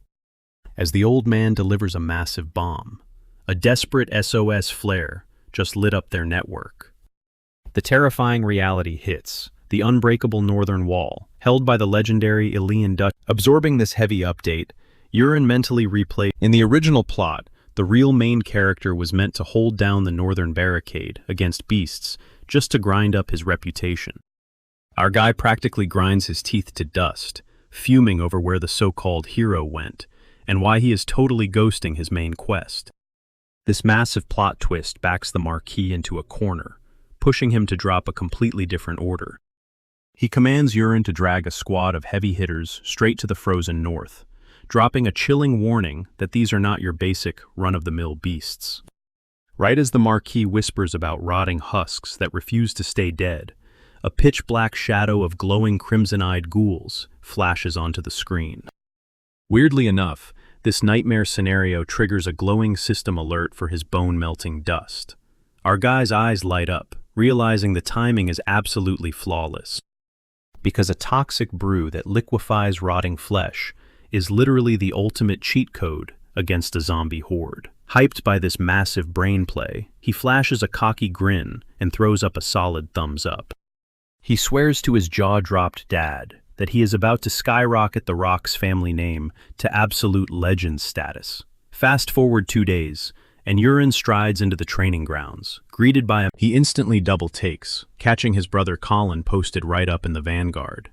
as the old man delivers a massive bomb. A desperate SOS flare just lit up their network. The terrifying reality hits. The unbreakable northern wall, held by the legendary Ilian Dutch. Absorbing this heavy update, Wulin mentally replayed. In the original plot, the real main character was meant to hold down the northern barricade against beasts just to grind up his reputation. Our guy practically grinds his teeth to dust, fuming over where the so-called hero went, and why he is totally ghosting his main quest. This massive plot twist backs the Marquis into a corner, pushing him to drop a completely different order. He commands Wulin to drag a squad of heavy hitters straight to the frozen north, dropping a chilling warning that these are not your basic, run-of-the-mill beasts. Right as the Marquis whispers about rotting husks that refuse to stay dead, a pitch-black shadow of glowing crimson-eyed ghouls flashes onto the screen. Weirdly enough, this nightmare scenario triggers a glowing system alert for his bone-melting dust. Our guy's eyes light up, realizing the timing is absolutely flawless. Because a toxic brew that liquefies rotting flesh is literally the ultimate cheat code against a zombie horde. Hyped by this massive brain play, he flashes a cocky grin and throws up a solid thumbs up. He swears to his jaw-dropped dad that he is about to skyrocket the Rock's family name to absolute legend status. Fast forward 2 days, and Wulin strides into the training grounds, greeted by he instantly double takes, catching his brother Colin posted right up in the vanguard.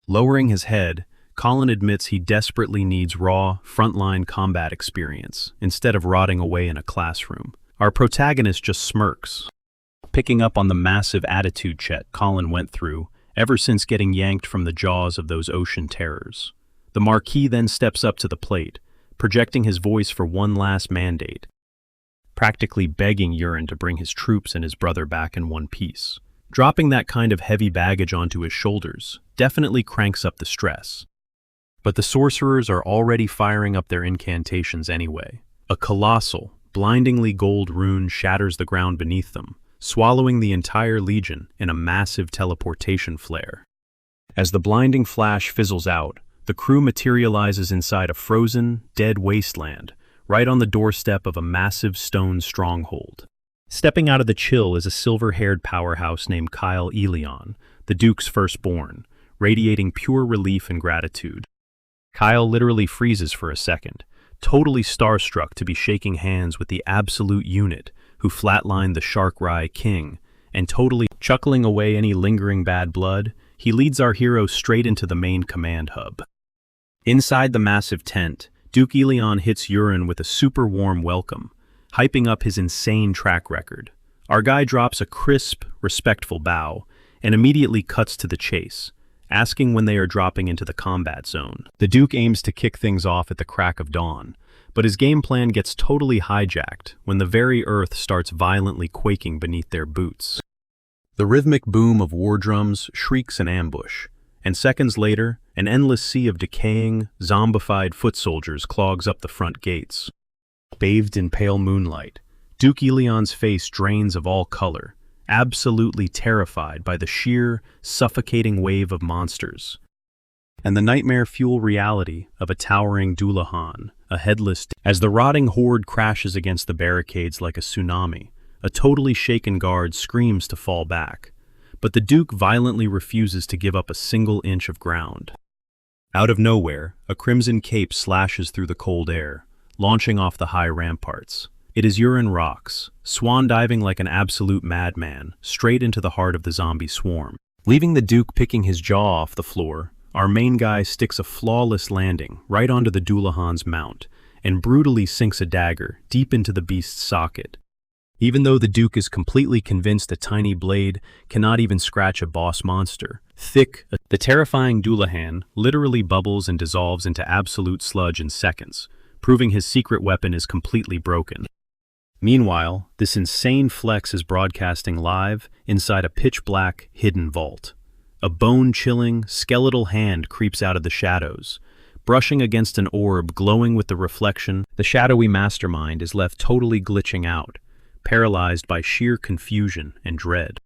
Lowering his head, Colin admits he desperately needs raw, frontline combat experience, instead of rotting away in a classroom. Our protagonist just smirks, picking up on the massive attitude check Colin went through ever since getting yanked from the jaws of those ocean terrors. The Marquis then steps up to the plate, projecting his voice for one last mandate, practically begging Wulin to bring his troops and his brother back in one piece. Dropping that kind of heavy baggage onto his shoulders definitely cranks up the stress. But the sorcerers are already firing up their incantations anyway. A colossal, blindingly gold rune shatters the ground beneath them, swallowing the entire legion in a massive teleportation flare. As the blinding flash fizzles out, the crew materializes inside a frozen, dead wasteland, right on the doorstep of a massive stone stronghold. Stepping out of the chill is a silver-haired powerhouse named Kyle Elion, the Duke's firstborn, radiating pure relief and gratitude. Kyle literally freezes for a second, totally starstruck to be shaking hands with the absolute unit who flatlined the Shark-Rai King, and totally chuckling away any lingering bad blood, he leads our hero straight into the main command hub. Inside the massive tent, Duke Elion hits Yurin with a super warm welcome, hyping up his insane track record. Our guy drops a crisp, respectful bow, and immediately cuts to the chase, asking when they are dropping into the combat zone. The Duke aims to kick things off at the crack of dawn, but his game plan gets totally hijacked when the very earth starts violently quaking beneath their boots. The rhythmic boom of war drums shrieks an ambush, and seconds later, an endless sea of decaying, zombified foot soldiers clogs up the front gates. Bathed in pale moonlight, Duke Elion's face drains of all color, absolutely terrified by the sheer, suffocating wave of monsters, and the nightmare-fuel reality of a towering Dullahan, a headless. As the rotting horde crashes against the barricades like a tsunami, a totally shaken guard screams to fall back, but the Duke violently refuses to give up a single inch of ground. Out of nowhere, a crimson cape slashes through the cold air, launching off the high ramparts. It is Yurin Rocks, swan diving like an absolute madman, straight into the heart of the zombie swarm. Leaving the Duke picking his jaw off the floor, our main guy sticks a flawless landing right onto the Dullahan's mount, and brutally sinks a dagger deep into the beast's socket. Even though the Duke is completely convinced a tiny blade cannot even scratch a boss monster, the terrifying Dullahan literally bubbles and dissolves into absolute sludge in seconds, proving his secret weapon is completely broken. Meanwhile, this insane flex is broadcasting live inside a pitch-black, hidden vault. A bone-chilling, skeletal hand creeps out of the shadows, brushing against an orb glowing with the reflection. The shadowy mastermind is left totally glitching out, paralyzed by sheer confusion and dread.